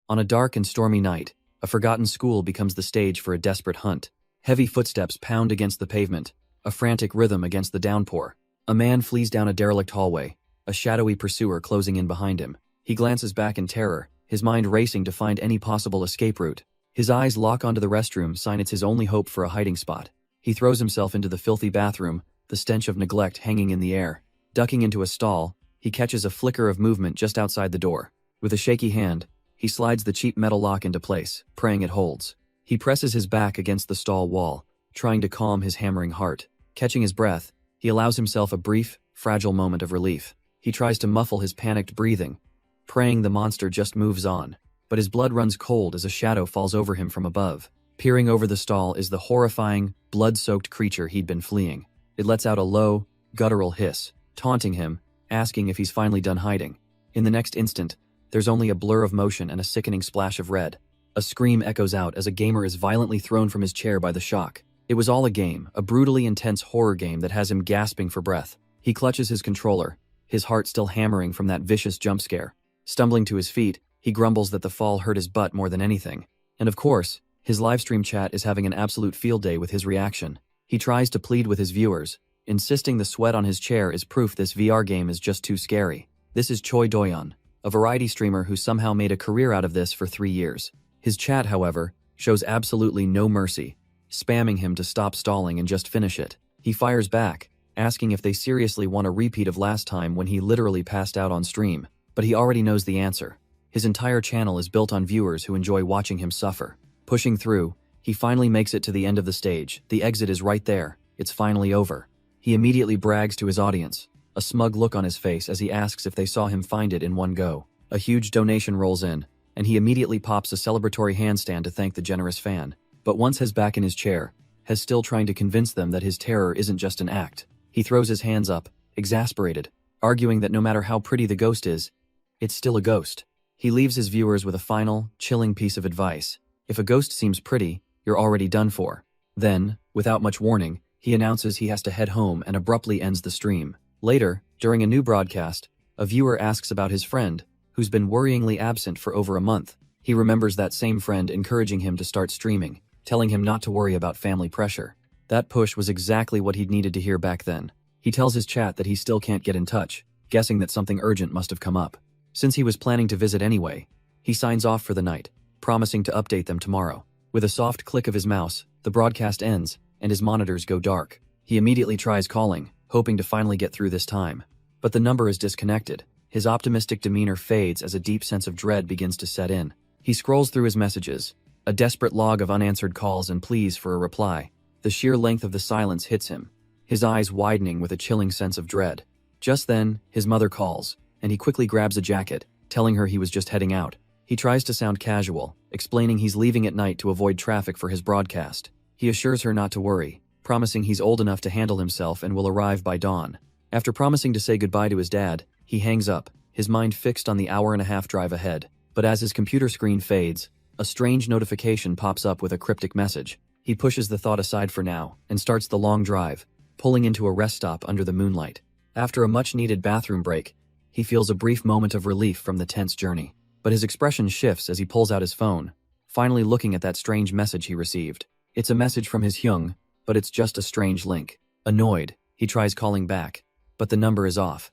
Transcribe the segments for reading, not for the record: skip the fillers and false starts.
On a dark and stormy night, a forgotten school becomes the stage for a desperate hunt. Heavy footsteps pound against the pavement, a frantic rhythm against the downpour. A man flees down a derelict hallway, a shadowy pursuer closing in behind him. He glances back in terror, his mind racing to find any possible escape route. His eyes lock onto the restroom sign it's his only hope for a hiding spot. He throws himself into the filthy bathroom, the stench of neglect hanging in the air. Ducking into a stall, he catches a flicker of movement just outside the door. With a shaky hand, he slides the cheap metal lock into place, praying it holds. He presses his back against the stall wall, trying to calm his hammering heart. Catching his breath, he allows himself a brief, fragile moment of relief. He tries to muffle his panicked breathing, praying the monster just moves on. But his blood runs cold as a shadow falls over him from above. Peering over the stall is the horrifying, blood-soaked creature he'd been fleeing. It lets out a low, guttural hiss, taunting him, asking if he's finally done hiding. In the next instant, there's only a blur of motion and a sickening splash of red. A scream echoes out as a gamer is violently thrown from his chair by the shock. It was all a game, a brutally intense horror game that has him gasping for breath. He clutches his controller, his heart still hammering from that vicious jump scare. Stumbling to his feet, he grumbles that the fall hurt his butt more than anything. And of course, his livestream chat is having an absolute field day with his reaction. He tries to plead with his viewers, insisting the sweat on his chair is proof this VR game is just too scary. This is Choi Doyeon, a variety streamer who somehow made a career out of this for 3 years. His chat, however, shows absolutely no mercy, spamming him to stop stalling and just finish it. He fires back, asking if they seriously want a repeat of last time when he literally passed out on stream. But he already knows the answer. His entire channel is built on viewers who enjoy watching him suffer. Pushing through, he finally makes it to the end of the stage. The exit is right there. It's finally over. He immediately brags to his audience, a smug look on his face as he asks if they saw him find it in one go. A huge donation rolls in, and he immediately pops a celebratory handstand to thank the generous fan. But once he's back in his chair, Hez still trying to convince them that his terror isn't just an act. He throws his hands up, exasperated, arguing that no matter how pretty the ghost is, it's still a ghost. He leaves his viewers with a final, chilling piece of advice. If a ghost seems pretty, you're already done for. Then, without much warning, he announces he has to head home and abruptly ends the stream. Later, during a new broadcast, a viewer asks about his friend, who's been worryingly absent for over a month. He remembers that same friend encouraging him to start streaming, telling him not to worry about family pressure. That push was exactly what he'd needed to hear back then. He tells his chat that he still can't get in touch, guessing that something urgent must have come up. Since he was planning to visit anyway, he signs off for the night, promising to update them tomorrow. With a soft click of his mouse, the broadcast ends, and his monitors go dark. He immediately tries calling, hoping to finally get through this time. But the number is disconnected. His optimistic demeanor fades as a deep sense of dread begins to set in. He scrolls through his messages, a desperate log of unanswered calls and pleas for a reply. The sheer length of the silence hits him, his eyes widening with a chilling sense of dread. Just then, his mother calls, and he quickly grabs a jacket, telling her he was just heading out. He tries to sound casual, explaining he's leaving at night to avoid traffic for his broadcast. He assures her not to worry, promising he's old enough to handle himself and will arrive by dawn. After promising to say goodbye to his dad, he hangs up, his mind fixed on the hour-and-a-half drive ahead. But as his computer screen fades, a strange notification pops up with a cryptic message. He pushes the thought aside for now and starts the long drive, pulling into a rest stop under the moonlight. After a much-needed bathroom break, he feels a brief moment of relief from the tense journey. But his expression shifts as he pulls out his phone, finally looking at that strange message he received. It's a message from his Hyung, but it's just a strange link. Annoyed, he tries calling back, but the number is off.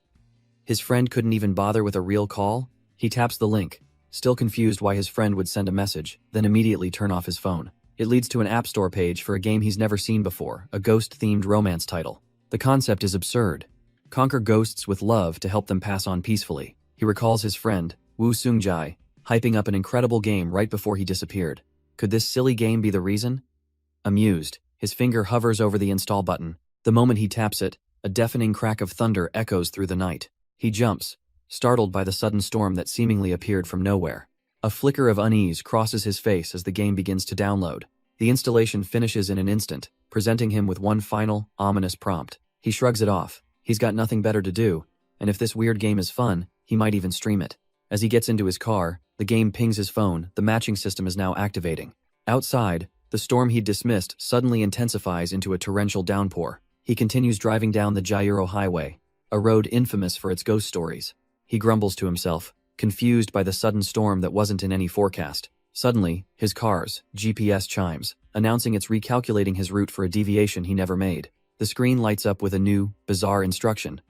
His friend couldn't even bother with a real call? He taps the link, still confused why his friend would send a message, then immediately turn off his phone. It leads to an App Store page for a game he's never seen before, a ghost-themed romance title. The concept is absurd. Conquer ghosts with love to help them pass on peacefully. He recalls his friend, Woo Seung-jae, hyping up an incredible game right before he disappeared. Could this silly game be the reason? Amused, his finger hovers over the install button. The moment he taps it, a deafening crack of thunder echoes through the night. He jumps, startled by the sudden storm that seemingly appeared from nowhere. A flicker of unease crosses his face as the game begins to download. The installation finishes in an instant, presenting him with one final, ominous prompt. He shrugs it off. He's got nothing better to do, and if this weird game is fun, he might even stream it. As he gets into his car, the game pings his phone. The matching system is now activating. Outside, the storm he'd dismissed suddenly intensifies into a torrential downpour. He continues driving down the Jairo Highway, a road infamous for its ghost stories. He grumbles to himself, confused by the sudden storm that wasn't in any forecast. Suddenly, his car's GPS chimes, announcing it's recalculating his route for a deviation he never made. The screen lights up with a new, bizarre instruction.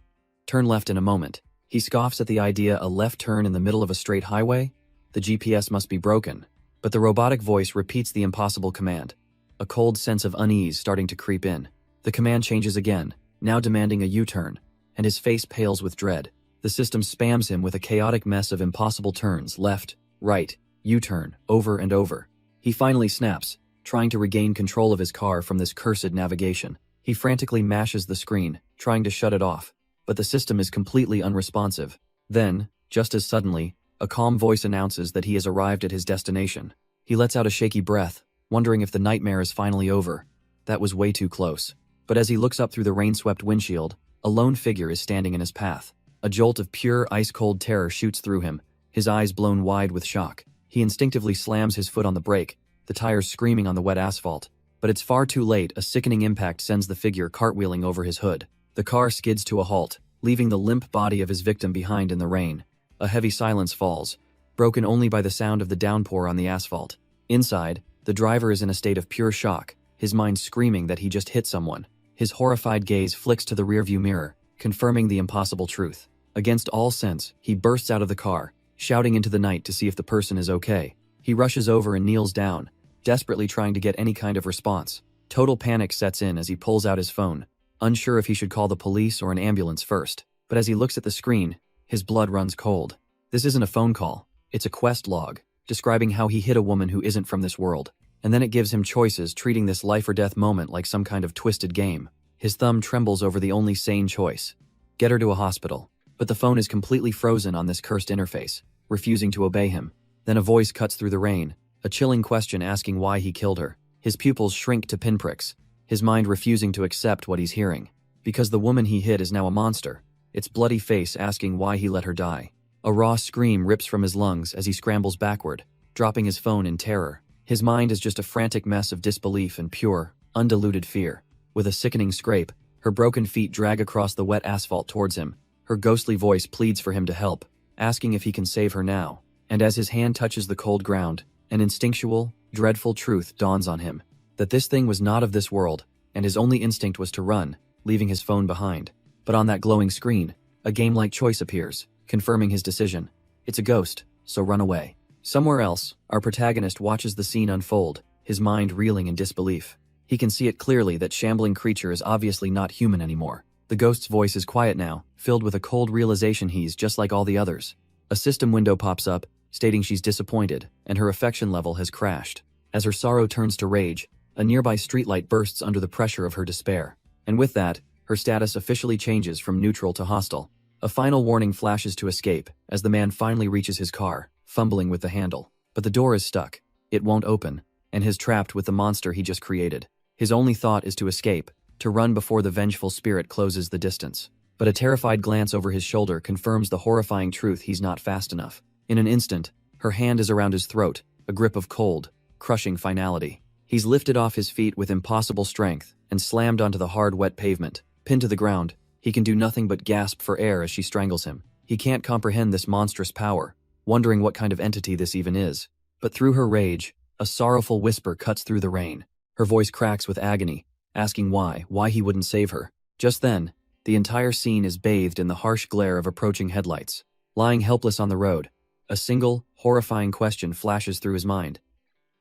Turn left in a moment. He scoffs at the idea, a left turn in the middle of a straight highway? The GPS must be broken. But the robotic voice repeats the impossible command. A cold sense of unease starting to creep in. The command changes again, now demanding a U-turn, and his face pales with dread. The system spams him with a chaotic mess of impossible turns, left, right, U-turn, over and over. He finally snaps, trying to regain control of his car from this cursed navigation. He frantically mashes the screen, trying to shut it off, but the system is completely unresponsive. Then, just as suddenly, a calm voice announces that he has arrived at his destination. He lets out a shaky breath, wondering if the nightmare is finally over. That was way too close. But as he looks up through the rain-swept windshield, a lone figure is standing in his path. A jolt of pure, ice-cold terror shoots through him, his eyes blown wide with shock. He instinctively slams his foot on the brake, the tires screaming on the wet asphalt. But it's far too late. A sickening impact sends the figure cartwheeling over his hood. The car skids to a halt, leaving the limp body of his victim behind in the rain. A heavy silence falls, broken only by the sound of the downpour on the asphalt. Inside, the driver is in a state of pure shock, his mind screaming that he just hit someone. His horrified gaze flicks to the rearview mirror, confirming the impossible truth. Against all sense, he bursts out of the car, shouting into the night to see if the person is okay. He rushes over and kneels down, desperately trying to get any kind of response. Total panic sets in as he pulls out his phone, unsure if he should call the police or an ambulance first. But as he looks at the screen, his blood runs cold. This isn't a phone call, it's a quest log, describing how he hit a woman who isn't from this world. And then it gives him choices, treating this life-or-death moment like some kind of twisted game. His thumb trembles over the only sane choice. Get her to a hospital. But the phone is completely frozen on this cursed interface, refusing to obey him. Then a voice cuts through the rain, a chilling question asking why he killed her. His pupils shrink to pinpricks, his mind refusing to accept what he's hearing. Because the woman he hit is now a monster, its bloody face asking why he let her die. A raw scream rips from his lungs as he scrambles backward, dropping his phone in terror. His mind is just a frantic mess of disbelief and pure, undiluted fear. With a sickening scrape, her broken feet drag across the wet asphalt towards him. Her ghostly voice pleads for him to help, asking if he can save her now. And as his hand touches the cold ground, an instinctual, dreadful truth dawns on him. That this thing was not of this world, and his only instinct was to run, leaving his phone behind. But on that glowing screen, a game-like choice appears, confirming his decision. It's a ghost, so run away. Somewhere else, our protagonist watches the scene unfold, his mind reeling in disbelief. He can see it clearly that shambling creature is obviously not human anymore. The ghost's voice is quiet now, filled with a cold realization he's just like all the others. A system window pops up, stating she's disappointed, and her affection level has crashed. As her sorrow turns to rage, a nearby streetlight bursts under the pressure of her despair. And with that, her status officially changes from neutral to hostile. A final warning flashes to escape, as the man finally reaches his car, fumbling with the handle. But the door is stuck. It won't open, and he's trapped with the monster he just created. His only thought is to escape, to run before the vengeful spirit closes the distance. But a terrified glance over his shoulder confirms the horrifying truth: he's not fast enough. In an instant, her hand is around his throat, a grip of cold, crushing finality. He's lifted off his feet with impossible strength and slammed onto the hard, wet pavement. Pinned to the ground, he can do nothing but gasp for air as she strangles him. He can't comprehend this monstrous power, wondering what kind of entity this even is. But through her rage, a sorrowful whisper cuts through the rain. Her voice cracks with agony, asking why he wouldn't save her. Just then, the entire scene is bathed in the harsh glare of approaching headlights. Lying helpless on the road, a single, horrifying question flashes through his mind.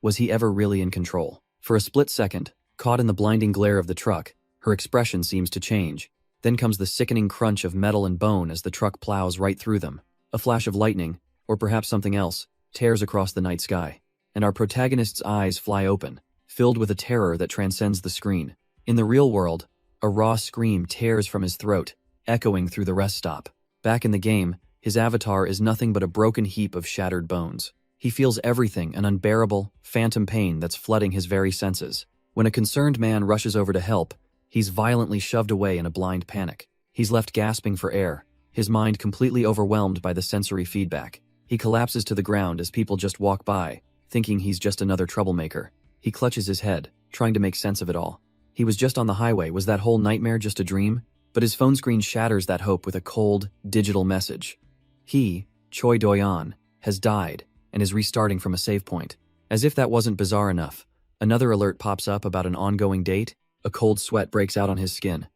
Was he ever really in control? For a split second, caught in the blinding glare of the truck, her expression seems to change. Then comes the sickening crunch of metal and bone as the truck plows right through them. A flash of lightning, or perhaps something else, tears across the night sky. And our protagonist's eyes fly open, filled with a terror that transcends the screen. In the real world, a raw scream tears from his throat, echoing through the rest stop. Back in the game, his avatar is nothing but a broken heap of shattered bones. He feels everything, an unbearable, phantom pain that's flooding his very senses. When a concerned man rushes over to help, he's violently shoved away in a blind panic. He's left gasping for air, his mind completely overwhelmed by the sensory feedback. He collapses to the ground as people just walk by, thinking he's just another troublemaker. He clutches his head, trying to make sense of it all. He was just on the highway. Was that whole nightmare just a dream? But his phone screen shatters that hope with a cold, digital message. He Choi Doyan, has died and is restarting from a save point. As if that wasn't bizarre enough, another alert pops up about an ongoing date. A cold sweat breaks out on his skin.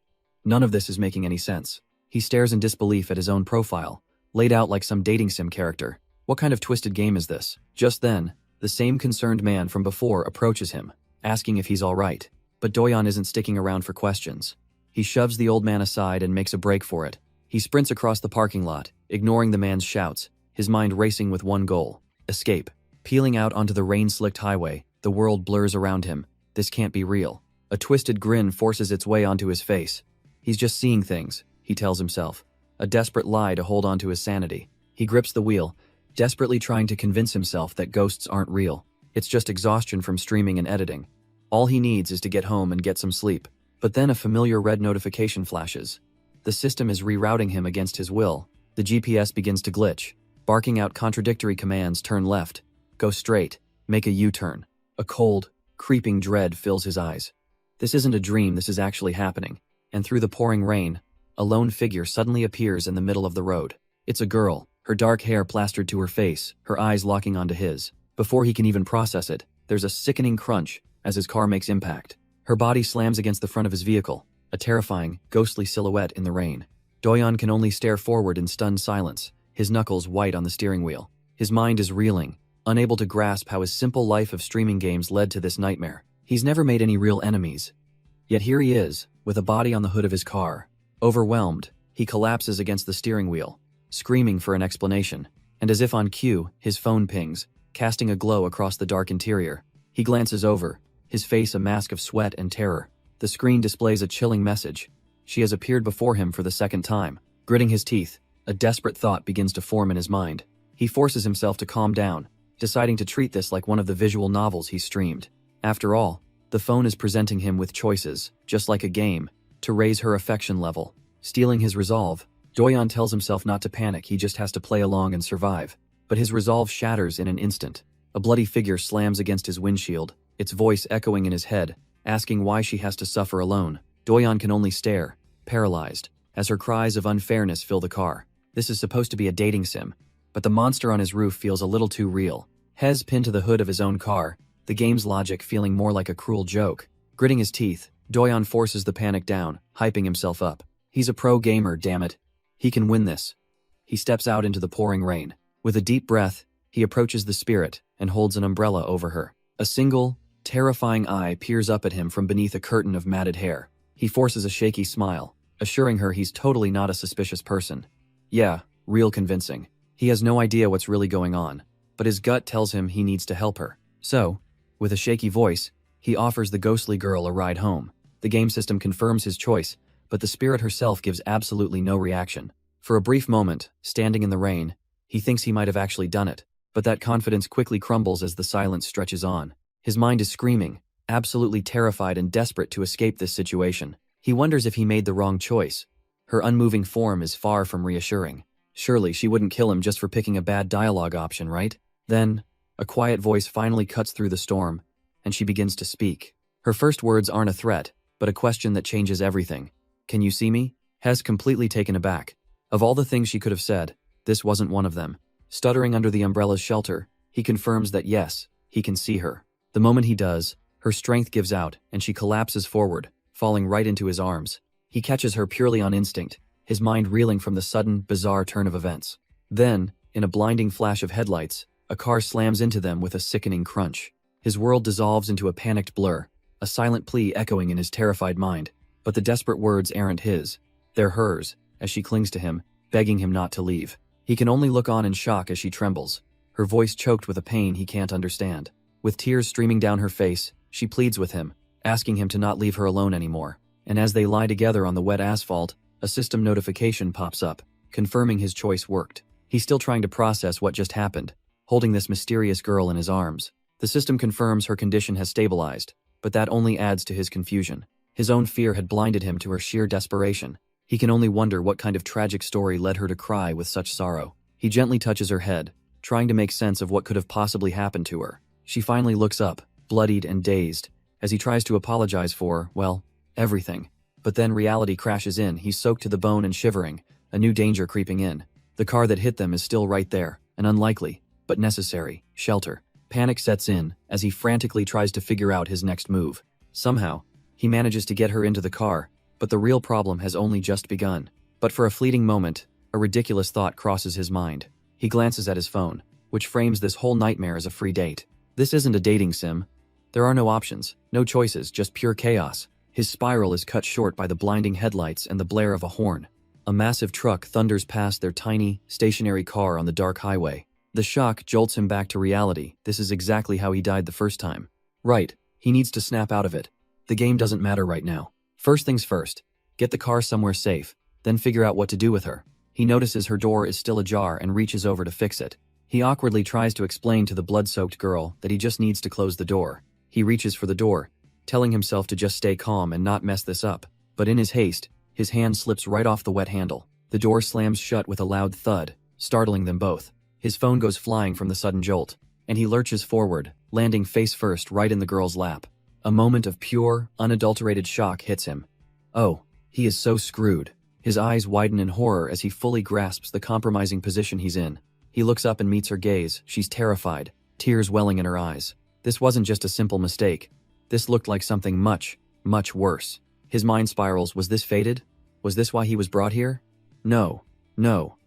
None of this is making any sense. He stares in disbelief at his own profile, laid out like some dating sim character. What kind of twisted game is this? Just then, the same concerned man from before approaches him, asking if he's alright. But Doyan isn't sticking around for questions. He shoves the old man aside and makes a break for it. He sprints across the parking lot, ignoring the man's shouts, his mind racing with one goal: escape. Peeling out onto the rain-slicked highway, the world blurs around him. This can't be real. A twisted grin forces its way onto his face. He's just seeing things, he tells himself. A desperate lie to hold onto his sanity. He grips the wheel, desperately trying to convince himself that ghosts aren't real. It's just exhaustion from streaming and editing. All he needs is to get home and get some sleep. But then a familiar red notification flashes. The system is rerouting him against his will. The GPS begins to glitch, barking out contradictory commands: turn left, go straight, make a U-turn. A cold, creeping dread fills his eyes. This isn't a dream, this is actually happening. And through the pouring rain, a lone figure suddenly appears in the middle of the road. It's a girl, her dark hair plastered to her face, her eyes locking onto his. Before he can even process it, there's a sickening crunch as his car makes impact. Her body slams against the front of his vehicle, a terrifying, ghostly silhouette in the rain. Doyan can only stare forward in stunned silence, his knuckles white on the steering wheel. His mind is reeling, unable to grasp how his simple life of streaming games led to this nightmare. He's never made any real enemies. Yet here he is, with a body on the hood of his car. Overwhelmed, he collapses against the steering wheel, screaming for an explanation. And as if on cue, his phone pings, casting a glow across the dark interior. He glances over, his face a mask of sweat and terror. The screen displays a chilling message. She has appeared before him for the second time. Gritting his teeth, a desperate thought begins to form in his mind. He forces himself to calm down, deciding to treat this like one of the visual novels he streamed. After all, the phone is presenting him with choices, just like a game, to raise her affection level. Stealing his resolve, Doyan tells himself not to panic, he just has to play along and survive. But his resolve shatters in an instant. A bloody figure slams against his windshield, its voice echoing in his head, asking why she has to suffer alone. Doyan can only stare, paralyzed, as her cries of unfairness fill the car. This is supposed to be a dating sim, but the monster on his roof feels a little too real. Hez pinned to the hood of his own car, the game's logic feeling more like a cruel joke. Gritting his teeth, Doyan forces the panic down, hyping himself up. He's a pro gamer, damn it. He can win this. He steps out into the pouring rain. With a deep breath, he approaches the spirit and holds an umbrella over her. A single, terrifying eye peers up at him from beneath a curtain of matted hair. He forces a shaky smile, assuring her he's totally not a suspicious person. Yeah, real convincing. He has no idea what's really going on, but his gut tells him he needs to help her. So, with a shaky voice, he offers the ghostly girl a ride home. The game system confirms his choice, but the spirit herself gives absolutely no reaction. For a brief moment, standing in the rain, he thinks he might have actually done it, but that confidence quickly crumbles as the silence stretches on. His mind is screaming, absolutely terrified and desperate to escape this situation. He wonders if he made the wrong choice. Her unmoving form is far from reassuring. Surely she wouldn't kill him just for picking a bad dialogue option, right? Then, a quiet voice finally cuts through the storm, and she begins to speak. Her first words aren't a threat, but a question that changes everything. Can you see me? Hez completely taken aback. Of all the things she could have said, this wasn't one of them. Stuttering under the umbrella's shelter, he confirms that yes, he can see her. The moment he does, her strength gives out and she collapses forward, falling right into his arms. He catches her purely on instinct, his mind reeling from the sudden, bizarre turn of events. Then, in a blinding flash of headlights, a car slams into them with a sickening crunch. His world dissolves into a panicked blur, a silent plea echoing in his terrified mind. But the desperate words aren't his. They're hers, as she clings to him, begging him not to leave. He can only look on in shock as she trembles, her voice choked with a pain he can't understand. With tears streaming down her face, she pleads with him, asking him to not leave her alone anymore. And as they lie together on the wet asphalt, a system notification pops up, confirming his choice worked. He's still trying to process what just happened, holding this mysterious girl in his arms. The system confirms her condition has stabilized, but that only adds to his confusion. His own fear had blinded him to her sheer desperation. He can only wonder what kind of tragic story led her to cry with such sorrow. He gently touches her head, trying to make sense of what could have possibly happened to her. She finally looks up, bloodied and dazed, as he tries to apologize for, well, everything. But then reality crashes in, he's soaked to the bone and shivering, a new danger creeping in. The car that hit them is still right there, an unlikely, but necessary, shelter. Panic sets in as he frantically tries to figure out his next move. Somehow, he manages to get her into the car, but the real problem has only just begun. But for a fleeting moment, a ridiculous thought crosses his mind. He glances at his phone, which frames this whole nightmare as a free date. This isn't a dating sim. There are no options, no choices, just pure chaos. His spiral is cut short by the blinding headlights and the blare of a horn. A massive truck thunders past their tiny, stationary car on the dark highway. The shock jolts him back to reality. This is exactly how he died the first time. Right, he needs to snap out of it. The game doesn't matter right now. First things first, get the car somewhere safe, then figure out what to do with her. He notices her door is still ajar and reaches over to fix it. He awkwardly tries to explain to the blood-soaked girl that he just needs to close the door. He reaches for the door, telling himself to just stay calm and not mess this up. But in his haste, his hand slips right off the wet handle. The door slams shut with a loud thud, startling them both. His phone goes flying from the sudden jolt, and he lurches forward, landing face first right in the girl's lap. A moment of pure, unadulterated shock hits him. Oh, he is so screwed. His eyes widen in horror as he fully grasps the compromising position he's in. He looks up and meets her gaze. She's terrified, tears welling in her eyes. This wasn't just a simple mistake. This looked like something much, much worse. His mind spirals. Was this fated? Was this why he was brought here? No,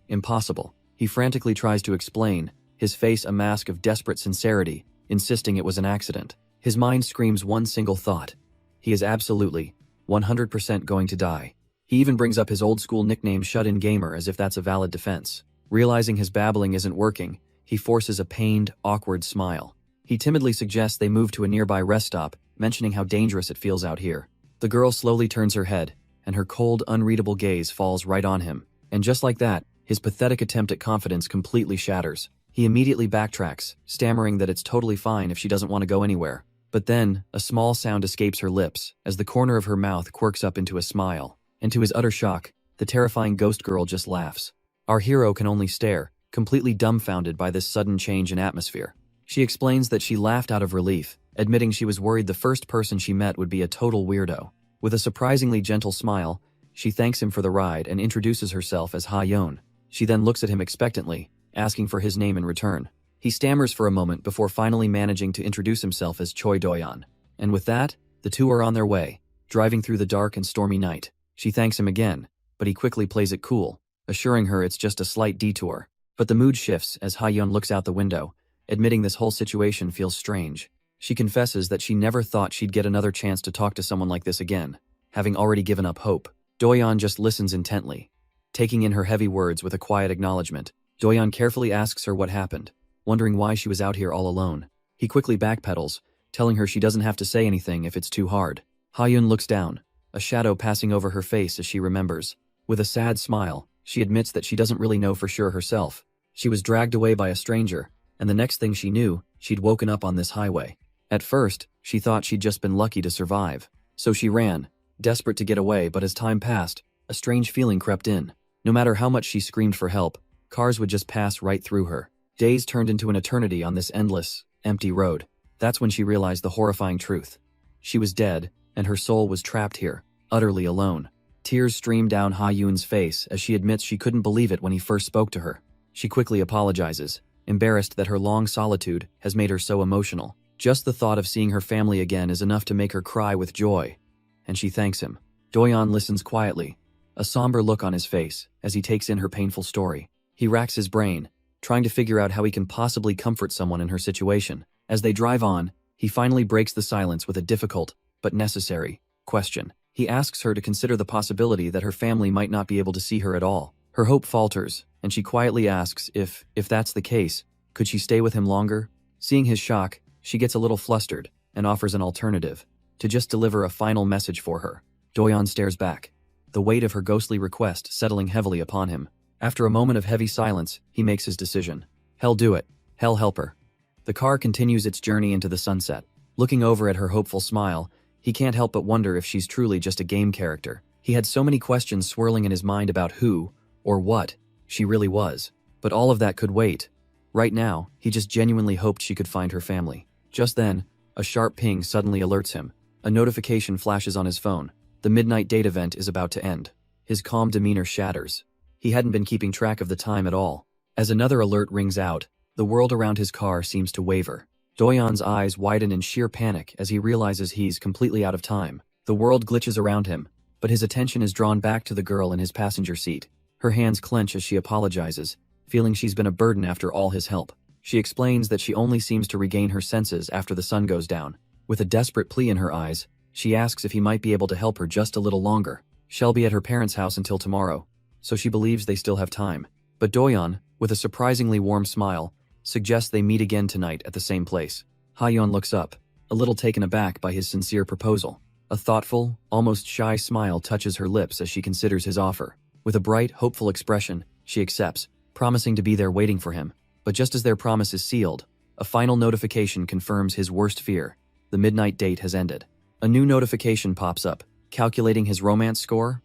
impossible. He frantically tries to explain, his face a mask of desperate sincerity, insisting it was an accident. His mind screams one single thought. He is absolutely, 100% going to die. He even brings up his old-school nickname Shut-In Gamer as if that's a valid defense. Realizing his babbling isn't working, he forces a pained, awkward smile. He timidly suggests they move to a nearby rest stop, mentioning how dangerous it feels out here. The girl slowly turns her head, and her cold, unreadable gaze falls right on him. And just like that, his pathetic attempt at confidence completely shatters. He immediately backtracks, stammering that it's totally fine if she doesn't want to go anywhere. But then, a small sound escapes her lips as the corner of her mouth quirks up into a smile. And to his utter shock, the terrifying ghost girl just laughs. Our hero can only stare, completely dumbfounded by this sudden change in atmosphere. She explains that she laughed out of relief, admitting she was worried the first person she met would be a total weirdo. With a surprisingly gentle smile, she thanks him for the ride and introduces herself as Ha-yeon. She then looks at him expectantly, asking for his name in return. He stammers for a moment before finally managing to introduce himself as Choi Doyan. And with that, the two are on their way, driving through the dark and stormy night. She thanks him again, but he quickly plays it cool, assuring her it's just a slight detour. But the mood shifts as Ha-yeon looks out the window, admitting this whole situation feels strange. She confesses that she never thought she'd get another chance to talk to someone like this again, having already given up hope. Doyan just listens intently, taking in her heavy words with a quiet acknowledgement. Doyan carefully asks her what happened, wondering why she was out here all alone. He quickly backpedals, telling her she doesn't have to say anything if it's too hard. Ha-yeon looks down, a shadow passing over her face as she remembers. With a sad smile, she admits that she doesn't really know for sure herself. She was dragged away by a stranger, and the next thing she knew, she'd woken up on this highway. At first, she thought she'd just been lucky to survive. So she ran, desperate to get away, but as time passed, a strange feeling crept in. No matter how much she screamed for help, cars would just pass right through her. Days turned into an eternity on this endless, empty road. That's when she realized the horrifying truth. She was dead, and her soul was trapped here, utterly alone. Tears stream down Ha-yeon's face as she admits she couldn't believe it when he first spoke to her. She quickly apologizes, embarrassed that her long solitude has made her so emotional. Just the thought of seeing her family again is enough to make her cry with joy. And she thanks him. Doyan listens quietly, a somber look on his face as he takes in her painful story. He racks his brain, trying to figure out how he can possibly comfort someone in her situation. As they drive on, he finally breaks the silence with a difficult, but necessary, question. He asks her to consider the possibility that her family might not be able to see her at all. Her hope falters, and she quietly asks if that's the case, could she stay with him longer? Seeing his shock, she gets a little flustered and offers an alternative, to just deliver a final message for her. Doyan stares back, the weight of her ghostly request settling heavily upon him. After a moment of heavy silence, he makes his decision. Hell do it. Hell help her. The car continues its journey into the sunset. Looking over at her hopeful smile, he can't help but wonder if she's truly just a game character. He had so many questions swirling in his mind about who, or what, she really was. But all of that could wait. Right now, he just genuinely hoped she could find her family. Just then, a sharp ping suddenly alerts him. A notification flashes on his phone. The midnight date event is about to end. His calm demeanor shatters. He hadn't been keeping track of the time at all. As another alert rings out, the world around his car seems to waver. Doyeon's eyes widen in sheer panic as he realizes he's completely out of time. The world glitches around him, but his attention is drawn back to the girl in his passenger seat. Her hands clench as she apologizes, feeling she's been a burden after all his help. She explains that she only seems to regain her senses after the sun goes down. With a desperate plea in her eyes, she asks if he might be able to help her just a little longer. She'll be at her parents' house until tomorrow, so she believes they still have time. But Doyeon, with a surprisingly warm smile, suggests they meet again tonight at the same place. Ha-yeon looks up, a little taken aback by his sincere proposal. A thoughtful, almost shy smile touches her lips as she considers his offer. With a bright, hopeful expression, she accepts, promising to be there waiting for him. But just as their promise is sealed, a final notification confirms his worst fear. The midnight date has ended. A new notification pops up, calculating his romance score,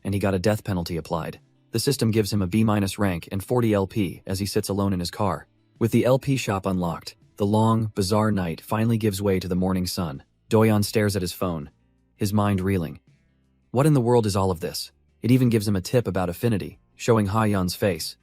and he got a death penalty applied. The system gives him a B- rank and 40 LP as he sits alone in his car. With the LP shop unlocked, the long, bizarre night finally gives way to the morning sun. Doyeon stares at his phone, his mind reeling. What in the world is all of this? It even gives him a tip about affinity, showing Ha-yeon's face.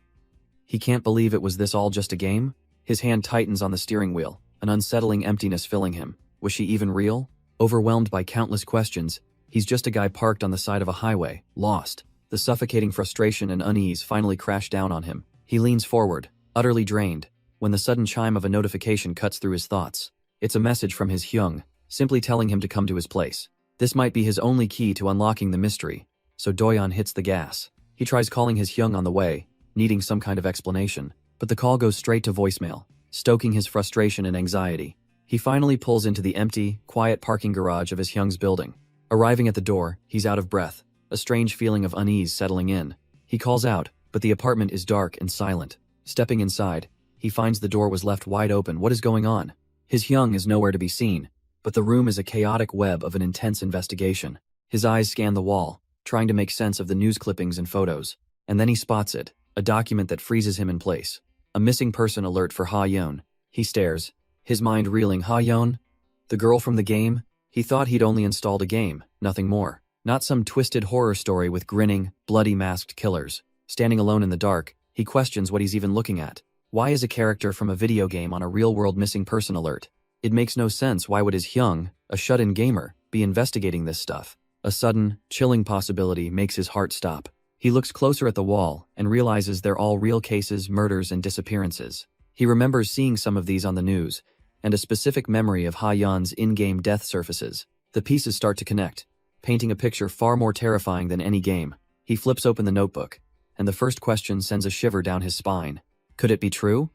He can't believe it was this all just a game? His hand tightens on the steering wheel, an unsettling emptiness filling him. Was she even real? Overwhelmed by countless questions, he's just a guy parked on the side of a highway, lost. The suffocating frustration and unease finally crash down on him. He leans forward, utterly drained, when the sudden chime of a notification cuts through his thoughts. It's a message from his Hyung, simply telling him to come to his place. This might be his only key to unlocking the mystery, so Doyeon hits the gas. He tries calling his Hyung on the way, needing some kind of explanation, but the call goes straight to voicemail, stoking his frustration and anxiety. He finally pulls into the empty, quiet parking garage of his Hyung's building. Arriving at the door, he's out of breath, a strange feeling of unease settling in. He calls out, but the apartment is dark and silent. Stepping inside, he finds the door was left wide open. What is going on? His Hyung is nowhere to be seen, but the room is a chaotic web of an intense investigation. His eyes scan the wall, trying to make sense of the news clippings and photos. And then he spots it, a document that freezes him in place. A missing person alert for Ha-yeon. He stares, his mind reeling. Ha-yeon? The girl from the game? He thought he'd only installed a game, nothing more. Not some twisted horror story with grinning, bloody masked killers. Standing alone in the dark, he questions what he's even looking at. Why is a character from a video game on a real-world missing person alert? It makes no sense. Why would his Hyung, a shut-in gamer, be investigating this stuff? A sudden, chilling possibility makes his heart stop. He looks closer at the wall and realizes they're all real cases, murders, and disappearances. He remembers seeing some of these on the news, and a specific memory of Ha-yeon's in-game death surfaces. The pieces start to connect, painting a picture far more terrifying than any game. He flips open the notebook, and the first question sends a shiver down his spine. Could it be true?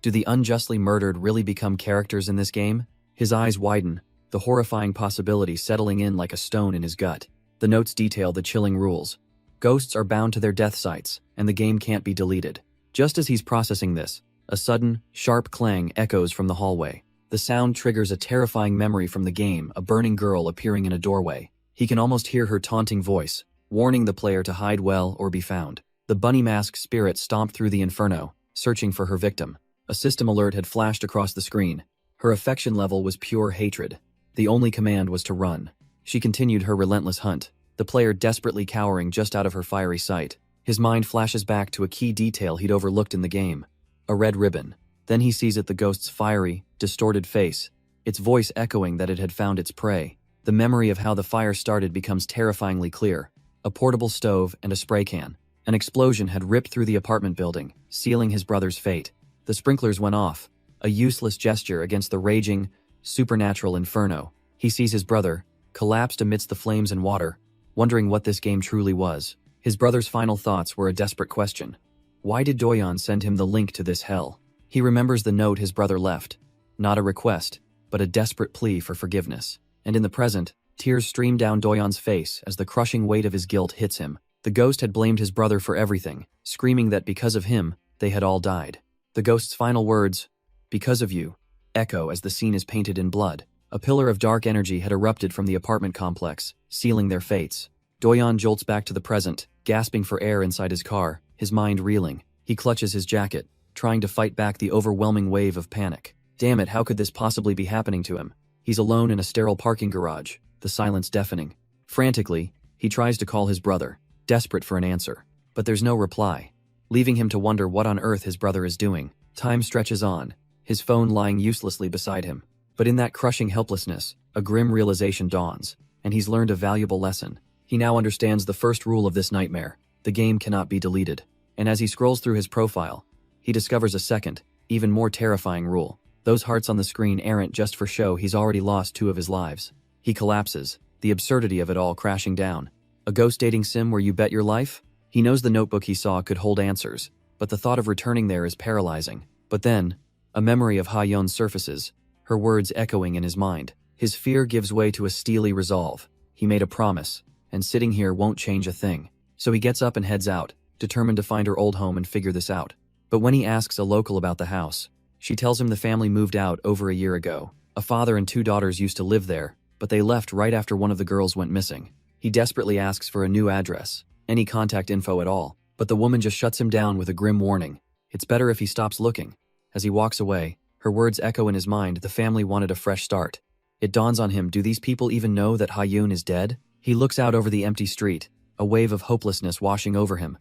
Do the unjustly murdered really become characters in this game? His eyes widen, the horrifying possibility settling in like a stone in his gut. The notes detail the chilling rules. Ghosts are bound to their death sites, and the game can't be deleted. Just as he's processing this, a sudden, sharp clang echoes from the hallway. The sound triggers a terrifying memory from the game, a burning girl appearing in a doorway. He can almost hear her taunting voice, warning the player to hide well or be found. The bunny mask spirit stomped through the inferno, searching for her victim. A system alert had flashed across the screen. Her affection level was pure hatred. The only command was to run. She continued her relentless hunt, the player desperately cowering just out of her fiery sight. His mind flashes back to a key detail he'd overlooked in the game. A red ribbon. Then he sees it, the ghost's fiery, distorted face, its voice echoing that it had found its prey. The memory of how the fire started becomes terrifyingly clear. A portable stove and a spray can. An explosion had ripped through the apartment building, sealing his brother's fate. The sprinklers went off, a useless gesture against the raging, supernatural inferno. He sees his brother, collapsed amidst the flames and water, wondering what this game truly was. His brother's final thoughts were a desperate question. Why did Doyeon send him the link to this hell? He remembers the note his brother left. Not a request, but a desperate plea for forgiveness. And in the present, tears stream down Doyeon's face as the crushing weight of his guilt hits him. The ghost had blamed his brother for everything, screaming that because of him, they had all died. The ghost's final words, "Because of you," echo as the scene is painted in blood. A pillar of dark energy had erupted from the apartment complex, sealing their fates. Doyeon jolts back to the present, gasping for air inside his car, his mind reeling. He clutches his jacket, trying to fight back the overwhelming wave of panic. Damn it, how could this possibly be happening to him? He's alone in a sterile parking garage, the silence deafening. Frantically, he tries to call his brother, desperate for an answer. but there's no reply, leaving him to wonder what on earth his brother is doing. Time stretches on, his phone lying uselessly beside him. But in that crushing helplessness, a grim realization dawns, and he's learned a valuable lesson. He now understands the first rule of this nightmare: the game cannot be deleted. And as he scrolls through his profile, he discovers a second, even more terrifying rule. Those hearts on the screen aren't just for show. He's already lost 2 of his lives. He collapses, the absurdity of it all crashing down. A ghost dating sim where you bet your life? He knows the notebook he saw could hold answers, but the thought of returning there is paralyzing. But then, a memory of Ha-yeon surfaces, her words echoing in his mind. His fear gives way to a steely resolve. He made a promise, and sitting here won't change a thing. So he gets up and heads out, determined to find her old home and figure this out. But when he asks a local about the house, she tells him the family moved out over a year ago. A father and 2 daughters used to live there, but they left right after one of the girls went missing. He desperately asks for a new address, any contact info at all, but the woman just shuts him down with a grim warning. It's better if he stops looking. As he walks away, her words echo in his mind. The family wanted a fresh start. It dawns on him, do these people even know that Ha-yeon is dead? He looks out over the empty street, a wave of hopelessness washing over him.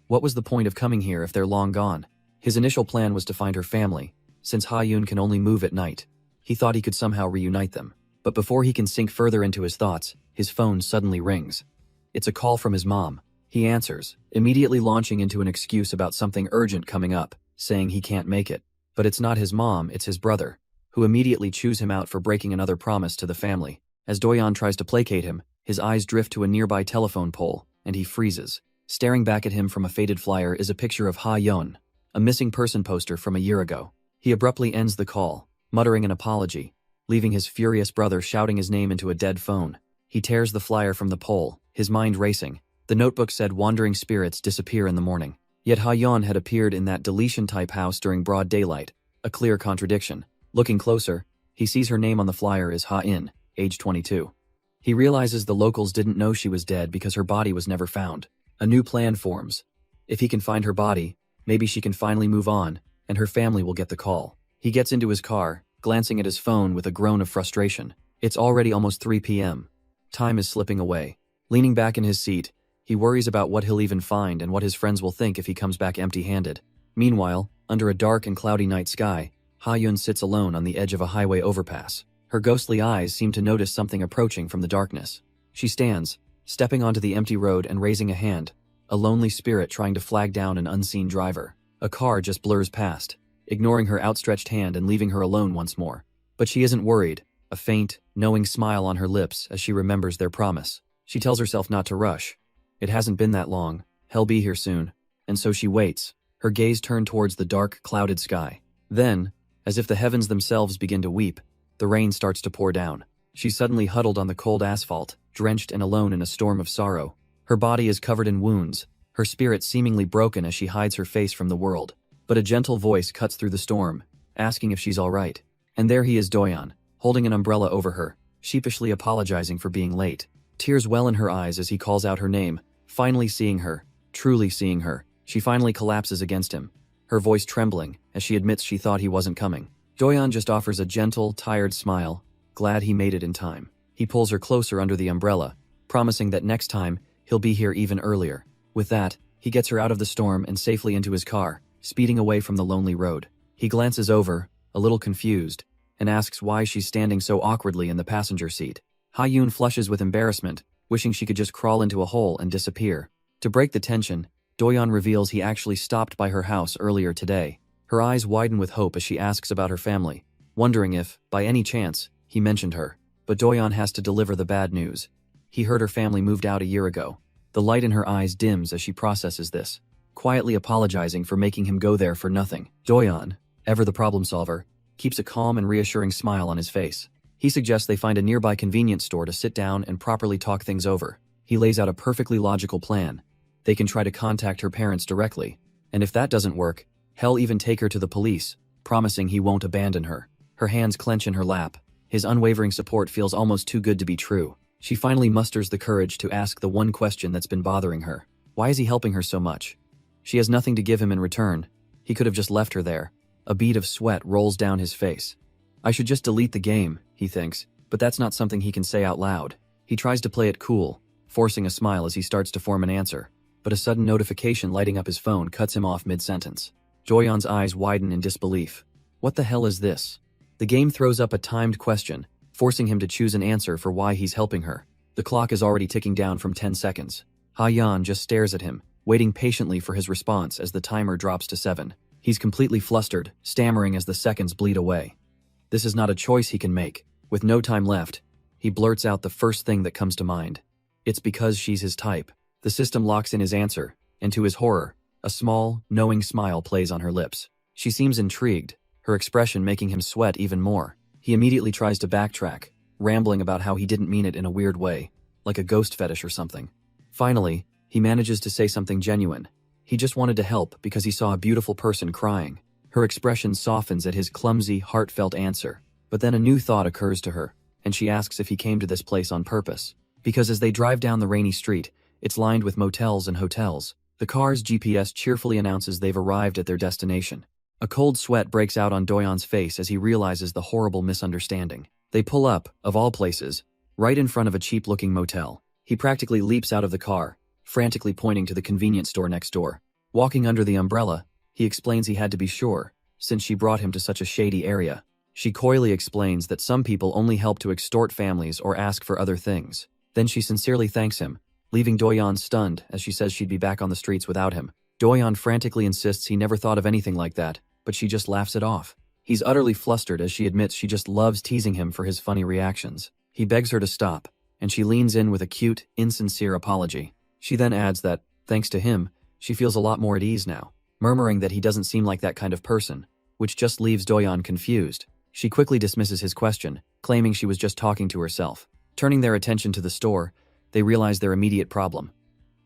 What was the point of coming here if they're long gone? His initial plan was to find her family, since Ha-yeon can only move at night. He thought he could somehow reunite them. But before he can sink further into his thoughts, his phone suddenly rings. It's a call from his mom. He answers, immediately launching into an excuse about something urgent coming up, saying he can't make it. But it's not his mom, it's his brother, who immediately chews him out for breaking another promise to the family. As Doyeon tries to placate him, his eyes drift to a nearby telephone pole, and he freezes. Staring back at him from a faded flyer is a picture of Ha-yeon, a missing person poster from a year ago. He abruptly ends the call, muttering an apology, leaving his furious brother shouting his name into a dead phone. He tears the flyer from the pole, his mind racing. The notebook said wandering spirits disappear in the morning. Yet Ha-yeon had appeared in that deletion-type house during broad daylight, a clear contradiction. Looking closer, he sees her name on the flyer is Ha-in, age 22. He realizes the locals didn't know she was dead because her body was never found. A new plan forms. If he can find her body, maybe she can finally move on, and her family will get the call. He gets into his car, glancing at his phone with a groan of frustration. It's already almost 3 p.m. Time is slipping away. Leaning back in his seat, he worries about what he'll even find and what his friends will think if he comes back empty-handed. Meanwhile, under a dark and cloudy night sky, Ha-yeon sits alone on the edge of a highway overpass. Her ghostly eyes seem to notice something approaching from the darkness. She stands, stepping onto the empty road and raising a hand, a lonely spirit trying to flag down an unseen driver. A car just blurs past, ignoring her outstretched hand and leaving her alone once more. But she isn't worried, a faint, knowing smile on her lips as she remembers their promise. She tells herself not to rush. It hasn't been that long, he'll be here soon. And so she waits, her gaze turned towards the dark, clouded sky. Then, as if the heavens themselves begin to weep, the rain starts to pour down. She's suddenly huddled on the cold asphalt, drenched and alone in a storm of sorrow. Her body is covered in wounds, her spirit seemingly broken as she hides her face from the world. But a gentle voice cuts through the storm, asking if she's all right. And there he is, Doyeon, holding an umbrella over her, sheepishly apologizing for being late. Tears well in her eyes as he calls out her name. Finally seeing her, truly seeing her, she finally collapses against him, her voice trembling as she admits she thought he wasn't coming. Doyeon just offers a gentle, tired smile, glad he made it in time. He pulls her closer under the umbrella, promising that next time, he'll be here even earlier. With that, he gets her out of the storm and safely into his car, speeding away from the lonely road. He glances over, a little confused, and asks why she's standing so awkwardly in the passenger seat. Ha-yeon flushes with embarrassment, wishing she could just crawl into a hole and disappear. To break the tension, Doyeon reveals he actually stopped by her house earlier today. Her eyes widen with hope as she asks about her family, wondering if, by any chance, he mentioned her. But Doyeon has to deliver the bad news. He heard her family moved out a year ago. The light in her eyes dims as she processes this, quietly apologizing for making him go there for nothing. Doyeon, ever the problem solver, keeps a calm and reassuring smile on his face. He suggests they find a nearby convenience store to sit down and properly talk things over. He lays out a perfectly logical plan. They can try to contact her parents directly, and if that doesn't work, he'll even take her to the police, promising he won't abandon her. Her hands clench in her lap. His unwavering support feels almost too good to be true. She finally musters the courage to ask the one question that's been bothering her. Why is he helping her so much? She has nothing to give him in return. He could have just left her there. A bead of sweat rolls down his face. I should just delete the game, he thinks, but that's not something he can say out loud. He tries to play it cool, forcing a smile as he starts to form an answer. but a sudden notification lighting up his phone cuts him off mid-sentence. Doyeon's eyes widen in disbelief. What the hell is this? The game throws up a timed question, forcing him to choose an answer for why he's helping her. The clock is already ticking down from 10 seconds. Ha-yeon just stares at him, waiting patiently for his response as the timer drops to 7. He's completely flustered, stammering as the seconds bleed away. This is not a choice he can make. With no time left, he blurts out the first thing that comes to mind. It's because she's his type. The system locks in his answer, and to his horror, a small, knowing smile plays on her lips. She seems intrigued, her expression making him sweat even more. He immediately tries to backtrack, rambling about how he didn't mean it in a weird way, like a ghost fetish or something. Finally, he manages to say something genuine. He just wanted to help because he saw a beautiful person crying. Her expression softens at his clumsy, heartfelt answer. But then a new thought occurs to her, and she asks if he came to this place on purpose. Because as they drive down the rainy street, it's lined with motels and hotels. The car's GPS cheerfully announces they've arrived at their destination. A cold sweat breaks out on Doyeon's face as he realizes the horrible misunderstanding. They pull up, of all places, right in front of a cheap-looking motel. He practically leaps out of the car, frantically pointing to the convenience store next door. Walking under the umbrella, he explains he had to be sure, since she brought him to such a shady area. She coyly explains that some people only help to extort families or ask for other things. Then she sincerely thanks him, leaving Doyeon stunned as she says she'd be back on the streets without him. Doyeon frantically insists he never thought of anything like that, but she just laughs it off. He's utterly flustered as she admits she just loves teasing him for his funny reactions. He begs her to stop, and she leans in with a cute, insincere apology. She then adds that, thanks to him, she feels a lot more at ease now, murmuring that he doesn't seem like that kind of person, which just leaves Doyeon confused. She quickly dismisses his question, claiming she was just talking to herself. Turning their attention to the store, they realize their immediate problem.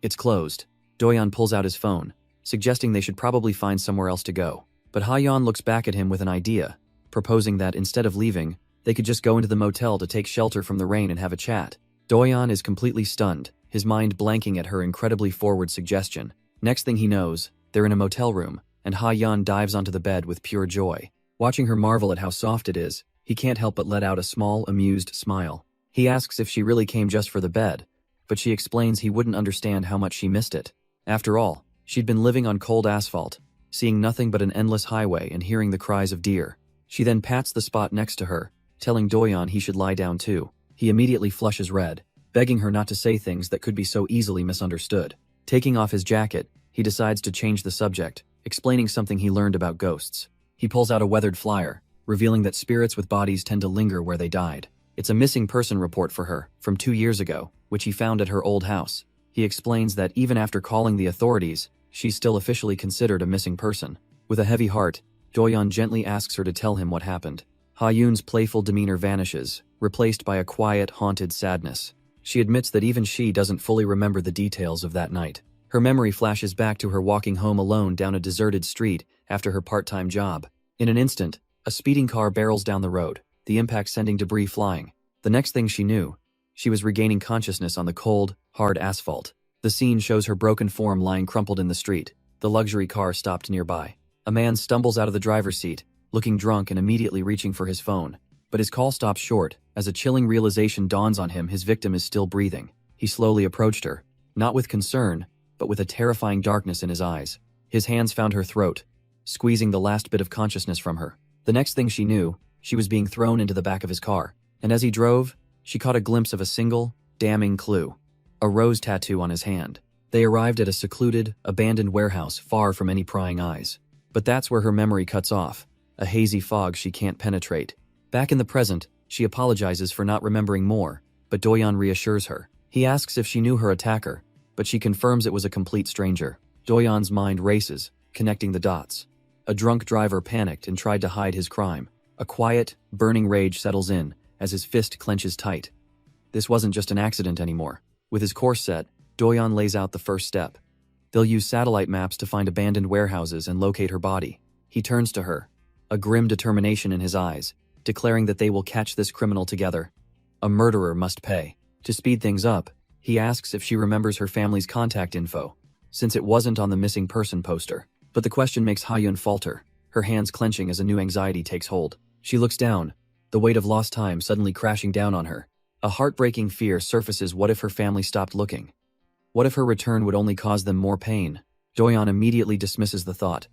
It's closed. Doyeon pulls out his phone, suggesting they should probably find somewhere else to go. But Ha-yeon looks back at him with an idea, proposing that instead of leaving, they could just go into the motel to take shelter from the rain and have a chat. Doyeon is completely stunned, his mind blanking at her incredibly forward suggestion. Next thing he knows, they're in a motel room, and Ha-yeon dives onto the bed with pure joy. Watching her marvel at how soft it is, he can't help but let out a small, amused smile. He asks if she really came just for the bed, but she explains he wouldn't understand how much she missed it. After all, she'd been living on cold asphalt, seeing nothing but an endless highway and hearing the cries of deer. She then pats the spot next to her, telling Doyeon he should lie down too. He immediately flushes red, begging her not to say things that could be so easily misunderstood. Taking off his jacket, he decides to change the subject, explaining something he learned about ghosts. He pulls out a weathered flyer, revealing that spirits with bodies tend to linger where they died. It's a missing person report for her, from 2 years ago, which he found at her old house. He explains that even after calling the authorities, she's still officially considered a missing person. With a heavy heart, Doyeon gently asks her to tell him what happened. Ha-yoon's playful demeanor vanishes, replaced by a quiet, haunted sadness. She admits that even she doesn't fully remember the details of that night. Her memory flashes back to her walking home alone down a deserted street after her part-time job. In an instant, a speeding car barrels down the road, the impact sending debris flying. The next thing she knew, she was regaining consciousness on the cold, hard asphalt. The scene shows her broken form lying crumpled in the street. The luxury car stopped nearby. A man stumbles out of the driver's seat, looking drunk and immediately reaching for his phone. But his call stops short, as a chilling realization dawns on him his victim is still breathing. He slowly approached her, not with concern, but with a terrifying darkness in his eyes. His hands found her throat, squeezing the last bit of consciousness from her. The next thing she knew, she was being thrown into the back of his car. And as he drove, she caught a glimpse of a single, damning clue. A rose tattoo on his hand. They arrived at a secluded, abandoned warehouse far from any prying eyes. But that's where her memory cuts off, a hazy fog she can't penetrate. Back in the present, she apologizes for not remembering more, but Doyeon reassures her. He asks if she knew her attacker, but she confirms it was a complete stranger. Doyeon's mind races, connecting the dots. A drunk driver panicked and tried to hide his crime. A quiet, burning rage settles in as his fist clenches tight. This wasn't just an accident anymore. With his course set, Doyeon lays out the first step. They'll use satellite maps to find abandoned warehouses and locate her body. He turns to her, a grim determination in his eyes, declaring that they will catch this criminal together. A murderer must pay. To speed things up, he asks if she remembers her family's contact info, since it wasn't on the missing person poster. But the question makes Ha-yeon falter, her hands clenching as a new anxiety takes hold. She looks down, the weight of lost time suddenly crashing down on her. A heartbreaking fear surfaces. What if her family stopped looking? What if her return would only cause them more pain? Doyeon immediately dismisses the thought.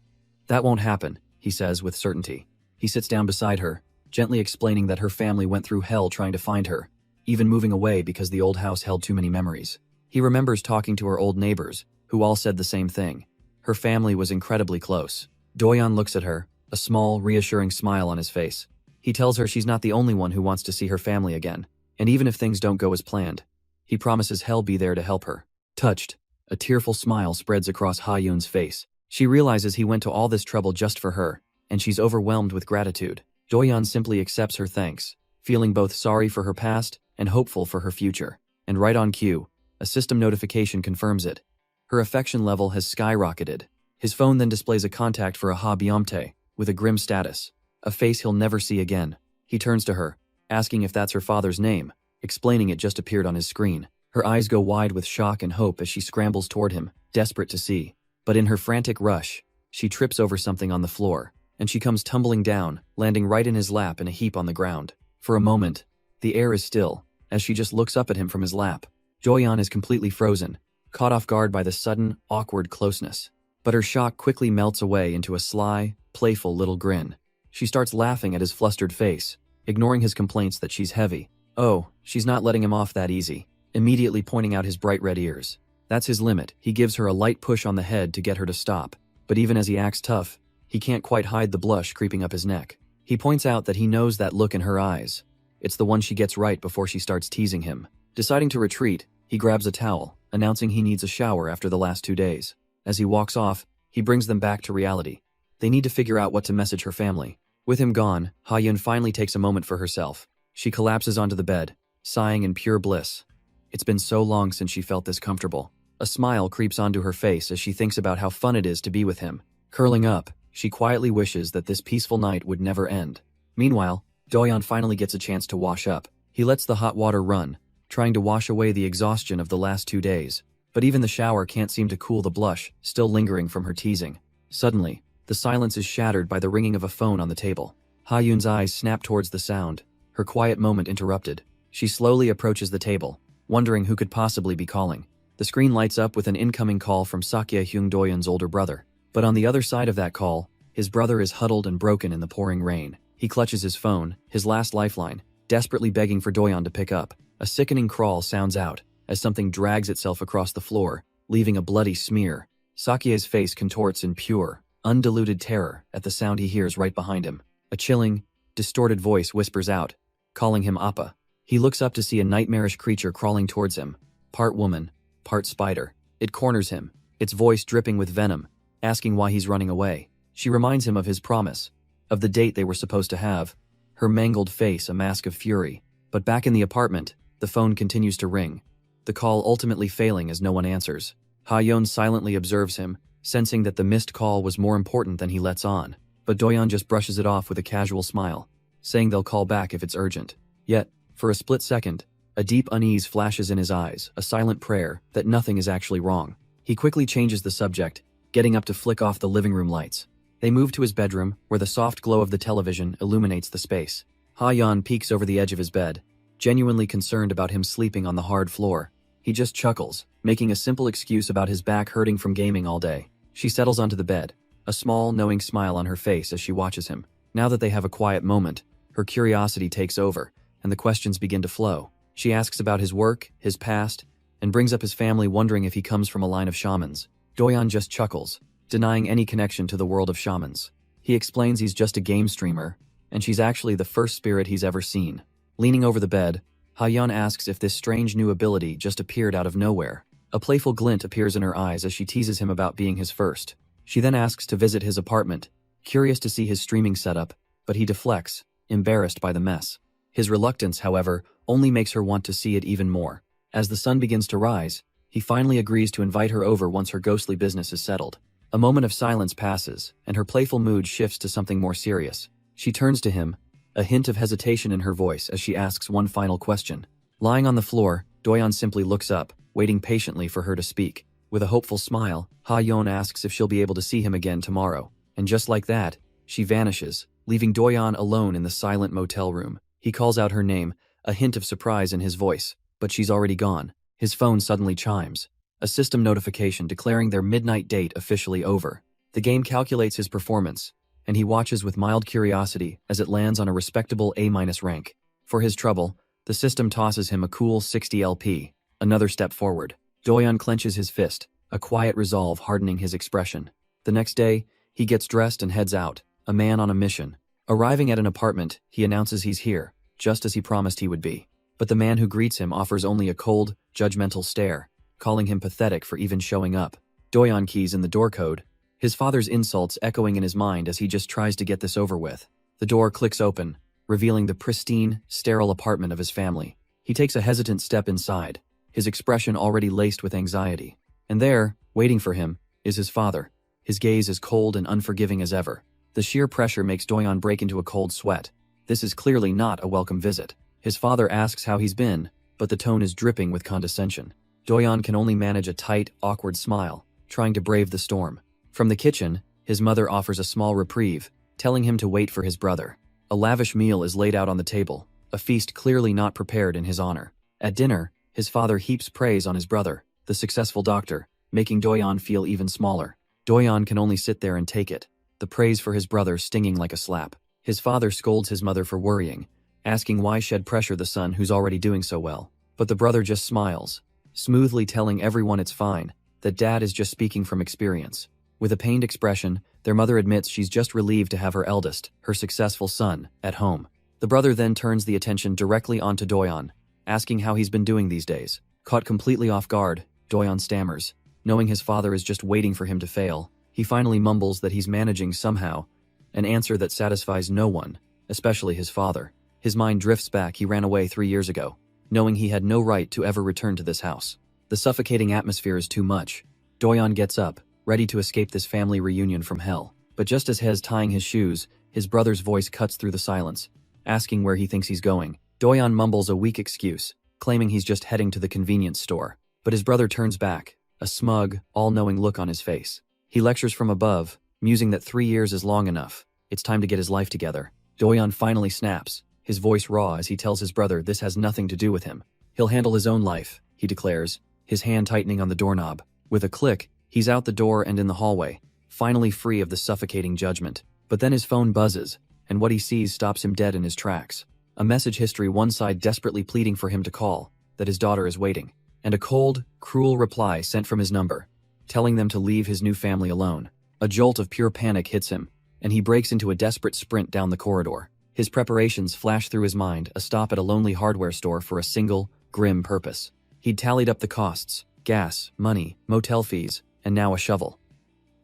That won't happen, he says with certainty. He sits down beside her, gently explaining that her family went through hell trying to find her, even moving away because the old house held too many memories. He remembers talking to her old neighbors, who all said the same thing. Her family was incredibly close. Doyeon looks at her, a small, reassuring smile on his face. He tells her she's not the only one who wants to see her family again, and even if things don't go as planned, he promises he'll be there to help her. Touched, a tearful smile spreads across Ha-yoon's face. She realizes he went to all this trouble just for her, and she's overwhelmed with gratitude. Doyeon simply accepts her thanks, feeling both sorry for her past and hopeful for her future. And right on cue, a system notification confirms it. Her affection level has skyrocketed. His phone then displays a contact for a Ha Byumtae, with a grim status, a face he'll never see again. He turns to her, asking if that's her father's name, explaining it just appeared on his screen. Her eyes go wide with shock and hope as she scrambles toward him, desperate to see. But in her frantic rush, she trips over something on the floor, and she comes tumbling down, landing right in his lap in a heap on the ground. For a moment, the air is still, as she just looks up at him from his lap. Doyeon is completely frozen, caught off guard by the sudden, awkward closeness. But her shock quickly melts away into a sly, playful little grin. She starts laughing at his flustered face, ignoring his complaints that she's heavy. Oh, she's not letting him off that easy, immediately pointing out his bright red ears. That's his limit. He gives her a light push on the head to get her to stop. But even as he acts tough, he can't quite hide the blush creeping up his neck. He points out that he knows that look in her eyes. It's the one she gets right before she starts teasing him. Deciding to retreat, he grabs a towel, announcing he needs a shower after the last 2 days. As he walks off, he brings them back to reality. They need to figure out what to message her family. With him gone, Ha-yoon finally takes a moment for herself. She collapses onto the bed, sighing in pure bliss. It's been so long since she felt this comfortable. A smile creeps onto her face as she thinks about how fun it is to be with him. Curling up, she quietly wishes that this peaceful night would never end. Meanwhile, Doyeon finally gets a chance to wash up. He lets the hot water run, trying to wash away the exhaustion of the last 2 days. But even the shower can't seem to cool the blush, still lingering from her teasing. Suddenly, the silence is shattered by the ringing of a phone on the table. Ha-yoon's eyes snap towards the sound, her quiet moment interrupted. She slowly approaches the table, wondering who could possibly be calling. The screen lights up with an incoming call from Sakye-hyung Doyeon's older brother. But on the other side of that call, his brother is huddled and broken in the pouring rain. He clutches his phone, his last lifeline, desperately begging for Doyeon to pick up. A sickening crawl sounds out, as something drags itself across the floor, leaving a bloody smear. Sakye's face contorts in pure, undiluted terror at the sound he hears right behind him. A chilling, distorted voice whispers out, calling him Appa. He looks up to see a nightmarish creature crawling towards him, part woman, part spider. It corners him, its voice dripping with venom, asking why he's running away. She reminds him of his promise, of the date they were supposed to have, her mangled face a mask of fury. But back in the apartment, the phone continues to ring, the call ultimately failing as no one answers. Ha-yoon silently observes him, sensing that the missed call was more important than he lets on. But Doyeon just brushes it off with a casual smile, saying they'll call back if it's urgent. Yet, for a split second, a deep unease flashes in his eyes, a silent prayer that nothing is actually wrong. He quickly changes the subject, getting up to flick off the living room lights. They move to his bedroom, where the soft glow of the television illuminates the space. Ha-yoon peeks over the edge of his bed, genuinely concerned about him sleeping on the hard floor. He just chuckles, making a simple excuse about his back hurting from gaming all day. She settles onto the bed, a small, knowing smile on her face as she watches him. Now that they have a quiet moment, her curiosity takes over, and the questions begin to flow. She asks about his work, his past, and brings up his family, wondering if he comes from a line of shamans. Doyeon just chuckles, denying any connection to the world of shamans. He explains he's just a game streamer, and she's actually the first spirit he's ever seen. Leaning over the bed, Ha-yoon asks if this strange new ability just appeared out of nowhere. A playful glint appears in her eyes as she teases him about being his first. She then asks to visit his apartment, curious to see his streaming setup, but he deflects, embarrassed by the mess. His reluctance, however, only makes her want to see it even more. As the sun begins to rise, he finally agrees to invite her over once her ghostly business is settled. A moment of silence passes, and her playful mood shifts to something more serious. She turns to him, a hint of hesitation in her voice as she asks one final question. Lying on the floor, Doyeon simply looks up, waiting patiently for her to speak. With a hopeful smile, Ha-yoon asks if she'll be able to see him again tomorrow. And just like that, she vanishes, leaving Doyeon alone in the silent motel room. He calls out her name, a hint of surprise in his voice, but she's already gone. His phone suddenly chimes. a system notification declaring their midnight date officially over. The game calculates his performance, and he watches with mild curiosity as it lands on a respectable A- rank. For his trouble, the system tosses him a cool 60 LP, another step forward. Doyon clenches his fist, a quiet resolve hardening his expression. The next day, he gets dressed and heads out, a man on a mission. Arriving at an apartment, he announces he's here, just as he promised he would be. But the man who greets him offers only a cold, judgmental stare, calling him pathetic for even showing up. Doyon keys in the door code, his father's insults echoing in his mind as he just tries to get this over with. The door clicks open, revealing the pristine, sterile apartment of his family. He takes a hesitant step inside, his expression already laced with anxiety. And there, waiting for him, is his father, his gaze as cold and unforgiving as ever. The sheer pressure makes Doyon break into a cold sweat. This is clearly not a welcome visit. His father asks how he's been, but the tone is dripping with condescension. Doyon can only manage a tight, awkward smile, trying to brave the storm. From the kitchen, his mother offers a small reprieve, telling him to wait for his brother. A lavish meal is laid out on the table, a feast clearly not prepared in his honor. At dinner, his father heaps praise on his brother, the successful doctor, making Doyon feel even smaller. Doyon can only sit there and take it, the praise for his brother stinging like a slap. His father scolds his mother for worrying, asking why shed pressure the son who's already doing so well. But the brother just smiles, smoothly telling everyone it's fine, that dad is just speaking from experience. With a pained expression, their mother admits she's just relieved to have her eldest, her successful son, at home. The brother then turns the attention directly onto Doyon, asking how he's been doing these days. Caught completely off guard, Doyon stammers. Knowing his father is just waiting for him to fail, he finally mumbles that he's managing somehow, an answer that satisfies no one, especially his father. His mind drifts back. He ran away 3 years ago, knowing he had no right to ever return to this house. The suffocating atmosphere is too much. Doyon gets up, ready to escape this family reunion from hell. But just as he's tying his shoes, his brother's voice cuts through the silence, asking where he thinks he's going. Doyon mumbles a weak excuse, claiming he's just heading to the convenience store. But his brother turns back, a smug, all-knowing look on his face. He lectures from above, musing that 3 years is long enough. It's time to get his life together. Doyon finally snaps, his voice raw as he tells his brother this has nothing to do with him. He'll handle his own life, he declares, his hand tightening on the doorknob. With a click, he's out the door and in the hallway, finally free of the suffocating judgment. But then his phone buzzes, and what he sees stops him dead in his tracks. A message history, one side desperately pleading for him to call, that his daughter is waiting, and a cold, cruel reply sent from his number, telling them to leave his new family alone. A jolt of pure panic hits him, and he breaks into a desperate sprint down the corridor. His preparations flash through his mind, a stop at a lonely hardware store for a single, grim purpose. He'd tallied up the costs, gas, money, motel fees, and now a shovel.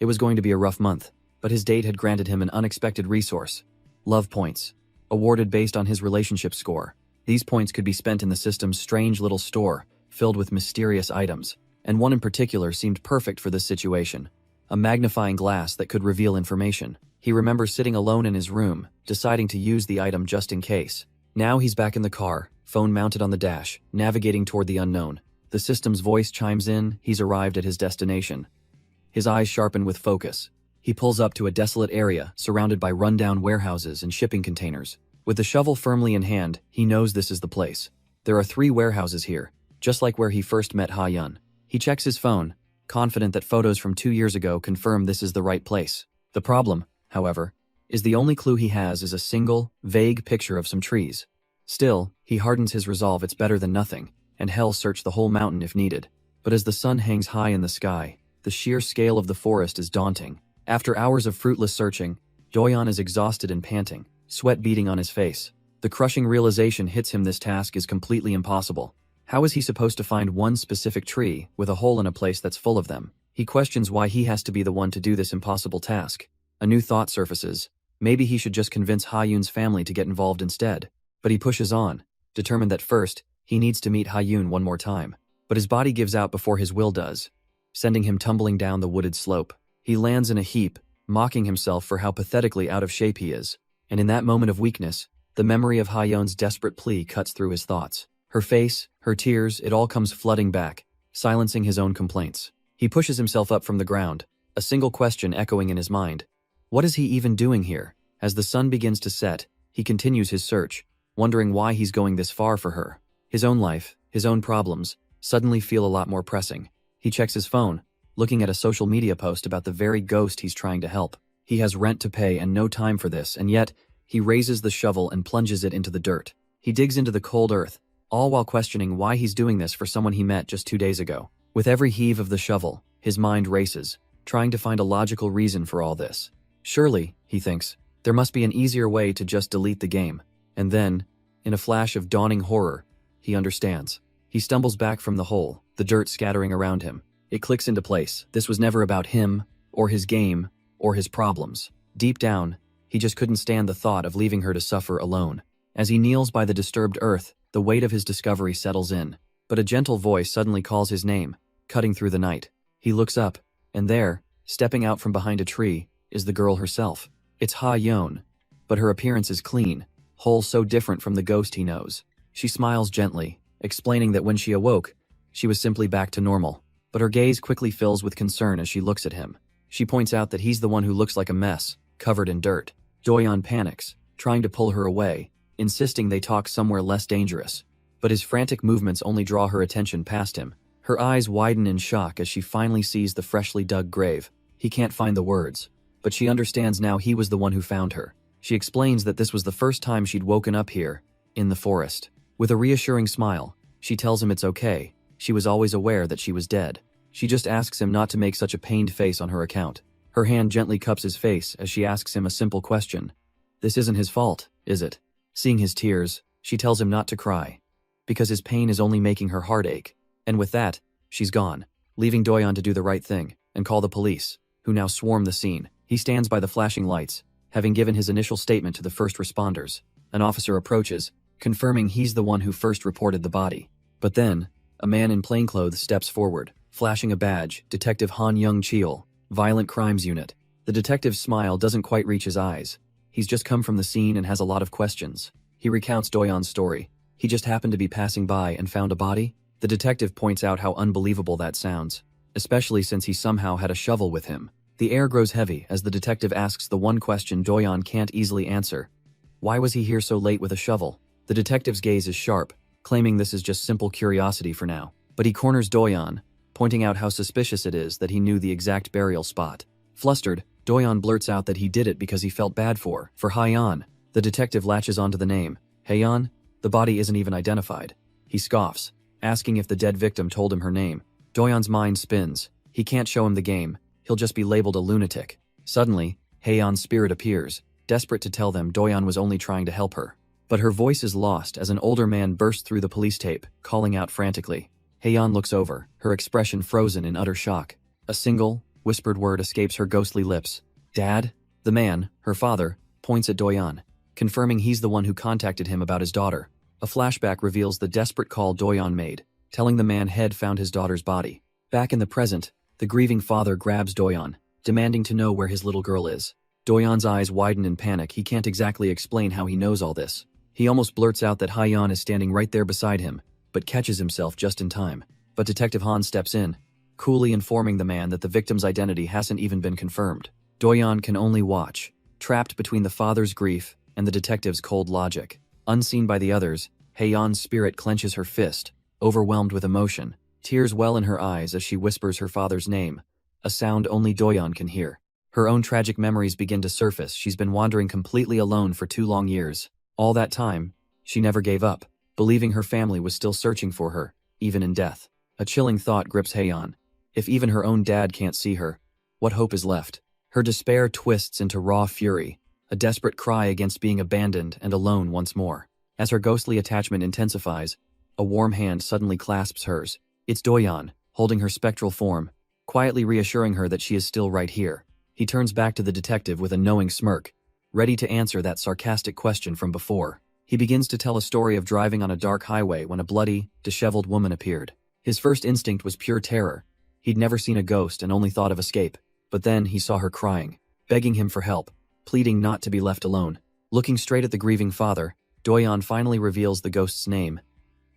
It was going to be a rough month, but his date had granted him an unexpected resource. Love points, awarded based on his relationship score. These points could be spent in the system's strange little store, filled with mysterious items, and one in particular seemed perfect for this situation. A magnifying glass that could reveal information. He remembers sitting alone in his room, deciding to use the item just in case. Now he's back in the car, phone mounted on the dash, navigating toward the unknown. The system's voice chimes in, he's arrived at his destination. His eyes sharpen with focus. He pulls up to a desolate area, surrounded by rundown warehouses and shipping containers. With the shovel firmly in hand, he knows this is the place. There are 3 warehouses here, just like where he first met Ha-Yun. He checks his phone, confident that photos from 2 years ago confirm this is the right place. The problem, however, is the only clue he has is a single, vague picture of some trees. Still, he hardens his resolve it's better than nothing, and hell search the whole mountain if needed. But as the sun hangs high in the sky, the sheer scale of the forest is daunting. After hours of fruitless searching, Doyon is exhausted and panting, sweat beading on his face. The crushing realization hits him this task is completely impossible. How is he supposed to find one specific tree with a hole in a place that's full of them? He questions why he has to be the one to do this impossible task. A new thought surfaces. Maybe he should just convince Ha-Yun's family to get involved instead. But he pushes on, determined that first, he needs to meet Ha-Yun one more time. But his body gives out before his will does, sending him tumbling down the wooded slope. He lands in a heap, mocking himself for how pathetically out of shape he is. And in that moment of weakness, the memory of Ha-Yun's desperate plea cuts through his thoughts. Her face, her tears, it all comes flooding back, silencing his own complaints. He pushes himself up from the ground, a single question echoing in his mind. What is he even doing here? As the sun begins to set, he continues his search, wondering why he's going this far for her. His own life, his own problems, suddenly feel a lot more pressing. He checks his phone, looking at a social media post about the very ghost he's trying to help. He has rent to pay and no time for this, and yet, he raises the shovel and plunges it into the dirt. He digs into the cold earth, all while questioning why he's doing this for someone he met just 2 days ago. With every heave of the shovel, his mind races, trying to find a logical reason for all this. Surely, he thinks, there must be an easier way to just delete the game. And then, in a flash of dawning horror, he understands. He stumbles back from the hole, the dirt scattering around him. It clicks into place. This was never about him, or his game, or his problems. Deep down, he just couldn't stand the thought of leaving her to suffer alone. As he kneels by the disturbed earth, the weight of his discovery settles in. But a gentle voice suddenly calls his name, cutting through the night. He looks up, and there, stepping out from behind a tree, is the girl herself. It's Ha-yeon, but her appearance is clean, whole, so different from the ghost he knows. She smiles gently, explaining that when she awoke, she was simply back to normal. But her gaze quickly fills with concern as she looks at him. She points out that he's the one who looks like a mess, covered in dirt. Doyeon panics, trying to pull her away, insisting they talk somewhere less dangerous. But his frantic movements only draw her attention past him. Her eyes widen in shock as she finally sees the freshly dug grave. He can't find the words, but she understands now he was the one who found her. She explains that this was the first time she'd woken up here, in the forest. With a reassuring smile, she tells him it's okay. She was always aware that she was dead. She just asks him not to make such a pained face on her account. Her hand gently cups his face as she asks him a simple question. This isn't his fault, is it? Seeing his tears, she tells him not to cry, because his pain is only making her heart ache. And with that, she's gone, leaving Doyeon to do the right thing and call the police, who now swarm the scene. He stands by the flashing lights, having given his initial statement to the first responders. An officer approaches, confirming he's the one who first reported the body. But then, a man in plainclothes steps forward, flashing a badge, Detective Han Young-cheol, Violent Crimes Unit. The detective's smile doesn't quite reach his eyes. He's just come from the scene and has a lot of questions. He recounts Doyeon's story. He just happened to be passing by and found a body? The detective points out how unbelievable that sounds, especially since he somehow had a shovel with him. The air grows heavy as the detective asks the one question Doyeon can't easily answer. Why was he here so late with a shovel? The detective's gaze is sharp, claiming this is just simple curiosity for now. But he corners Doyeon, pointing out how suspicious it is that he knew the exact burial spot. Flustered, Doyeon blurts out that he did it because he felt bad for Haeyeon. The detective latches onto the name. Haeyeon? The body isn't even identified. He scoffs, asking if the dead victim told him her name. Doyeon's mind spins. He can't show him the game. He'll just be labeled a lunatic. Suddenly, Haeyeon's spirit appears, desperate to tell them Doyeon was only trying to help her. But her voice is lost as an older man bursts through the police tape, calling out frantically. Haeyeon looks over, her expression frozen in utter shock. A single, whispered word escapes her ghostly lips. Dad? The man, her father, points at Doyeon, confirming he's the one who contacted him about his daughter. A flashback reveals the desperate call Doyeon made, telling the man had found his daughter's body. Back in the present, the grieving father grabs Doyeon, demanding to know where his little girl is. Doyeon's eyes widen in panic. He can't exactly explain how he knows all this. He almost blurts out that Haeyeon is standing right there beside him, but catches himself just in time. But Detective Han steps in, coolly informing the man that the victim's identity hasn't even been confirmed. Doyeon can only watch, trapped between the father's grief and the detective's cold logic. Unseen by the others, Haeyeon's spirit clenches her fist, overwhelmed with emotion. Tears well in her eyes as she whispers her father's name, a sound only Doyeon can hear. Her own tragic memories begin to surface. She's been wandering completely alone for 2 long years. All that time, she never gave up, believing her family was still searching for her, even in death. A chilling thought grips Haeyeon. If even her own dad can't see her, what hope is left? Her despair twists into raw fury, a desperate cry against being abandoned and alone once more. As her ghostly attachment intensifies, a warm hand suddenly clasps hers. It's Doyeon, holding her spectral form, quietly reassuring her that she is still right here. He turns back to the detective with a knowing smirk, ready to answer that sarcastic question from before. He begins to tell a story of driving on a dark highway when a bloody, disheveled woman appeared. His first instinct was pure terror. He'd never seen a ghost and only thought of escape. But then he saw her crying, begging him for help, pleading not to be left alone. Looking straight at the grieving father, Doyeon finally reveals the ghost's name.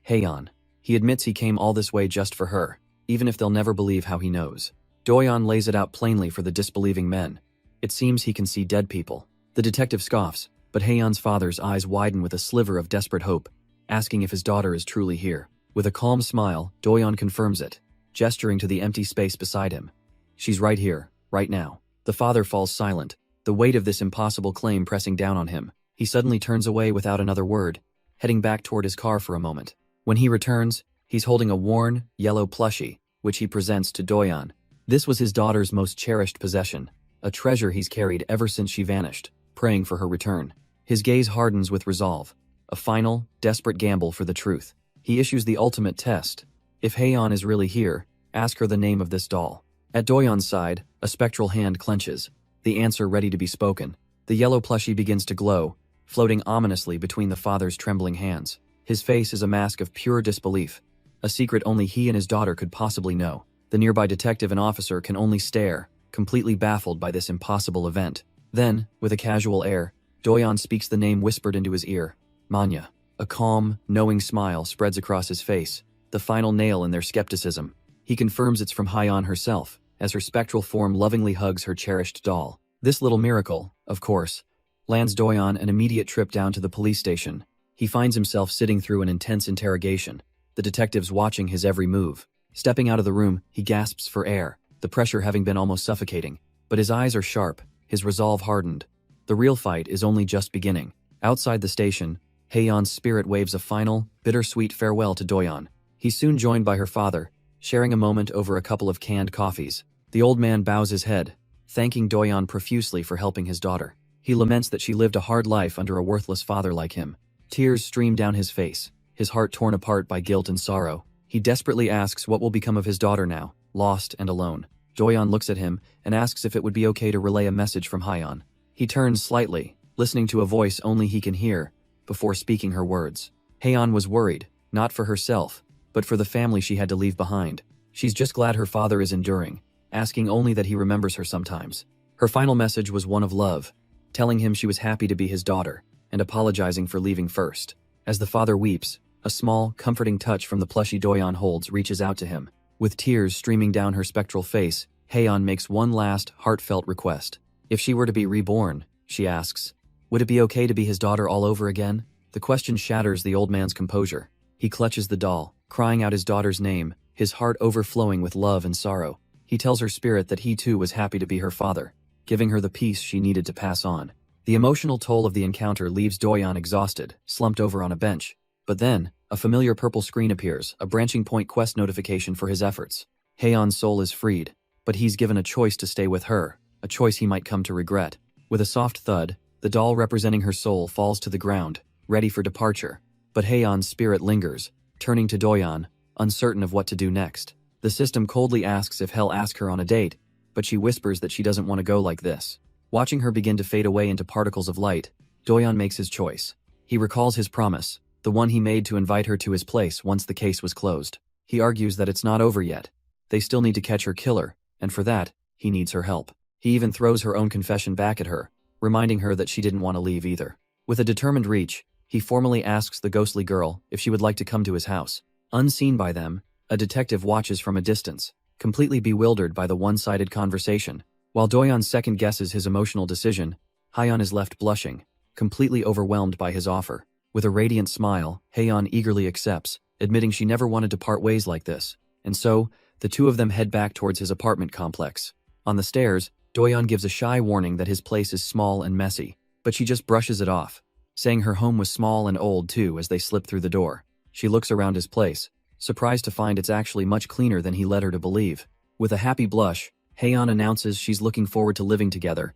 Haeyeon. He admits he came all this way just for her, even if they'll never believe how he knows. Doyeon lays it out plainly for the disbelieving men. It seems he can see dead people. The detective scoffs, but Haeyeon's father's eyes widen with a sliver of desperate hope, asking if his daughter is truly here. With a calm smile, Doyeon confirms it. gesturing to the empty space beside him. She's right here, right now. The father falls silent, the weight of this impossible claim pressing down on him. He suddenly turns away without another word, heading back toward his car for a moment. When he returns, he's holding a worn, yellow plushie, which he presents to Doyon. This was his daughter's most cherished possession, a treasure he's carried ever since she vanished, praying for her return. His gaze hardens with resolve, a final, desperate gamble for the truth. He issues the ultimate test. If Haeyeon is really here, ask her the name of this doll. At Doyon's side, a spectral hand clenches, the answer ready to be spoken. The yellow plushie begins to glow, floating ominously between the father's trembling hands. His face is a mask of pure disbelief, a secret only he and his daughter could possibly know. The nearby detective and officer can only stare, completely baffled by this impossible event. Then, with a casual air, Doyon speaks the name whispered into his ear, Manya. A calm, knowing smile spreads across his face, the final nail in their skepticism. He confirms it's from Haeyeon herself, as her spectral form lovingly hugs her cherished doll. This little miracle, of course, lands Doyon an immediate trip down to the police station. He finds himself sitting through an intense interrogation, the detectives watching his every move. Stepping out of the room, he gasps for air, the pressure having been almost suffocating. But his eyes are sharp, his resolve hardened. The real fight is only just beginning. Outside the station, Haeyeon's spirit waves a final, bittersweet farewell to Doyon. He's soon joined by her father, sharing a moment over a couple of canned coffees. The old man bows his head, thanking Doyon profusely for helping his daughter. He laments that she lived a hard life under a worthless father like him. Tears stream down his face, his heart torn apart by guilt and sorrow. He desperately asks what will become of his daughter now, lost and alone. Doyon looks at him and asks if it would be okay to relay a message from Haeyeon. He turns slightly, listening to a voice only he can hear, before speaking her words. Haeyeon was worried, not for herself, but for the family she had to leave behind. She's just glad her father is enduring, asking only that he remembers her sometimes. Her final message was one of love, telling him she was happy to be his daughter, and apologizing for leaving first. As the father weeps, a small, comforting touch from the plushie Doyon holds reaches out to him. With tears streaming down her spectral face, Haeyeon makes one last, heartfelt request. If she were to be reborn, she asks, would it be okay to be his daughter all over again? The question shatters the old man's composure. He clutches the doll, crying out his daughter's name, his heart overflowing with love and sorrow. He tells her spirit that he too was happy to be her father, giving her the peace she needed to pass on. The emotional toll of the encounter leaves Doyon exhausted, slumped over on a bench. But then, a familiar purple screen appears, a branching point quest notification for his efforts. Haeyeon's soul is freed, but he's given a choice to stay with her, a choice he might come to regret. With a soft thud, the doll representing her soul falls to the ground, ready for departure. But Haeyeon's spirit lingers, turning to Doyon, uncertain of what to do next. The system coldly asks if he'll ask her on a date, but she whispers that she doesn't want to go like this. Watching her begin to fade away into particles of light, Doyon makes his choice. He recalls his promise, the one he made to invite her to his place once the case was closed. He argues that it's not over yet. They still need to catch her killer, and for that, he needs her help. He even throws her own confession back at her, reminding her that she didn't want to leave either. With a determined reach, he formally asks the ghostly girl if she would like to come to his house. Unseen by them, a detective watches from a distance, completely bewildered by the one-sided conversation. While Doyon second-guesses his emotional decision, Haeyeon is left blushing, completely overwhelmed by his offer. With a radiant smile, Haeyeon eagerly accepts, admitting she never wanted to part ways like this. And so, the two of them head back towards his apartment complex. On the stairs, Doyon gives a shy warning that his place is small and messy, but she just brushes it off, saying her home was small and old too as they slip through the door. She looks around his place, surprised to find it's actually much cleaner than he led her to believe. With a happy blush, Haeyeon announces she's looking forward to living together,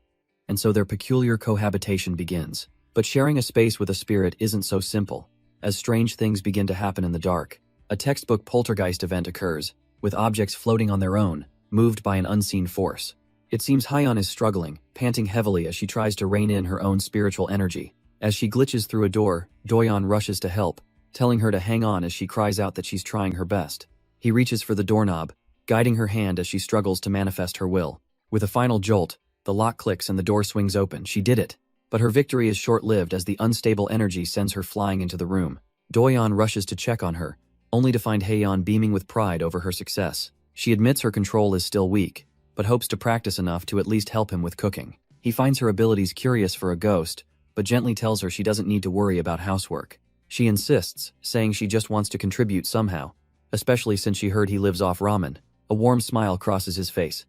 and so their peculiar cohabitation begins. But sharing a space with a spirit isn't so simple, as strange things begin to happen in the dark. A textbook poltergeist event occurs, with objects floating on their own, moved by an unseen force. It seems Haeyeon is struggling, panting heavily as she tries to rein in her own spiritual energy. As she glitches through a door, Doyon rushes to help, telling her to hang on as she cries out that she's trying her best. He reaches for the doorknob, guiding her hand as she struggles to manifest her will. With a final jolt, the lock clicks and the door swings open. She did it. But her victory is short-lived as the unstable energy sends her flying into the room. Doyon rushes to check on her, only to find Haeyeon beaming with pride over her success. She admits her control is still weak, but hopes to practice enough to at least help him with cooking. He finds her abilities curious for a ghost, but gently tells her she doesn't need to worry about housework. She insists, saying she just wants to contribute somehow, especially since she heard he lives off ramen. A warm smile crosses his face.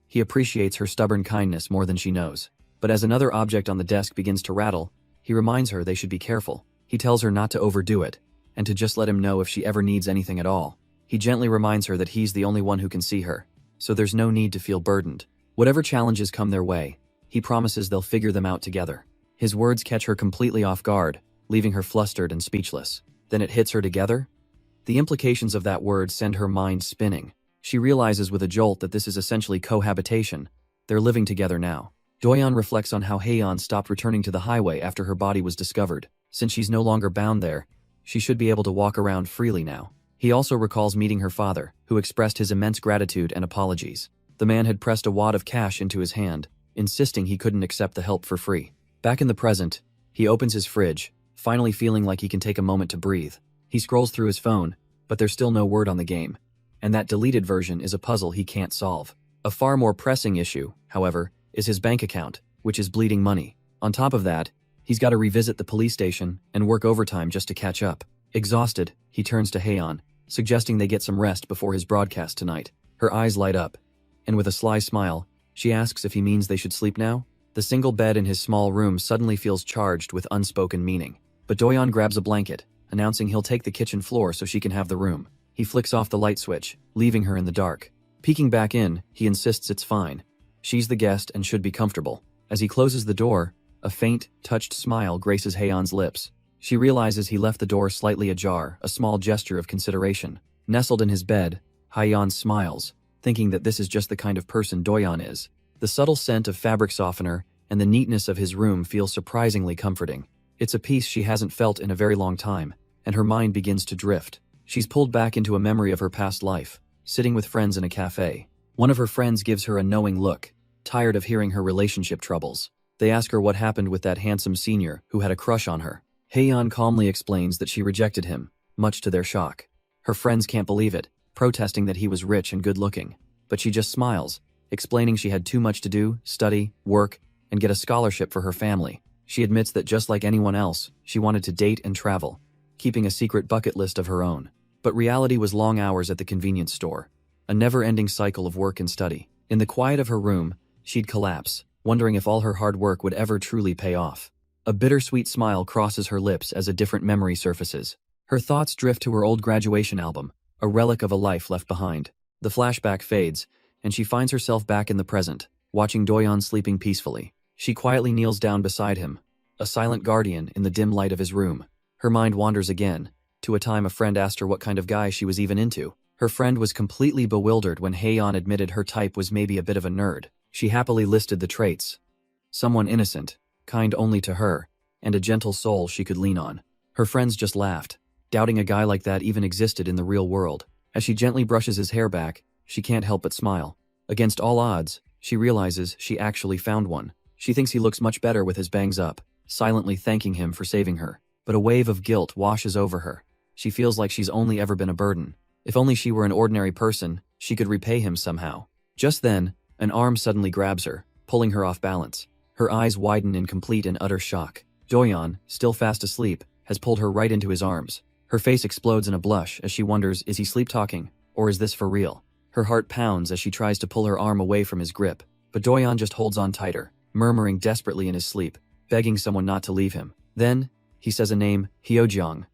He appreciates her stubborn kindness more than she knows. But as another object on the desk begins to rattle, he reminds her they should be careful. He tells her not to overdo it, and to just let him know if she ever needs anything at all. He gently reminds her that he's the only one who can see her, so there's no need to feel burdened. Whatever challenges come their way, he promises they'll figure them out together. His words catch her completely off guard, leaving her flustered and speechless. Then it hits her together? The implications of that word send her mind spinning. She realizes with a jolt that this is essentially cohabitation. They're living together now. Doyeon reflects on how Haeyeon stopped returning to the highway after her body was discovered. Since she's no longer bound there, she should be able to walk around freely now. He also recalls meeting her father, who expressed his immense gratitude and apologies. The man had pressed a wad of cash into his hand, insisting he couldn't accept the help for free. Back in the present, he opens his fridge, finally feeling like he can take a moment to breathe. He scrolls through his phone, but there's still no word on the game. And that deleted version is a puzzle he can't solve. A far more pressing issue, however, is his bank account, which is bleeding money. On top of that, he's got to revisit the police station and work overtime just to catch up. Exhausted, he turns to Haeyeon, suggesting they get some rest before his broadcast tonight. Her eyes light up, and with a sly smile, she asks if he means they should sleep now. The single bed in his small room suddenly feels charged with unspoken meaning. But Doyeon grabs a blanket, announcing he'll take the kitchen floor so she can have the room. He flicks off the light switch, leaving her in the dark. Peeking back in, he insists it's fine. She's the guest and should be comfortable. As he closes the door, a faint, touched smile graces Haeyeon's lips. She realizes he left the door slightly ajar, a small gesture of consideration. Nestled in his bed, Haeyeon smiles, thinking that this is just the kind of person Doyeon is. The subtle scent of fabric softener and the neatness of his room feel surprisingly comforting. It's a peace she hasn't felt in a very long time, and her mind begins to drift. She's pulled back into a memory of her past life, sitting with friends in a cafe. One of her friends gives her a knowing look, tired of hearing her relationship troubles. They ask her what happened with that handsome senior who had a crush on her. Haeyeon calmly explains that she rejected him, much to their shock. Her friends can't believe it, protesting that he was rich and good-looking. But she just smiles, explaining she had too much to do, study, work, and get a scholarship for her family. She admits that just like anyone else, she wanted to date and travel, keeping a secret bucket list of her own. But reality was long hours at the convenience store, a never-ending cycle of work and study. In the quiet of her room, she'd collapse, wondering if all her hard work would ever truly pay off. A bittersweet smile crosses her lips as a different memory surfaces. Her thoughts drift to her old graduation album, a relic of a life left behind. The flashback fades, and she finds herself back in the present, watching Doyeon sleeping peacefully. She quietly kneels down beside him, a silent guardian in the dim light of his room. Her mind wanders again, to a time a friend asked her what kind of guy she was even into. Her friend was completely bewildered when Haeyeon admitted her type was maybe a bit of a nerd. She happily listed the traits. Someone innocent, kind only to her, and a gentle soul she could lean on. Her friends just laughed, doubting a guy like that even existed in the real world. As she gently brushes his hair back, she can't help but smile. Against all odds, she realizes she actually found one. She thinks he looks much better with his bangs up, silently thanking him for saving her. But a wave of guilt washes over her. She feels like she's only ever been a burden. If only she were an ordinary person, she could repay him somehow. Just then, an arm suddenly grabs her, pulling her off balance. Her eyes widen in complete and utter shock. Doyeon, still fast asleep, has pulled her right into his arms. Her face explodes in a blush as she wonders, is he sleep-talking, or is this for real? Her heart pounds as she tries to pull her arm away from his grip, but Doyeon just holds on tighter, murmuring desperately in his sleep, begging someone not to leave him. Then, he says a name, Hyeojong.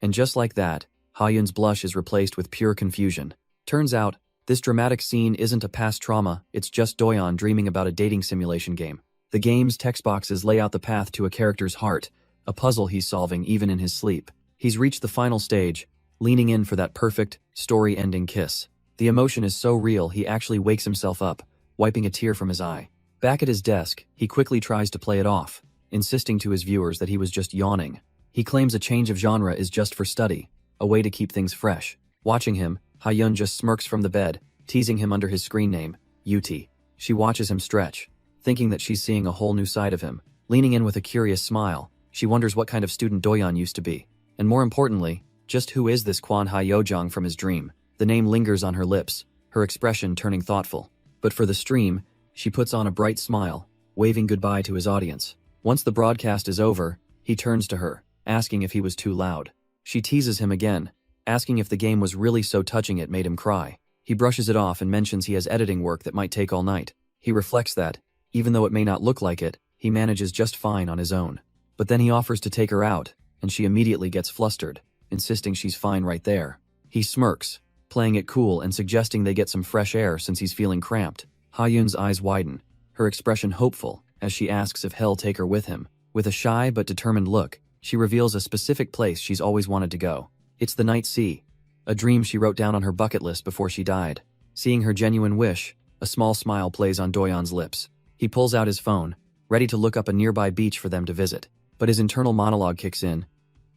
And just like that, Haeyeon's blush is replaced with pure confusion. Turns out, this dramatic scene isn't a past trauma, it's just Doyeon dreaming about a dating simulation game. The game's text boxes lay out the path to a character's heart, a puzzle he's solving even in his sleep. He's reached the final stage, leaning in for that perfect, story-ending kiss. The emotion is so real he actually wakes himself up, wiping a tear from his eye. Back at his desk, he quickly tries to play it off, insisting to his viewers that he was just yawning. He claims a change of genre is just for study, a way to keep things fresh. Watching him, Haeyeon just smirks from the bed, teasing him under his screen name, UT. She watches him stretch, thinking that she's seeing a whole new side of him. Leaning in with a curious smile, she wonders what kind of student Doyeon used to be. And more importantly, just who is this Kwon Hyeojong from his dream? The name lingers on her lips, her expression turning thoughtful. But for the stream, she puts on a bright smile, waving goodbye to his audience. Once the broadcast is over, he turns to her, asking if he was too loud. She teases him again, asking if the game was really so touching it made him cry. He brushes it off and mentions he has editing work that might take all night. He reflects that, even though it may not look like it, he manages just fine on his own. But then he offers to take her out, and she immediately gets flustered, insisting she's fine right there. He smirks, playing it cool and suggesting they get some fresh air since he's feeling cramped. Ha-yoon's eyes widen, her expression hopeful, as she asks if he'll take her with him. With a shy but determined look, she reveals a specific place she's always wanted to go. It's the night sea, a dream she wrote down on her bucket list before she died. Seeing her genuine wish, a small smile plays on Doyeon's lips. He pulls out his phone, ready to look up a nearby beach for them to visit. But his internal monologue kicks in.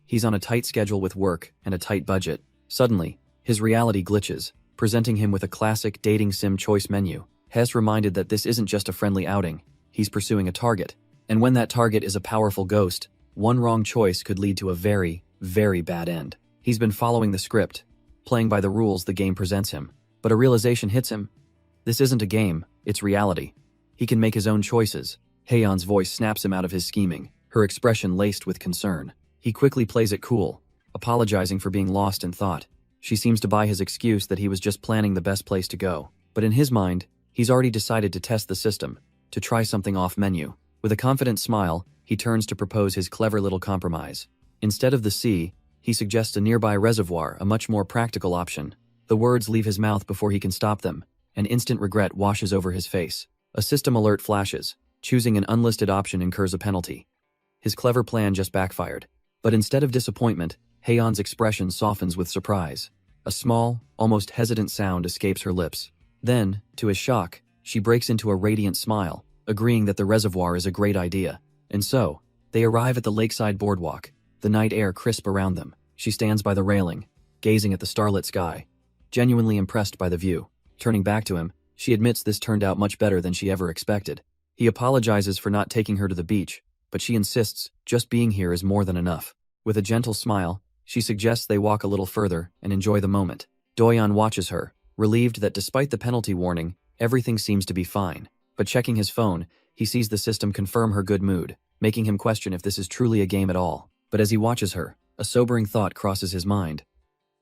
He's on a tight schedule with work and a tight budget. Suddenly, his reality glitches, presenting him with a classic dating sim choice menu. He's reminded that this isn't just a friendly outing. He's pursuing a target. And when that target is a powerful ghost, one wrong choice could lead to a very, very bad end. He's been following the script, playing by the rules the game presents him. But a realization hits him. This isn't a game, it's reality. He can make his own choices. Haeyeon's voice snaps him out of his scheming, her expression laced with concern. He quickly plays it cool, apologizing for being lost in thought. She seems to buy his excuse that he was just planning the best place to go. But in his mind, he's already decided to test the system, to try something off menu. With a confident smile, he turns to propose his clever little compromise. Instead of the sea, he suggests a nearby reservoir, a much more practical option. The words leave his mouth before he can stop them, and instant regret washes over his face. A system alert flashes. Choosing an unlisted option incurs a penalty. His clever plan just backfired. But instead of disappointment, Haeyeon's expression softens with surprise. A small, almost hesitant sound escapes her lips. Then, to his shock, she breaks into a radiant smile, agreeing that the reservoir is a great idea. And so, they arrive at the lakeside boardwalk, the night air crisp around them. She stands by the railing, gazing at the starlit sky, genuinely impressed by the view. Turning back to him, she admits this turned out much better than she ever expected. He apologizes for not taking her to the beach, but she insists just being here is more than enough. With a gentle smile, she suggests they walk a little further and enjoy the moment. Doyeon watches her, relieved that despite the penalty warning, everything seems to be fine. But checking his phone, he sees the system confirm her good mood, making him question if this is truly a game at all. But as he watches her, a sobering thought crosses his mind.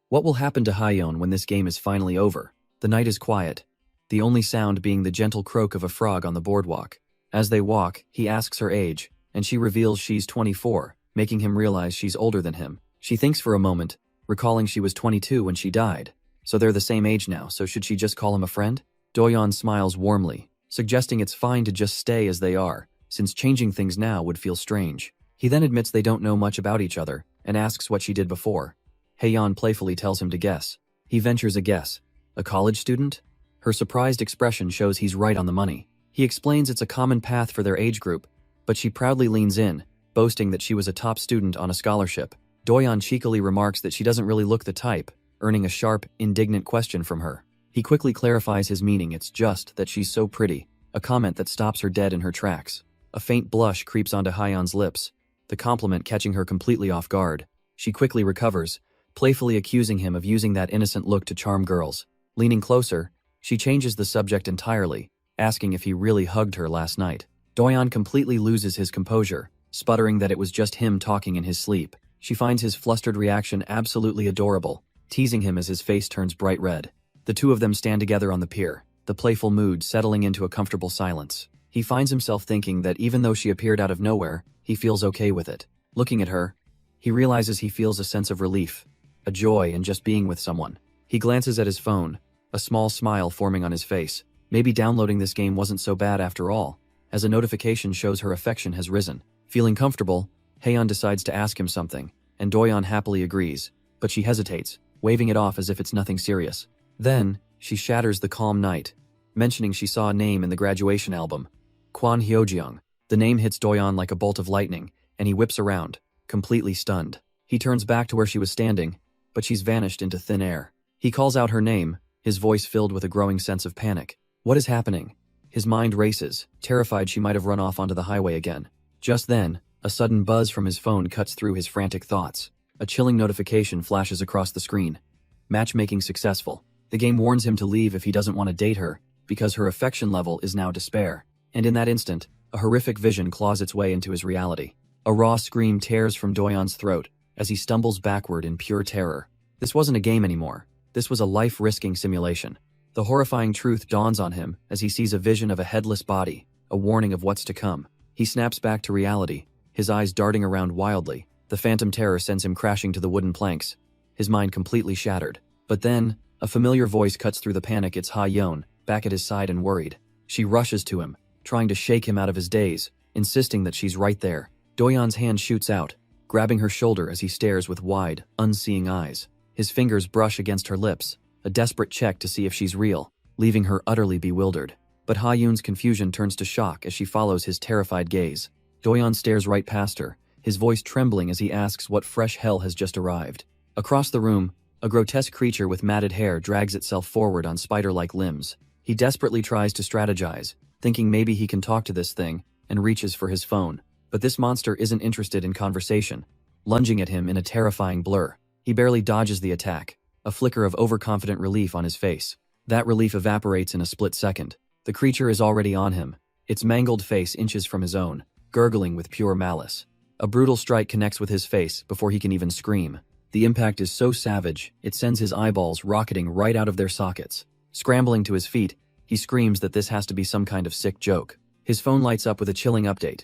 What will happen to Haeyeon when this game is finally over? The night is quiet, the only sound being the gentle croak of a frog on the boardwalk. As they walk, he asks her age, and she reveals she's 24, making him realize she's older than him. She thinks for a moment, recalling she was 22 when she died. So they're the same age now, so should she just call him a friend? Doyeon smiles warmly, suggesting it's fine to just stay as they are, since changing things now would feel strange. He then admits they don't know much about each other, and asks what she did before. Haeyeon playfully tells him to guess. He ventures a guess. A college student? Her surprised expression shows he's right on the money. He explains it's a common path for their age group, but she proudly leans in, boasting that she was a top student on a scholarship. Doyeon cheekily remarks that she doesn't really look the type, earning a sharp, indignant question from her. He quickly clarifies his meaning, it's just that she's so pretty, a comment that stops her dead in her tracks. A faint blush creeps onto Haeyeon's lips, the compliment catching her completely off guard. She quickly recovers, playfully accusing him of using that innocent look to charm girls. Leaning closer, she changes the subject entirely, asking if he really hugged her last night. Doyeon completely loses his composure, sputtering that it was just him talking in his sleep. She finds his flustered reaction absolutely adorable, teasing him as his face turns bright red. The two of them stand together on the pier, the playful mood settling into a comfortable silence. He finds himself thinking that even though she appeared out of nowhere, he feels okay with it. Looking at her, he realizes he feels a sense of relief, a joy in just being with someone. He glances at his phone, a small smile forming on his face. Maybe downloading this game wasn't so bad after all, as a notification shows her affection has risen. Feeling comfortable, Haeyeon decides to ask him something, and Doyeon happily agrees, but she hesitates, waving it off as if it's nothing serious. Then, she shatters the calm night, mentioning she saw a name in the graduation album. Kwon Hyojeong. The name hits Doyeon like a bolt of lightning, and he whips around, completely stunned. He turns back to where she was standing, but she's vanished into thin air. He calls out her name, his voice filled with a growing sense of panic. What is happening? His mind races, terrified she might have run off onto the highway again. Just then, a sudden buzz from his phone cuts through his frantic thoughts. A chilling notification flashes across the screen. Matchmaking successful. The game warns him to leave if he doesn't want to date her, because her affection level is now despair. And in that instant, a horrific vision claws its way into his reality. A raw scream tears from Doyeon's throat as he stumbles backward in pure terror. This wasn't a game anymore. This was a life-risking simulation. The horrifying truth dawns on him as he sees a vision of a headless body, a warning of what's to come. He snaps back to reality, his eyes darting around wildly. The phantom terror sends him crashing to the wooden planks, his mind completely shattered. But then, a familiar voice cuts through the panic. It's Ha-yeon, back at his side and worried. She rushes to him, trying to shake him out of his daze, insisting that she's right there. Do-yeon's hand shoots out, grabbing her shoulder as he stares with wide, unseeing eyes. His fingers brush against her lips, a desperate check to see if she's real, leaving her utterly bewildered. But Ha-yeon's confusion turns to shock as she follows his terrified gaze. Do-yeon stares right past her, his voice trembling as he asks what fresh hell has just arrived. Across the room, a grotesque creature with matted hair drags itself forward on spider-like limbs. He desperately tries to strategize, thinking maybe he can talk to this thing, and reaches for his phone. But this monster isn't interested in conversation, lunging at him in a terrifying blur. He barely dodges the attack, a flicker of overconfident relief on his face. That relief evaporates in a split second. The creature is already on him, its mangled face inches from his own, gurgling with pure malice. A brutal strike connects with his face before he can even scream. The impact is so savage, it sends his eyeballs rocketing right out of their sockets. Scrambling to his feet, he screams that this has to be some kind of sick joke. His phone lights up with a chilling update.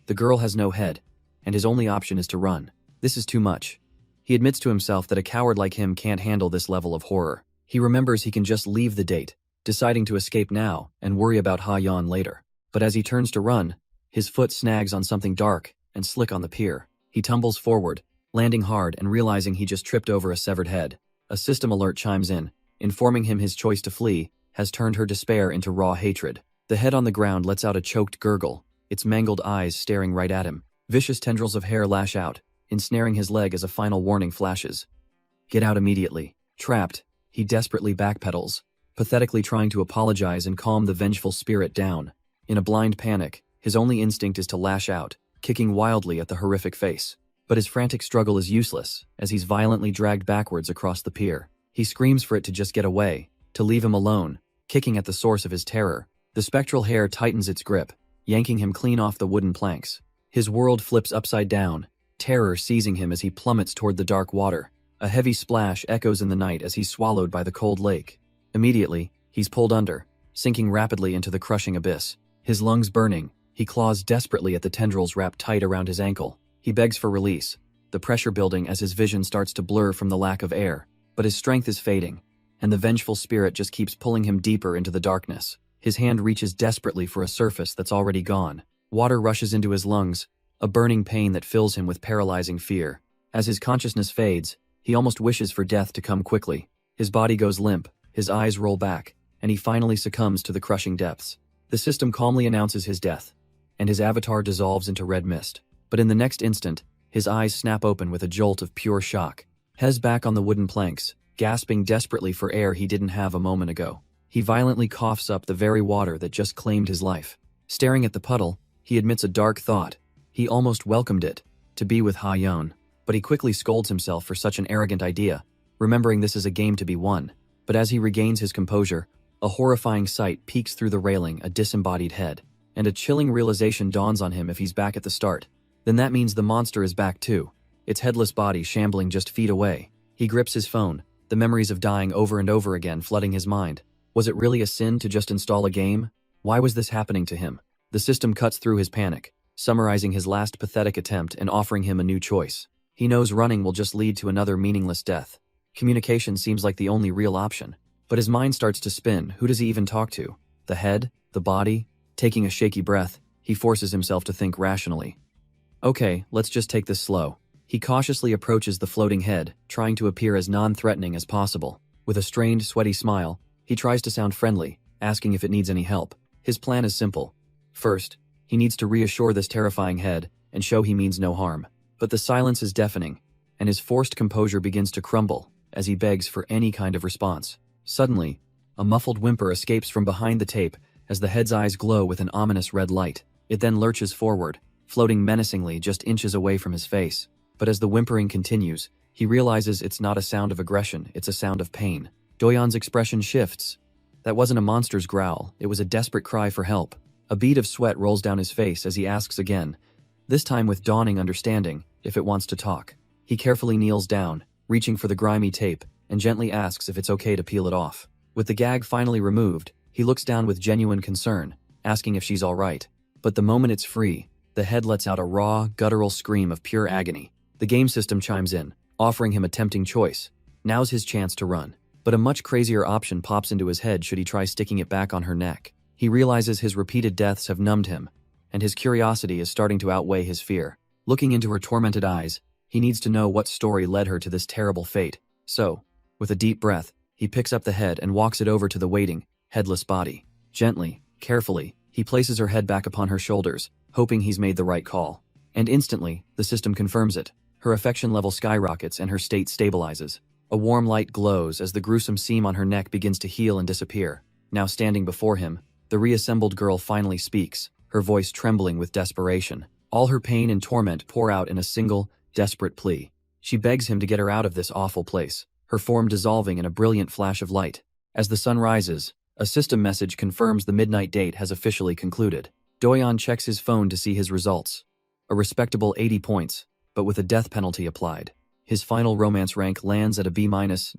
The girl has no head, and his only option is to run. This is too much. He admits to himself that a coward like him can't handle this level of horror. He remembers he can just leave the date, deciding to escape now and worry about Ha-yeon later. But as he turns to run, his foot snags on something dark and slick on the pier. He tumbles forward, landing hard and realizing he just tripped over a severed head. A system alert chimes in, informing him his choice to flee has turned her despair into raw hatred. The head on the ground lets out a choked gurgle, its mangled eyes staring right at him. Vicious tendrils of hair lash out, ensnaring his leg as a final warning flashes. Get out immediately. Trapped, he desperately backpedals, pathetically trying to apologize and calm the vengeful spirit down. In a blind panic, his only instinct is to lash out, kicking wildly at the horrific face. But his frantic struggle is useless, as he's violently dragged backwards across the pier. He screams for it to just get away, to leave him alone, kicking at the source of his terror. The spectral hair tightens its grip, yanking him clean off the wooden planks. His world flips upside down, terror seizing him as he plummets toward the dark water. A heavy splash echoes in the night as he's swallowed by the cold lake. Immediately, he's pulled under, sinking rapidly into the crushing abyss. His lungs burning, he claws desperately at the tendrils wrapped tight around his ankle. He begs for release, the pressure building as his vision starts to blur from the lack of air. But his strength is fading, and the vengeful spirit just keeps pulling him deeper into the darkness. His hand reaches desperately for a surface that's already gone. Water rushes into his lungs, a burning pain that fills him with paralyzing fear. As his consciousness fades, he almost wishes for death to come quickly. His body goes limp, his eyes roll back, and he finally succumbs to the crushing depths. The system calmly announces his death, and his avatar dissolves into red mist. But in the next instant, his eyes snap open with a jolt of pure shock. Hez back on the wooden planks, gasping desperately for air he didn't have a moment ago. He violently coughs up the very water that just claimed his life. Staring at the puddle, he admits a dark thought. He almost welcomed it, to be with Ha-yeon. But he quickly scolds himself for such an arrogant idea, remembering this is a game to be won. But as he regains his composure, a horrifying sight peeks through the railing, a disembodied head. And a chilling realization dawns on him if he's back at the start. Then that means the monster is back too, its headless body shambling just feet away. He grips his phone, the memories of dying over and over again flooding his mind. Was it really a sin to just install a game? Why was this happening to him? The system cuts through his panic, summarizing his last pathetic attempt and offering him a new choice. He knows running will just lead to another meaningless death. Communication seems like the only real option. But his mind starts to spin. Who does he even talk to? The head? The body? Taking a shaky breath, he forces himself to think rationally. Okay, let's just take this slow. He cautiously approaches the floating head, trying to appear as non-threatening as possible. With a strained, sweaty smile, he tries to sound friendly, asking if it needs any help. His plan is simple. First, he needs to reassure this terrifying head and show he means no harm. But the silence is deafening, and his forced composure begins to crumble as he begs for any kind of response. Suddenly, a muffled whimper escapes from behind the tape as the head's eyes glow with an ominous red light. It then lurches forward, floating menacingly just inches away from his face. But as the whimpering continues, he realizes it's not a sound of aggression, it's a sound of pain. Do-yeon's expression shifts. That wasn't a monster's growl, it was a desperate cry for help. A bead of sweat rolls down his face as he asks again, this time with dawning understanding, if it wants to talk. He carefully kneels down, reaching for the grimy tape, and gently asks if it's okay to peel it off. With the gag finally removed, he looks down with genuine concern, asking if she's alright. But the moment it's free, the head lets out a raw, guttural scream of pure agony. The game system chimes in, offering him a tempting choice. Now's his chance to run. But a much crazier option pops into his head should he try sticking it back on her neck. He realizes his repeated deaths have numbed him, and his curiosity is starting to outweigh his fear. Looking into her tormented eyes, he needs to know what story led her to this terrible fate. So, with a deep breath, he picks up the head and walks it over to the waiting, headless body. Gently, carefully, he places her head back upon her shoulders, hoping he's made the right call. And instantly, the system confirms it. Her affection level skyrockets and her state stabilizes. A warm light glows as the gruesome seam on her neck begins to heal and disappear. Now standing before him, the reassembled girl finally speaks, her voice trembling with desperation. All her pain and torment pour out in a single, desperate plea. She begs him to get her out of this awful place, her form dissolving in a brilliant flash of light. As the sun rises, a system message confirms the midnight date has officially concluded. Doyon checks his phone to see his results. A respectable 80 points, but with a death penalty applied. His final romance rank lands at a B-,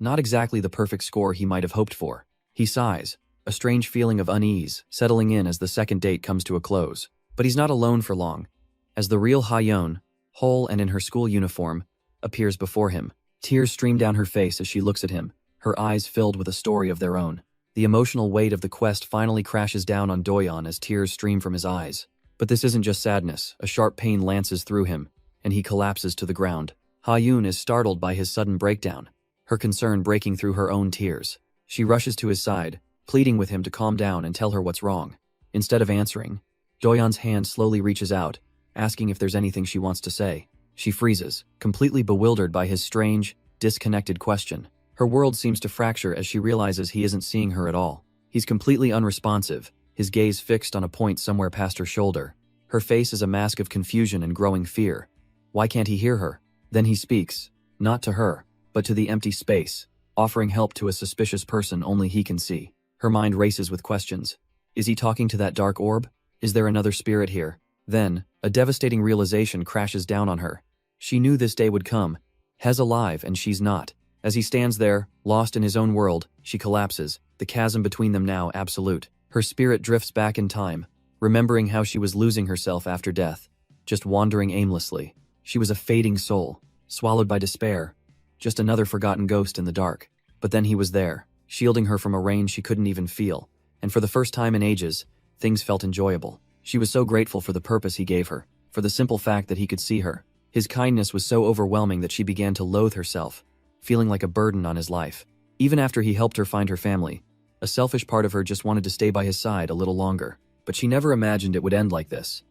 not exactly the perfect score he might have hoped for. He sighs, a strange feeling of unease settling in as the second date comes to a close. But he's not alone for long. As the real Ha-yeon, whole and in her school uniform, appears before him, tears stream down her face as she looks at him, her eyes filled with a story of their own. The emotional weight of the quest finally crashes down on Doyon as tears stream from his eyes. But this isn't just sadness, a sharp pain lances through him, and he collapses to the ground. Ha-yeon is startled by his sudden breakdown, her concern breaking through her own tears. She rushes to his side, pleading with him to calm down and tell her what's wrong. Instead of answering, Doyon's hand slowly reaches out, asking if there's anything she wants to say. She freezes, completely bewildered by his strange, disconnected question. Her world seems to fracture as she realizes he isn't seeing her at all. He's completely unresponsive, his gaze fixed on a point somewhere past her shoulder. Her face is a mask of confusion and growing fear. Why can't he hear her? Then he speaks, not to her, but to the empty space, offering help to a suspicious person only he can see. Her mind races with questions. Is he talking to that dark orb? Is there another spirit here? Then, a devastating realization crashes down on her. She knew this day would come. Hez alive and she's not. As he stands there, lost in his own world, she collapses, the chasm between them now absolute. Her spirit drifts back in time, remembering how she was losing herself after death, just wandering aimlessly. She was a fading soul, swallowed by despair, just another forgotten ghost in the dark. But then he was there, shielding her from a rain she couldn't even feel. And for the first time in ages, things felt enjoyable. She was so grateful for the purpose he gave her, for the simple fact that he could see her. His kindness was so overwhelming that she began to loathe herself, feeling like a burden on his life. Even after he helped her find her family, a selfish part of her just wanted to stay by his side a little longer. But she never imagined it would end like this.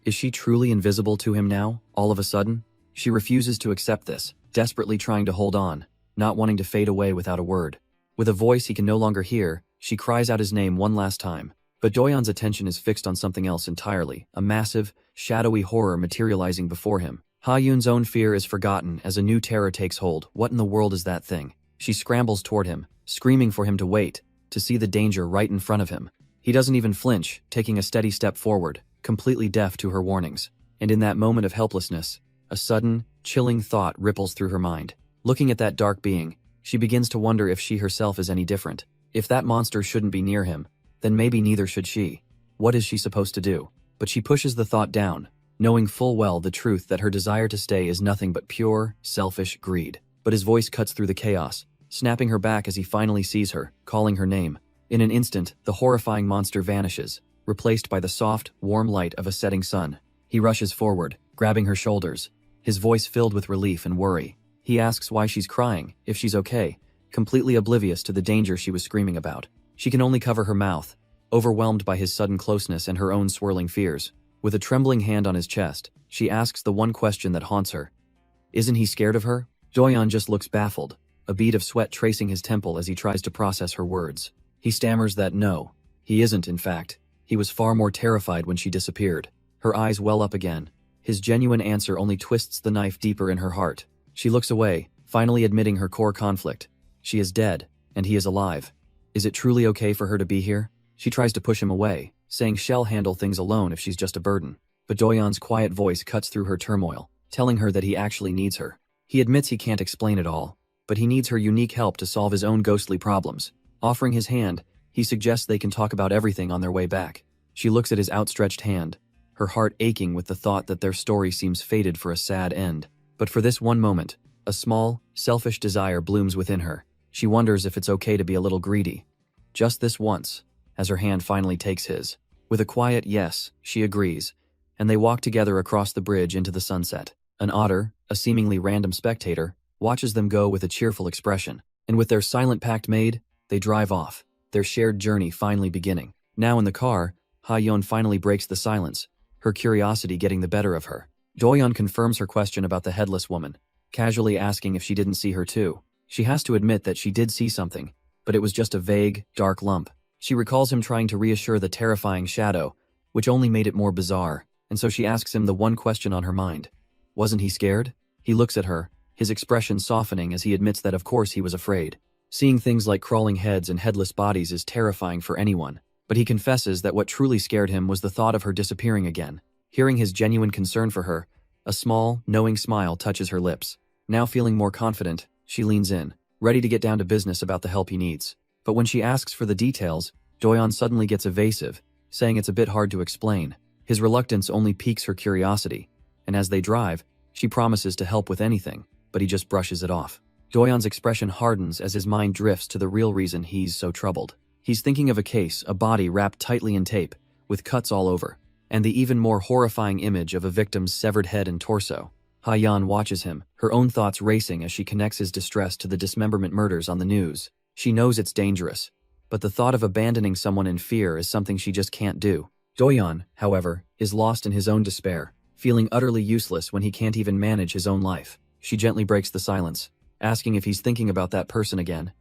Is she truly invisible to him now, all of a sudden? She refuses to accept this, desperately trying to hold on, not wanting to fade away without a word. With a voice he can no longer hear, she cries out his name one last time. But Doyon's attention is fixed on something else entirely, a massive, shadowy horror materializing before him. Ha-yeon's own fear is forgotten as a new terror takes hold. What in the world is that thing? She scrambles toward him, screaming for him to wait, to see the danger right in front of him. He doesn't even flinch, taking a steady step forward, completely deaf to her warnings. And in that moment of helplessness, a sudden, chilling thought ripples through her mind. Looking at that dark being, she begins to wonder if she herself is any different. If that monster shouldn't be near him, then maybe neither should she. What is she supposed to do? But she pushes the thought down, knowing full well the truth that her desire to stay is nothing but pure, selfish greed. But his voice cuts through the chaos, snapping her back as he finally sees her, calling her name. In an instant, the horrifying monster vanishes, replaced by the soft, warm light of a setting sun. He rushes forward, grabbing her shoulders, his voice filled with relief and worry. He asks why she's crying, if she's okay, completely oblivious to the danger she was screaming about. She can only cover her mouth, overwhelmed by his sudden closeness and her own swirling fears. With a trembling hand on his chest, she asks the one question that haunts her. Isn't he scared of her? Doyon just looks baffled, a bead of sweat tracing his temple as he tries to process her words. He stammers that no, he isn't in fact. He was far more terrified when she disappeared. Her eyes well up again. His genuine answer only twists the knife deeper in her heart. She looks away, finally admitting her core conflict. She is dead, and he is alive. Is it truly okay for her to be here? She tries to push him away, saying she'll handle things alone if she's just a burden. But Doyon's quiet voice cuts through her turmoil, telling her that he actually needs her. He admits he can't explain it all, but he needs her unique help to solve his own ghostly problems. Offering his hand, he suggests they can talk about everything on their way back. She looks at his outstretched hand, her heart aching with the thought that their story seems fated for a sad end. But for this one moment, a small, selfish desire blooms within her. She wonders if it's okay to be a little greedy. Just this once, as her hand finally takes his. With a quiet yes, she agrees, and they walk together across the bridge into the sunset. An otter, a seemingly random spectator, watches them go with a cheerful expression. And with their silent pact made, they drive off, their shared journey finally beginning. Now in the car, Ha-yeon finally breaks the silence, her curiosity getting the better of her. Do-yeon confirms her question about the headless woman, casually asking if she didn't see her too. She has to admit that she did see something, but it was just a vague, dark lump. She recalls him trying to reassure the terrifying shadow, which only made it more bizarre, and so she asks him the one question on her mind. Wasn't he scared? He looks at her, his expression softening as he admits that of course he was afraid. Seeing things like crawling heads and headless bodies is terrifying for anyone, but he confesses that what truly scared him was the thought of her disappearing again. Hearing his genuine concern for her, a small, knowing smile touches her lips. Now feeling more confident, she leans in, ready to get down to business about the help he needs. But when she asks for the details, Do-yeon suddenly gets evasive, saying it's a bit hard to explain. His reluctance only piques her curiosity, and as they drive, she promises to help with anything, but he just brushes it off. Do-yeon's expression hardens as his mind drifts to the real reason he's so troubled. He's thinking of a case, a body wrapped tightly in tape, with cuts all over, and the even more horrifying image of a victim's severed head and torso. Ha-yeon watches him, her own thoughts racing as she connects his distress to the dismemberment murders on the news. She knows it's dangerous, but the thought of abandoning someone in fear is something she just can't do. Do-yeon, however, is lost in his own despair, feeling utterly useless when he can't even manage his own life. She gently breaks the silence, asking if he's thinking about that person again,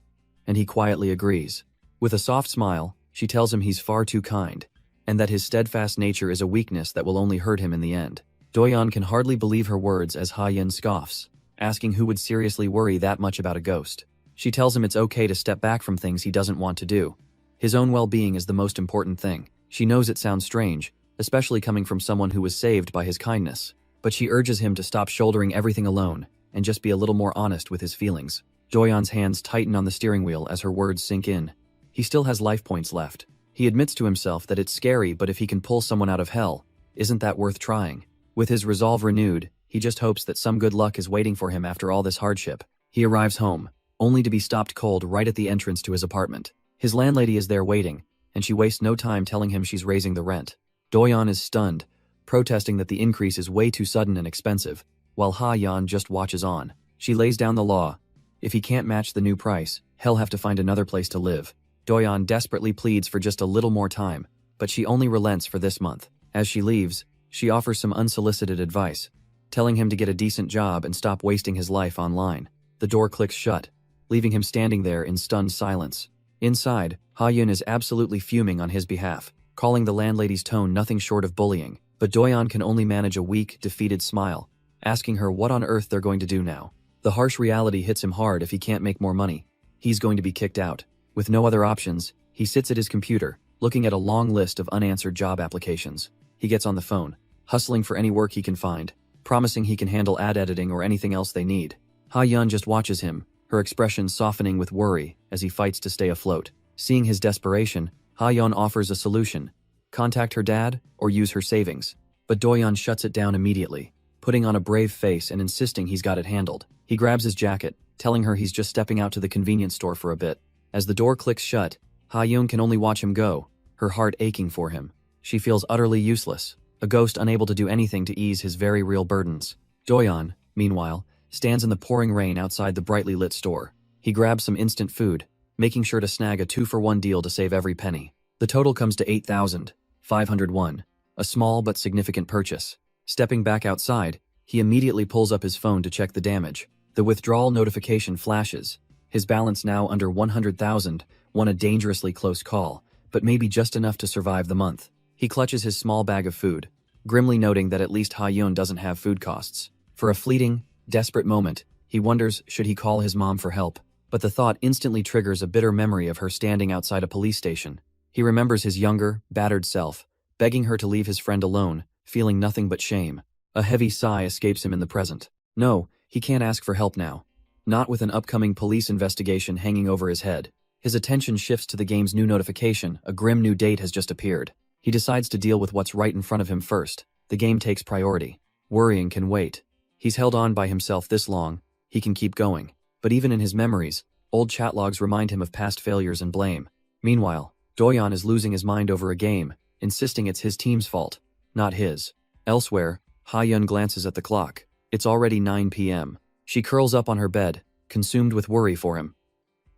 and he quietly agrees. With a soft smile, she tells him he's far too kind, and that his steadfast nature is a weakness that will only hurt him in the end. Do-yeon can hardly believe her words as Ha-yeon scoffs, asking who would seriously worry that much about a ghost. She tells him it's okay to step back from things he doesn't want to do. His own well-being is the most important thing. She knows it sounds strange, especially coming from someone who was saved by his kindness, but she urges him to stop shouldering everything alone and just be a little more honest with his feelings. Do-yeon's hands tighten on the steering wheel as her words sink in. He still has life points left. He admits to himself that it's scary, but if he can pull someone out of hell, isn't that worth trying? With his resolve renewed, he just hopes that some good luck is waiting for him after all this hardship. He arrives home, only to be stopped cold right at the entrance to his apartment. His landlady is there waiting, and she wastes no time telling him she's raising the rent. Do-yeon is stunned, protesting that the increase is way too sudden and expensive, while Ha-yeon just watches on. She lays down the law. If he can't match the new price, he'll have to find another place to live. Do-yeon desperately pleads for just a little more time, but she only relents for this month. As she leaves, she offers some unsolicited advice, telling him to get a decent job and stop wasting his life online. The door clicks shut, leaving him standing there in stunned silence. Inside, Ha-yeon is absolutely fuming on his behalf, calling the landlady's tone nothing short of bullying, but Do-yeon can only manage a weak, defeated smile, asking her what on earth they're going to do now. The harsh reality hits him hard if he can't make more money. He's going to be kicked out. With no other options, he sits at his computer, looking at a long list of unanswered job applications. He gets on the phone, hustling for any work he can find, promising he can handle ad editing or anything else they need. Ha-yeon just watches him, her expression softening with worry as he fights to stay afloat. Seeing his desperation, Ha-yeon offers a solution: contact her dad or use her savings. But Do-yeon shuts it down immediately, putting on a brave face and insisting he's got it handled. He grabs his jacket, telling her he's just stepping out to the convenience store for a bit. As the door clicks shut, Ha-yeon can only watch him go, her heart aching for him. She feels utterly useless, a ghost unable to do anything to ease his very real burdens. Do-yeon, meanwhile, stands in the pouring rain outside the brightly lit store. He grabs some instant food, making sure to snag a 2-for-1 deal to save every penny. The total comes to 8,500 won, a small but significant purchase. Stepping back outside, he immediately pulls up his phone to check the damage. The withdrawal notification flashes. His balance now under 100,000, won a dangerously close call, but maybe just enough to survive the month. He clutches his small bag of food, grimly noting that at least Ha-yeon doesn't have food costs. For a fleeting, desperate moment, he wonders should he call his mom for help, but the thought instantly triggers a bitter memory of her standing outside a police station. He remembers his younger, battered self, begging her to leave his friend alone, feeling nothing but shame. A heavy sigh escapes him in the present. No, he can't ask for help now. Not with an upcoming police investigation hanging over his head. His attention shifts to the game's new notification. A grim new date has just appeared. He decides to deal with what's right in front of him first. The game takes priority. Worrying can wait. He's held on by himself this long, he can keep going. But even in his memories, old chat logs remind him of past failures and blame. Meanwhile, Doyon is losing his mind over a game, insisting it's his team's fault, not his. Elsewhere, Ha-yeon glances at the clock. It's already 9 p.m. She curls up on her bed, consumed with worry for him.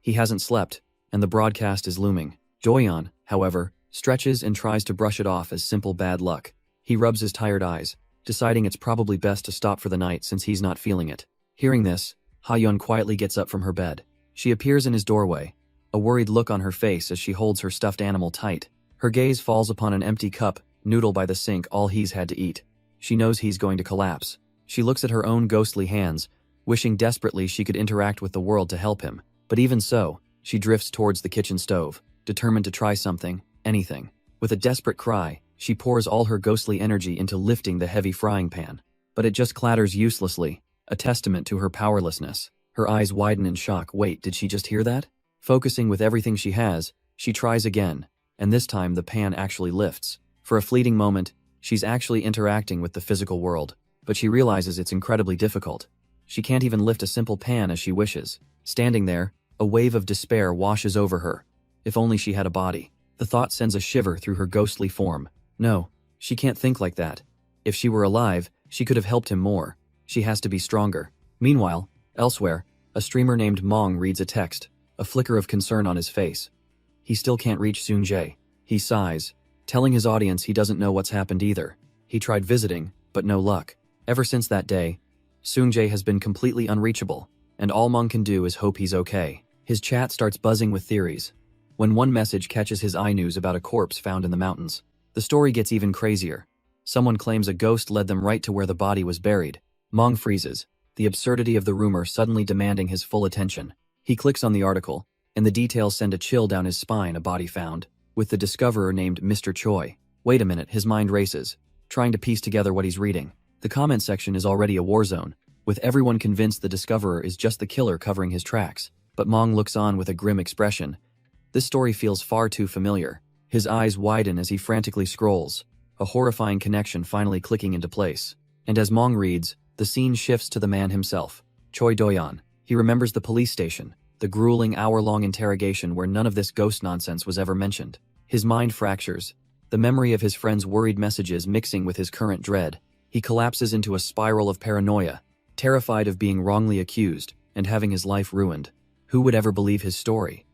He hasn't slept, and the broadcast is looming. Doyon, however, stretches and tries to brush it off as simple bad luck. He rubs his tired eyes, deciding it's probably best to stop for the night since he's not feeling it. Hearing this, Ha-yeon quietly gets up from her bed. She appears in his doorway, a worried look on her face as she holds her stuffed animal tight. Her gaze falls upon an empty cup, noodle by the sink, all he's had to eat. She knows he's going to collapse. She looks at her own ghostly hands, wishing desperately she could interact with the world to help him. But even so, she drifts towards the kitchen stove, determined to try something, anything. With a desperate cry, she pours all her ghostly energy into lifting the heavy frying pan. But it just clatters uselessly, a testament to her powerlessness. Her eyes widen in shock. Wait, did she just hear that? Focusing with everything she has, she tries again, and this time the pan actually lifts. For a fleeting moment, she's actually interacting with the physical world, but she realizes it's incredibly difficult. She can't even lift a simple pan as she wishes. Standing there, a wave of despair washes over her. If only she had a body. The thought sends a shiver through her ghostly form. No, she can't think like that. If she were alive, she could have helped him more. She has to be stronger. Meanwhile, elsewhere, a streamer named Mong reads a text, a flicker of concern on his face. He still can't reach Soonjae. He sighs, telling his audience he doesn't know what's happened either. He tried visiting, but no luck. Ever since that day, Soonjae has been completely unreachable, and all Mong can do is hope he's okay. His chat starts buzzing with theories, when one message catches his eye news about a corpse found in the mountains. The story gets even crazier. Someone claims a ghost led them right to where the body was buried. Mong freezes, the absurdity of the rumor suddenly demanding his full attention. He clicks on the article, and the details send a chill down his spine. A body found, with the discoverer named Mr. Choi. Wait a minute, his mind races, trying to piece together what he's reading. The comment section is already a war zone, with everyone convinced the discoverer is just the killer covering his tracks. But Mong looks on with a grim expression. This story feels far too familiar. His eyes widen as he frantically scrolls, a horrifying connection finally clicking into place. And as Mong reads, the scene shifts to the man himself, Choi Doyon. He remembers the police station, the grueling hour-long interrogation where none of this ghost nonsense was ever mentioned. His mind fractures, the memory of his friend's worried messages mixing with his current dread. He collapses into a spiral of paranoia, terrified of being wrongly accused and having his life ruined. Who would ever believe his story?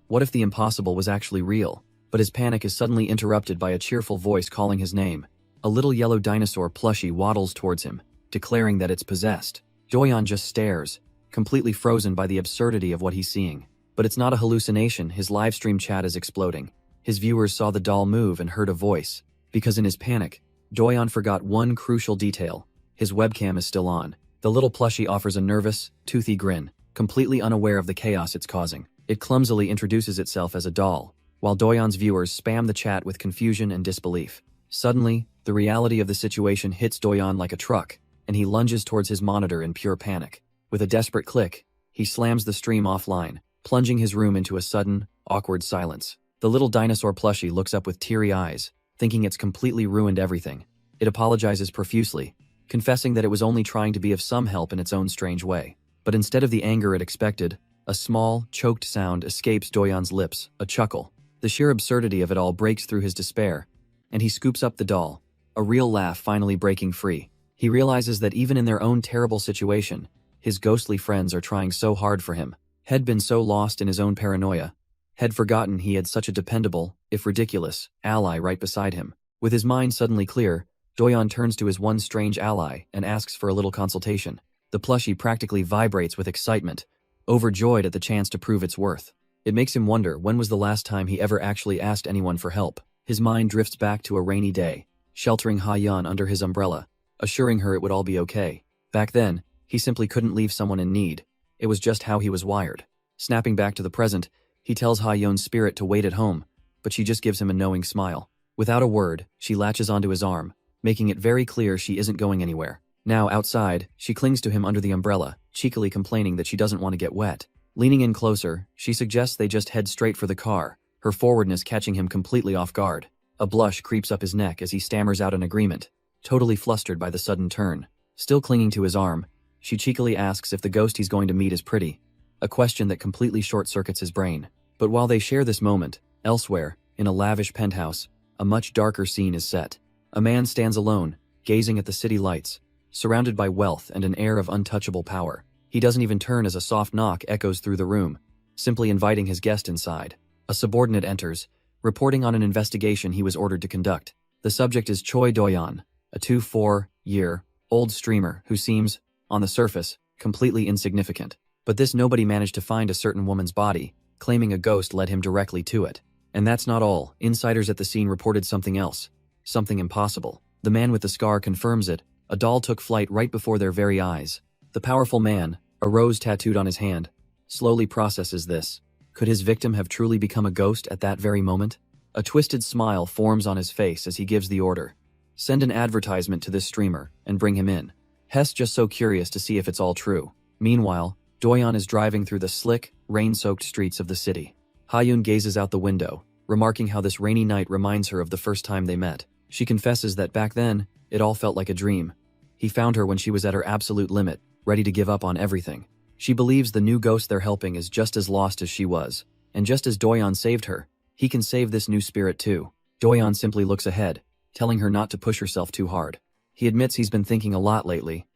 What if the impossible was actually real? But his panic is suddenly interrupted by a cheerful voice calling his name. A little yellow dinosaur plushie waddles towards him, declaring that it's possessed. Doyon just stares, completely frozen by the absurdity of what he's seeing. But it's not a hallucination. His livestream chat is exploding. His viewers saw the doll move and heard a voice. Because in his panic, Doyon forgot one crucial detail. His webcam is still on. The little plushie offers a nervous, toothy grin, completely unaware of the chaos it's causing. It clumsily introduces itself as a doll, while Doyon's viewers spam the chat with confusion and disbelief. Suddenly, the reality of the situation hits Doyon like a truck, and he lunges towards his monitor in pure panic. With a desperate click, he slams the stream offline, plunging his room into a sudden, awkward silence. The little dinosaur plushie looks up with teary eyes, thinking it's completely ruined everything. It apologizes profusely, confessing that it was only trying to be of some help in its own strange way. But instead of the anger it expected, a small, choked sound escapes Doyon's lips, a chuckle. The sheer absurdity of it all breaks through his despair, and he scoops up the doll, a real laugh finally breaking free. He realizes that even in their own terrible situation, his ghostly friends are trying so hard for him. Had been so lost in his own paranoia, had forgotten he had such a dependable, if ridiculous, ally right beside him. With his mind suddenly clear, Doyon turns to his one strange ally and asks for a little consultation. The plushie practically vibrates with excitement, overjoyed at the chance to prove its worth. It makes him wonder when was the last time he ever actually asked anyone for help. His mind drifts back to a rainy day, sheltering Ha-yeon under his umbrella, assuring her it would all be okay. Back then, he simply couldn't leave someone in need. It was just how he was wired. Snapping back to the present, he tells Ha-yeon's spirit to wait at home, but she just gives him a knowing smile. Without a word, she latches onto his arm, making it very clear she isn't going anywhere. Now, outside, she clings to him under the umbrella, cheekily complaining that she doesn't want to get wet. Leaning in closer, she suggests they just head straight for the car, her forwardness catching him completely off guard. A blush creeps up his neck as he stammers out an agreement, totally flustered by the sudden turn. Still clinging to his arm, she cheekily asks if the ghost he's going to meet is pretty, a question that completely short-circuits his brain. But while they share this moment, elsewhere, in a lavish penthouse, a much darker scene is set. A man stands alone, gazing at the city lights, surrounded by wealth and an air of untouchable power. He doesn't even turn as a soft knock echoes through the room, simply inviting his guest inside. A subordinate enters, reporting on an investigation he was ordered to conduct. The subject is Choi Doyan, a 24-year-old streamer who seems, on the surface, completely insignificant. But this nobody managed to find a certain woman's body, claiming a ghost led him directly to it. And that's not all. Insiders at the scene reported something else. Something impossible. The man with the scar confirms it. A doll took flight right before their very eyes. The powerful man, a rose tattooed on his hand, slowly processes this. Could his victim have truly become a ghost at that very moment? A twisted smile forms on his face as he gives the order. Send an advertisement to this streamer and bring him in. Hess just so curious to see if it's all true. Meanwhile, Doyan is driving through the slick, rain-soaked streets of the city. Hyun gazes out the window, remarking how this rainy night reminds her of the first time they met. She confesses that back then, it all felt like a dream. He found her when she was at her absolute limit, ready to give up on everything. She believes the new ghost they're helping is just as lost as she was, and just as Doyan saved her, he can save this new spirit too. Doyan simply looks ahead, telling her not to push herself too hard. He admits he's been thinking a lot lately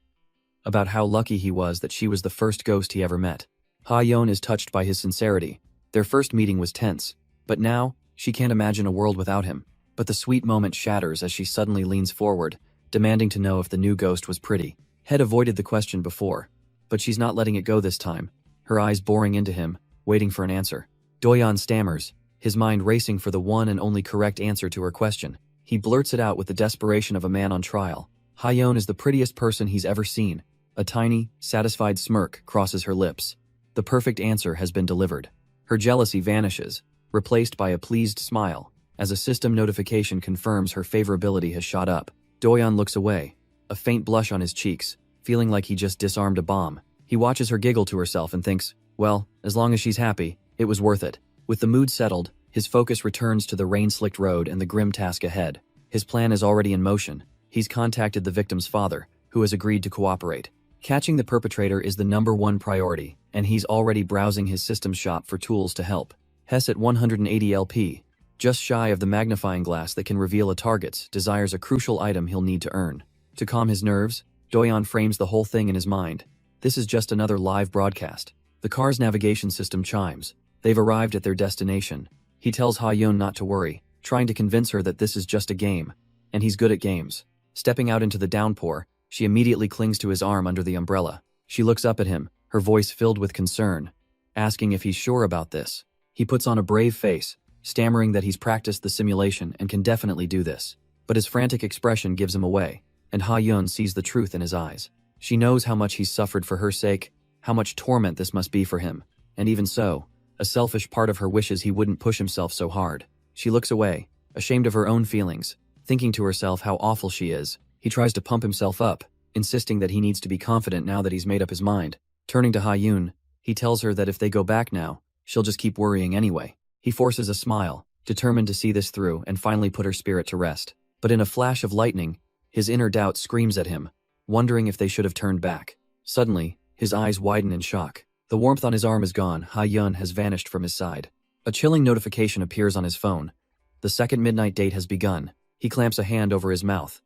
about how lucky he was that she was the first ghost he ever met. Ha-yeon is touched by his sincerity. Their first meeting was tense, but now, she can't imagine a world without him. But the sweet moment shatters as she suddenly leans forward, demanding to know if the new ghost was pretty. Head avoided the question before, but she's not letting it go this time, her eyes boring into him, waiting for an answer. Doyan stammers, his mind racing for the one and only correct answer to her question. He blurts it out with the desperation of a man on trial. Ha-yeon is the prettiest person he's ever seen. A tiny, satisfied smirk crosses her lips. The perfect answer has been delivered. Her jealousy vanishes, replaced by a pleased smile, as a system notification confirms her favorability has shot up. Doyan looks away, a faint blush on his cheeks, feeling like he just disarmed a bomb. He watches her giggle to herself and thinks, well, as long as she's happy, it was worth it. With the mood settled, his focus returns to the rain-slicked road and the grim task ahead. His plan is already in motion. He's contacted the victim's father, who has agreed to cooperate. Catching the perpetrator is the #1 priority, and he's already browsing his system shop for tools to help. Hess at 180 LP, just shy of the magnifying glass that can reveal a target's, desires a crucial item he'll need to earn. To calm his nerves, Doyan frames the whole thing in his mind. This is just another live broadcast. The car's navigation system chimes. They've arrived at their destination. He tells Ha-yeon not to worry, trying to convince her that this is just a game, and he's good at games. Stepping out into the downpour, she immediately clings to his arm under the umbrella. She looks up at him, her voice filled with concern, asking if he's sure about this. He puts on a brave face, stammering that he's practiced the simulation and can definitely do this. But his frantic expression gives him away, and Ha-yeon sees the truth in his eyes. She knows how much he's suffered for her sake, how much torment this must be for him, and even so, a selfish part of her wishes he wouldn't push himself so hard. She looks away, ashamed of her own feelings, thinking to herself how awful she is. He tries to pump himself up, insisting that he needs to be confident now that he's made up his mind. Turning to Ha-yeon, he tells her that if they go back now, she'll just keep worrying anyway. He forces a smile, determined to see this through and finally put her spirit to rest. But in a flash of lightning, his inner doubt screams at him, wondering if they should have turned back. Suddenly, his eyes widen in shock. The warmth on his arm is gone. Ha-yeon has vanished from his side. A chilling notification appears on his phone. The second midnight date has begun. He clamps a hand over his mouth,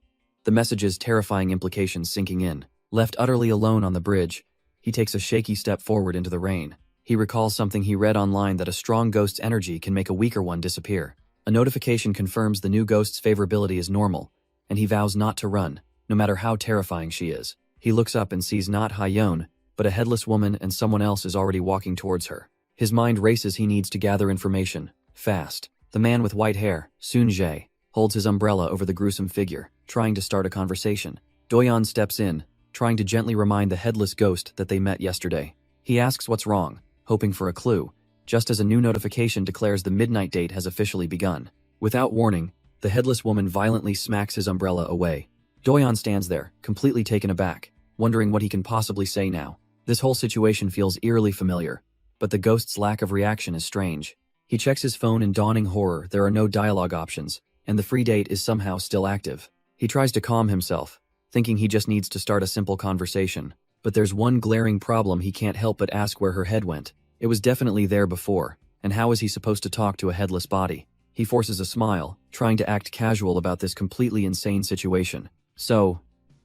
the message's terrifying implications sinking in. Left utterly alone on the bridge, he takes a shaky step forward into the rain. He recalls something he read online, that a strong ghost's energy can make a weaker one disappear. A notification confirms the new ghost's favorability is normal, and he vows not to run, no matter how terrifying she is. He looks up and sees not Ha-yeon, but a headless woman, and someone else is already walking towards her. His mind races. He needs to gather information, fast. The man with white hair, Soon-jae, holds his umbrella over the gruesome figure, trying to start a conversation. Doyan steps in, trying to gently remind the headless ghost that they met yesterday. He asks what's wrong, hoping for a clue, just as a new notification declares the midnight date has officially begun. Without warning, the headless woman violently smacks his umbrella away. Doyan stands there, completely taken aback, wondering what he can possibly say now. This whole situation feels eerily familiar, but the ghost's lack of reaction is strange. He checks his phone in dawning horror. There are no dialogue options, and the free date is somehow still active. He tries to calm himself, thinking he just needs to start a simple conversation. But there's one glaring problem. He can't help but ask where her head went. It was definitely there before, and how is he supposed to talk to a headless body? He forces a smile, trying to act casual about this completely insane situation. So,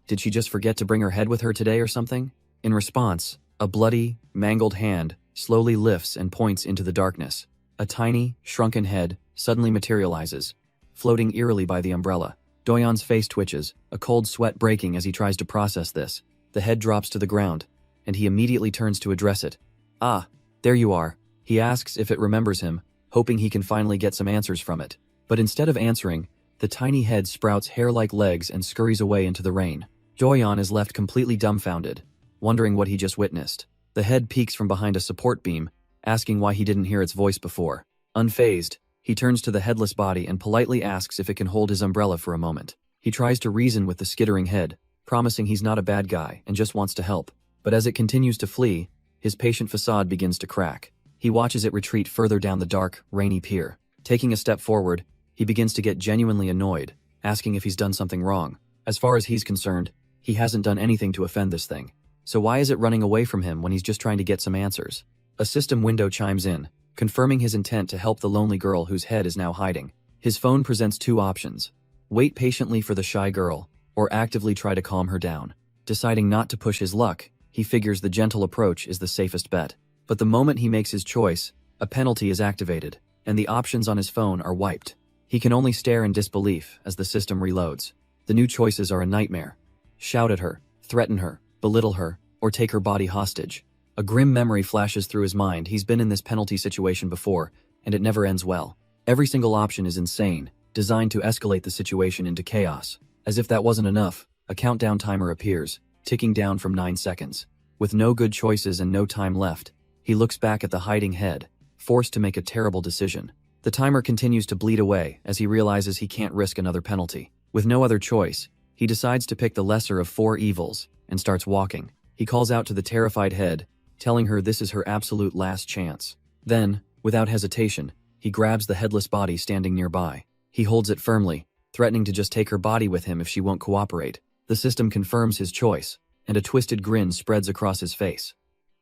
did she just forget to bring her head with her today or something? In response, a bloody, mangled hand slowly lifts and points into the darkness. A tiny, shrunken head suddenly materializes, floating eerily by the umbrella. Doyeon's face twitches, a cold sweat breaking as he tries to process this. The head drops to the ground, and he immediately turns to address it. "Ah, there you are." He asks if it remembers him, hoping he can finally get some answers from it. But instead of answering, the tiny head sprouts hair-like legs and scurries away into the rain. Doyeon is left completely dumbfounded, wondering what he just witnessed. The head peeks from behind a support beam, asking why he didn't hear its voice before. Unfazed, he turns to the headless body and politely asks if it can hold his umbrella for a moment. He tries to reason with the skittering head, promising he's not a bad guy and just wants to help. But as it continues to flee, his patient facade begins to crack. He watches it retreat further down the dark, rainy pier. Taking a step forward, he begins to get genuinely annoyed, asking if he's done something wrong. As far as he's concerned, he hasn't done anything to offend this thing. So why is it running away from him when he's just trying to get some answers? A system window chimes in, confirming his intent to help the lonely girl whose head is now hiding. His phone presents two options: wait patiently for the shy girl, or actively try to calm her down. Deciding not to push his luck, he figures the gentle approach is the safest bet. But the moment he makes his choice, a penalty is activated, and the options on his phone are wiped. He can only stare in disbelief as the system reloads. The new choices are a nightmare. Shout at her, threaten her, belittle her, or take her body hostage. A grim memory flashes through his mind. He's been in this penalty situation before, and it never ends well. Every single option is insane, designed to escalate the situation into chaos. As if that wasn't enough, a countdown timer appears, ticking down from 9 seconds. With no good choices and no time left, he looks back at the hiding head, forced to make a terrible decision. The timer continues to bleed away as he realizes he can't risk another penalty. With no other choice, he decides to pick the lesser of four evils and starts walking. He calls out to the terrified head, telling her this is her absolute last chance. Then, without hesitation, he grabs the headless body standing nearby. He holds it firmly, threatening to just take her body with him if she won't cooperate. The system confirms his choice, and a twisted grin spreads across his face.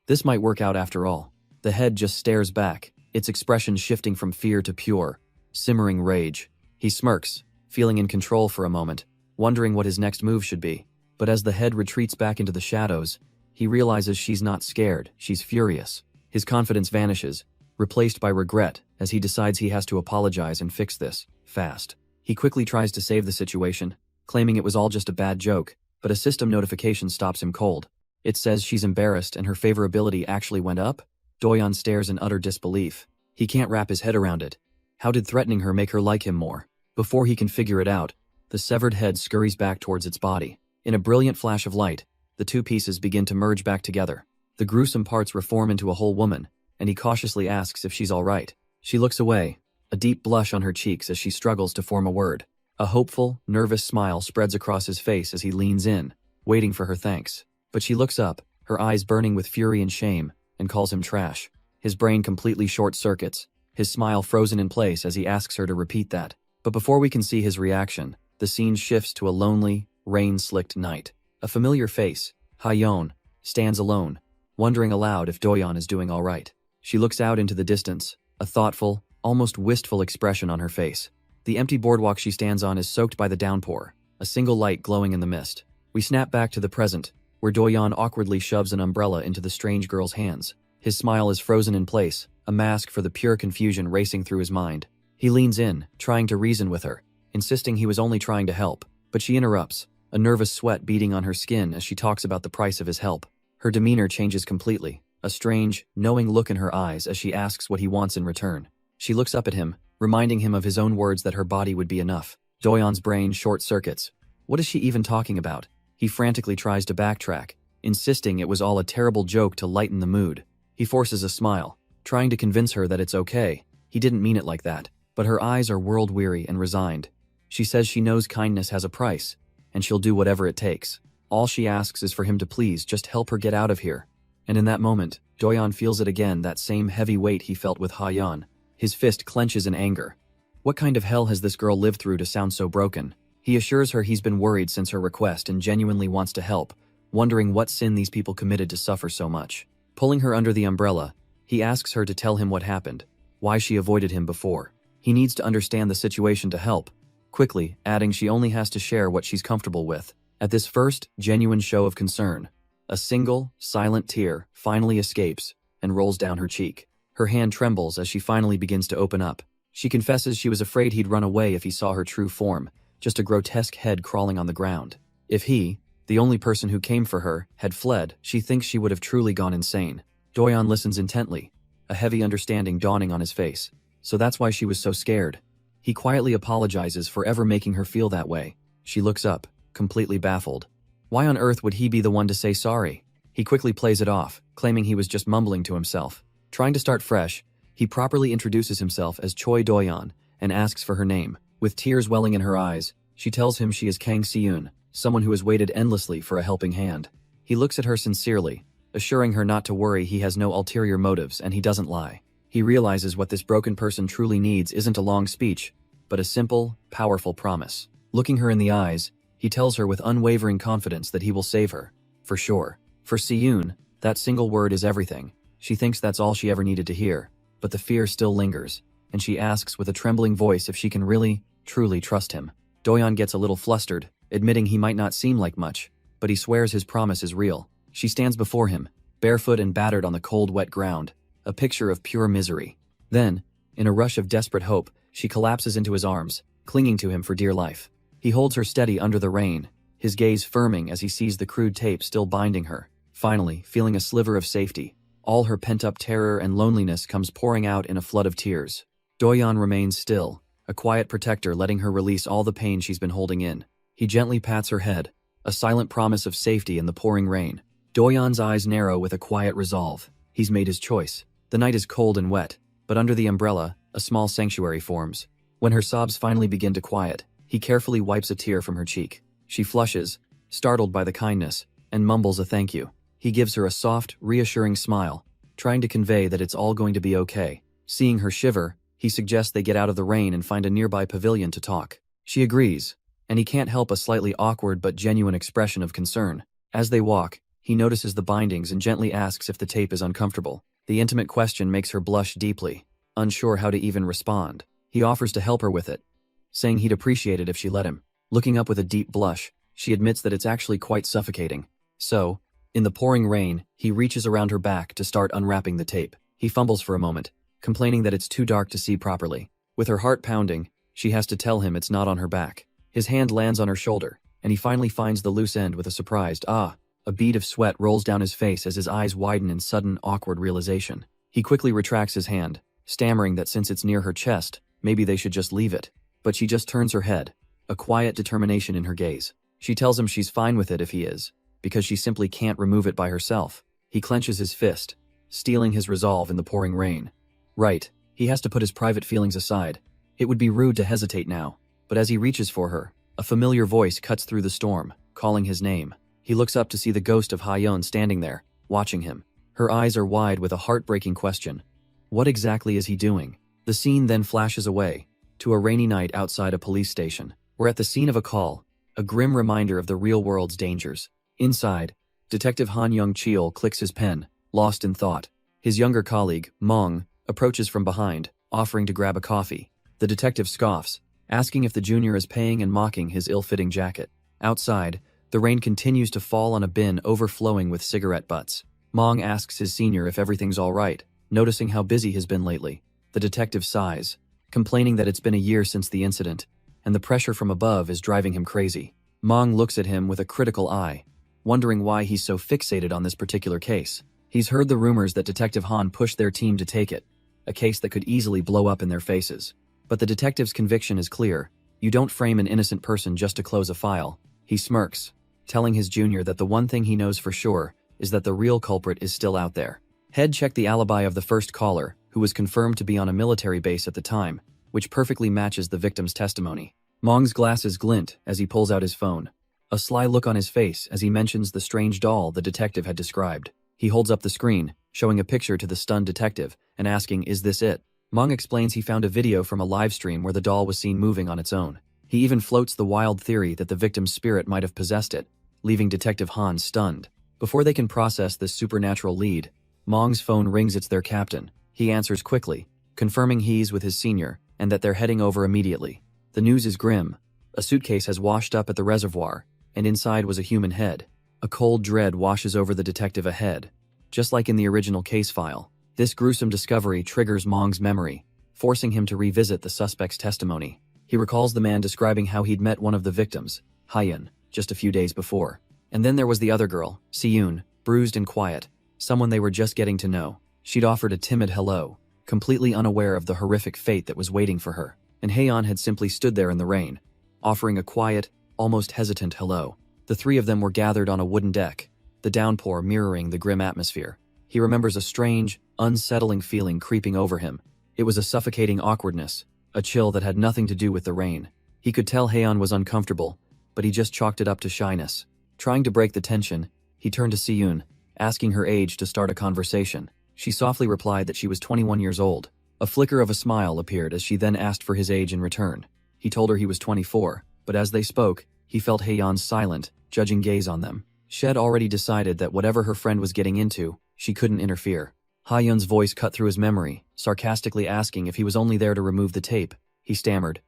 This might work out after all. The head just stares back, its expression shifting from fear to pure, simmering rage. He smirks, feeling in control for a moment, wondering what his next move should be. But as the head retreats back into the shadows, he realizes she's not scared, she's furious. His confidence vanishes, replaced by regret as he decides he has to apologize and fix this, fast. He quickly tries to save the situation, claiming it was all just a bad joke, but a system notification stops him cold. It says she's embarrassed and her favorability actually went up. Doyeon stares in utter disbelief. He can't wrap his head around it. How did threatening her make her like him more? Before he can figure it out, the severed head scurries back towards its body. In a brilliant flash of light, the two pieces begin to merge back together. The gruesome parts reform into a whole woman, and he cautiously asks if she's all right. She looks away, a deep blush on her cheeks as she struggles to form a word. A hopeful, nervous smile spreads across his face as he leans in, waiting for her thanks. But she looks up, her eyes burning with fury and shame, and calls him trash. His brain completely short-circuits, his smile frozen in place as he asks her to repeat that. But before we can see his reaction, the scene shifts to a lonely, rain-slicked night. A familiar face, Hayeon, stands alone, wondering aloud if Doyeon is doing all right. She looks out into the distance, a thoughtful, almost wistful expression on her face. The empty boardwalk she stands on is soaked by the downpour, a single light glowing in the mist. We snap back to the present, where Doyeon awkwardly shoves an umbrella into the strange girl's hands. His smile is frozen in place, a mask for the pure confusion racing through his mind. He leans in, trying to reason with her, insisting he was only trying to help, but she interrupts, a nervous sweat beading on her skin as she talks about the price of his help. Her demeanor changes completely, a strange, knowing look in her eyes as she asks what he wants in return. She looks up at him, reminding him of his own words that her body would be enough. Doyeon's brain short-circuits. What is she even talking about? He frantically tries to backtrack, insisting it was all a terrible joke to lighten the mood. He forces a smile, trying to convince her that it's okay. He didn't mean it like that. But her eyes are world-weary and resigned. She says she knows kindness has a price, and she'll do whatever it takes. All she asks is for him to please just help her get out of here. And in that moment, Doyeon feels it again, that same heavy weight he felt with Ha-yeon. His fist clenches in anger. What kind of hell has this girl lived through to sound so broken? He assures her he's been worried since her request and genuinely wants to help, wondering what sin these people committed to suffer so much. Pulling her under the umbrella, he asks her to tell him what happened, why she avoided him before. He needs to understand the situation to help, quickly adding she only has to share what she's comfortable with. At this first, genuine show of concern, a single, silent tear finally escapes and rolls down her cheek. Her hand trembles as she finally begins to open up. She confesses she was afraid he'd run away if he saw her true form, just a grotesque head crawling on the ground. If he, the only person who came for her, had fled, she thinks she would have truly gone insane. Doyeon listens intently, a heavy understanding dawning on his face. So that's why she was so scared. He quietly apologizes for ever making her feel that way. She looks up, completely baffled. Why on earth would he be the one to say sorry? He quickly plays it off, claiming he was just mumbling to himself. Trying to start fresh, he properly introduces himself as Choi Doyeon and asks for her name. With tears welling in her eyes, she tells him she is Kang Seun, someone who has waited endlessly for a helping hand. He looks at her sincerely, assuring her not to worry, he has no ulterior motives and he doesn't lie. He realizes what this broken person truly needs isn't a long speech, but a simple, powerful promise. Looking her in the eyes, he tells her with unwavering confidence that he will save her. For sure. For Seun, that single word is everything. She thinks that's all she ever needed to hear, but the fear still lingers, and she asks with a trembling voice if she can really, truly trust him. Doyeon gets a little flustered, admitting he might not seem like much, but he swears his promise is real. She stands before him, barefoot and battered on the cold, wet ground, a picture of pure misery. Then, in a rush of desperate hope, she collapses into his arms, clinging to him for dear life. He holds her steady under the rain, his gaze firming as he sees the crude tape still binding her. Finally, feeling a sliver of safety, all her pent-up terror and loneliness comes pouring out in a flood of tears. Doyeon remains still, a quiet protector letting her release all the pain she's been holding in. He gently pats her head, a silent promise of safety in the pouring rain. Doyeon's eyes narrow with a quiet resolve. He's made his choice. The night is cold and wet, but under the umbrella, a small sanctuary forms. When her sobs finally begin to quiet, he carefully wipes a tear from her cheek. She flushes, startled by the kindness, and mumbles a thank you. He gives her a soft, reassuring smile, trying to convey that it's all going to be okay. Seeing her shiver, he suggests they get out of the rain and find a nearby pavilion to talk. She agrees, and he can't help a slightly awkward but genuine expression of concern. As they walk, he notices the bindings and gently asks if the tape is uncomfortable. The intimate question makes her blush deeply, unsure how to even respond. He offers to help her with it, saying he'd appreciate it if she let him. Looking up with a deep blush, she admits that it's actually quite suffocating. So, in the pouring rain, he reaches around her back to start unwrapping the tape. He fumbles for a moment, complaining that it's too dark to see properly. With her heart pounding, she has to tell him it's not on her back. His hand lands on her shoulder, and he finally finds the loose end with a surprised "ah." A bead of sweat rolls down his face as his eyes widen in sudden, awkward realization. He quickly retracts his hand, stammering that since it's near her chest, maybe they should just leave it. But she just turns her head, a quiet determination in her gaze. She tells him she's fine with it if he is, because she simply can't remove it by herself. He clenches his fist, steeling his resolve in the pouring rain. Right, he has to put his private feelings aside. It would be rude to hesitate now, but as he reaches for her, a familiar voice cuts through the storm, calling his name. He looks up to see the ghost of Ha-yeon standing there, watching him. Her eyes are wide with a heartbreaking question. What exactly is he doing? The scene then flashes away, to a rainy night outside a police station. We're at the scene of a call, a grim reminder of the real world's dangers. Inside, Detective Han Young-cheol clicks his pen, lost in thought. His younger colleague, Mong, approaches from behind, offering to grab a coffee. The detective scoffs, asking if the junior is paying and mocking his ill-fitting jacket. Outside, the rain continues to fall on a bin overflowing with cigarette butts. Mong asks his senior if everything's all right, noticing how busy he's been lately. The detective sighs, complaining that it's been a year since the incident, and the pressure from above is driving him crazy. Mong looks at him with a critical eye, wondering why he's so fixated on this particular case. He's heard the rumors that Detective Han pushed their team to take it, a case that could easily blow up in their faces. But the detective's conviction is clear. You don't frame an innocent person just to close a file. He smirks, telling his junior that the one thing he knows for sure is that the real culprit is still out there. Head checked the alibi of the first caller, who was confirmed to be on a military base at the time, which perfectly matches the victim's testimony. Mong's glasses glint as he pulls out his phone, a sly look on his face as he mentions the strange doll the detective had described. He holds up the screen, showing a picture to the stunned detective, and asking, "Is this it?" Mong explains he found a video from a live stream where the doll was seen moving on its own. He even floats the wild theory that the victim's spirit might have possessed it, leaving Detective Han stunned. Before they can process this supernatural lead, Mong's phone rings. It's their captain. He answers quickly, confirming he's with his senior, and that they're heading over immediately. The news is grim. A suitcase has washed up at the reservoir, and inside was a human head. A cold dread washes over the detective ahead. Just like in the original case file, this gruesome discovery triggers Mong's memory, forcing him to revisit the suspect's testimony. He recalls the man describing how he'd met one of the victims, Hyun, just a few days before. And then there was the other girl, Siyun, bruised and quiet, someone they were just getting to know. She'd offered a timid hello, completely unaware of the horrific fate that was waiting for her. And Haeyeon had simply stood there in the rain, offering a quiet, almost hesitant hello. The three of them were gathered on a wooden deck, the downpour mirroring the grim atmosphere. He remembers a strange, unsettling feeling creeping over him. It was a suffocating awkwardness, a chill that had nothing to do with the rain. He could tell Haeyeon was uncomfortable, but he just chalked it up to shyness. Trying to break the tension, he turned to Siyun, asking her age to start a conversation. She softly replied that she was 21 years old. A flicker of a smile appeared as she then asked for his age in return. He told her he was 24, but as they spoke, he felt Haeyeon's silent, judging gaze on them. Shed already decided that whatever her friend was getting into, she couldn't interfere. Haeyeon's voice cut through his memory, sarcastically asking if he was only there to remove the tape. He stammered,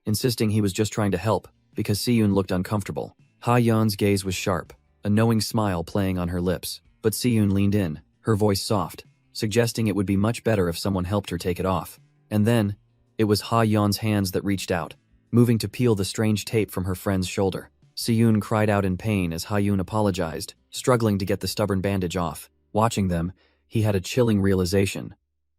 insisting he was just trying to help, because Siyun looked uncomfortable. Haeyeon's gaze was sharp, a knowing smile playing on her lips, but Siyun leaned in, her voice soft, suggesting it would be much better if someone helped her take it off. And then, it was Haeyeon's hands that reached out, moving to peel the strange tape from her friend's shoulder. Siyun cried out in pain as Haeyeon apologized, struggling to get the stubborn bandage off. Watching them, he had a chilling realization.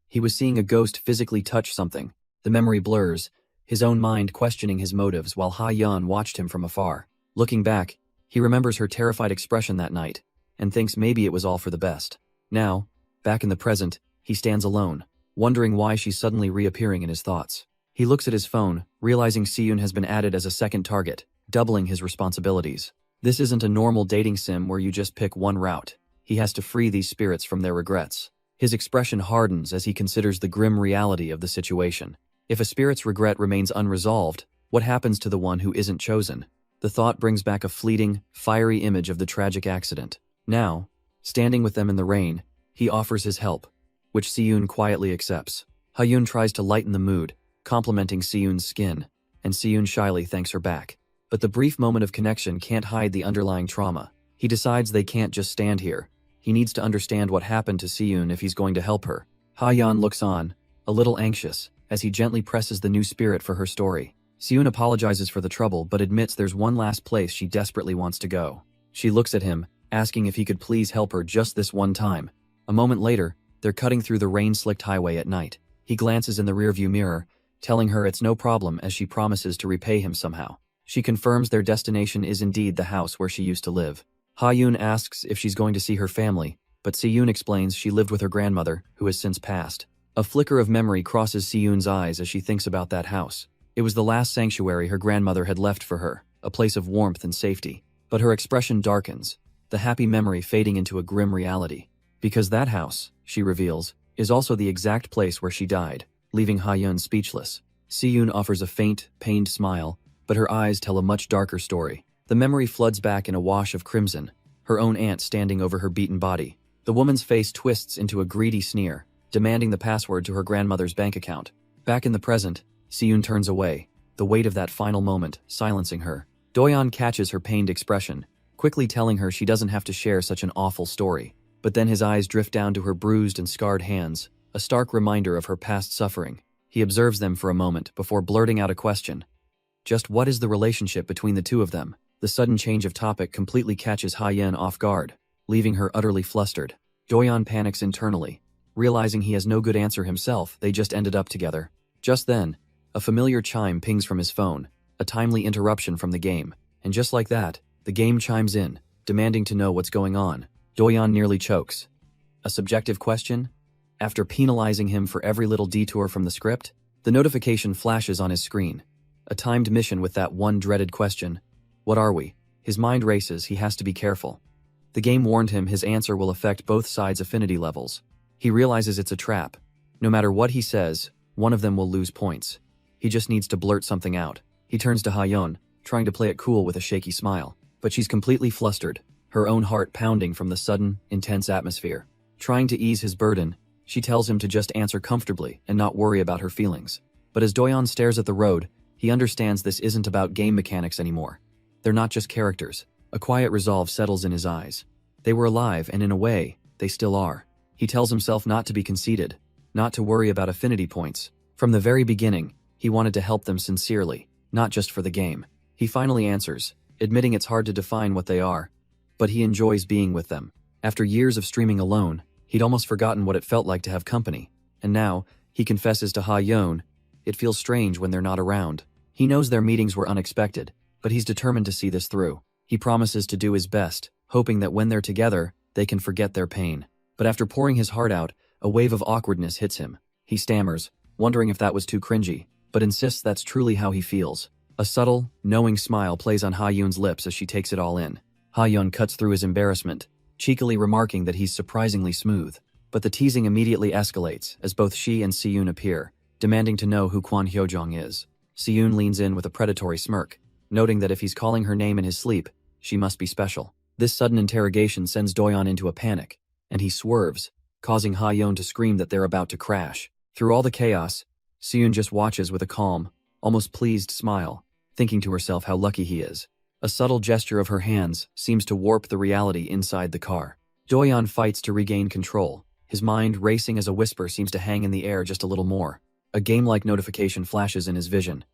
He was seeing a ghost physically touch something. The memory blurs, his own mind questioning his motives while Haeyeon watched him from afar. Looking back, he remembers her terrified expression that night, and thinks maybe it was all for the best. Now, back in the present, he stands alone, wondering why she's suddenly reappearing in his thoughts. He looks at his phone, realizing Siyun has been added as a second target, doubling his responsibilities. This isn't a normal dating sim where you just pick one route. He has to free these spirits from their regrets. His expression hardens as he considers the grim reality of the situation. If a spirit's regret remains unresolved, what happens to the one who isn't chosen? The thought brings back a fleeting, fiery image of the tragic accident. Now, standing with them in the rain, he offers his help, which Siyun quietly accepts. Haeyeon tries to lighten the mood, complimenting Siyun's skin, and Siyun shyly thanks her back. But the brief moment of connection can't hide the underlying trauma. He decides they can't just stand here. He needs to understand what happened to Siyun if he's going to help her. Haeyeon looks on, a little anxious, as he gently presses the new spirit for her story. Siyun apologizes for the trouble but admits there's one last place she desperately wants to go. She looks at him, asking if he could please help her just this one time. A moment later, they're cutting through the rain-slicked highway at night. He glances in the rearview mirror, telling her it's no problem as she promises to repay him somehow. She confirms their destination is indeed the house where she used to live. Haeyeon asks if she's going to see her family, but Siyun explains she lived with her grandmother, who has since passed. A flicker of memory crosses Siyun's eyes as she thinks about that house. It was the last sanctuary her grandmother had left for her, a place of warmth and safety. But her expression darkens, the happy memory fading into a grim reality. Because that house, she reveals, is also the exact place where she died, leaving Haeyeon speechless. Siyun offers a faint, pained smile, but her eyes tell a much darker story. The memory floods back in a wash of crimson, her own aunt standing over her beaten body. The woman's face twists into a greedy sneer, demanding the password to her grandmother's bank account. Back in the present, Siyun turns away, the weight of that final moment silencing her. Doyeon catches her pained expression, quickly telling her she doesn't have to share such an awful story. But then his eyes drift down to her bruised and scarred hands, a stark reminder of her past suffering. He observes them for a moment before blurting out a question. Just what is the relationship between the two of them? The sudden change of topic completely catches Haeyeon off guard, leaving her utterly flustered. Doyeon panics internally, realizing he has no good answer himself. They just ended up together. Just then, a familiar chime pings from his phone, a timely interruption from the game, and just like that, the game chimes in, demanding to know what's going on. Doyeon nearly chokes. A subjective question? After penalizing him for every little detour from the script, the notification flashes on his screen. A timed mission with that one dreaded question. What are we? His mind races, he has to be careful. The game warned him his answer will affect both sides' affinity levels. He realizes it's a trap. No matter what he says, one of them will lose points. He just needs to blurt something out. He turns to Ha-yeon, trying to play it cool with a shaky smile. But she's completely flustered, her own heart pounding from the sudden, intense atmosphere. Trying to ease his burden, she tells him to just answer comfortably and not worry about her feelings. But as Doyeon stares at the road, he understands this isn't about game mechanics anymore. They're not just characters. A quiet resolve settles in his eyes. They were alive, and in a way, they still are. He tells himself not to be conceited, not to worry about affinity points. From the very beginning, he wanted to help them sincerely, not just for the game. He finally answers, admitting it's hard to define what they are, but he enjoys being with them. After years of streaming alone, he'd almost forgotten what it felt like to have company. And now, he confesses to Ha-yeon, it feels strange when they're not around. He knows their meetings were unexpected, but he's determined to see this through. He promises to do his best, hoping that when they're together, they can forget their pain. But after pouring his heart out, a wave of awkwardness hits him. He stammers, wondering if that was too cringy, but insists that's truly how he feels. A subtle, knowing smile plays on Ha-yeon's lips as she takes it all in. Ha-yeon cuts through his embarrassment, cheekily remarking that he's surprisingly smooth. But the teasing immediately escalates as both she and Si-yoon appear, demanding to know who Kwon Hyo-jong is. Si-yoon leans in with a predatory smirk, noting that if he's calling her name in his sleep, she must be special. This sudden interrogation sends Doyeon into a panic, and he swerves, causing Ha-yeon to scream that they're about to crash. Through all the chaos, Si-yoon just watches with a calm, almost pleased smile, thinking to herself how lucky he is. A subtle gesture of her hands seems to warp the reality inside the car. Doyeon fights to regain control, his mind racing as a whisper seems to hang in the air just a little more. A game-like notification flashes in his vision.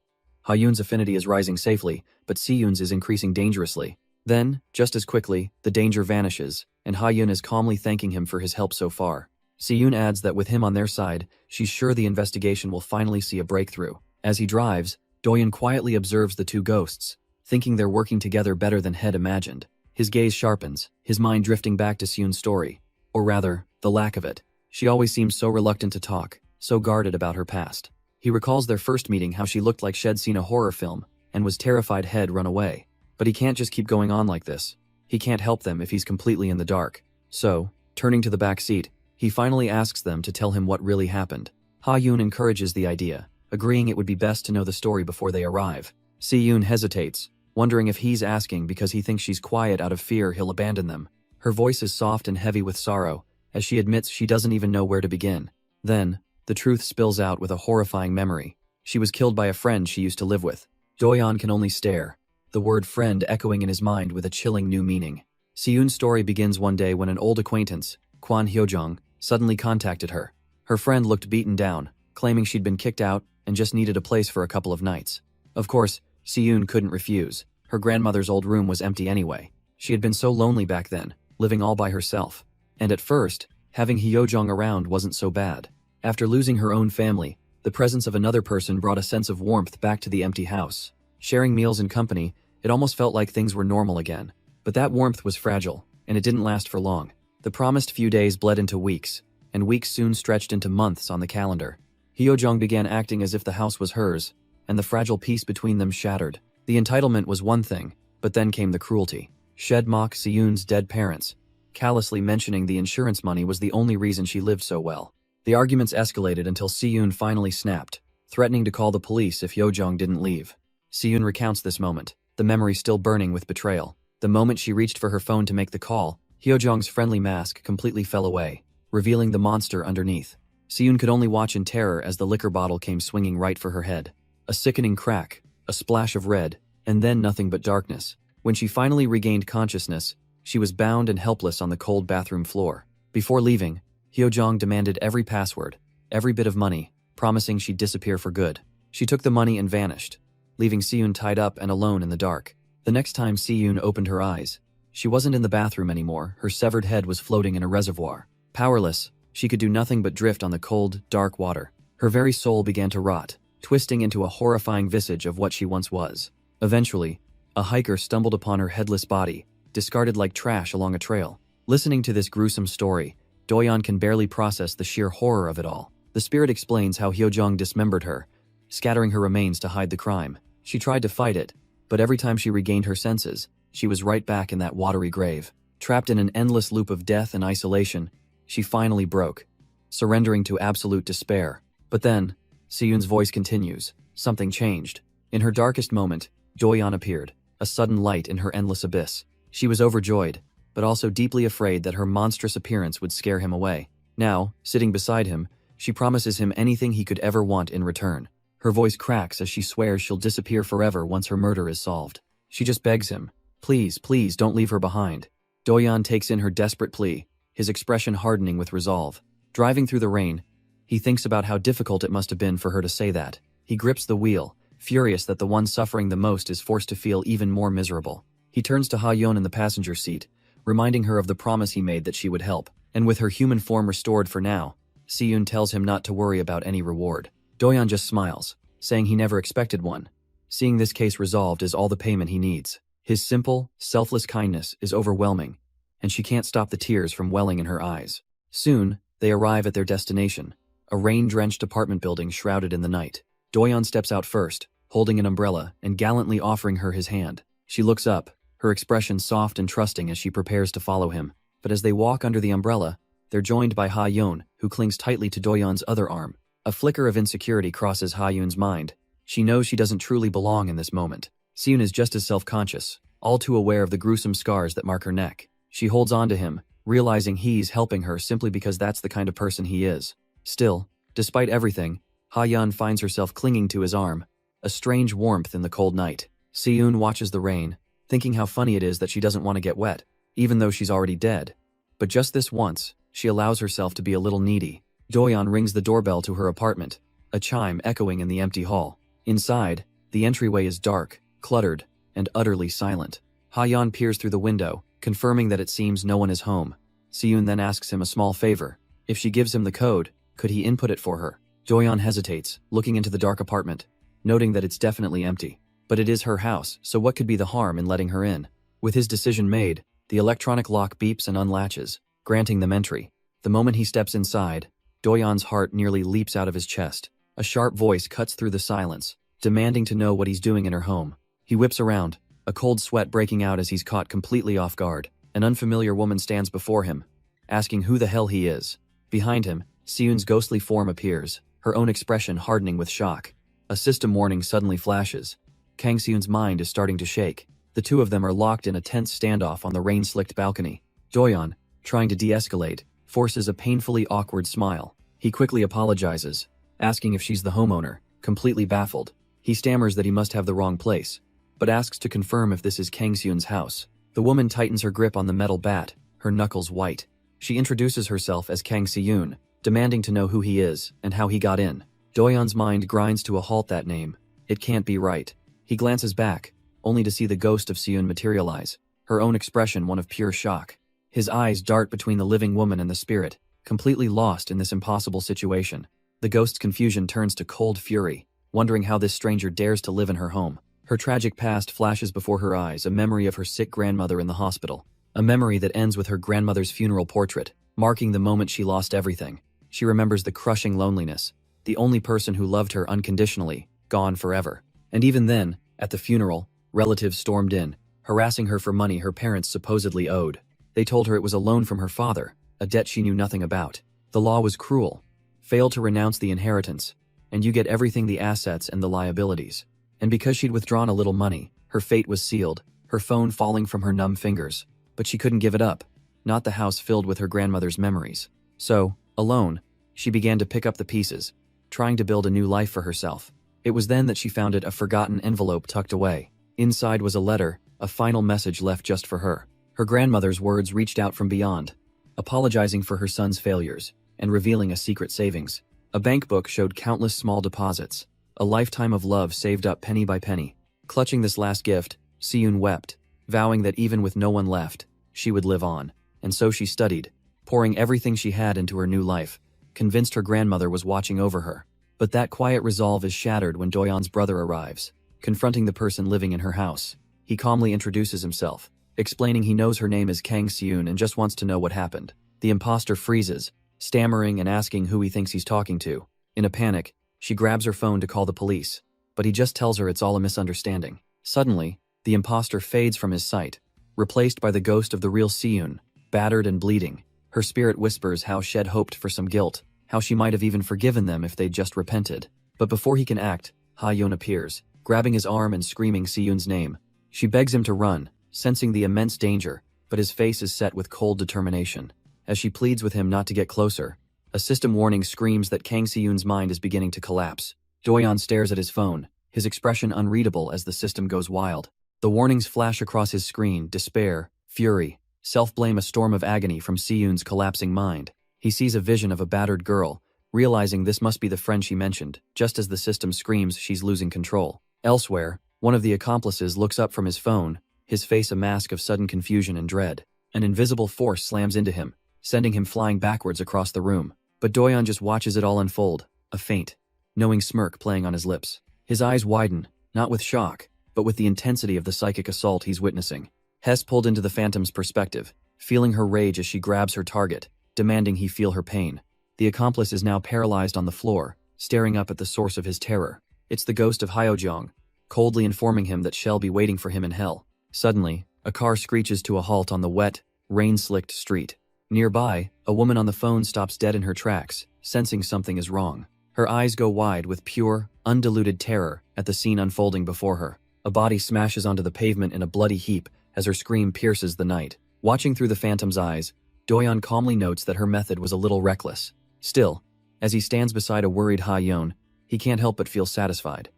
Ha-yeon's affinity is rising safely, but Si-yoon's is increasing dangerously. Then, just as quickly, the danger vanishes, and Ha-yeon is calmly thanking him for his help so far. Si-yoon adds that with him on their side, she's sure the investigation will finally see a breakthrough. As he drives, Doyeon quietly observes the two ghosts, thinking they're working together better than had imagined. His gaze sharpens, his mind drifting back to Si-yoon's story. Or rather, the lack of it. She always seems so reluctant to talk, so guarded about her past. He recalls their first meeting, how she looked like she'd seen a horror film, and was terrified he'd run away. But he can't just keep going on like this. He can't help them if he's completely in the dark. So, turning to the back seat, he finally asks them to tell him what really happened. Ha-yeon encourages the idea, agreeing it would be best to know the story before they arrive. Si-yoon hesitates, wondering if he's asking because he thinks she's quiet out of fear he'll abandon them. Her voice is soft and heavy with sorrow, as she admits she doesn't even know where to begin. Then, the truth spills out with a horrifying memory. She was killed by a friend she used to live with. Doyeon can only stare, the word friend echoing in his mind with a chilling new meaning. Si-yoon's story begins one day when an old acquaintance, Kwon Hyo-jong, suddenly contacted her. Her friend looked beaten down, claiming she'd been kicked out and just needed a place for a couple of nights. Of course, Si-yoon couldn't refuse. Her grandmother's old room was empty anyway. She had been so lonely back then, living all by herself. And at first, having Hyo-jong around wasn't so bad. After losing her own family, the presence of another person brought a sense of warmth back to the empty house. Sharing meals and company, it almost felt like things were normal again. But that warmth was fragile, and it didn't last for long. The promised few days bled into weeks, and weeks soon stretched into months on the calendar. Hyo-jong began acting as if the house was hers, and the fragile peace between them shattered. The entitlement was one thing, but then came the cruelty. Shed mock Si-yoon's dead parents, callously mentioning the insurance money was the only reason she lived so well. The arguments escalated until Si-yoon finally snapped, threatening to call the police if Hyo-jong didn't leave. Si-yoon recounts this moment, the memory still burning with betrayal. The moment she reached for her phone to make the call, Hyo-jong's friendly mask completely fell away, revealing the monster underneath. Si-yoon could only watch in terror as the liquor bottle came swinging right for her head. A sickening crack, a splash of red, and then nothing but darkness. When she finally regained consciousness, she was bound and helpless on the cold bathroom floor. Before leaving, Hyo-jong demanded every password, every bit of money, promising she'd disappear for good. She took the money and vanished, leaving Si-yoon tied up and alone in the dark. The next time Si-yoon opened her eyes, she wasn't in the bathroom anymore. Her severed head was floating in a reservoir. Powerless, she could do nothing but drift on the cold, dark water. Her very soul began to rot, twisting into a horrifying visage of what she once was. Eventually, a hiker stumbled upon her headless body, discarded like trash along a trail. Listening to this gruesome story, Doyeon can barely process the sheer horror of it all. The spirit explains how Hyo-jong dismembered her, scattering her remains to hide the crime. She tried to fight it, but every time she regained her senses, she was right back in that watery grave. Trapped in an endless loop of death and isolation, she finally broke, surrendering to absolute despair. But then, Siyun's voice continues. Something changed. In her darkest moment, Doyeon appeared, a sudden light in her endless abyss. She was overjoyed, but also deeply afraid that her monstrous appearance would scare him away. Now, sitting beside him, she promises him anything he could ever want in return. Her voice cracks as she swears she'll disappear forever once her murder is solved. She just begs him, please, please don't leave her behind. Doyeon takes in her desperate plea, his expression hardening with resolve. Driving through the rain, he thinks about how difficult it must have been for her to say that. He grips the wheel, furious that the one suffering the most is forced to feel even more miserable. He turns to Ha-yeon in the passenger seat, reminding her of the promise he made that she would help. And with her human form restored for now, Siyun tells him not to worry about any reward. Doyeon just smiles, saying he never expected one. Seeing this case resolved is all the payment he needs. His simple, selfless kindness is overwhelming, and she can't stop the tears from welling in her eyes. Soon, they arrive at their destination, a rain-drenched apartment building shrouded in the night. Doyeon steps out first, holding an umbrella and gallantly offering her his hand. She looks up, her expression soft and trusting as she prepares to follow him. But as they walk under the umbrella, they're joined by Ha-yeon, who clings tightly to Doyeon's other arm. A flicker of insecurity crosses Ha-yeon's mind. She knows she doesn't truly belong in this moment. Siyun is just as self-conscious, all too aware of the gruesome scars that mark her neck. She holds on to him, realizing he's helping her simply because that's the kind of person he is. Still, despite everything, Ha-yeon finds herself clinging to his arm, a strange warmth in the cold night. Siyun watches the rain, thinking how funny it is that she doesn't want to get wet, even though she's already dead. But just this once, she allows herself to be a little needy. Doyeon rings the doorbell to her apartment, a chime echoing in the empty hall. Inside, the entryway is dark, cluttered, and utterly silent. Ha-yeon peers through the window, confirming that it seems no one is home. Siyun then asks him a small favor. If she gives him the code, could he input it for her? Doyeon hesitates, looking into the dark apartment, noting that it's definitely empty. But it is her house, so what could be the harm in letting her in? With his decision made, the electronic lock beeps and unlatches, granting them entry. The moment he steps inside, Doyeon's heart nearly leaps out of his chest. A sharp voice cuts through the silence, demanding to know what he's doing in her home. He whips around, a cold sweat breaking out as he's caught completely off guard. An unfamiliar woman stands before him, asking who the hell he is. Behind him, Siyun's ghostly form appears, her own expression hardening with shock. A system warning suddenly flashes. Kang Siyun's mind is starting to shake. The two of them are locked in a tense standoff on the rain-slicked balcony. Doyeon, trying to de-escalate, forces a painfully awkward smile. He quickly apologizes, asking if she's the homeowner, completely baffled. He stammers that he must have the wrong place, but asks to confirm if this is Kang Siyun's house. The woman tightens her grip on the metal bat, her knuckles white. She introduces herself as Kang Siyun, demanding to know who he is and how he got in. Doyeon's mind grinds to a halt that name. It can't be right. He glances back, only to see the ghost of Siyun materialize, her own expression one of pure shock. His eyes dart between the living woman and the spirit, completely lost in this impossible situation. The ghost's confusion turns to cold fury, wondering how this stranger dares to live in her home. Her tragic past flashes before her eyes, a memory of her sick grandmother in the hospital. A memory that ends with her grandmother's funeral portrait, marking the moment she lost everything. She remembers the crushing loneliness, the only person who loved her unconditionally, gone forever. And even then, at the funeral, relatives stormed in, harassing her for money her parents supposedly owed. They told her it was a loan from her father, a debt she knew nothing about. The law was cruel. Fail to renounce the inheritance, and you get everything, the assets and the liabilities. And because she'd withdrawn a little money, her fate was sealed, her phone falling from her numb fingers. But she couldn't give it up, not the house filled with her grandmother's memories. So, alone, she began to pick up the pieces, trying to build a new life for herself. It was then that she found a forgotten envelope tucked away. Inside was a letter, a final message left just for her. Her grandmother's words reached out from beyond, apologizing for her son's failures, and revealing a secret savings. A bank book showed countless small deposits, a lifetime of love saved up penny by penny. Clutching this last gift, Siyun wept, vowing that even with no one left, she would live on. And so she studied, pouring everything she had into her new life, convinced her grandmother was watching over her. But that quiet resolve is shattered when Doyeon's brother arrives, confronting the person living in her house. He calmly introduces himself, explaining he knows her name is Kang Siyun and just wants to know what happened. The imposter freezes, stammering and asking who he thinks he's talking to. In a panic, she grabs her phone to call the police, but he just tells her it's all a misunderstanding. Suddenly, the imposter fades from his sight, replaced by the ghost of the real Siyun, battered and bleeding. Her spirit whispers how Shed hoped for some guilt, how she might have even forgiven them if they'd just repented. But before he can act, Ha-yeon appears, grabbing his arm and screaming Siyun's name. She begs him to run, sensing the immense danger, but his face is set with cold determination. As she pleads with him not to get closer, a system warning screams that Kang Siyun's mind is beginning to collapse. Doyeon stares at his phone, his expression unreadable as the system goes wild. The warnings flash across his screen: despair, fury, self-blame, a storm of agony from Siyun's collapsing mind. He sees a vision of a battered girl, realizing this must be the friend she mentioned, just as the system screams she's losing control. Elsewhere, one of the accomplices looks up from his phone, his face a mask of sudden confusion and dread. An invisible force slams into him, sending him flying backwards across the room. But Doyeon just watches it all unfold, a faint, knowing smirk playing on his lips. His eyes widen, not with shock, but with the intensity of the psychic assault he's witnessing. Hess pulled into the Phantom's perspective, feeling her rage as she grabs her target, demanding he feel her pain. The accomplice is now paralyzed on the floor, staring up at the source of his terror. It's the ghost of Hyojong, coldly informing him that she'll be waiting for him in hell. Suddenly, a car screeches to a halt on the wet, rain-slicked street. Nearby, a woman on the phone stops dead in her tracks, sensing something is wrong. Her eyes go wide with pure, undiluted terror at the scene unfolding before her. A body smashes onto the pavement in a bloody heap as her scream pierces the night. Watching through the Phantom's eyes, Doyeon calmly notes that her method was a little reckless. Still, as he stands beside a worried Ha-yeon, he can't help but feel satisfied.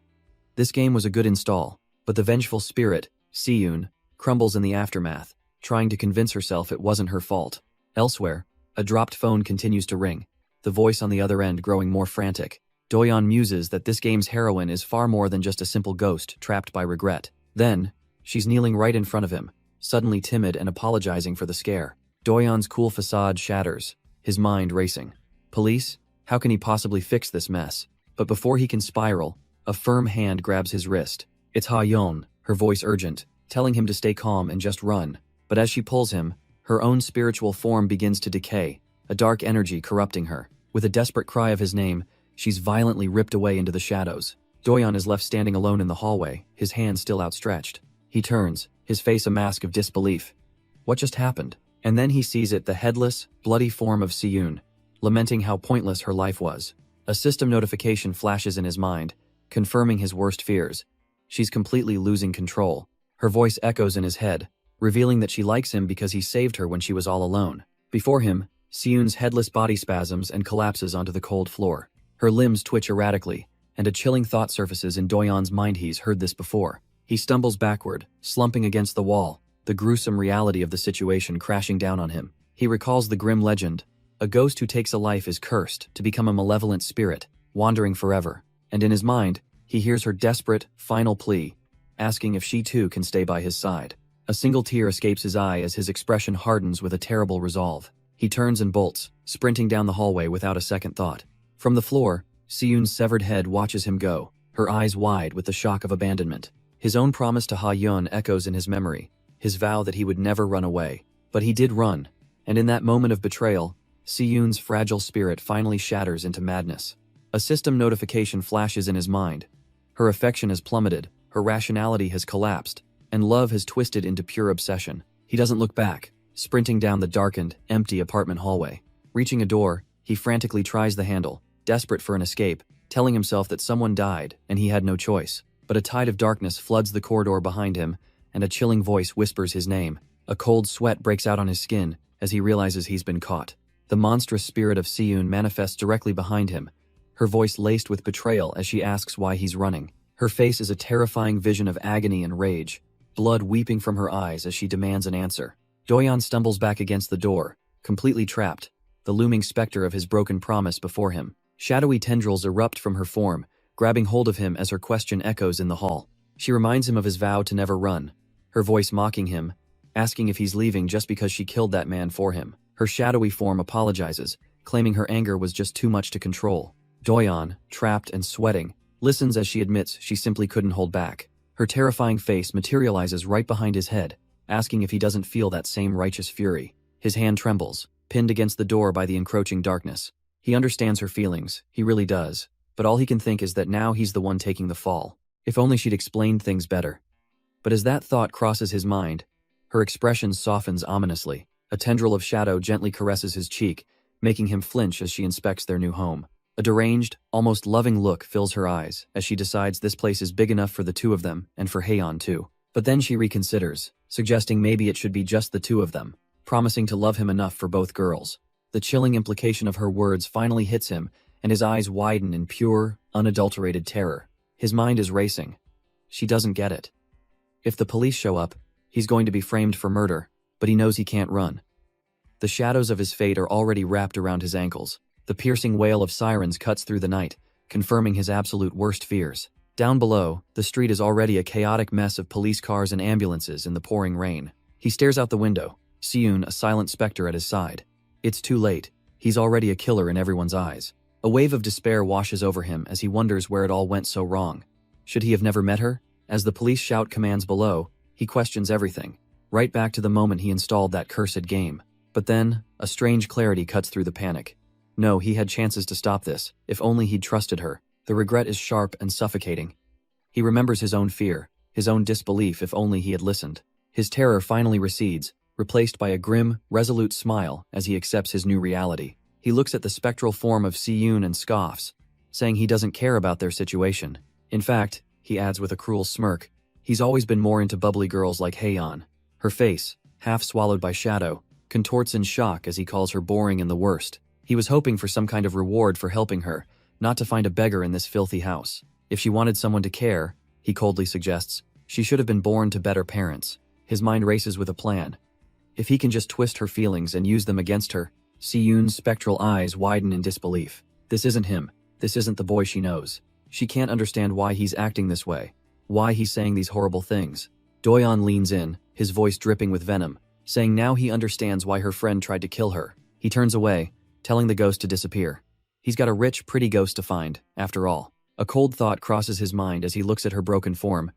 This game was a good install, but the vengeful spirit, Siyun, crumbles in the aftermath, trying to convince herself it wasn't her fault. Elsewhere, a dropped phone continues to ring, the voice on the other end growing more frantic. Doyeon muses that this game's heroine is far more than just a simple ghost trapped by regret. Then, she's kneeling right in front of him, suddenly timid and apologizing for the scare. Doyeon's cool facade shatters, his mind racing. Police? How can he possibly fix this mess? But before he can spiral, a firm hand grabs his wrist. It's Ha-yeon, her voice urgent, telling him to stay calm and just run. But as she pulls him, her own spiritual form begins to decay, a dark energy corrupting her. With a desperate cry of his name, she's violently ripped away into the shadows. Doyeon is left standing alone in the hallway, his hand still outstretched. He turns, his face a mask of disbelief. What just happened? And then he sees it, the headless, bloody form of Siyun, lamenting how pointless her life was. A system notification flashes in his mind, confirming his worst fears. She's completely losing control. Her voice echoes in his head, revealing that she likes him because he saved her when she was all alone. Before him, Siyun's headless body spasms and collapses onto the cold floor. Her limbs twitch erratically, and a chilling thought surfaces in Doyeon's mind. He's heard this before. He stumbles backward, slumping against the wall, the gruesome reality of the situation crashing down on him. He recalls the grim legend: a ghost who takes a life is cursed to become a malevolent spirit, wandering forever. And in his mind, he hears her desperate, final plea, asking if she too can stay by his side. A single tear escapes his eye as his expression hardens with a terrible resolve. He turns and bolts, sprinting down the hallway without a second thought. From the floor, Siyun's severed head watches him go, her eyes wide with the shock of abandonment. His own promise to Ha-yeon echoes in his memory, his vow that he would never run away. But he did run, and in that moment of betrayal, Siyun's fragile spirit finally shatters into madness. A system notification flashes in his mind. Her affection has plummeted, her rationality has collapsed, and love has twisted into pure obsession. He doesn't look back, sprinting down the darkened, empty apartment hallway. Reaching a door, he frantically tries the handle, desperate for an escape, telling himself that someone died and he had no choice. But a tide of darkness floods the corridor behind him, and a chilling voice whispers his name. A cold sweat breaks out on his skin as he realizes he's been caught. The monstrous spirit of Siyun manifests directly behind him, her voice laced with betrayal as she asks why he's running. Her face is a terrifying vision of agony and rage, blood weeping from her eyes as she demands an answer. Doyeon stumbles back against the door, completely trapped, the looming specter of his broken promise before him. Shadowy tendrils erupt from her form, grabbing hold of him as her question echoes in the hall. She reminds him of his vow to never run, her voice mocking him, asking if he's leaving just because she killed that man for him. Her shadowy form apologizes, claiming her anger was just too much to control. Doyeon, trapped and sweating, listens as she admits she simply couldn't hold back. Her terrifying face materializes right behind his head, asking if he doesn't feel that same righteous fury. His hand trembles, pinned against the door by the encroaching darkness. He understands her feelings, he really does, but all he can think is that now he's the one taking the fall. If only she'd explained things better. But as that thought crosses his mind, Her expression softens ominously. A tendril of shadow gently caresses his cheek, making him flinch as she inspects their new home. A deranged, almost loving look fills her eyes as she decides this place is big enough for the two of them and for Haeyeon too. But then she reconsiders, suggesting maybe it should be just the two of them, promising to love him enough for both girls. The chilling implication of her words finally hits him, and his eyes widen in pure, unadulterated terror. His mind is racing. She doesn't get it. If the police show up, he's going to be framed for murder, but he knows he can't run. The shadows of his fate are already wrapped around his ankles. The piercing wail of sirens cuts through the night, confirming his absolute worst fears. Down below, the street is already a chaotic mess of police cars and ambulances in the pouring rain. He stares out the window, Siyun a silent specter at his side. It's too late. He's already a killer in everyone's eyes. A wave of despair washes over him as he wonders where it all went so wrong. Should he have never met her? As the police shout commands below, he questions everything, right back to the moment he installed that cursed game. But then, a strange clarity cuts through the panic. No, he had chances to stop this, if only he'd trusted her. The regret is sharp and suffocating. He remembers his own fear, his own disbelief if only he had listened. His terror finally recedes, replaced by a grim, resolute smile as he accepts his new reality. He looks at the spectral form of Siyun and scoffs, saying he doesn't care about their situation. In fact, he adds with a cruel smirk, he's always been more into bubbly girls like Haeyeon. Her face, half swallowed by shadow, contorts in shock as he calls her boring and the worst. He was hoping for some kind of reward for helping her, not to find a beggar in this filthy house. If she wanted someone to care, he coldly suggests, she should have been born to better parents. His mind races with a plan. If he can just twist her feelings and use them against her, Siyun's spectral eyes widen in disbelief. This isn't him. This isn't the boy she knows. She can't understand why he's acting this way, why he's saying these horrible things. Doyeon leans in, his voice dripping with venom, saying now he understands why her friend tried to kill her. He turns away, telling the ghost to disappear. He's got a rich, pretty ghost to find, after all. A cold thought crosses his mind as he looks at her broken form.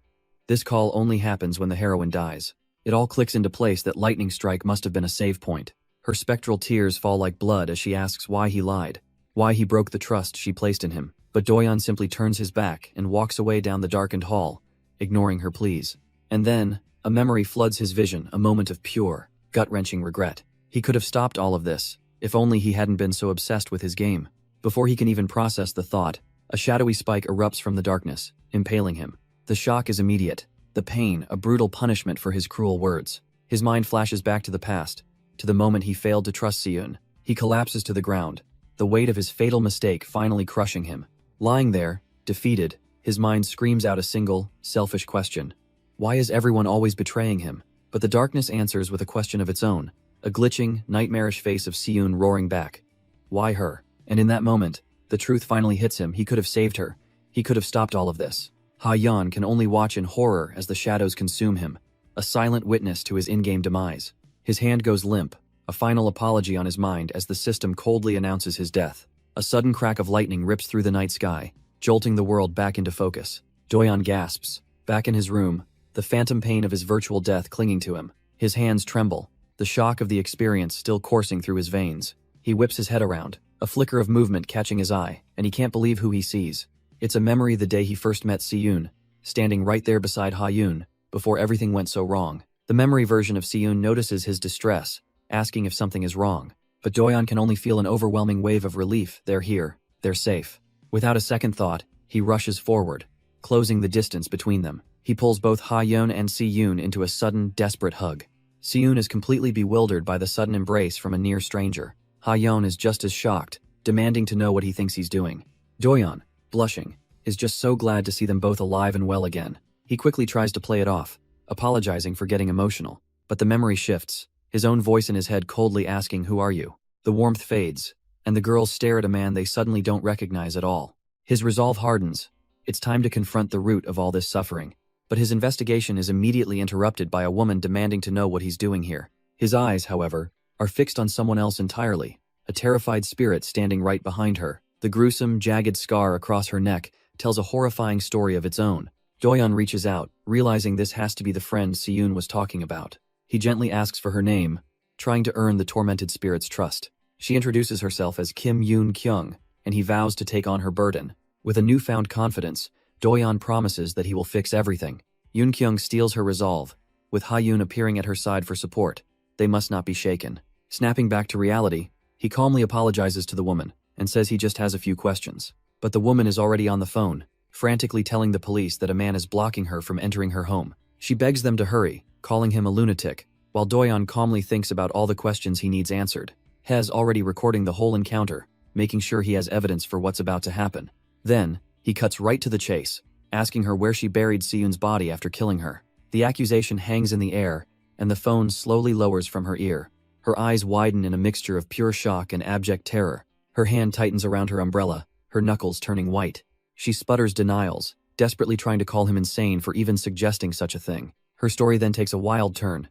This call only happens when the heroine dies. It all clicks into place that lightning strike must have been a save point. Her spectral tears fall like blood as she asks why he lied, why he broke the trust she placed in him. But Doyeon simply turns his back and walks away down the darkened hall, ignoring her pleas. And then, a memory floods his vision, a moment of pure, gut-wrenching regret. He could have stopped all of this, if only he hadn't been so obsessed with his game. Before he can even process the thought, a shadowy spike erupts from the darkness, impaling him. The shock is immediate, the pain a brutal punishment for his cruel words. His mind flashes back to the past, to the moment he failed to trust Siyun. He collapses to the ground, the weight of his fatal mistake finally crushing him. Lying there, defeated, his mind screams out a single, selfish question. Why is everyone always betraying him? But the darkness answers with a question of its own, a glitching, nightmarish face of Siyun roaring back. Why her? And in that moment, the truth finally hits him. He could have saved her. He could have stopped all of this. Haeyeon can only watch in horror as the shadows consume him, a silent witness to his in-game demise. His hand goes limp, a final apology on his mind as the system coldly announces his death. A sudden crack of lightning rips through the night sky, jolting the world back into focus. Doyeon gasps. Back in his room, the phantom pain of his virtual death clinging to him. His hands tremble, the shock of the experience still coursing through his veins. He whips his head around, a flicker of movement catching his eye, and he can't believe who he sees. It's a memory the day he first met Siyun, standing right there beside Haeyeon, before everything went so wrong. The memory version of Siyun notices his distress, asking if something is wrong. But Doyeon can only feel an overwhelming wave of relief. They're here. They're safe. Without a second thought, he rushes forward, closing the distance between them. He pulls both Haeyeon and Siyun into a sudden, desperate hug. Siyun is completely bewildered by the sudden embrace from a near stranger. Haeyeon is just as shocked, demanding to know what he thinks he's doing. Doyeon, blushing, is just so glad to see them both alive and well again. He quickly tries to play it off, apologizing for getting emotional. But the memory shifts, his own voice in his head coldly asking, "Who are you?" The warmth fades, and the girls stare at a man they suddenly don't recognize at all. His resolve hardens. It's time to confront the root of all this suffering. But his investigation is immediately interrupted by a woman demanding to know what he's doing here. His eyes, however, are fixed on someone else entirely, a terrified spirit standing right behind her. The gruesome, jagged scar across her neck tells a horrifying story of its own. Doyeon reaches out, realizing this has to be the friend Siyun was talking about. He gently asks for her name, trying to earn the tormented spirit's trust. She introduces herself as Kim Yoon Kyung, and he vows to take on her burden. With a newfound confidence, Doyeon promises that he will fix everything. Yoon Kyung steals her resolve, with Ha-yoon appearing at her side for support. They must not be shaken. Snapping back to reality, he calmly apologizes to the woman and says he just has a few questions. But the woman is already on the phone, frantically telling the police that a man is blocking her from entering her home. She begs them to hurry, calling him a lunatic, while Doyeon calmly thinks about all the questions he needs answered. He's already recording the whole encounter, making sure he has evidence for what's about to happen. Then, he cuts right to the chase, asking her where she buried Seyoon's body after killing her. The accusation hangs in the air, and the phone slowly lowers from her ear. Her eyes widen in a mixture of pure shock and abject terror. Her hand tightens around her umbrella, her knuckles turning white. She sputters denials, desperately trying to call him insane for even suggesting such a thing. Her story then takes a wild turn.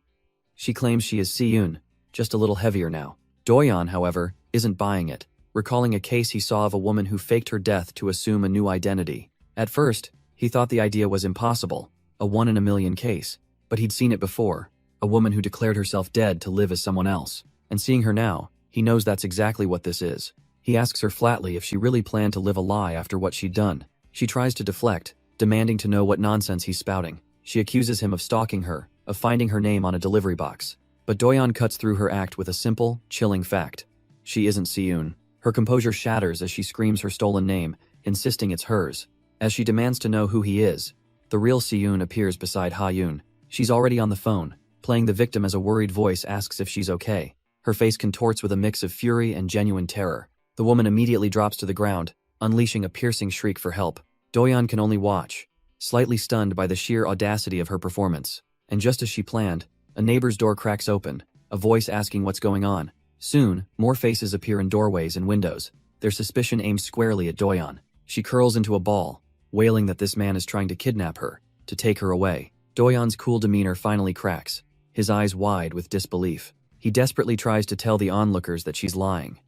She claims she is Seyoon, just a little heavier now. Doyeon, however, isn't buying it, recalling a case he saw of a woman who faked her death to assume a new identity. At first, he thought the idea was impossible, a 1 in a million case, but he'd seen it before, a woman who declared herself dead to live as someone else. And seeing her now, he knows that's exactly what this is. He asks her flatly if she really planned to live a lie after what she'd done. She tries to deflect, demanding to know what nonsense he's spouting. She accuses him of stalking her, of finding her name on a delivery box. But Doyeon cuts through her act with a simple, chilling fact. She isn't Seyoon. Her composure shatters as she screams her stolen name, insisting it's hers. As she demands to know who he is, the real Seyoon appears beside Ha-yoon. She's already on the phone, playing the victim as a worried voice asks if she's okay. Her face contorts with a mix of fury and genuine terror. The woman immediately drops to the ground, unleashing a piercing shriek for help. Doyeon can only watch, slightly stunned by the sheer audacity of her performance. And just as she planned, a neighbor's door cracks open, a voice asking what's going on. Soon, more faces appear in doorways and windows, their suspicion aimed squarely at Doyeon. She curls into a ball, wailing that this man is trying to kidnap her, to take her away. Doyeon's cool demeanor finally cracks, his eyes wide with disbelief. He desperately tries to tell the onlookers that she's lying,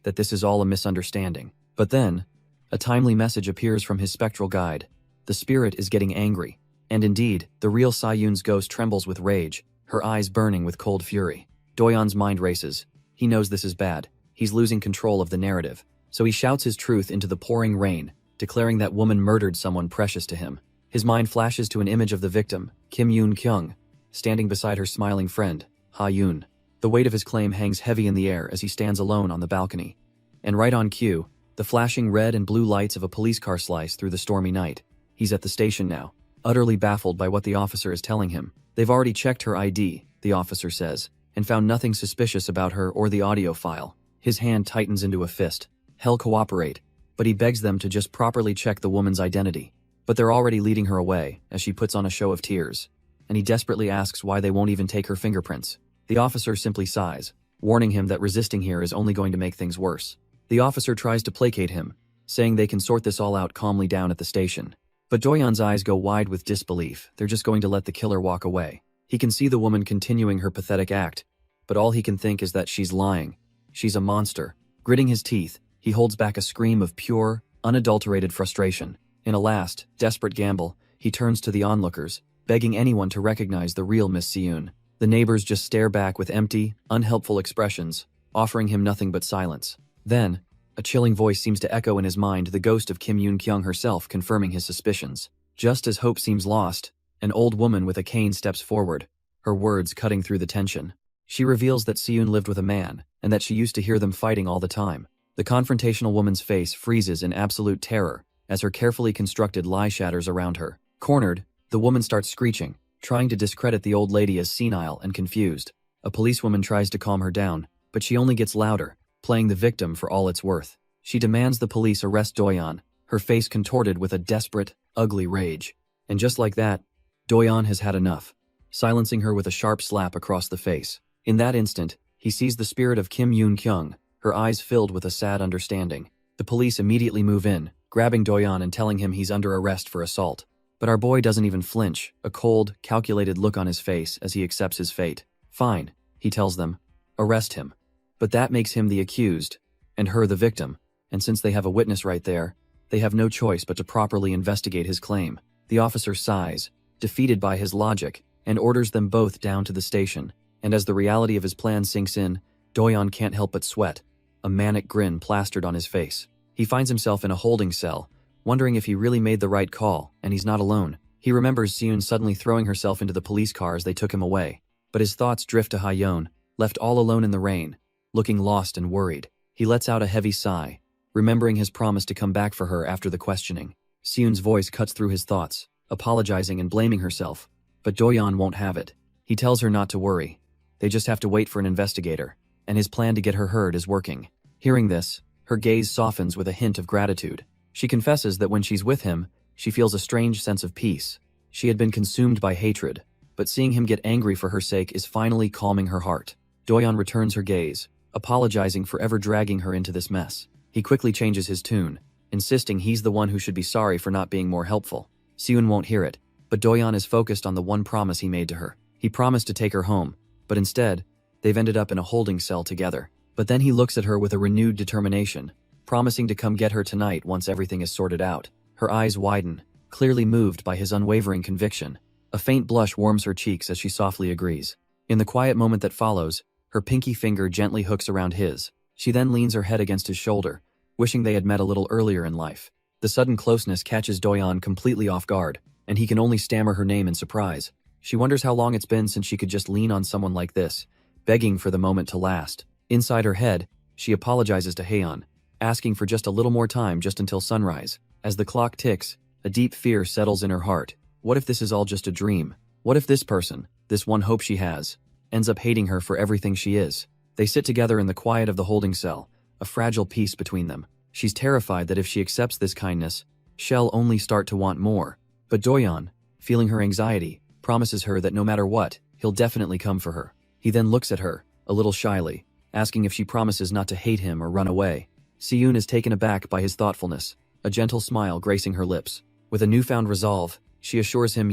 that this is all a misunderstanding. But then, a timely message appears from his spectral guide. The spirit is getting angry. And indeed, the real Seyoon's ghost trembles with rage, her eyes burning with cold fury. Doyeon's mind races. He knows this is bad. He's losing control of the narrative. So he shouts his truth into the pouring rain, declaring that woman murdered someone precious to him. His mind flashes to an image of the victim, Kim Yoon-kyung, standing beside her smiling friend, Ha-yoon. The weight of his claim hangs heavy in the air as he stands alone on the balcony. And right on cue, the flashing red and blue lights of a police car slice through the stormy night. He's at the station now, utterly baffled by what the officer is telling him. They've already checked her ID, the officer says, and found nothing suspicious about her or the audio file. His hand tightens into a fist. Hell cooperate, but he begs them to just properly check the woman's identity. But they're already leading her away as she puts on a show of tears, and he desperately asks why they won't even take her fingerprints. The officer simply sighs, warning him that resisting here is only going to make things worse. The officer tries to placate him, saying they can sort this all out calmly down at the station. But Doyeon's eyes go wide with disbelief. They're just going to let the killer walk away. He can see the woman continuing her pathetic act, but all he can think is that she's lying. She's a monster. Gritting his teeth, he holds back a scream of pure, unadulterated frustration. In a last, desperate gamble, he turns to the onlookers, begging anyone to recognize the real Miss Seyoon. The neighbors just stare back with empty, unhelpful expressions, offering him nothing but silence. Then, a chilling voice seems to echo in his mind, the ghost of Kim Yoon-kyung herself confirming his suspicions. Just as hope seems lost, an old woman with a cane steps forward, her words cutting through the tension. She reveals that Seyoon lived with a man, and that she used to hear them fighting all the time. The confrontational woman's face freezes in absolute terror as her carefully constructed lie shatters around her. Cornered, the woman starts screeching, trying to discredit the old lady as senile and confused. A policewoman tries to calm her down, but she only gets louder, playing the victim for all it's worth. She demands the police arrest Doyeon, her face contorted with a desperate, ugly rage. And just like that, Doyeon has had enough, silencing her with a sharp slap across the face. In that instant, he sees the spirit of Kim Yoon-kyung, her eyes filled with a sad understanding. The police immediately move in, grabbing Doyeon and telling him he's under arrest for assault. But our boy doesn't even flinch, a cold, calculated look on his face as he accepts his fate. Fine, he tells them. Arrest him. But that makes him the accused, and her the victim, and since they have a witness right there, they have no choice but to properly investigate his claim. The officer sighs, defeated by his logic, and orders them both down to the station. And as the reality of his plan sinks in, Doyeon can't help but sweat, a manic grin plastered on his face. He finds himself in a holding cell, wondering if he really made the right call, and he's not alone. He remembers Seun suddenly throwing herself into the police car as they took him away. But his thoughts drift to Hayeon, left all alone in the rain, looking lost and worried. He lets out a heavy sigh, remembering his promise to come back for her after the questioning. Seun's voice cuts through his thoughts, apologizing and blaming herself. But Doyeon won't have it. He tells her not to worry. They just have to wait for an investigator, and his plan to get her heard is working. Hearing this, her gaze softens with a hint of gratitude. She confesses that when she's with him, she feels a strange sense of peace. She had been consumed by hatred, but seeing him get angry for her sake is finally calming her heart. Doyeon returns her gaze, apologizing for ever dragging her into this mess. He quickly changes his tune, insisting he's the one who should be sorry for not being more helpful. Seun won't hear it, but Doyeon is focused on the one promise he made to her. He promised to take her home, but instead, they've ended up in a holding cell together. But then he looks at her with a renewed determination, promising to come get her tonight once everything is sorted out. Her eyes widen, clearly moved by his unwavering conviction. A faint blush warms her cheeks as she softly agrees. In the quiet moment that follows, her pinky finger gently hooks around his. She then leans her head against his shoulder, wishing they had met a little earlier in life. The sudden closeness catches Doyeon completely off guard, and he can only stammer her name in surprise. She wonders how long it's been since she could just lean on someone like this, begging for the moment to last. Inside her head, she apologizes to Hayeon, asking for just a little more time just until sunrise. As the clock ticks, a deep fear settles in her heart. What if this is all just a dream? What if this person, this one hope she has, ends up hating her for everything she is? They sit together in the quiet of the holding cell, a fragile peace between them. She's terrified that if she accepts this kindness, she'll only start to want more. But Doyeon, feeling her anxiety, promises her that no matter what, he'll definitely come for her. He then looks at her, a little shyly, asking if she promises not to hate him or run away. Seun is taken aback by his thoughtfulness, a gentle smile gracing her lips. With a newfound resolve, she assures him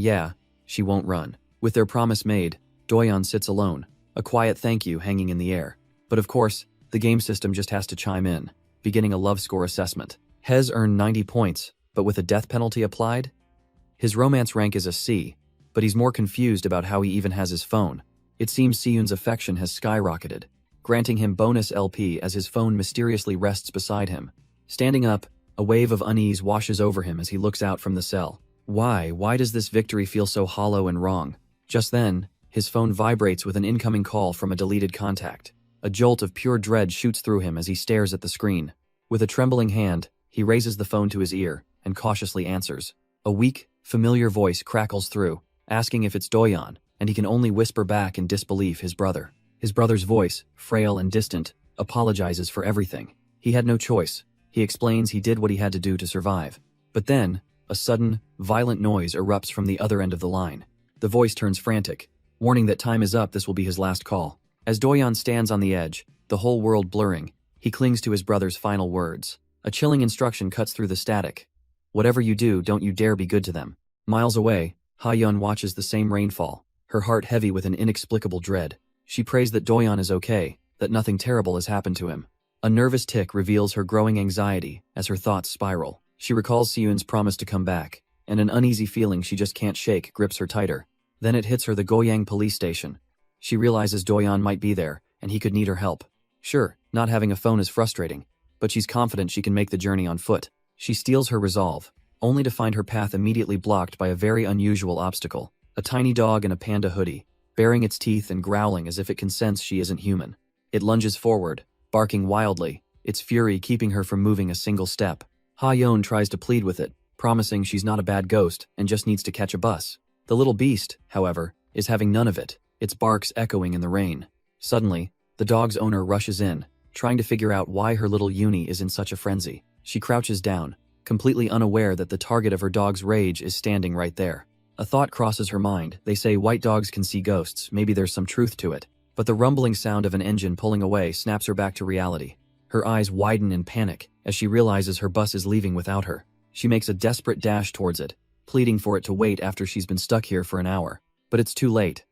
she won't run. With their promise made, Doyeon sits alone, a quiet thank you hanging in the air. But of course, the game system just has to chime in, beginning a love score assessment. Hez earned 90 points, but with a death penalty applied? His romance rank is a C, but he's more confused about how he even has his phone. It seems Seun's affection has skyrocketed, granting him bonus LP as his phone mysteriously rests beside him. Standing up, a wave of unease washes over him as he looks out from the cell. Why does this victory feel so hollow and wrong? Just then, his phone vibrates with an incoming call from a deleted contact. A jolt of pure dread shoots through him as he stares at the screen. With a trembling hand, he raises the phone to his ear and cautiously answers. A weak, familiar voice crackles through, asking if it's Doyeon, and he can only whisper back in disbelief his brother. His brother's voice, frail and distant, apologizes for everything. He had no choice. He explains he did what he had to do to survive. But then, a sudden, violent noise erupts from the other end of the line. The voice turns frantic, warning that time is up. This will be his last call. As Doyeon stands on the edge, the whole world blurring, he clings to his brother's final words. A chilling instruction cuts through the static. Whatever you do, don't you dare be good to them. Miles away, Hayeon watches the same rainfall, her heart heavy with an inexplicable dread. She prays that Doyeon is okay, that nothing terrible has happened to him. A nervous tick reveals her growing anxiety as her thoughts spiral. She recalls Seun's promise to come back, and an uneasy feeling she just can't shake grips her tighter. Then it hits her: the Goyang police station. She realizes Doyeon might be there, and he could need her help. Sure, not having a phone is frustrating, but she's confident she can make the journey on foot. She steels her resolve, only to find her path immediately blocked by a very unusual obstacle. A tiny dog in a panda hoodie, baring its teeth and growling as if it can sense she isn't human. It lunges forward, barking wildly, its fury keeping her from moving a single step. Hayeon tries to plead with it, promising she's not a bad ghost and just needs to catch a bus. The little beast, however, is having none of it, its barks echoing in the rain. Suddenly, the dog's owner rushes in, trying to figure out why her little Uni is in such a frenzy. She crouches down, completely unaware that the target of her dog's rage is standing right there. A thought crosses her mind. They say white dogs can see ghosts, maybe there's some truth to it. But the rumbling sound of an engine pulling away snaps her back to reality. Her eyes widen in panic as she realizes her bus is leaving without her. She makes a desperate dash towards it, pleading for it to wait after she's been stuck here for an hour. But it's too late.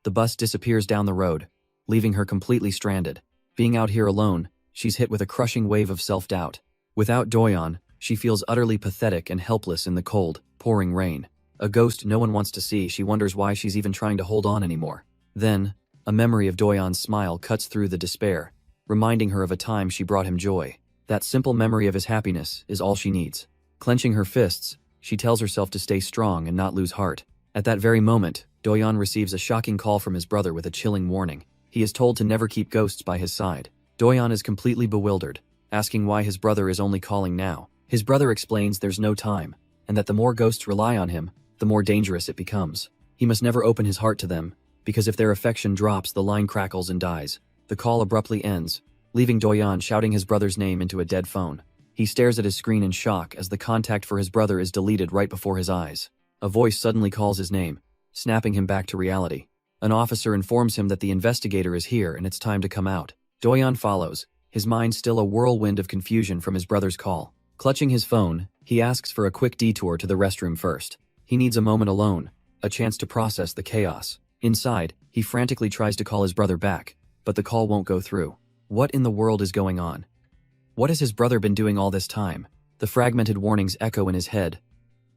The bus disappears down the road, leaving her completely stranded. Being out here alone, she's hit with a crushing wave of self-doubt. Without Doyeon, she feels utterly pathetic and helpless in the cold, pouring rain. A ghost no one wants to see. She wonders why she's even trying to hold on anymore. Then, a memory of Doyeon's smile cuts through the despair, reminding her of a time she brought him joy. That simple memory of his happiness is all she needs. Clenching her fists, She tells herself to stay strong and not lose heart. At that very moment, Doyeon receives a shocking call from his brother with a chilling warning. He is told to never keep ghosts by his side. Doyeon is completely bewildered, asking why his brother is only calling now. His brother explains there's no time, and that the more ghosts rely on him, the more dangerous it becomes. He must never open his heart to them, because if their affection drops, the line crackles and dies. The call abruptly ends, leaving Doyeon shouting his brother's name into a dead phone. He stares at his screen in shock as the contact for his brother is deleted right before his eyes. A voice suddenly calls his name, snapping him back to reality. An officer informs him that the investigator is here and it's time to come out. Doyeon follows, his mind still a whirlwind of confusion from his brother's call. Clutching his phone, he asks for a quick detour to the restroom first. He needs a moment alone, a chance to process the chaos. Inside, he frantically tries to call his brother back, but the call won't go through. What in the world is going on? What has his brother been doing all this time? The fragmented warnings echo in his head.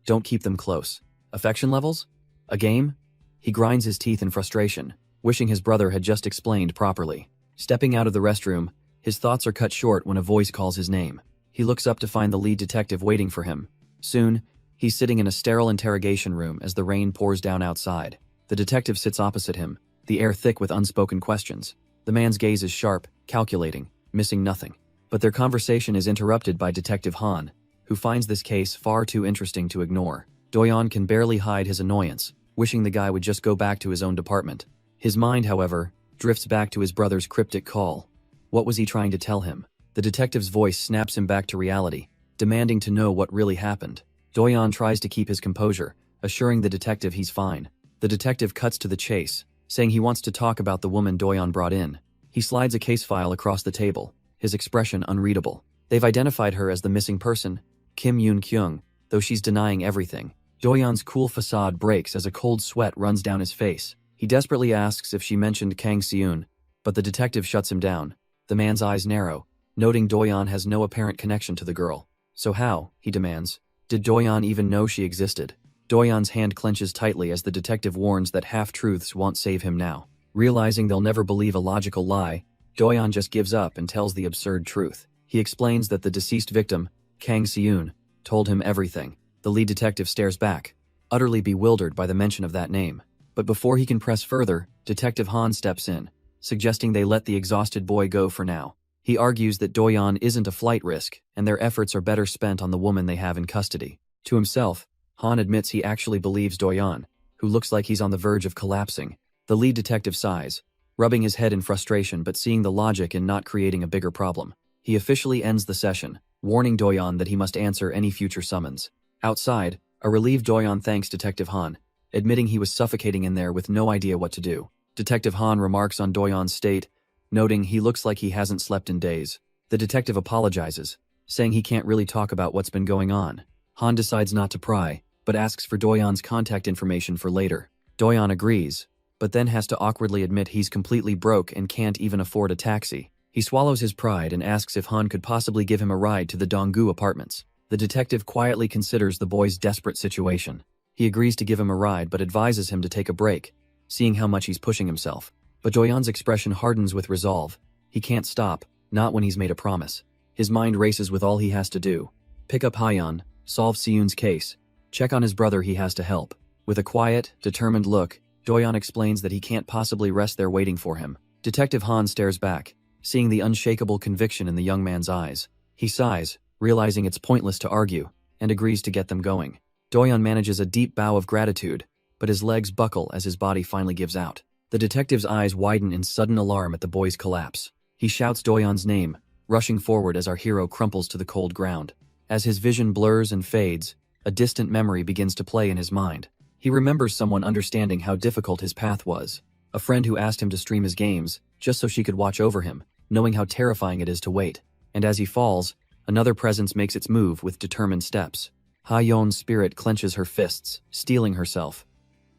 Don't keep them close. Affection levels? A game? He grinds his teeth in frustration, wishing his brother had just explained properly. Stepping out of the restroom, his thoughts are cut short when a voice calls his name. He looks up to find the lead detective waiting for him. Soon, he's sitting in a sterile interrogation room as the rain pours down outside. The detective sits opposite him, the air thick with unspoken questions. The man's gaze is sharp, calculating, missing nothing. But their conversation is interrupted by Detective Han, who finds this case far too interesting to ignore. Doyeon can barely hide his annoyance, wishing the guy would just go back to his own department. His mind, however, drifts back to his brother's cryptic call. What was he trying to tell him? The detective's voice snaps him back to reality, demanding to know what really happened. Doyeon tries to keep his composure, assuring the detective he's fine. The detective cuts to the chase, saying he wants to talk about the woman Doyeon brought in. He slides a case file across the table, his expression unreadable. They've identified her as the missing person, Kim Yoon-kyung, though she's denying everything. Doyeon's cool facade breaks as a cold sweat runs down his face. He desperately asks if she mentioned Kang Seun, but the detective shuts him down. The man's eyes narrow, noting Doyeon has no apparent connection to the girl. So how, he demands, did Doyeon even know she existed? Doyeon's hand clenches tightly as the detective warns that half-truths won't save him now. Realizing they'll never believe a logical lie, Doyeon just gives up and tells the absurd truth. He explains that the deceased victim, Kang Seun, told him everything. The lead detective stares back, utterly bewildered by the mention of that name. But before he can press further, Detective Han steps in, suggesting they let the exhausted boy go for now. He argues that Doyeon isn't a flight risk, and their efforts are better spent on the woman they have in custody. To himself, Han admits he actually believes Doyeon, who looks like he's on the verge of collapsing. The lead detective sighs, rubbing his head in frustration but seeing the logic in not creating a bigger problem. He officially ends the session, warning Doyeon that he must answer any future summons. Outside, a relieved Doyeon thanks Detective Han, admitting he was suffocating in there with no idea what to do. Detective Han remarks on Doyeon's state, noting he looks like he hasn't slept in days. The detective apologizes, saying he can't really talk about what's been going on. Han decides not to pry, but asks for Doyeon's contact information for later. Doyeon agrees, but then has to awkwardly admit he's completely broke and can't even afford a taxi. He swallows his pride and asks if Han could possibly give him a ride to the Donggu apartments. The detective quietly considers the boy's desperate situation. He agrees to give him a ride but advises him to take a break, seeing how much he's pushing himself. But Doyeon's expression hardens with resolve. He can't stop, not when he's made a promise. His mind races with all he has to do. Pick up Hyeon, solve Seun's case, check on his brother he has to help. With a quiet, determined look, Doyeon explains that he can't possibly rest there waiting for him. Detective Han stares back, seeing the unshakable conviction in the young man's eyes. He sighs, realizing it's pointless to argue, and agrees to get them going. Doyeon manages a deep bow of gratitude, but his legs buckle as his body finally gives out. The detective's eyes widen in sudden alarm at the boy's collapse. He shouts Doyeon's name, rushing forward as our hero crumples to the cold ground. As his vision blurs and fades, a distant memory begins to play in his mind. He remembers someone understanding how difficult his path was. A friend who asked him to stream his games, just so she could watch over him, knowing how terrifying it is to wait. And as he falls, another presence makes its move with determined steps. Ha-yeon's spirit clenches her fists, steeling herself.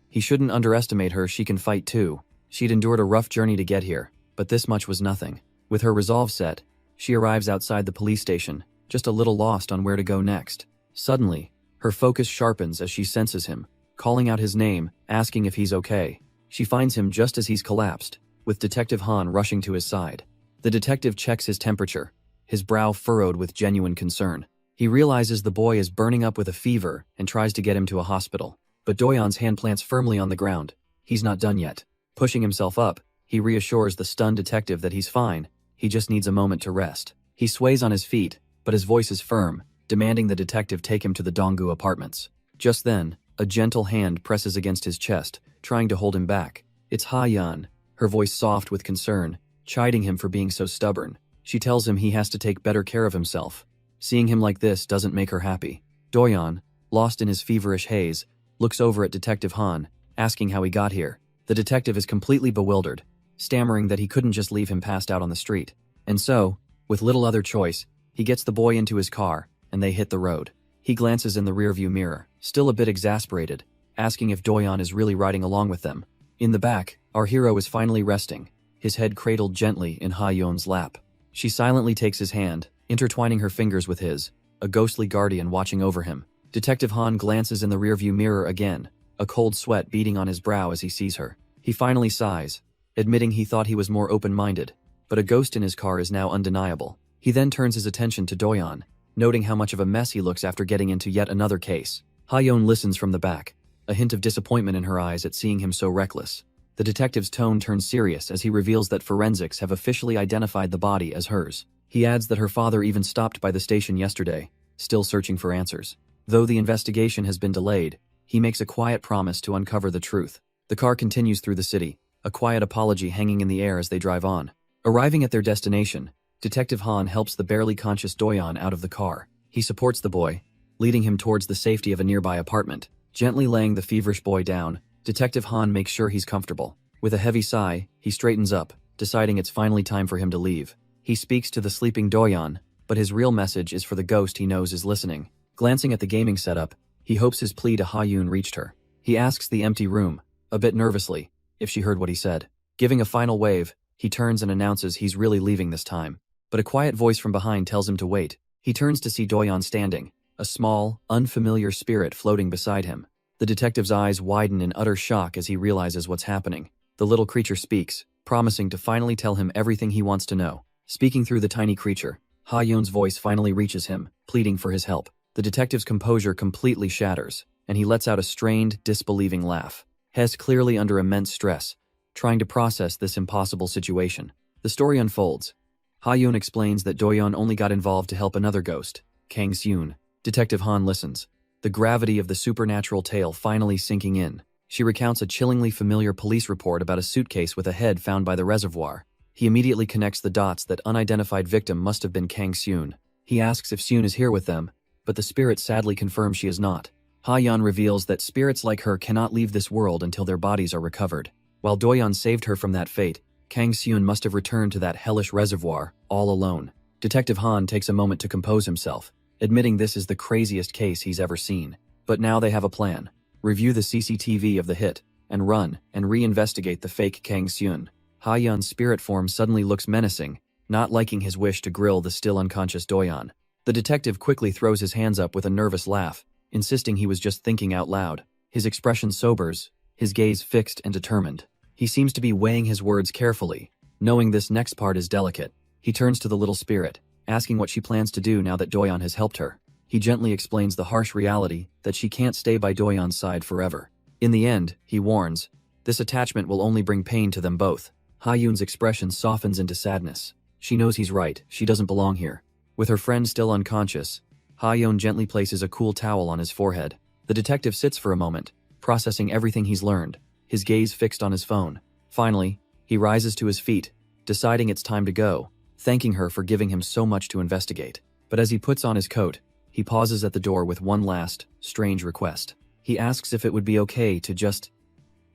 He shouldn't underestimate her, she can fight too. She'd endured a rough journey to get here, but this much was nothing. With her resolve set, she arrives outside the police station, just a little lost on where to go next. Suddenly, her focus sharpens as she senses him, calling out his name, asking if he's okay. She finds him just as he's collapsed, with Detective Han rushing to his side. The detective checks his temperature, his brow furrowed with genuine concern. He realizes the boy is burning up with a fever and tries to get him to a hospital. But Doyeon's hand plants firmly on the ground. He's not done yet. Pushing himself up, he reassures the stunned detective that he's fine, he just needs a moment to rest. He sways on his feet, but his voice is firm, demanding the detective take him to the Donggu apartments. Just then, a gentle hand presses against his chest, trying to hold him back. It's Ha-yeon, her voice soft with concern, chiding him for being so stubborn. She tells him he has to take better care of himself. Seeing him like this doesn't make her happy. Doyeon, lost in his feverish haze, looks over at Detective Han, asking how he got here. The detective is completely bewildered, stammering that he couldn't just leave him passed out on the street. And so, with little other choice, he gets the boy into his car, and they hit the road. He glances in the rearview mirror, still a bit exasperated, asking if Doyeon is really riding along with them. In the back, our hero is finally resting, his head cradled gently in Ha-yeon's lap. She silently takes his hand, intertwining her fingers with his, a ghostly guardian watching over him. Detective Han glances in the rearview mirror again, a cold sweat beading on his brow as he sees her. He finally sighs, admitting he thought he was more open-minded, but a ghost in his car is now undeniable. He then turns his attention to Doyeon, noting how much of a mess he looks after getting into yet another case. Ha-yeon listens from the back, a hint of disappointment in her eyes at seeing him so reckless. The detective's tone turns serious as he reveals that forensics have officially identified the body as hers. He adds that her father even stopped by the station yesterday, still searching for answers. Though the investigation has been delayed, he makes a quiet promise to uncover the truth. The car continues through the city, a quiet apology hanging in the air as they drive on. Arriving at their destination, Detective Han helps the barely conscious Doyeon out of the car. He supports the boy, leading him towards the safety of a nearby apartment. Gently laying the feverish boy down, Detective Han makes sure he's comfortable. With a heavy sigh, he straightens up, deciding it's finally time for him to leave. He speaks to the sleeping Doyeon, but his real message is for the ghost he knows is listening. Glancing at the gaming setup, he hopes his plea to Ha-yeon reached her. He asks the empty room, a bit nervously, if she heard what he said. Giving a final wave, he turns and announces he's really leaving this time. But a quiet voice from behind tells him to wait. He turns to see Doyeon standing, a small, unfamiliar spirit floating beside him. The detective's eyes widen in utter shock as he realizes what's happening. The little creature speaks, promising to finally tell him everything he wants to know. Speaking through the tiny creature, Ha-yeon's voice finally reaches him, pleading for his help. The detective's composure completely shatters, and he lets out a strained, disbelieving laugh. He's clearly under immense stress, trying to process this impossible situation. The story unfolds. Ha-yeon explains that Doyeon only got involved to help another ghost, Kang Seun. Detective Han listens, the gravity of the supernatural tale finally sinking in. She recounts a chillingly familiar police report about a suitcase with a head found by the reservoir. He immediately connects the dots that unidentified victim must have been Kang Seun. He asks if Seun is here with them, but the spirit sadly confirms she is not. Ha-yeon reveals that spirits like her cannot leave this world until their bodies are recovered. While Doyeon saved her from that fate, Kang Seun must have returned to that hellish reservoir, all alone. Detective Han takes a moment to compose himself, admitting this is the craziest case he's ever seen. But now they have a plan. Review the CCTV of the hit, and run and reinvestigate the fake Kang Seun. Ha-yeon's spirit form suddenly looks menacing, not liking his wish to grill the still unconscious Doyeon. The detective quickly throws his hands up with a nervous laugh, insisting he was just thinking out loud. His expression sobers, his gaze fixed and determined. He seems to be weighing his words carefully, knowing this next part is delicate. He turns to the little spirit, asking what she plans to do now that Doyeon has helped her. He gently explains the harsh reality that she can't stay by Doyeon's side forever. In the end, he warns, this attachment will only bring pain to them both. Ha-yeon's expression softens into sadness. She knows he's right, she doesn't belong here. With her friend still unconscious, Ha-yeon gently places a cool towel on his forehead. The detective sits for a moment, processing everything he's learned, his gaze fixed on his phone. Finally, he rises to his feet, deciding it's time to go, thanking her for giving him so much to investigate. But as he puts on his coat, he pauses at the door with one last, strange request. He asks if it would be okay to just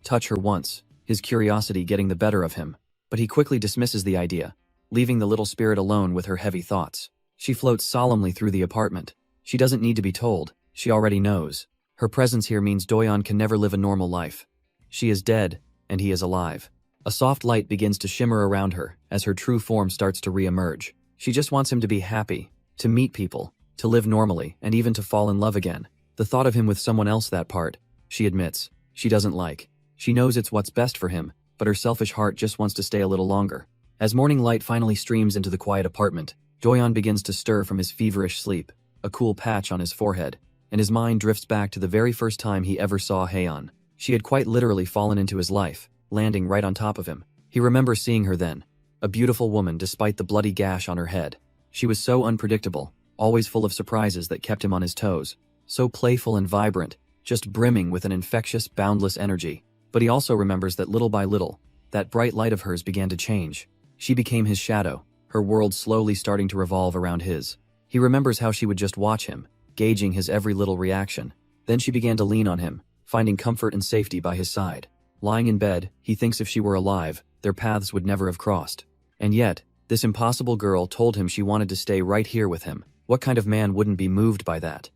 touch her once, his curiosity getting the better of him. But he quickly dismisses the idea, leaving the little spirit alone with her heavy thoughts. She floats solemnly through the apartment. She doesn't need to be told, she already knows. Her presence here means Doyeon can never live a normal life. She is dead, and he is alive. A soft light begins to shimmer around her as her true form starts to re-emerge. She just wants him to be happy, to meet people, to live normally, and even to fall in love again. The thought of him with someone else, that part, she admits, she doesn't like. She knows it's what's best for him, but her selfish heart just wants to stay a little longer. As morning light finally streams into the quiet apartment, Doyeon begins to stir from his feverish sleep. a cool patch on his forehead, and his mind drifts back to the very first time he ever saw Haeyeon. She had quite literally fallen into his life, landing right on top of him. He remembers seeing her then, a beautiful woman despite the bloody gash on her head. She was so unpredictable, always full of surprises that kept him on his toes, so playful and vibrant, just brimming with an infectious, boundless energy. But he also remembers that little by little, that bright light of hers began to change. She became his shadow, her world slowly starting to revolve around his. He remembers how she would just watch him, gauging his every little reaction. Then she began to lean on him, finding comfort and safety by his side. Lying in bed, he thinks if she were alive, their paths would never have crossed. And yet, this impossible girl told him she wanted to stay right here with him. What kind of man wouldn't be moved by that?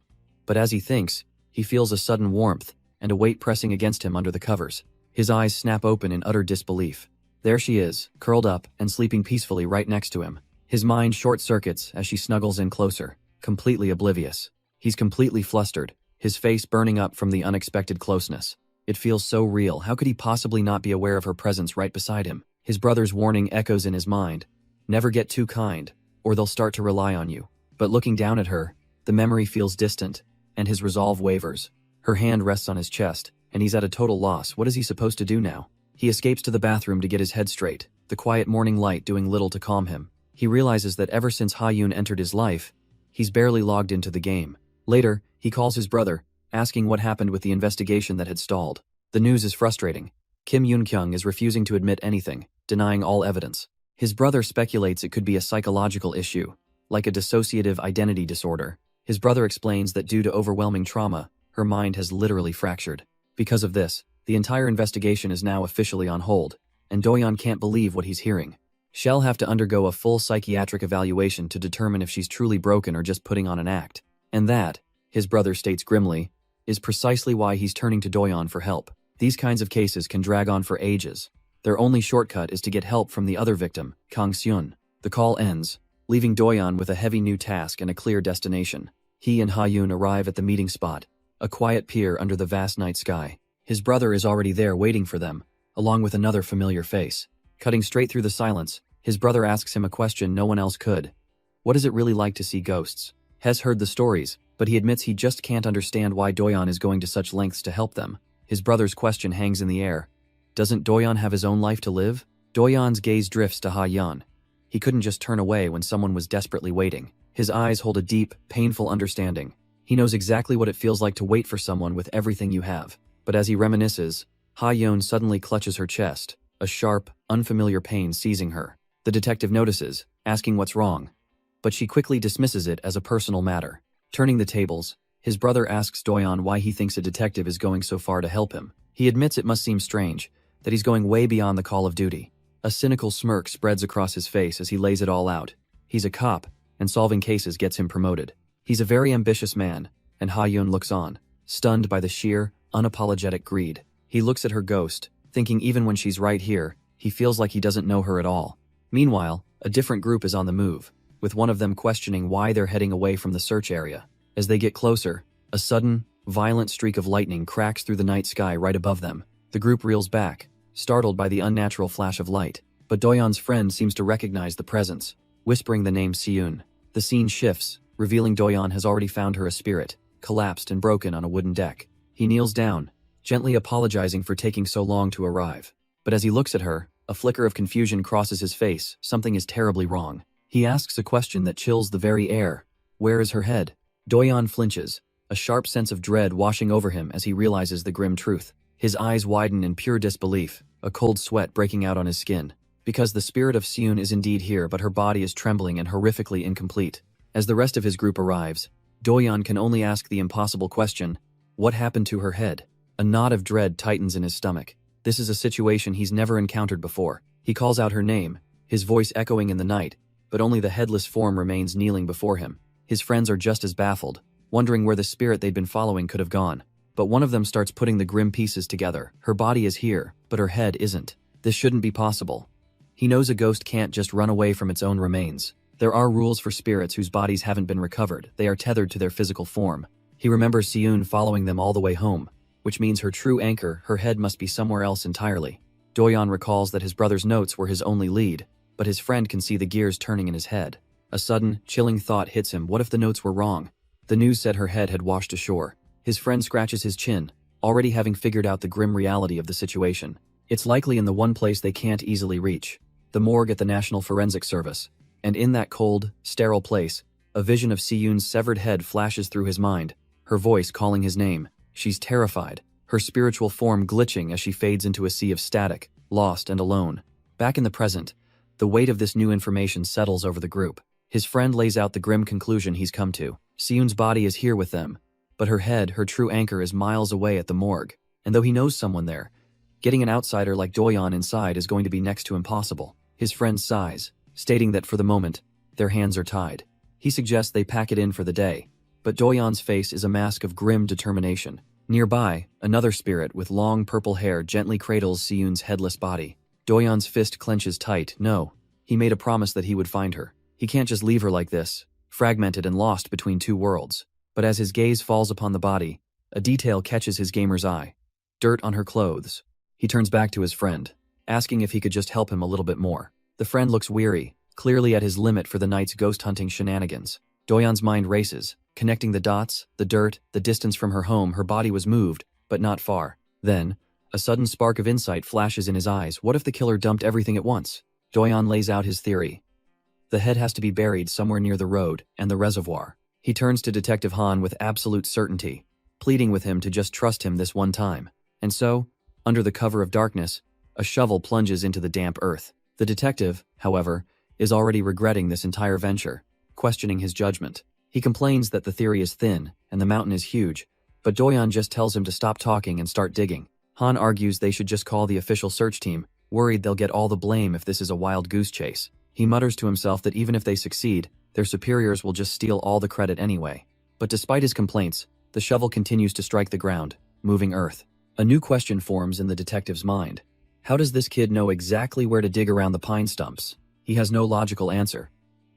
But as he thinks, he feels a sudden warmth and a weight pressing against him under the covers. His eyes snap open in utter disbelief. There she is, curled up and sleeping peacefully right next to him. His mind short-circuits as she snuggles in closer, completely oblivious. He's completely flustered, his face burning up from the unexpected closeness. It feels so real. How could he possibly not be aware of her presence right beside him? His brother's warning echoes in his mind. Never get too kind, or they'll start to rely on you. But looking down at her, the memory feels distant, and his resolve wavers. Her hand rests on his chest, and he's at a total loss. What is he supposed to do now? He escapes to the bathroom to get his head straight, the quiet morning light doing little to calm him. He realizes that ever since Haeyeon entered his life, he's barely logged into the game. Later, he calls his brother, asking what happened with the investigation that had stalled. The news is frustrating. Kim Yoon-kyung is refusing to admit anything, denying all evidence. His brother speculates it could be a psychological issue, like a dissociative identity disorder. His brother explains that due to overwhelming trauma, her mind has literally fractured. Because of this, the entire investigation is now officially on hold, and Doyeon can't believe what he's hearing. She'll have to undergo a full psychiatric evaluation to determine if she's truly broken or just putting on an act. And that, his brother states grimly, is precisely why he's turning to Doyeon for help. These kinds of cases can drag on for ages. Their only shortcut is to get help from the other victim, Kang Seun. The call ends, leaving Doyeon with a heavy new task and a clear destination. He and Haeyeon arrive at the meeting spot, a quiet pier under the vast night sky. His brother is already there waiting for them, along with another familiar face. Cutting straight through the silence, his brother asks him a question no one else could. What is it really like to see ghosts? Hes heard the stories, but he admits he just can't understand why Doyeon is going to such lengths to help them. His brother's question hangs in the air. Doesn't Doyeon have his own life to live? Doyeon's gaze drifts to Haeyeon. He couldn't just turn away when someone was desperately waiting. His eyes hold a deep, painful understanding. He knows exactly what it feels like to wait for someone with everything you have. But as he reminisces, Haeyeon suddenly clutches her chest, a sharp, unfamiliar pain seizing her. The detective notices, asking what's wrong, but she quickly dismisses it as a personal matter. Turning the tables, his brother asks Doyeon why he thinks a detective is going so far to help him. He admits it must seem strange, that he's going way beyond the call of duty. A cynical smirk spreads across his face as he lays it all out. He's a cop, and solving cases gets him promoted. He's a very ambitious man, and Haeyeon looks on, stunned by the sheer, unapologetic greed. He looks at her ghost, thinking even when she's right here, he feels like he doesn't know her at all. Meanwhile, a different group is on the move, with one of them questioning why they're heading away from the search area. As they get closer, a sudden, violent streak of lightning cracks through the night sky right above them. The group reels back, startled by the unnatural flash of light, but Doyeon's friend seems to recognize the presence, whispering the name Seun. The scene shifts, revealing Doyeon has already found her a spirit, collapsed and broken on a wooden deck. He kneels down, gently apologizing for taking so long to arrive. But as he looks at her, a flicker of confusion crosses his face. Something is terribly wrong. He asks a question that chills the very air. Where is her head? Doyeon flinches, a sharp sense of dread washing over him as he realizes the grim truth. His eyes widen in pure disbelief, a cold sweat breaking out on his skin. Because the spirit of Seun is indeed here, but her body is trembling and horrifically incomplete. As the rest of his group arrives, Doyeon can only ask the impossible question, what happened to her head? A knot of dread tightens in his stomach. This is a situation he's never encountered before. He calls out her name, his voice echoing in the night, but only the headless form remains kneeling before him. His friends are just as baffled, wondering where the spirit they'd been following could have gone. But one of them starts putting the grim pieces together. Her body is here, but her head isn't. This shouldn't be possible. He knows a ghost can't just run away from its own remains. There are rules for spirits whose bodies haven't been recovered. They are tethered to their physical form. He remembers Seun following them all the way home, which means her true anchor, her head, must be somewhere else entirely. Doyeon recalls that his brother's notes were his only lead, but his friend can see the gears turning in his head. A sudden, chilling thought hits him. What if the notes were wrong? The news said her head had washed ashore. His friend scratches his chin, already having figured out the grim reality of the situation. It's likely in the one place they can't easily reach, the morgue at the National Forensic Service. And in that cold, sterile place, a vision of Si-yoon's severed head flashes through his mind, her voice calling his name. She's terrified, her spiritual form glitching as she fades into a sea of static, lost and alone. Back in the present, the weight of this new information settles over the group. His friend lays out the grim conclusion he's come to. Si-yoon's body is here with them, but her head, her true anchor, is miles away at the morgue. And though he knows someone there, getting an outsider like Do-yeon inside is going to be next to impossible. His friend sighs, stating that for the moment, their hands are tied. He suggests they pack it in for the day, but Do-yeon's face is a mask of grim determination. Nearby, another spirit with long purple hair gently cradles Si-yoon's headless body. Do-yeon's fist clenches tight. No, he made a promise that he would find her. He can't just leave her like this, fragmented and lost between two worlds. But as his gaze falls upon the body, a detail catches his gamer's eye. Dirt on her clothes. He turns back to his friend, asking if he could just help him a little bit more. The friend looks weary, clearly at his limit for the night's ghost-hunting shenanigans. Do-yeon's mind races, connecting the dots, the dirt, the distance from her home. Her body was moved, but not far. Then, a sudden spark of insight flashes in his eyes. What if the killer dumped everything at once? Do-yeon lays out his theory. The head has to be buried somewhere near the road and the reservoir. He turns to Detective Han with absolute certainty, pleading with him to just trust him this one time. And so, under the cover of darkness, a shovel plunges into the damp earth. The detective, however, is already regretting this entire venture, questioning his judgment. He complains that the theory is thin and the mountain is huge, but Do-yeon just tells him to stop talking and start digging. Han argues they should just call the official search team, worried they'll get all the blame if this is a wild goose chase. He mutters to himself that even if they succeed, their superiors will just steal all the credit anyway. But despite his complaints, the shovel continues to strike the ground, moving earth. A new question forms in the detective's mind. How does this kid know exactly where to dig around the pine stumps? He has no logical answer,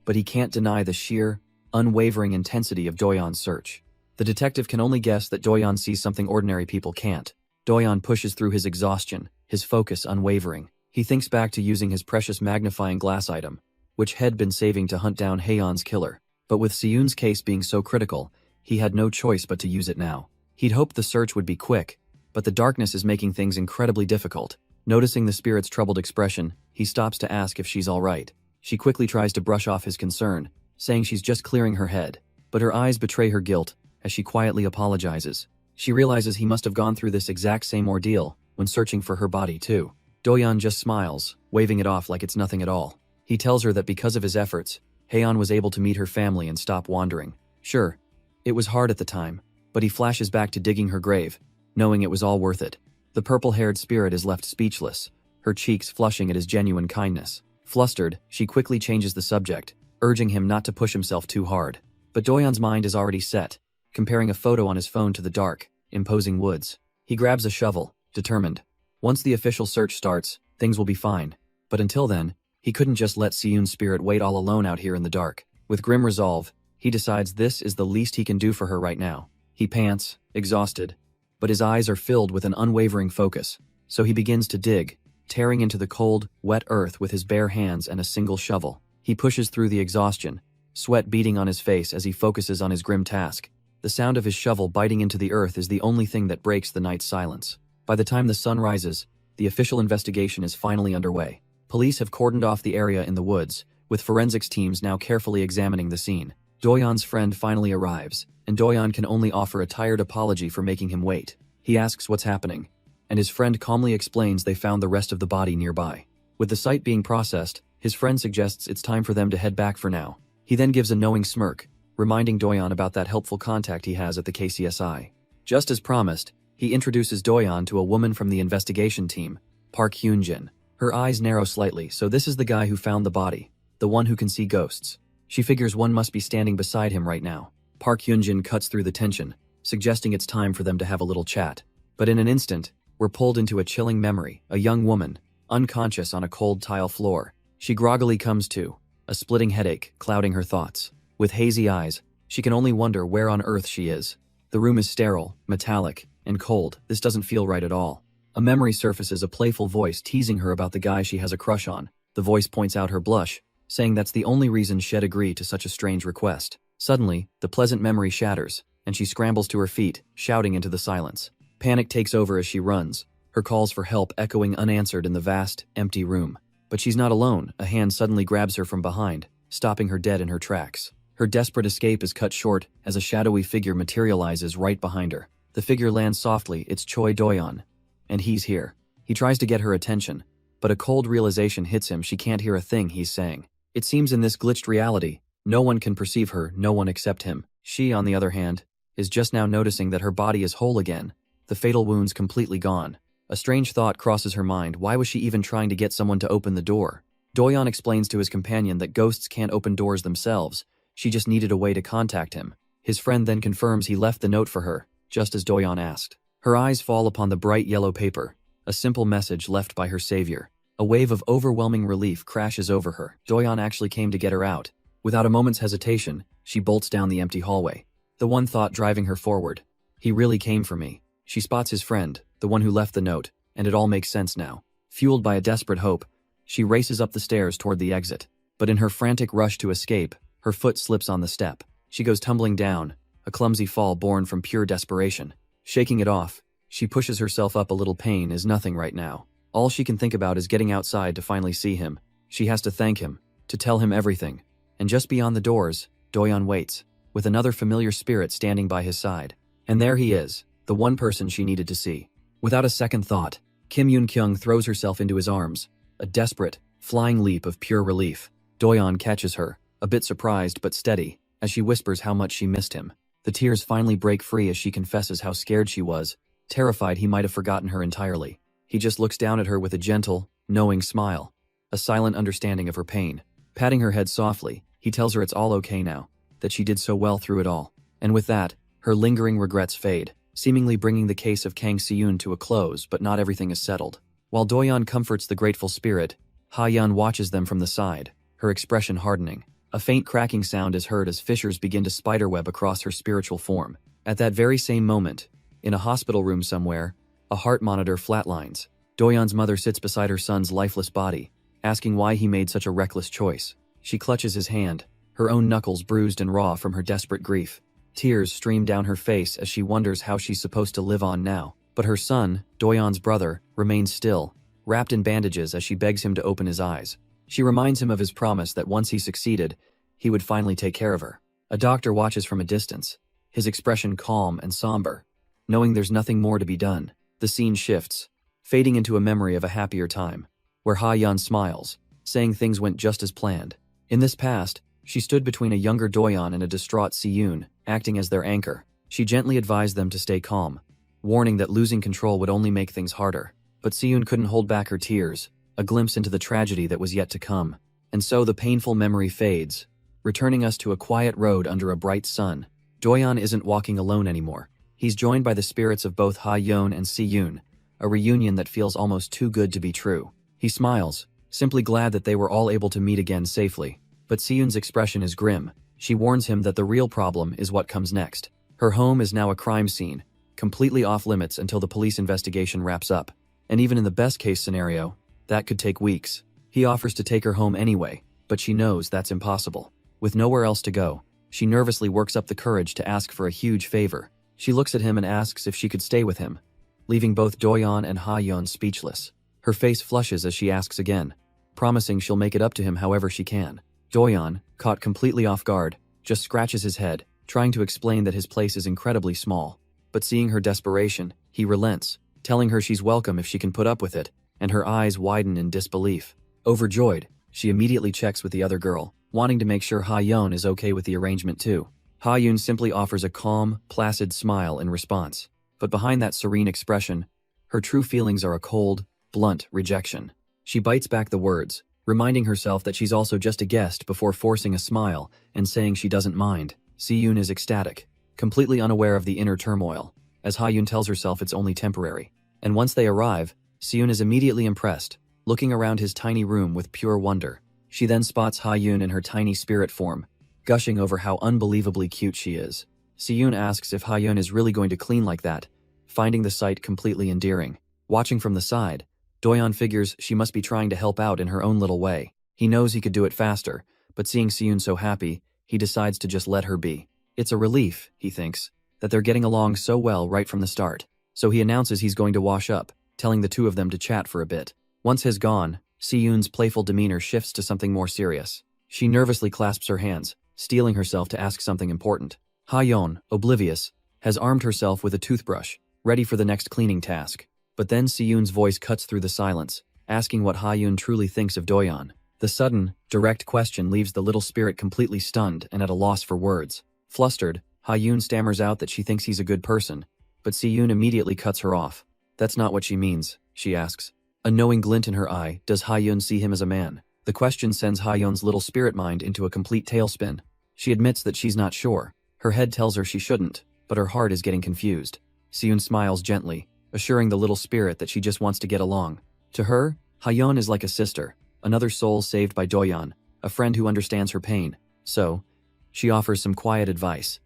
but he can't deny the sheer, unwavering intensity of Do-yeon's search. The detective can only guess that Do-yeon sees something ordinary people can't. Do-yeon pushes through his exhaustion, his focus unwavering. He thinks back to using his precious magnifying glass item, which had been saving to hunt down Haeyeon's killer. But with Si-yoon's case being so critical, he had no choice but to use it now. He'd hoped the search would be quick, but the darkness is making things incredibly difficult. Noticing the spirit's troubled expression, he stops to ask if she's all right. She quickly tries to brush off his concern, saying she's just clearing her head, but her eyes betray her guilt as she quietly apologizes. She realizes he must have gone through this exact same ordeal when searching for her body too. Do-yeon just smiles, waving it off like it's nothing at all. He tells her that because of his efforts, Haeyeon was able to meet her family and stop wandering. Sure, it was hard at the time, but he flashes back to digging her grave, knowing it was all worth it. The purple-haired spirit is left speechless, her cheeks flushing at his genuine kindness. Flustered, she quickly changes the subject, urging him not to push himself too hard. But Do-yeon's mind is already set, comparing a photo on his phone to the dark, imposing woods. He grabs a shovel, determined. Once the official search starts, things will be fine. But until then, he couldn't just let Si-yoon's spirit wait all alone out here in the dark. With grim resolve, he decides this is the least he can do for her right now. He pants, exhausted, but his eyes are filled with an unwavering focus. So he begins to dig, tearing into the cold, wet earth with his bare hands and a single shovel. He pushes through the exhaustion, sweat beading on his face as he focuses on his grim task. The sound of his shovel biting into the earth is the only thing that breaks the night's silence. By the time the sun rises, the official investigation is finally underway. Police have cordoned off the area in the woods, with forensics teams now carefully examining the scene. Do-yeon's friend finally arrives, and Do-yeon can only offer a tired apology for making him wait. He asks what's happening, and his friend calmly explains they found the rest of the body nearby. With the site being processed, his friend suggests it's time for them to head back for now. He then gives a knowing smirk, reminding Do-yeon about that helpful contact he has at the KCSI. Just as promised, he introduces Do-yeon to a woman from the investigation team, Park Hyun-jin. Her eyes narrow slightly, so this is the guy who found the body, the one who can see ghosts. She figures one must be standing beside him right now. Park Hyun-jin cuts through the tension, suggesting it's time for them to have a little chat. But in an instant, we're pulled into a chilling memory, a young woman, unconscious on a cold tile floor. She groggily comes to, a splitting headache clouding her thoughts. With hazy eyes, she can only wonder where on earth she is. The room is sterile, metallic, and cold. This doesn't feel right at all. A memory surfaces, a playful voice teasing her about the guy she has a crush on. The voice points out her blush, saying that's the only reason she'd agree to such a strange request. Suddenly, the pleasant memory shatters, and she scrambles to her feet, shouting into the silence. Panic takes over as she runs, her calls for help echoing unanswered in the vast, empty room. But she's not alone. A hand suddenly grabs her from behind, stopping her dead in her tracks. Her desperate escape is cut short as a shadowy figure materializes right behind her. The figure lands softly. It's Choi Doyon. And he's here. He tries to get her attention, but a cold realization hits him. She can't hear a thing he's saying. It seems in this glitched reality, no one can perceive her, no one except him. She, on the other hand, is just now noticing that her body is whole again, the fatal wounds completely gone. A strange thought crosses her mind. Why was she even trying to get someone to open the door? Doyon explains to his companion that ghosts can't open doors themselves. She just needed a way to contact him. His friend then confirms he left the note for her, just as Doyon asked. Her eyes fall upon the bright yellow paper, a simple message left by her savior. A wave of overwhelming relief crashes over her. Doyon actually came to get her out. Without a moment's hesitation, she bolts down the empty hallway. The one thought driving her forward. He really came for me. She spots his friend, the one who left the note, and it all makes sense now. Fueled by a desperate hope, she races up the stairs toward the exit. But in her frantic rush to escape, her foot slips on the step. She goes tumbling down, a clumsy fall born from pure desperation. Shaking it off, she pushes herself up a little. Pain is nothing right now. All she can think about is getting outside to finally see him. She has to thank him, to tell him everything. And just beyond the doors, Doyon waits, with another familiar spirit standing by his side. And there he is, the one person she needed to see. Without a second thought, Kim Yoon-kyung throws herself into his arms, a desperate, flying leap of pure relief. Doyon catches her, a bit surprised but steady, as she whispers how much she missed him. The tears finally break free as she confesses how scared she was, terrified he might have forgotten her entirely. He just looks down at her with a gentle, knowing smile, a silent understanding of her pain. Patting her head softly, he tells her it's all okay now, that she did so well through it all. And with that, her lingering regrets fade, seemingly bringing the case of Kang Si-yoon to a close. But not everything is settled. While Doyon comforts the grateful spirit, Ha-yeon watches them from the side, her expression hardening. A faint cracking sound is heard as fissures begin to spiderweb across her spiritual form. At that very same moment, in a hospital room somewhere, a heart monitor flatlines. Doyon's mother sits beside her son's lifeless body, asking why he made such a reckless choice. She clutches his hand, her own knuckles bruised and raw from her desperate grief. Tears stream down her face as she wonders how she's supposed to live on now. But her son, Doyon's brother, remains still, wrapped in bandages as she begs him to open his eyes. She reminds him of his promise that once he succeeded, he would finally take care of her. A doctor watches from a distance, his expression calm and somber, knowing there's nothing more to be done. The scene shifts, fading into a memory of a happier time, where Ha-yeon smiles, saying things went just as planned. In this past, she stood between a younger Doyon and a distraught Si-yoon, acting as their anchor. She gently advised them to stay calm, warning that losing control would only make things harder. But Si-yoon couldn't hold back her tears, a glimpse into the tragedy that was yet to come. And so the painful memory fades, returning us to a quiet road under a bright sun. Doyon isn't walking alone anymore. He's joined by the spirits of both Ha-yeon and Si-yoon, a reunion that feels almost too good to be true. He smiles, simply glad that they were all able to meet again safely. But Si-yoon's expression is grim. She warns him that the real problem is what comes next. Her home is now a crime scene, completely off limits until the police investigation wraps up. And even in the best case scenario, that could take weeks. He offers to take her home anyway, but she knows that's impossible. With nowhere else to go, she nervously works up the courage to ask for a huge favor. She looks at him and asks if she could stay with him, leaving both Doyon and Ha-yeon speechless. Her face flushes as she asks again, promising she'll make it up to him however she can. Doyon, caught completely off guard, just scratches his head, trying to explain that his place is incredibly small. But seeing her desperation, he relents, telling her she's welcome if she can put up with it, and her eyes widen in disbelief. Overjoyed, she immediately checks with the other girl, wanting to make sure Ha-yeon is okay with the arrangement too. Ha-yeon simply offers a calm, placid smile in response. But behind that serene expression, her true feelings are a cold, blunt rejection. She bites back the words, reminding herself that she's also just a guest before forcing a smile and saying she doesn't mind. Si-yoon is ecstatic, completely unaware of the inner turmoil, as Ha-yeon tells herself it's only temporary. And once they arrive, Si-yoon is immediately impressed, looking around his tiny room with pure wonder. She then spots Ha-yeon in her tiny spirit form, gushing over how unbelievably cute she is. Si-yoon asks if Ha-yeon is really going to clean like that, finding the sight completely endearing. Watching from the side, Doyon figures she must be trying to help out in her own little way. He knows he could do it faster, but seeing Si-yoon so happy, he decides to just let her be. It's a relief, he thinks, that they're getting along so well right from the start. So he announces he's going to wash up, telling the two of them to chat for a bit. Once he's gone, Si-yoon's playful demeanor shifts to something more serious. She nervously clasps her hands, steeling herself to ask something important. Ha-yeon, oblivious, has armed herself with a toothbrush, ready for the next cleaning task. But then Si-yoon's voice cuts through the silence, asking what Ha-yeon truly thinks of Doyeon. The sudden, direct question leaves the little spirit completely stunned and at a loss for words. Flustered, Ha-yeon stammers out that she thinks he's a good person, but Si-yoon immediately cuts her off. That's not what she means, she asks. A knowing glint in her eye. Does Ha-yeon see him as a man? The question sends Ha-yeon's little spirit mind into a complete tailspin. She admits that she's not sure. Her head tells her she shouldn't, but her heart is getting confused. Si-yoon smiles gently, assuring the little spirit that she just wants to get along. To her, Ha-yeon is like a sister, another soul saved by Doyeon, a friend who understands her pain. So, she offers some quiet advice.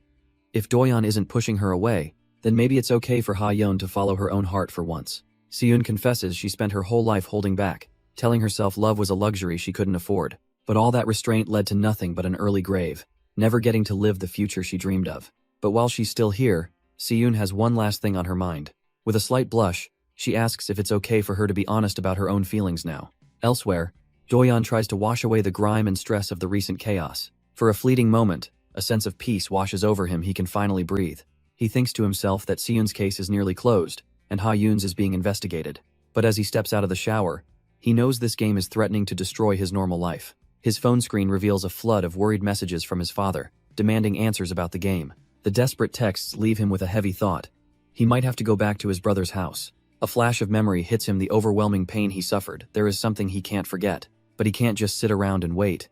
If Doyeon isn't pushing her away, then maybe it's okay for Ha-yeon to follow her own heart for once. Si-yoon confesses she spent her whole life holding back, telling herself love was a luxury she couldn't afford. But all that restraint led to nothing but an early grave, never getting to live the future she dreamed of. But while she's still here, Si-yoon has one last thing on her mind. With a slight blush, she asks if it's okay for her to be honest about her own feelings now. Elsewhere, Doyeon tries to wash away the grime and stress of the recent chaos. For a fleeting moment, a sense of peace washes over him. He can finally breathe. He thinks to himself that Si-yoon's case is nearly closed, and Ha-yeon's is being investigated. But as he steps out of the shower, he knows this game is threatening to destroy his normal life. His phone screen reveals a flood of worried messages from his father, demanding answers about the game. The desperate texts leave him with a heavy thought. He might have to go back to his brother's house. A flash of memory hits him, the overwhelming pain he suffered. There is something he can't forget, but he can't just sit around and wait.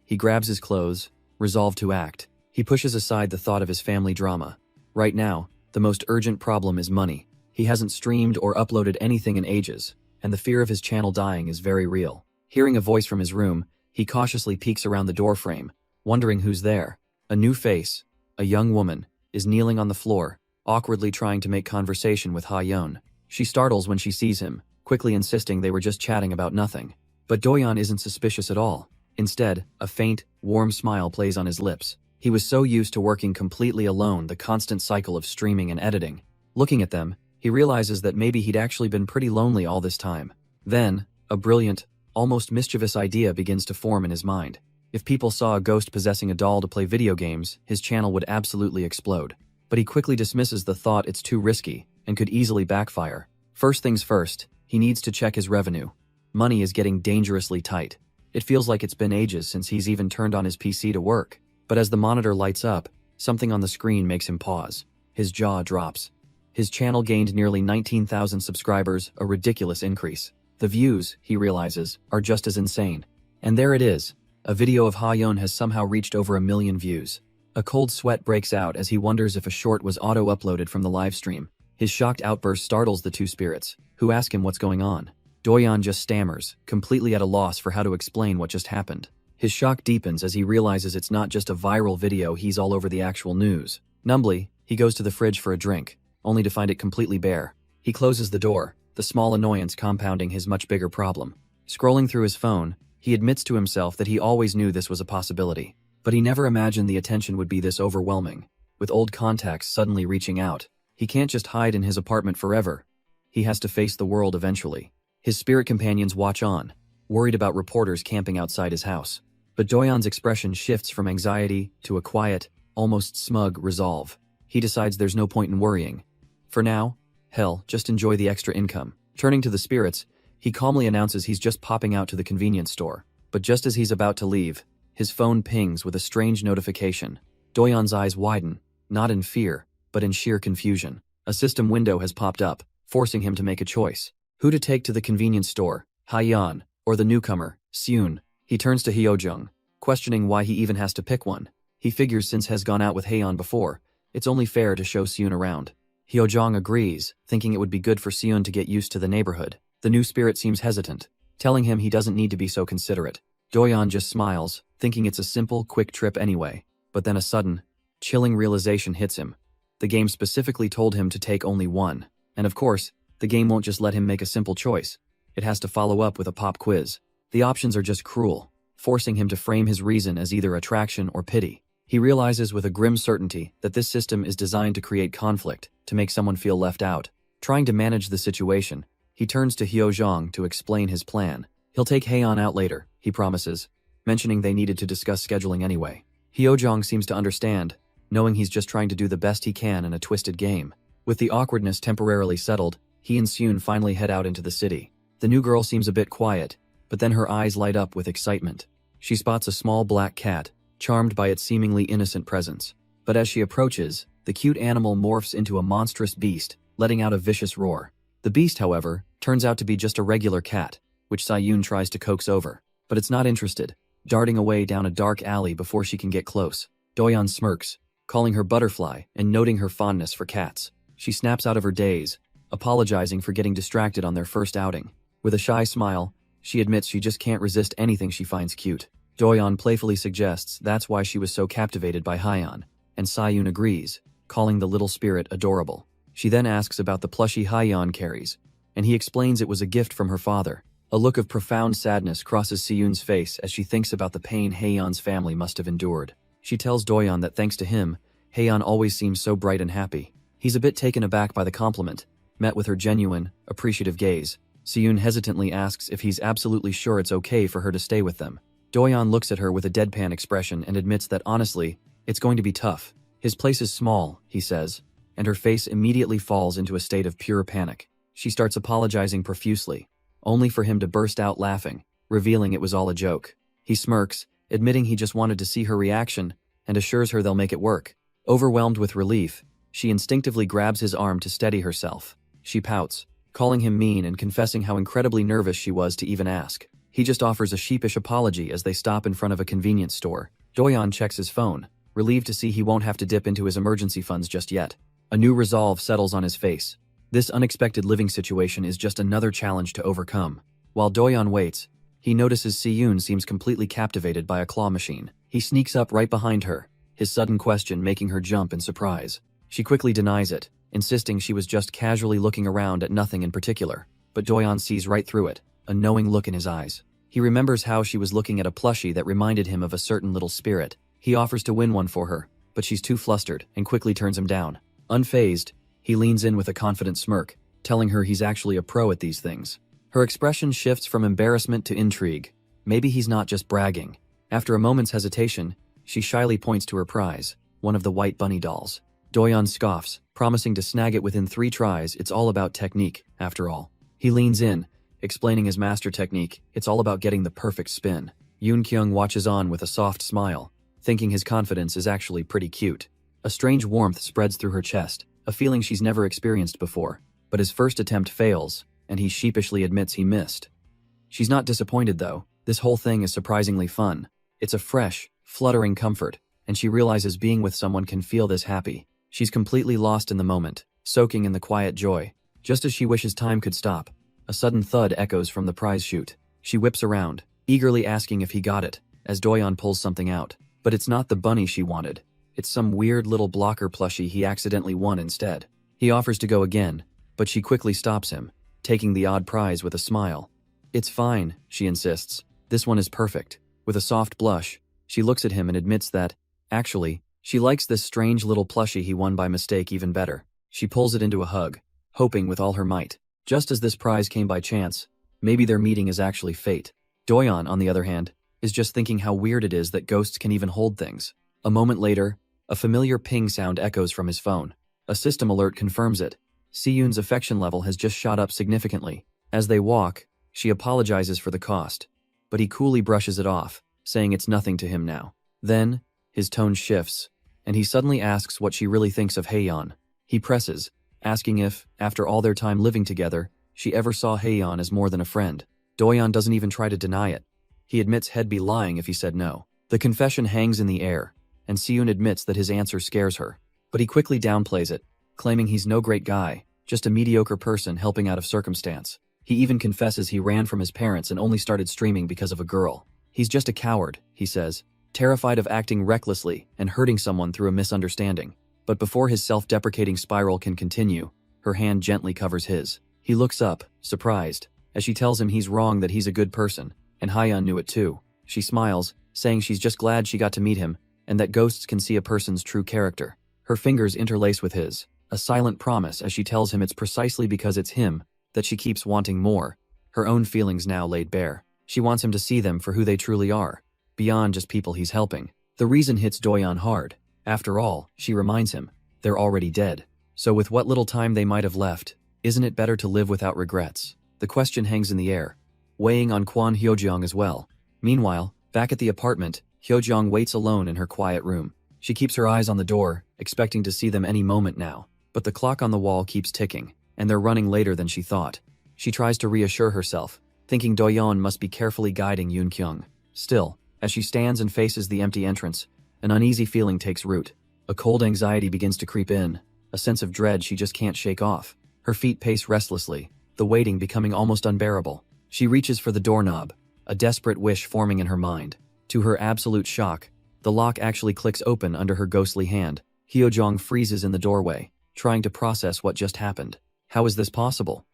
He grabs his clothes, resolved to act. He pushes aside the thought of his family drama. Right now, the most urgent problem is money. He hasn't streamed or uploaded anything in ages, and the fear of his channel dying is very real. Hearing a voice from his room, he cautiously peeks around the doorframe, wondering who's there. A new face, a young woman, is kneeling on the floor, awkwardly trying to make conversation with Ha-yeon. She startles when she sees him, quickly insisting they were just chatting about nothing. But Doyeon isn't suspicious at all. Instead, a faint, warm smile plays on his lips. He was so used to working completely alone, the constant cycle of streaming and editing. Looking at them, he realizes that maybe he'd actually been pretty lonely all this time. Then, a brilliant, almost mischievous idea begins to form in his mind. If people saw a ghost possessing a doll to play video games, his channel would absolutely explode. But he quickly dismisses the thought. It's too risky, and could easily backfire. First things first, he needs to check his revenue. Money is getting dangerously tight. It feels like it's been ages since he's even turned on his PC to work. But as the monitor lights up, something on the screen makes him pause. His jaw drops. His channel gained nearly 19,000 subscribers, a ridiculous increase. The views, he realizes, are just as insane. And there it is. A video of Ha-yeon has somehow reached over 1 million views. A cold sweat breaks out as he wonders if a short was auto-uploaded from the livestream. His shocked outburst startles the two spirits, who ask him what's going on. Doyeon just stammers, completely at a loss for how to explain what just happened. His shock deepens as he realizes it's not just a viral video, he's all over the actual news. Numbly, he goes to the fridge for a drink, only to find it completely bare. He closes the door, the small annoyance compounding his much bigger problem. Scrolling through his phone, he admits to himself that he always knew this was a possibility. But he never imagined the attention would be this overwhelming. With old contacts suddenly reaching out, he can't just hide in his apartment forever. He has to face the world eventually. His spirit companions watch on, worried about reporters camping outside his house. But Doyeon's expression shifts from anxiety to a quiet, almost smug resolve. He decides there's no point in worrying. For now, hell, just enjoy the extra income. Turning to the spirits, he calmly announces he's just popping out to the convenience store. But just as he's about to leave, his phone pings with a strange notification. Doyeon's eyes widen, not in fear, but in sheer confusion. A system window has popped up, forcing him to make a choice. Who to take to the convenience store, Ha-yeon, or the newcomer, Si-yoon? He turns to Hyojung, questioning why he even has to pick one. He figures since has gone out with Ha-yeon before, it's only fair to show Si-yoon around. Hyojung agrees, thinking it would be good for Si-yoon to get used to the neighborhood. The new spirit seems hesitant, telling him he doesn't need to be so considerate. Doyeon just smiles, thinking it's a simple, quick trip anyway. But then a sudden, chilling realization hits him. The game specifically told him to take only one. And of course, the game won't just let him make a simple choice. It has to follow up with a pop quiz. The options are just cruel. forcing him to frame his reason as either attraction or pity. He realizes with a grim certainty that this system is designed to create conflict, to make someone feel left out. Trying to manage the situation, he turns to Hyojong to explain his plan. He'll take Haeyeon out later, he promises, mentioning they needed to discuss scheduling anyway. Hyojong seems to understand, knowing he's just trying to do the best he can in a twisted game. With the awkwardness temporarily settled, he and Seun finally head out into the city. The new girl seems a bit quiet, but then her eyes light up with excitement. She spots a small black cat, charmed by its seemingly innocent presence. But as she approaches, the cute animal morphs into a monstrous beast, letting out a vicious roar. The beast, however, turns out to be just a regular cat, which Seun tries to coax over. But it's not interested, darting away down a dark alley before she can get close. Doyeon smirks, calling her Butterfly and noting her fondness for cats. She snaps out of her daze, apologizing for getting distracted on their first outing. With a shy smile, she admits she just can't resist anything she finds cute. Doyeon playfully suggests that's why she was so captivated by Haeyeon, and Seun agrees, calling the little spirit adorable. She then asks about the plushie Haeyeon carries, and he explains it was a gift from her father. A look of profound sadness crosses Seun's face as she thinks about the pain Haeyeon's family must have endured. She tells Doyeon that thanks to him, Haeyeon always seems so bright and happy. He's a bit taken aback by the compliment, met with her genuine, appreciative gaze. Seun hesitantly asks if he's absolutely sure it's okay for her to stay with them. Doyeon looks at her with a deadpan expression and admits that honestly, it's going to be tough. His place is small, he says, and her face immediately falls into a state of pure panic. She starts apologizing profusely, only for him to burst out laughing, revealing it was all a joke. He smirks, admitting he just wanted to see her reaction, and assures her they'll make it work. Overwhelmed with relief, she instinctively grabs his arm to steady herself. She pouts, calling him mean and confessing how incredibly nervous she was to even ask. He just offers a sheepish apology as they stop in front of a convenience store. Doyeon checks his phone, relieved to see he won't have to dip into his emergency funds just yet. A new resolve settles on his face. This unexpected living situation is just another challenge to overcome. While Doyeon waits, he notices Seun seems completely captivated by a claw machine. He sneaks up right behind her, his sudden question making her jump in surprise. She quickly denies it, insisting she was just casually looking around at nothing in particular. But Doyeon sees right through it, a knowing look in his eyes. He remembers how she was looking at a plushie that reminded him of a certain little spirit. He offers to win one for her, but she's too flustered and quickly turns him down. Unfazed, he leans in with a confident smirk, telling her he's actually a pro at these things. Her expression shifts from embarrassment to intrigue. Maybe he's not just bragging. After a moment's hesitation, she shyly points to her prize, one of the white bunny dolls. Doyeon scoffs, promising to snag it within 3 tries. It's all about technique, after all. He leans in, explaining his master technique. It's all about getting the perfect spin. Yoon Kyung watches on with a soft smile, thinking his confidence is actually pretty cute. A strange warmth spreads through her chest, a feeling she's never experienced before. But his first attempt fails, and he sheepishly admits he missed. She's not disappointed though. This whole thing is surprisingly fun. It's a fresh, fluttering comfort, and she realizes being with someone can feel this happy. She's completely lost in the moment, soaking in the quiet joy. Just as she wishes time could stop, a sudden thud echoes from the prize chute. She whips around, eagerly asking if he got it, as Doyeon pulls something out. But it's not the bunny she wanted. It's some weird little blocker plushie he accidentally won instead. He offers to go again, but she quickly stops him, taking the odd prize with a smile. It's fine, she insists. This one is perfect. With a soft blush, she looks at him and admits that, actually, she likes this strange little plushie he won by mistake even better. She pulls it into a hug, hoping with all her might. Just as this prize came by chance, maybe their meeting is actually fate. Doyeon, on the other hand, is just thinking how weird it is that ghosts can even hold things. A moment later, a familiar ping sound echoes from his phone. A system alert confirms it. Seun's affection level has just shot up significantly. As they walk, she apologizes for the cost, but he coolly brushes it off, saying it's nothing to him now. Then, his tone shifts, and he suddenly asks what she really thinks of Haeyeon. He presses, asking if, after all their time living together, she ever saw Haeyeon as more than a friend. Doyeon doesn't even try to deny it. He admits he'd be lying if he said no. The confession hangs in the air, and Seun admits that his answer scares her. But he quickly downplays it, claiming he's no great guy, just a mediocre person helping out of circumstance. He even confesses he ran from his parents and only started streaming because of a girl. He's just a coward, he says, terrified of acting recklessly and hurting someone through a misunderstanding. But before his self-deprecating spiral can continue, her hand gently covers his. He looks up, surprised, as she tells him he's wrong, that he's a good person, and Haeyeon knew it too. She smiles, saying she's just glad she got to meet him, and that ghosts can see a person's true character. Her fingers interlace with his, a silent promise as she tells him it's precisely because it's him that she keeps wanting more, her own feelings now laid bare. She wants him to see them for who they truly are, beyond just people he's helping. The reason hits Doyeon hard. After all, she reminds him, they're already dead. So with what little time they might have left, isn't it better to live without regrets? The question hangs in the air, weighing on Kwon Hyojeong as well. Meanwhile, back at the apartment, Hyojeong waits alone in her quiet room. She keeps her eyes on the door, expecting to see them any moment now. But the clock on the wall keeps ticking, and they're running later than she thought. She tries to reassure herself, thinking Doyeon must be carefully guiding Yoon Kyung. Still, as she stands and faces the empty entrance, an uneasy feeling takes root. A cold anxiety begins to creep in, a sense of dread she just can't shake off. Her feet pace restlessly, the waiting becoming almost unbearable. She reaches for the doorknob, a desperate wish forming in her mind. To her absolute shock, the lock actually clicks open under her ghostly hand. Hyojeong freezes in the doorway, trying to process what just happened. How is this possible?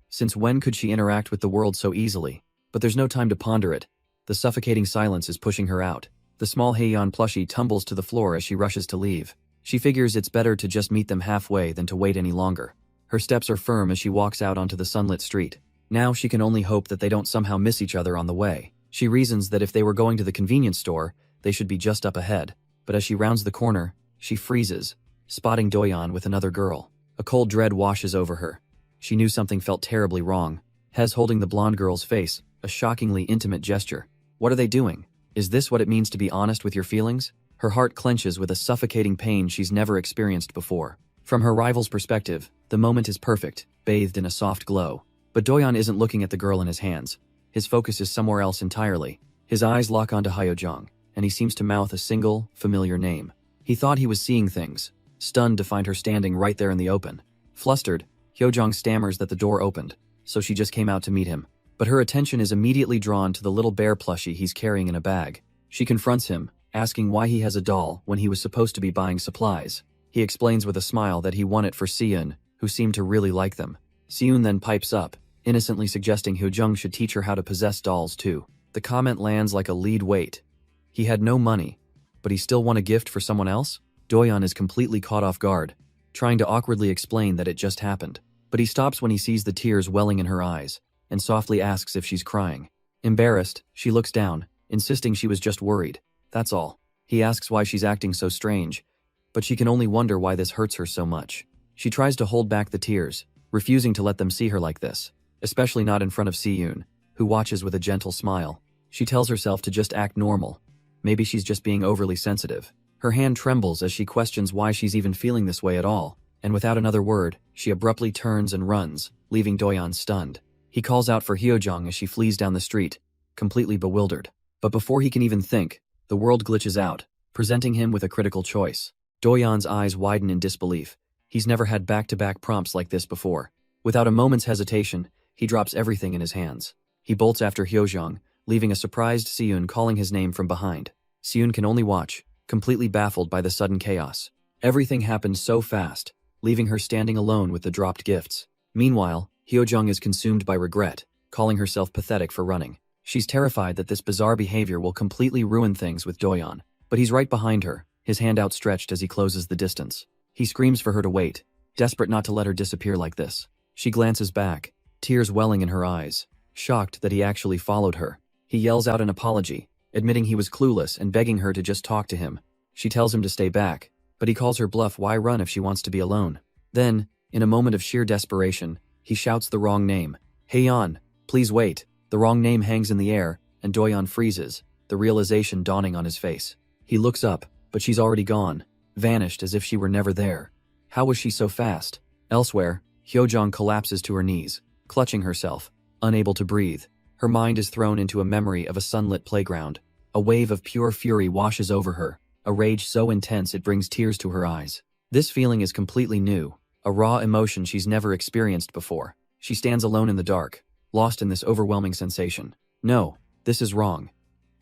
Since when could she interact with the world so easily? But there's no time to ponder it. The suffocating silence is pushing her out. The small Haeyeon plushie tumbles to the floor as she rushes to leave. She figures it's better to just meet them halfway than to wait any longer. Her steps are firm as she walks out onto the sunlit street. Now she can only hope that they don't somehow miss each other on the way. She reasons that if they were going to the convenience store, they should be just up ahead. But as she rounds the corner, she freezes, spotting Doyeon with another girl. A cold dread washes over her. She knew something felt terribly wrong. Hez holding the blonde girl's face, a shockingly intimate gesture. What are they doing? Is this what it means to be honest with your feelings? Her heart clenches with a suffocating pain she's never experienced before. From her rival's perspective, the moment is perfect, bathed in a soft glow. But Doyeon isn't looking at the girl in his hands. His focus is somewhere else entirely. His eyes lock onto Hyojeong, and he seems to mouth a single, familiar name. He thought he was seeing things, stunned to find her standing right there in the open. Flustered, Hyojeong stammers that the door opened, so she just came out to meet him. But her attention is immediately drawn to the little bear plushie he's carrying in a bag. She confronts him, asking why he has a doll when he was supposed to be buying supplies. He explains with a smile that he won it for Seeun, who seemed to really like them. Seeun then pipes up, innocently suggesting Hyojeong should teach her how to possess dolls too. The comment lands like a lead weight. He had no money, but he still won a gift for someone else? Doyeon is completely caught off guard, trying to awkwardly explain that it just happened. But he stops when he sees the tears welling in her eyes, and softly asks if she's crying. Embarrassed, she looks down, insisting she was just worried. That's all. He asks why she's acting so strange, but she can only wonder why this hurts her so much. She tries to hold back the tears, refusing to let them see her like this, especially not in front of Seeun, who watches with a gentle smile. She tells herself to just act normal. Maybe she's just being overly sensitive. Her hand trembles as she questions why she's even feeling this way at all, and without another word, she abruptly turns and runs, leaving Doyeon stunned. He calls out for Hyojeong as she flees down the street, completely bewildered. But before he can even think, the world glitches out, presenting him with a critical choice. Doyeon's eyes widen in disbelief. He's never had back-to-back prompts like this before. Without a moment's hesitation, he drops everything in his hands. He bolts after Hyojeong, leaving a surprised Seeun calling his name from behind. Seeun can only watch, completely baffled by the sudden chaos. Everything happened so fast, leaving her standing alone with the dropped gifts. Meanwhile, Hyojeong is consumed by regret, calling herself pathetic for running. She's terrified that this bizarre behavior will completely ruin things with Doyeon, but he's right behind her, his hand outstretched as he closes the distance. He screams for her to wait, desperate not to let her disappear like this. She glances back, tears welling in her eyes, shocked that he actually followed her. He yells out an apology, admitting he was clueless and begging her to just talk to him. She tells him to stay back, but he calls her bluff. Why run if she wants to be alone? Then, in a moment of sheer desperation, he shouts the wrong name. Haeyeon, please wait. The wrong name hangs in the air, and Doyeon freezes, the realization dawning on his face. He looks up, but she's already gone, vanished as if she were never there. How was she so fast? Elsewhere, Hyojeong collapses to her knees, clutching herself, unable to breathe. Her mind is thrown into a memory of a sunlit playground. A wave of pure fury washes over her, a rage so intense it brings tears to her eyes. This feeling is completely new, a raw emotion she's never experienced before. She stands alone in the dark, lost in this overwhelming sensation. No, this is wrong.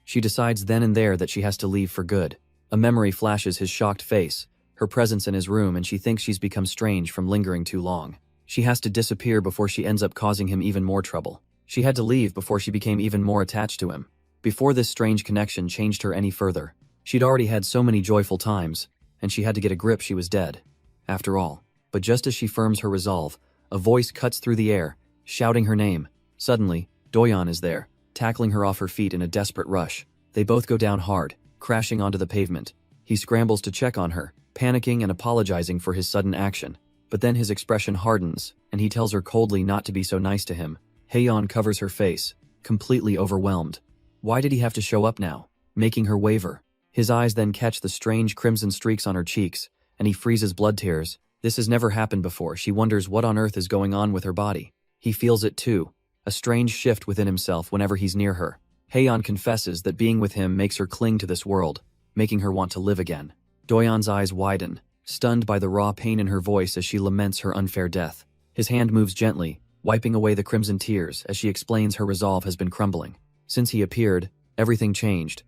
She decides then and there that she has to leave for good. A memory flashes his shocked face, her presence in his room, and she thinks she's become strange from lingering too long. She has to disappear before she ends up causing him even more trouble. She had to leave before she became even more attached to him. Before this strange connection changed her any further, she'd already had so many joyful times, and she had to get a grip she was dead. After all. But just as she firms her resolve, a voice cuts through the air, shouting her name. Suddenly, Doyon is there, tackling her off her feet in a desperate rush. They both go down hard, crashing onto the pavement. He scrambles to check on her, panicking and apologizing for his sudden action. But then his expression hardens, and he tells her coldly not to be so nice to him. Haeyeon covers her face, completely overwhelmed. Why did he have to show up now, making her waver? His eyes then catch the strange crimson streaks on her cheeks, and he freezes blood tears. This has never happened before. She wonders what on earth is going on with her body. He feels it too, a strange shift within himself whenever he's near her. Haeyeon confesses that being with him makes her cling to this world, making her want to live again. Doyon's eyes widen, stunned by the raw pain in her voice as she laments her unfair death. His hand moves gently, wiping away the crimson tears as she explains her resolve has been crumbling. Since he appeared, everything changed.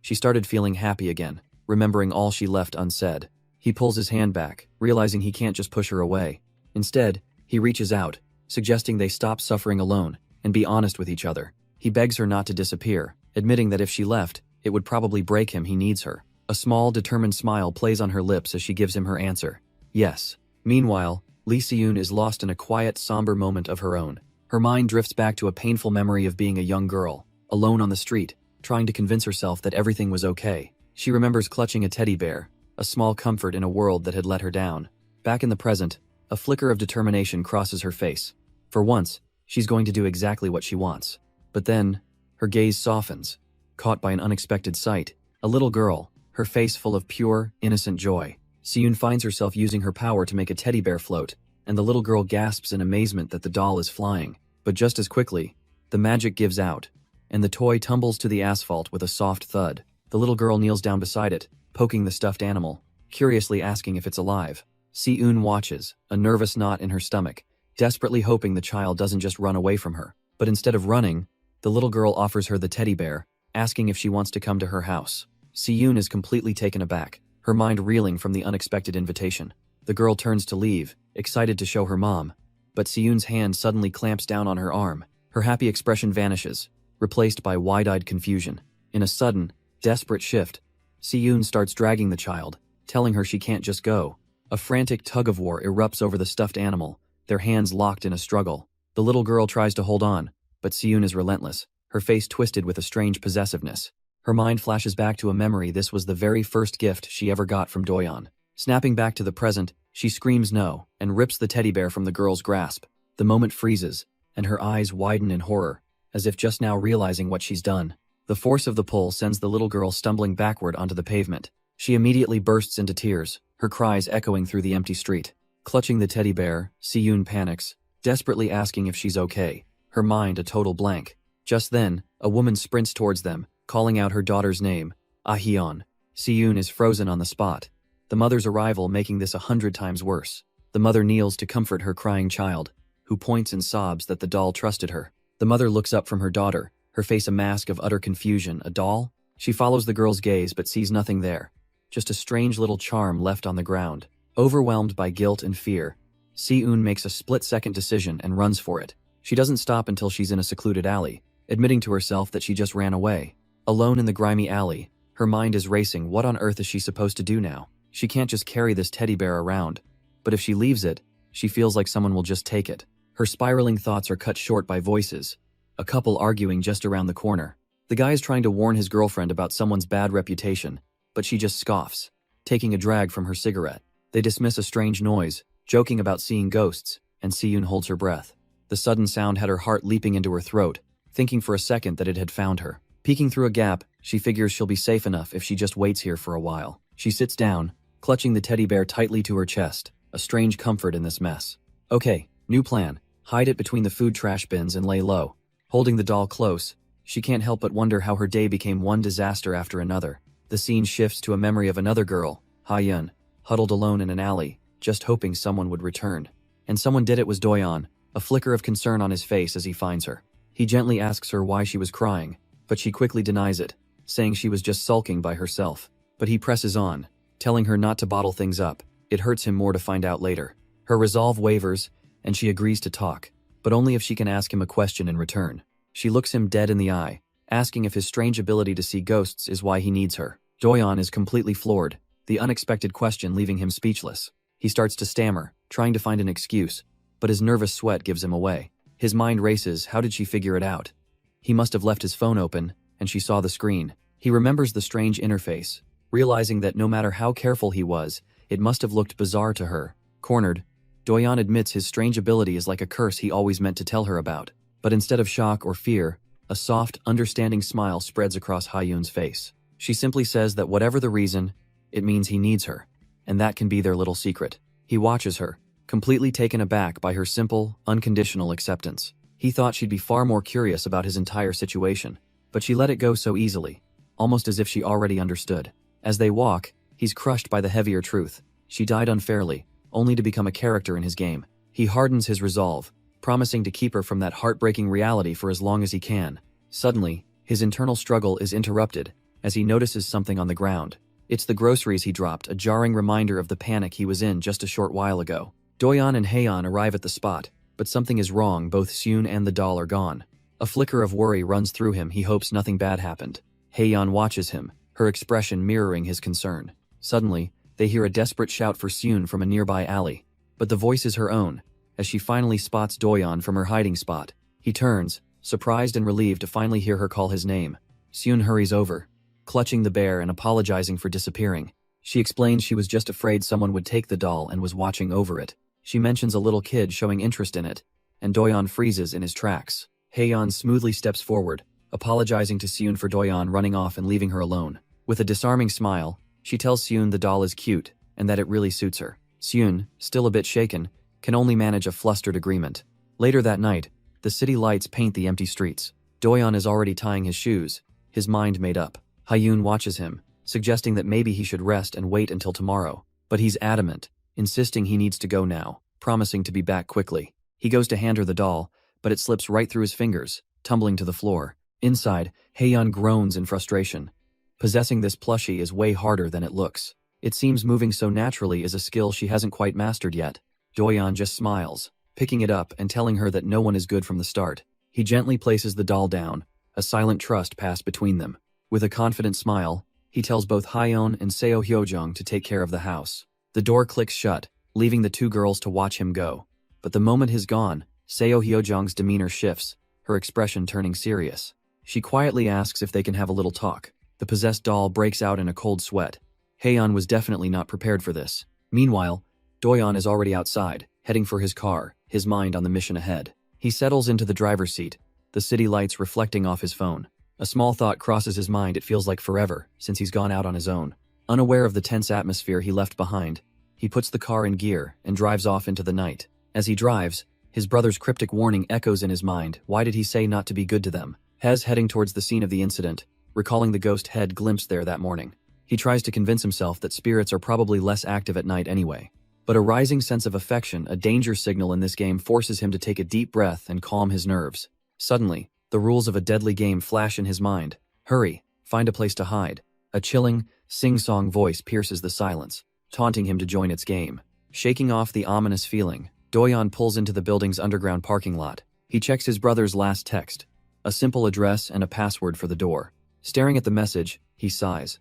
She started feeling happy again, remembering all she left unsaid. He pulls his hand back, realizing he can't just push her away. Instead, he reaches out, suggesting they stop suffering alone and be honest with each other. He begs her not to disappear, admitting that if she left, it would probably break him. He needs her. A small, determined smile plays on her lips as she gives him her answer. Yes. Meanwhile, Lee Se-yoon is lost in a quiet, somber moment of her own. Her mind drifts back to a painful memory of being a young girl, alone on the street, trying to convince herself that everything was okay. She remembers clutching a teddy bear, a small comfort in a world that had let her down. Back in the present, a flicker of determination crosses her face. For once, she's going to do exactly what she wants. But then, her gaze softens, caught by an unexpected sight. A little girl, her face full of pure, innocent joy. Se-yoon finds herself using her power to make a teddy bear float, and the little girl gasps in amazement that the doll is flying. But just as quickly, the magic gives out, and the toy tumbles to the asphalt with a soft thud. The little girl kneels down beside it, poking the stuffed animal, curiously asking if it's alive. Se-yoon watches, a nervous knot in her stomach, desperately hoping the child doesn't just run away from her. But instead of running, the little girl offers her the teddy bear, asking if she wants to come to her house. Se-yoon is completely taken aback, her mind reeling from the unexpected invitation. The girl turns to leave, excited to show her mom. But Se-yoon's hand suddenly clamps down on her arm. Her happy expression vanishes, replaced by wide-eyed confusion. In a sudden, desperate shift, Se-yoon starts dragging the child, telling her she can't just go. A frantic tug-of-war erupts over the stuffed animal, their hands locked in a struggle. The little girl tries to hold on, but Se-yoon is relentless, her face twisted with a strange possessiveness. Her mind flashes back to a memory. This was the very first gift she ever got from Doyon. Snapping back to the present, she screams no and rips the teddy bear from the girl's grasp. The moment freezes, and her eyes widen in horror, as if just now realizing what she's done. The force of the pull sends the little girl stumbling backward onto the pavement. She immediately bursts into tears, her cries echoing through the empty street. Clutching the teddy bear, Se-yoon panics, desperately asking if she's okay, her mind a total blank. Just then, a woman sprints towards them, calling out her daughter's name, Ah-hyeon. Se-yoon is frozen on the spot, the mother's arrival making this 100 times worse. The mother kneels to comfort her crying child, who points and sobs that the doll trusted her. The mother looks up from her daughter, her face a mask of utter confusion. A doll? She follows the girl's gaze but sees nothing there, just a strange little charm left on the ground. Overwhelmed by guilt and fear, Se-yoon makes a split-second decision and runs for it. She doesn't stop until she's in a secluded alley, admitting to herself that she just ran away. Alone in the grimy alley, her mind is racing. What on earth is she supposed to do now? She can't just carry this teddy bear around, but if she leaves it, she feels like someone will just take it. Her spiraling thoughts are cut short by voices, a couple arguing just around the corner. The guy is trying to warn his girlfriend about someone's bad reputation, but she just scoffs, taking a drag from her cigarette. They dismiss a strange noise, joking about seeing ghosts, and Se-yoon holds her breath. The sudden sound had her heart leaping into her throat, thinking for a second that it had found her. Peeking through a gap, she figures she'll be safe enough if she just waits here for a while. She sits down, clutching the teddy bear tightly to her chest, a strange comfort in this mess. Okay, new plan. Hide it between the food trash bins and lay low. Holding the doll close, she can't help but wonder how her day became one disaster after another. The scene shifts to a memory of another girl, Ha-yeon, huddled alone in an alley, just hoping someone would return. And someone did. It was Doyon, a flicker of concern on his face as he finds her. He gently asks her why she was crying, but she quickly denies it, saying she was just sulking by herself. But he presses on, telling her not to bottle things up. It hurts him more to find out later. Her resolve wavers, and she agrees to talk, but only if she can ask him a question in return. She looks him dead in the eye, asking if his strange ability to see ghosts is why he needs her. Doyon is completely floored, the unexpected question leaving him speechless. He starts to stammer, trying to find an excuse, but his nervous sweat gives him away. His mind races. How did she figure it out? He must have left his phone open, and she saw the screen. He remembers the strange interface, realizing that no matter how careful he was, it must have looked bizarre to her. Cornered, Doyon admits his strange ability is like a curse he always meant to tell her about. But instead of shock or fear, a soft, understanding smile spreads across Hyun's face. She simply says that whatever the reason, it means he needs her. And that can be their little secret. He watches her, completely taken aback by her simple, unconditional acceptance. He thought she'd be far more curious about his entire situation, but she let it go so easily, almost as if she already understood. As they walk, he's crushed by the heavier truth. She died unfairly, only to become a character in his game. He hardens his resolve, promising to keep her from that heartbreaking reality for as long as he can. Suddenly, his internal struggle is interrupted as he notices something on the ground. It's the groceries he dropped, a jarring reminder of the panic he was in just a short while ago. Doyon and Haeyeon arrive at the spot, but something is wrong. Both Seun and the doll are gone. A flicker of worry runs through him. He hopes nothing bad happened. Haeyeon watches him, her expression mirroring his concern. Suddenly, they hear a desperate shout for Seun from a nearby alley. But the voice is her own, as she finally spots Doyon from her hiding spot. He turns, surprised and relieved to finally hear her call his name. Seun hurries over, clutching the bear and apologizing for disappearing. She explains she was just afraid someone would take the doll and was watching over it. She mentions a little kid showing interest in it, and Doyon freezes in his tracks. Haeyeon smoothly steps forward, apologizing to Seun for Doyon running off and leaving her alone. With a disarming smile, she tells Seun the doll is cute and that it really suits her. Seun, still a bit shaken, can only manage a flustered agreement. Later that night, the city lights paint the empty streets. Doyon is already tying his shoes, his mind made up. Hyun watches him, suggesting that maybe he should rest and wait until tomorrow. But he's adamant, insisting he needs to go now, promising to be back quickly. He goes to hand her the doll, but it slips right through his fingers, tumbling to the floor. Inside, Haeyeon groans in frustration. Possessing this plushie is way harder than it looks. It seems moving so naturally is a skill she hasn't quite mastered yet. Doyon just smiles, picking it up and telling her that no one is good from the start. He gently places the doll down, a silent trust passed between them. With a confident smile, he tells both Hyun and Seo Hyojung to take care of the house. The door clicks shut, leaving the two girls to watch him go. But the moment he's gone, Seo Hyojung's demeanor shifts, her expression turning serious. She quietly asks if they can have a little talk. The possessed doll breaks out in a cold sweat. Haeyeon was definitely not prepared for this. Meanwhile, Doyon is already outside, heading for his car, his mind on the mission ahead. He settles into the driver's seat, the city lights reflecting off his phone. A small thought crosses his mind. It feels like forever since he's gone out on his own. Unaware of the tense atmosphere he left behind, he puts the car in gear and drives off into the night. As he drives, his brother's cryptic warning echoes in his mind. Why did he say not to be good to them? Hez heading towards the scene of the incident, recalling the ghost head glimpsed there that morning. He tries to convince himself that spirits are probably less active at night anyway. But a rising sense of affection, a danger signal in this game, forces him to take a deep breath and calm his nerves. Suddenly, the rules of a deadly game flash in his mind. Hurry, find a place to hide. A chilling, sing-song voice pierces the silence, taunting him to join its game. Shaking off the ominous feeling, Doyon pulls into the building's underground parking lot. He checks his brother's last text, a simple address and a password for the door. Staring at the message, he sighs.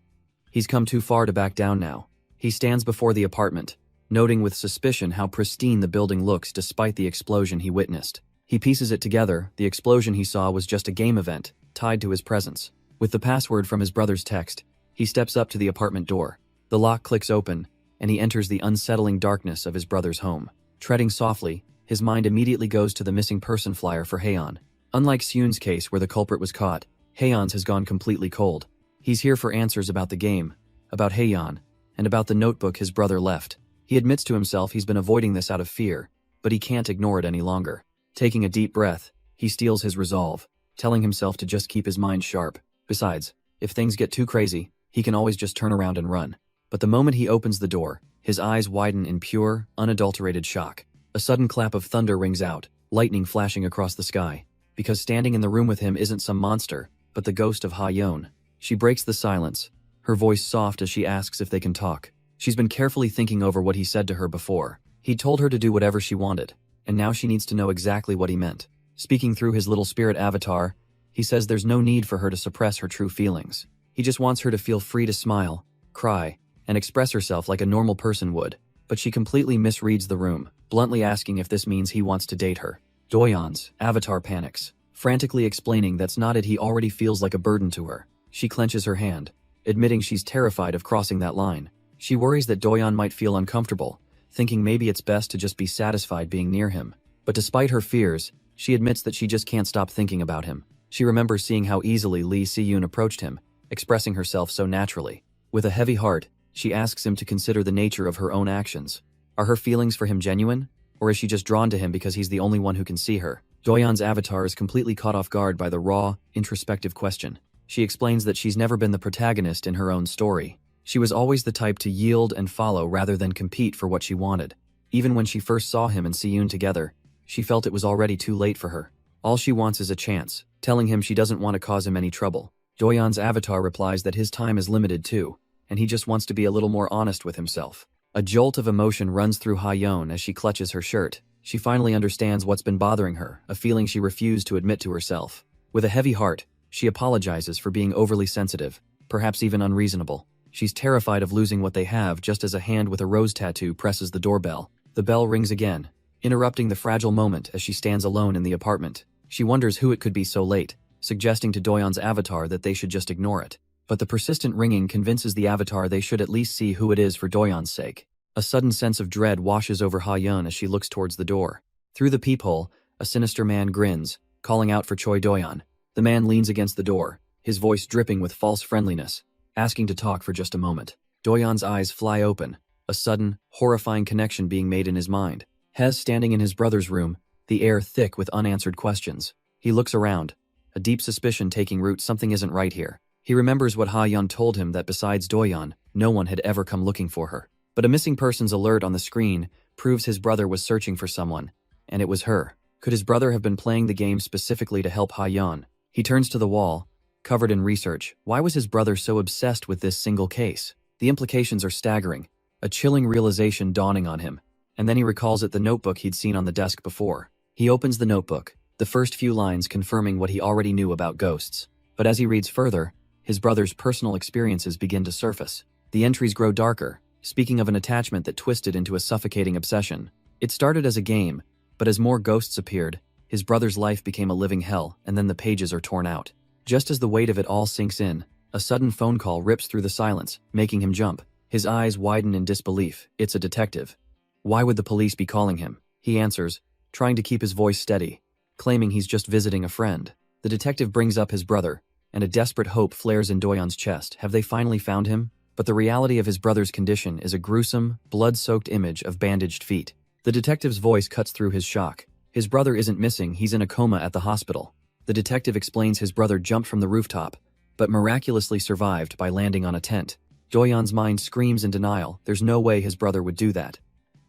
He's come too far to back down now. He stands before the apartment, noting with suspicion how pristine the building looks despite the explosion he witnessed. He pieces it together. The explosion he saw was just a game event, tied to his presence. With the password from his brother's text, he steps up to the apartment door. The lock clicks open, and he enters the unsettling darkness of his brother's home. Treading softly, his mind immediately goes to the missing person flyer for Haeyeon. Unlike Seun's case where the culprit was caught, Haeyeon's has gone completely cold. He's here for answers about the game, about Haeyeon, and about the notebook his brother left. He admits to himself he's been avoiding this out of fear, but he can't ignore it any longer. Taking a deep breath, he steels his resolve, telling himself to just keep his mind sharp. Besides, if things get too crazy, he can always just turn around and run. But the moment he opens the door, his eyes widen in pure, unadulterated shock. A sudden clap of thunder rings out, lightning flashing across the sky. Because standing in the room with him isn't some monster, but the ghost of Ha-yeon. She breaks the silence, her voice soft as she asks if they can talk. She's been carefully thinking over what he said to her before. He told her to do whatever she wanted, and now she needs to know exactly what he meant. Speaking through his little spirit avatar, He says there's no need for her to suppress her true feelings. He just wants her to feel free to smile, cry, and express herself like a normal person would. But she completely misreads the room, bluntly asking if this means he wants to date her. Doyeon's avatar panics, frantically explaining that's not it, he already feels like a burden to her. She clenches her hand, admitting she's terrified of crossing that line. She worries that Doyeon might feel uncomfortable, thinking maybe it's best to just be satisfied being near him. But despite her fears, she admits that she just can't stop thinking about him. She remembers seeing how easily Lee Si-yoon approached him, expressing herself so naturally. With a heavy heart, she asks him to consider the nature of her own actions. Are her feelings for him genuine? Or is she just drawn to him because he's the only one who can see her? Doyeon's avatar is completely caught off guard by the raw, introspective question. She explains that she's never been the protagonist in her own story. She was always the type to yield and follow rather than compete for what she wanted. Even when she first saw him and Si-yoon together, she felt it was already too late for her. All she wants is a chance, telling him she doesn't want to cause him any trouble. Doyeon's avatar replies that his time is limited too, and he just wants to be a little more honest with himself. A jolt of emotion runs through Ha-yeon as she clutches her shirt. She finally understands what's been bothering her, a feeling she refused to admit to herself. With a heavy heart, she apologizes for being overly sensitive, perhaps even unreasonable. She's terrified of losing what they have just as a hand with a rose tattoo presses the doorbell. The bell rings again, interrupting the fragile moment as she stands alone in the apartment. She wonders who it could be so late, suggesting to Doyeon's avatar that they should just ignore it. But the persistent ringing convinces the avatar they should at least see who it is for Doyeon's sake. A sudden sense of dread washes over Ha-yeon as she looks towards the door. Through the peephole, a sinister man grins, calling out for Choi Doyeon. The man leans against the door, his voice dripping with false friendliness, asking to talk for just a moment. Doyeon's eyes fly open, a sudden, horrifying connection being made in his mind. Hez standing in his brother's room, the air thick with unanswered questions. He looks around, a deep suspicion taking root. Something isn't right here. He remembers what Ha-yeon told him, that besides Doyeon, no one had ever come looking for her. But a missing persons alert on the screen proves his brother was searching for someone, and it was her. Could his brother have been playing the game specifically to help Ha-yeon? He turns to the wall, covered in research. Why was his brother so obsessed with this single case? The implications are staggering, a chilling realization dawning on him, and then he recalls the notebook he'd seen on the desk before. He opens the notebook, the first few lines confirming what he already knew about ghosts. But as he reads further, his brother's personal experiences begin to surface. The entries grow darker, speaking of an attachment that twisted into a suffocating obsession. It started as a game, but as more ghosts appeared, his brother's life became a living hell, and then the pages are torn out. Just as the weight of it all sinks in, a sudden phone call rips through the silence, making him jump. His eyes widen in disbelief. It's a detective. Why would the police be calling him? He answers, trying to keep his voice steady, claiming he's just visiting a friend. The detective brings up his brother, and a desperate hope flares in Doyeon's chest. Have they finally found him? But the reality of his brother's condition is a gruesome, blood-soaked image of bandaged feet. The detective's voice cuts through his shock. His brother isn't missing, he's in a coma at the hospital. The detective explains his brother jumped from the rooftop, but miraculously survived by landing on a tent. Doyeon's mind screams in denial. There's no way his brother would do that.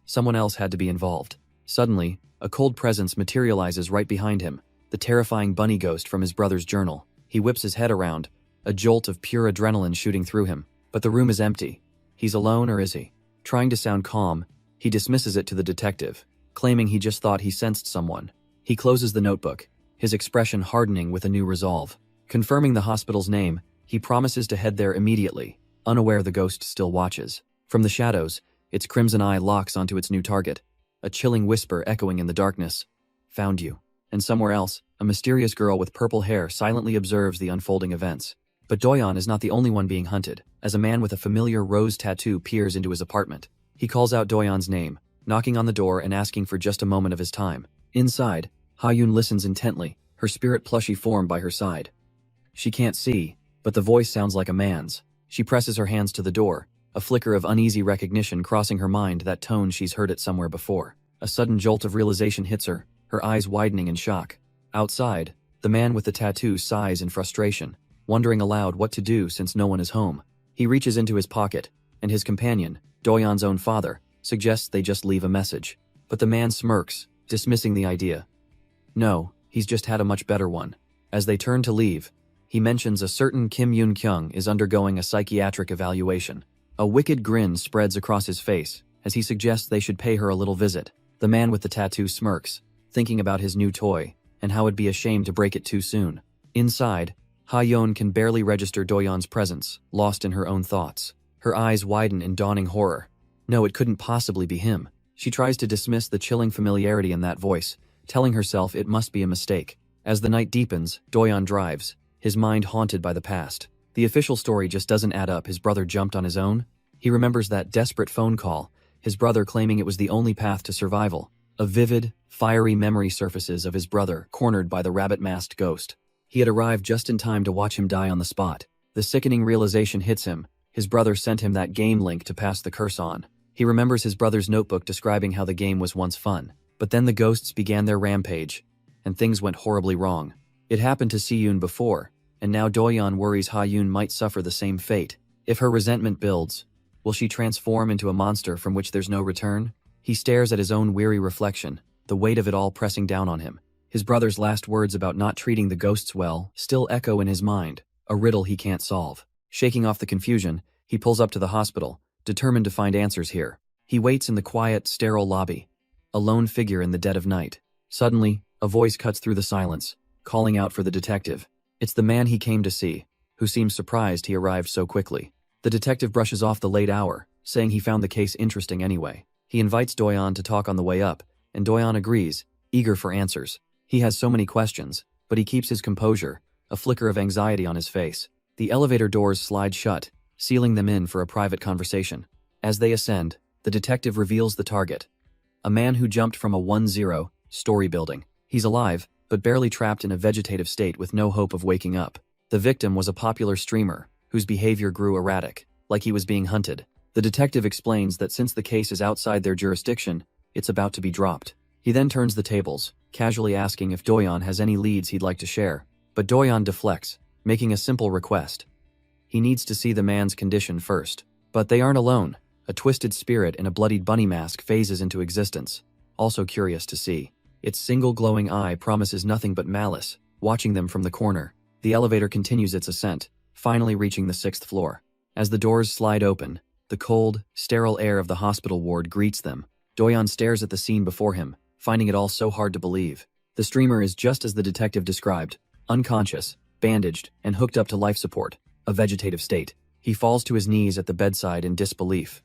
Someone else had to be involved. Suddenly, a cold presence materializes right behind him, the terrifying bunny ghost from his brother's journal. He whips his head around, a jolt of pure adrenaline shooting through him. But the room is empty. He's alone, or is he? Trying to sound calm, he dismisses it to the detective, claiming he just thought he sensed someone. He closes the notebook, his expression hardening with a new resolve. Confirming the hospital's name, he promises to head there immediately, unaware the ghost still watches. From the shadows, its crimson eye locks onto its new target, a chilling whisper echoing in the darkness. Found you. And somewhere else, a mysterious girl with purple hair silently observes the unfolding events. But Doyeon is not the only one being hunted, as a man with a familiar rose tattoo peers into his apartment. He calls out Doyeon's name, knocking on the door and asking for just a moment of his time. Inside, Ha-yeon listens intently, her spirit plushy form by her side. She can't see, but the voice sounds like a man's. She presses her hands to the door, a flicker of uneasy recognition crossing her mind, that tone she's heard it somewhere before. A sudden jolt of realization hits her, her eyes widening in shock. Outside, the man with the tattoo sighs in frustration, wondering aloud what to do since no one is home. He reaches into his pocket, and his companion, Doyeon's own father, suggests they just leave a message. But the man smirks, dismissing the idea. No, he's just had a much better one. As they turn to leave, he mentions a certain Kim Yoon-kyung is undergoing a psychiatric evaluation. A wicked grin spreads across his face as he suggests they should pay her a little visit. The man with the tattoo smirks, thinking about his new toy, and how it'd be a shame to break it too soon. Inside, Ha-yeon can barely register Do-yeon's presence, lost in her own thoughts. Her eyes widen in dawning horror. No, it couldn't possibly be him. She tries to dismiss the chilling familiarity in that voice, telling herself it must be a mistake. As the night deepens, Do-yeon drives, his mind haunted by the past. The official story just doesn't add up. His brother jumped on his own? He remembers that desperate phone call, his brother claiming it was the only path to survival. A vivid, fiery memory surfaces of his brother cornered by the rabbit-masked ghost. He had arrived just in time to watch him die on the spot. The sickening realization hits him. His brother sent him that game link to pass the curse on. He remembers his brother's notebook describing how the game was once fun. But then the ghosts began their rampage, and things went horribly wrong. It happened to Si-yoon before, and now Do-yeon worries Ha-yoon might suffer the same fate. If her resentment builds, will she transform into a monster from which there's no return? He stares at his own weary reflection, the weight of it all pressing down on him. His brother's last words about not treating the ghosts well still echo in his mind, a riddle he can't solve. Shaking off the confusion, he pulls up to the hospital, determined to find answers here. He waits in the quiet, sterile lobby, a lone figure in the dead of night. Suddenly, a voice cuts through the silence, calling out for the detective. It's the man he came to see, who seems surprised he arrived so quickly. The detective brushes off the late hour, saying he found the case interesting anyway. He invites Do-yeon to talk on the way up, and Do-yeon agrees, eager for answers. He has so many questions, but he keeps his composure, a flicker of anxiety on his face. The elevator doors slide shut, sealing them in for a private conversation. As they ascend, the detective reveals the target. A man who jumped from a 10-story building. He's alive, but barely trapped in a vegetative state with no hope of waking up. The victim was a popular streamer, whose behavior grew erratic, like he was being hunted. The detective explains that since the case is outside their jurisdiction, it's about to be dropped. He then turns the tables, casually asking if Do-yeon has any leads he'd like to share. But Do-yeon deflects, making a simple request. He needs to see the man's condition first. But they aren't alone. A twisted spirit in a bloodied bunny mask phases into existence, also curious to see. Its single glowing eye promises nothing but malice, watching them from the corner. The elevator continues its ascent, finally reaching the 6th floor. As the doors slide open, the cold, sterile air of the hospital ward greets them. Do-yeon stares at the scene before him, finding it all so hard to believe. The streamer is just as the detective described, unconscious, bandaged, and hooked up to life support, a vegetative state. He falls to his knees at the bedside in disbelief.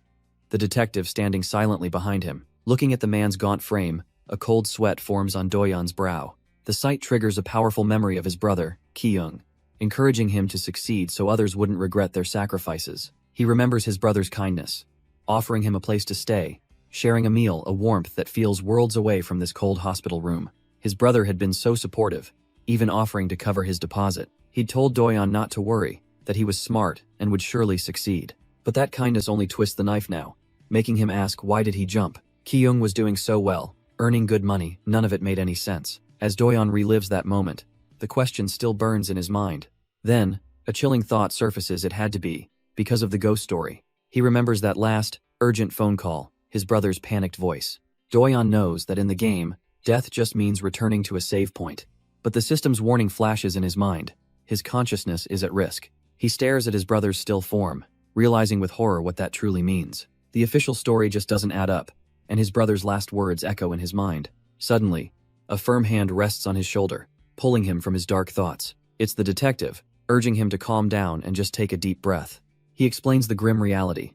The detective standing silently behind him, looking at the man's gaunt frame, a cold sweat forms on Do-yeon's brow. The sight triggers a powerful memory of his brother, Ki-young, encouraging him to succeed so others wouldn't regret their sacrifices. He remembers his brother's kindness, offering him a place to stay, sharing a meal, a warmth that feels worlds away from this cold hospital room. His brother had been so supportive, even offering to cover his deposit. He'd told Do-yeon not to worry, that he was smart and would surely succeed. But that kindness only twists the knife now, making him ask why did he jump. Ki-young was doing so well, earning good money, none of it made any sense. As Do-yeon relives that moment, the question still burns in his mind. Then, a chilling thought surfaces. It had to be, because of the ghost story. He remembers that last, urgent phone call, his brother's panicked voice. Do-yeon knows that in the game, death just means returning to a save point. But the system's warning flashes in his mind. His consciousness is at risk. He stares at his brother's still form, realizing with horror what that truly means. The official story just doesn't add up, and his brother's last words echo in his mind. Suddenly, a firm hand rests on his shoulder, pulling him from his dark thoughts. It's the detective, urging him to calm down and just take a deep breath. He explains the grim reality.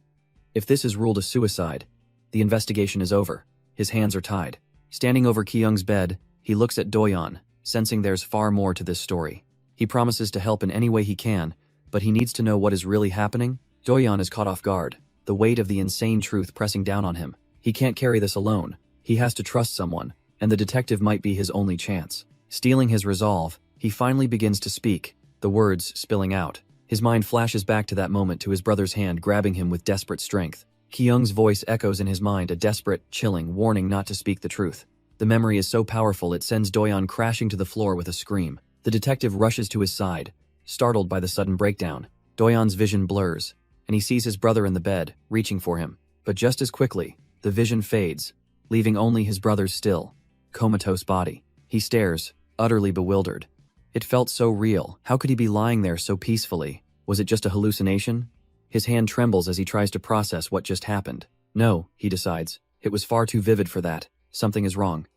If this is ruled a suicide, the investigation is over. His hands are tied. Standing over Ki-young's bed, he looks at Do-yeon, sensing there's far more to this story. He promises to help in any way he can, but he needs to know what is really happening. Do-yeon is caught off guard, the weight of the insane truth pressing down on him. He can't carry this alone. He has to trust someone, and the detective might be his only chance. Stealing his resolve, he finally begins to speak, the words spilling out. His mind flashes back to that moment, to his brother's hand grabbing him with desperate strength. Ki-young's voice echoes in his mind, a desperate, chilling warning not to speak the truth. The memory is so powerful it sends Do-yeon crashing to the floor with a scream. The detective rushes to his side, startled by the sudden breakdown. Do-yeon's vision blurs, and he sees his brother in the bed, reaching for him. But just as quickly, the vision fades, leaving only his brother's still, comatose body. He stares, utterly bewildered. It felt so real. How could he be lying there so peacefully? Was it just a hallucination? His hand trembles as he tries to process what just happened. No, he decides. It was far too vivid for that. Something is wrong.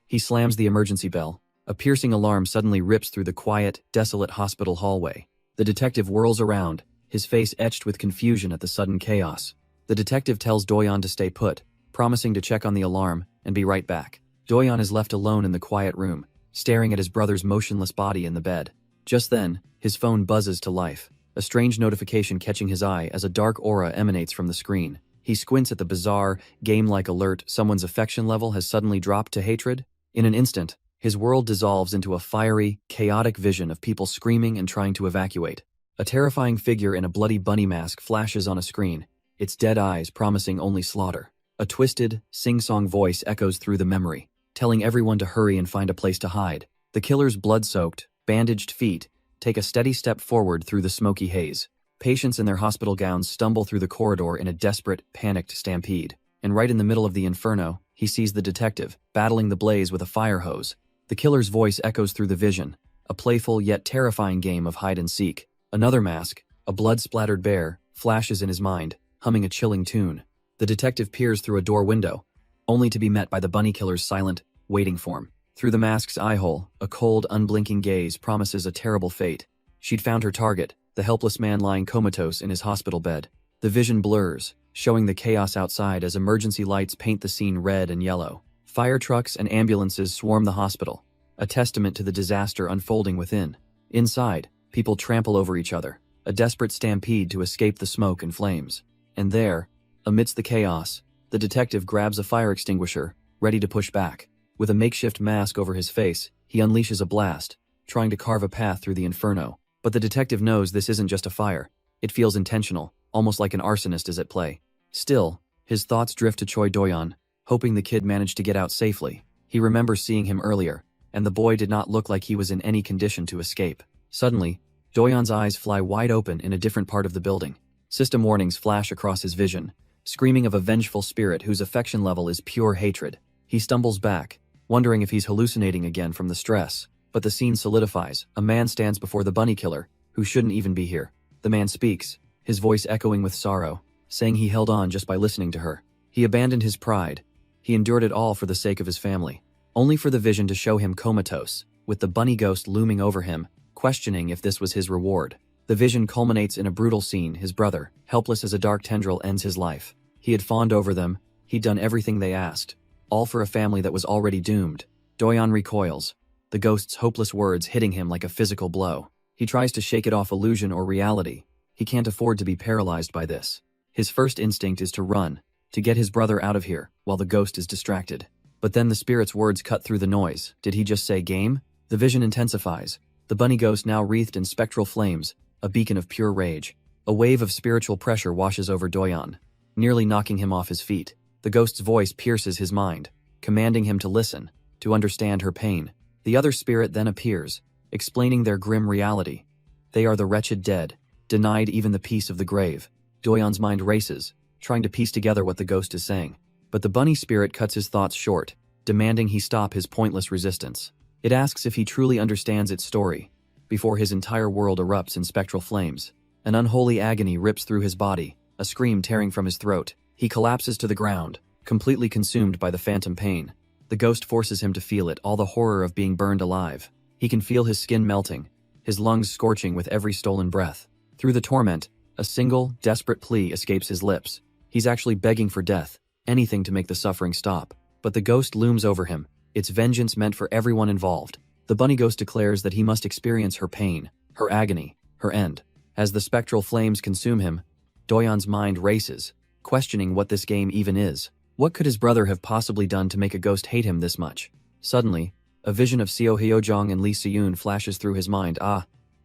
He slams the emergency bell, A piercing alarm suddenly rips through the quiet, desolate hospital hallway. The detective whirls around, his face etched with confusion at the sudden chaos. The detective tells Doyon to stay put, promising to check on the alarm and be right back. Doyon is left alone in the quiet room, staring at his brother's motionless body in the bed. Just then, his phone buzzes to life, a strange notification catching his eye as a dark aura emanates from the screen. He squints at the bizarre, game-like alert. Someone's affection level has suddenly dropped to hatred. In an instant, his world dissolves into a fiery, chaotic vision of people screaming and trying to evacuate. A terrifying figure in a bloody bunny mask flashes on a screen, its dead eyes promising only slaughter. A twisted, sing-song voice echoes through the memory, telling everyone to hurry and find a place to hide. The killer's blood-soaked, bandaged feet take a steady step forward through the smoky haze. Patients in their hospital gowns stumble through the corridor in a desperate, panicked stampede. And right in the middle of the inferno, he sees the detective, battling the blaze with a fire hose. The killer's voice echoes through the vision, a playful yet terrifying game of hide-and-seek. Another mask, a blood-splattered bear, flashes in his mind, humming a chilling tune. The detective peers through a door window, only to be met by the bunny killer's silent, waiting form. Through the mask's eye-hole, a cold, unblinking gaze promises a terrible fate. She'd found her target, the helpless man lying comatose in his hospital bed. The vision blurs, showing the chaos outside as emergency lights paint the scene red and yellow. Fire trucks and ambulances swarm the hospital, a testament to the disaster unfolding within. Inside, people trample over each other, a desperate stampede to escape the smoke and flames. And there, amidst the chaos, the detective grabs a fire extinguisher, ready to push back. With a makeshift mask over his face, he unleashes a blast, trying to carve a path through the inferno. But the detective knows this isn't just a fire. It feels intentional, almost like an arsonist is at play. Still, his thoughts drift to Choi Doyon, hoping the kid managed to get out safely. He remembers seeing him earlier, and the boy did not look like he was in any condition to escape. Suddenly, Doyon's eyes fly wide open in a different part of the building. System warnings flash across his vision, screaming of a vengeful spirit whose affection level is pure hatred. He stumbles back, wondering if he's hallucinating again from the stress. But the scene solidifies. A man stands before the bunny killer, who shouldn't even be here. The man speaks, his voice echoing with sorrow, saying he held on just by listening to her. He abandoned his pride. He endured it all for the sake of his family, only for the vision to show him comatose, with the bunny ghost looming over him, questioning if this was his reward. The vision culminates in a brutal scene. His brother, helpless as a dark tendril, ends his life. He had fawned over them, he'd done everything they asked, all for a family that was already doomed. Doyon recoils, the ghost's hopeless words hitting him like a physical blow. He tries to shake it off illusion or reality. He can't afford to be paralyzed by this. His first instinct is to run, to get his brother out of here, while the ghost is distracted. But then the spirit's words cut through the noise. Did he just say game? The vision intensifies, the bunny ghost now wreathed in spectral flames, a beacon of pure rage. A wave of spiritual pressure washes over Doyon, nearly knocking him off his feet. The ghost's voice pierces his mind, commanding him to listen, to understand her pain. The other spirit then appears, explaining their grim reality. They are the wretched dead, denied even the peace of the grave. Doyon's mind races, trying to piece together what the ghost is saying. But the bunny spirit cuts his thoughts short, demanding he stop his pointless resistance. It asks if he truly understands its story, before his entire world erupts in spectral flames. An unholy agony rips through his body, a scream tearing from his throat. He collapses to the ground, completely consumed by the phantom pain. The ghost forces him to feel it, all the horror of being burned alive. He can feel his skin melting, his lungs scorching with every stolen breath. Through the torment, a single, desperate plea escapes his lips. He's actually begging for death, anything to make the suffering stop. But the ghost looms over him, its vengeance meant for everyone involved. The bunny ghost declares that he must experience her pain, her agony, her end. As the spectral flames consume him, Doyon's mind races, questioning what this game even is. What could his brother have possibly done to make a ghost hate him this much? Suddenly, a vision of Seo Hyojong and Lee Seyun flashes through his mind.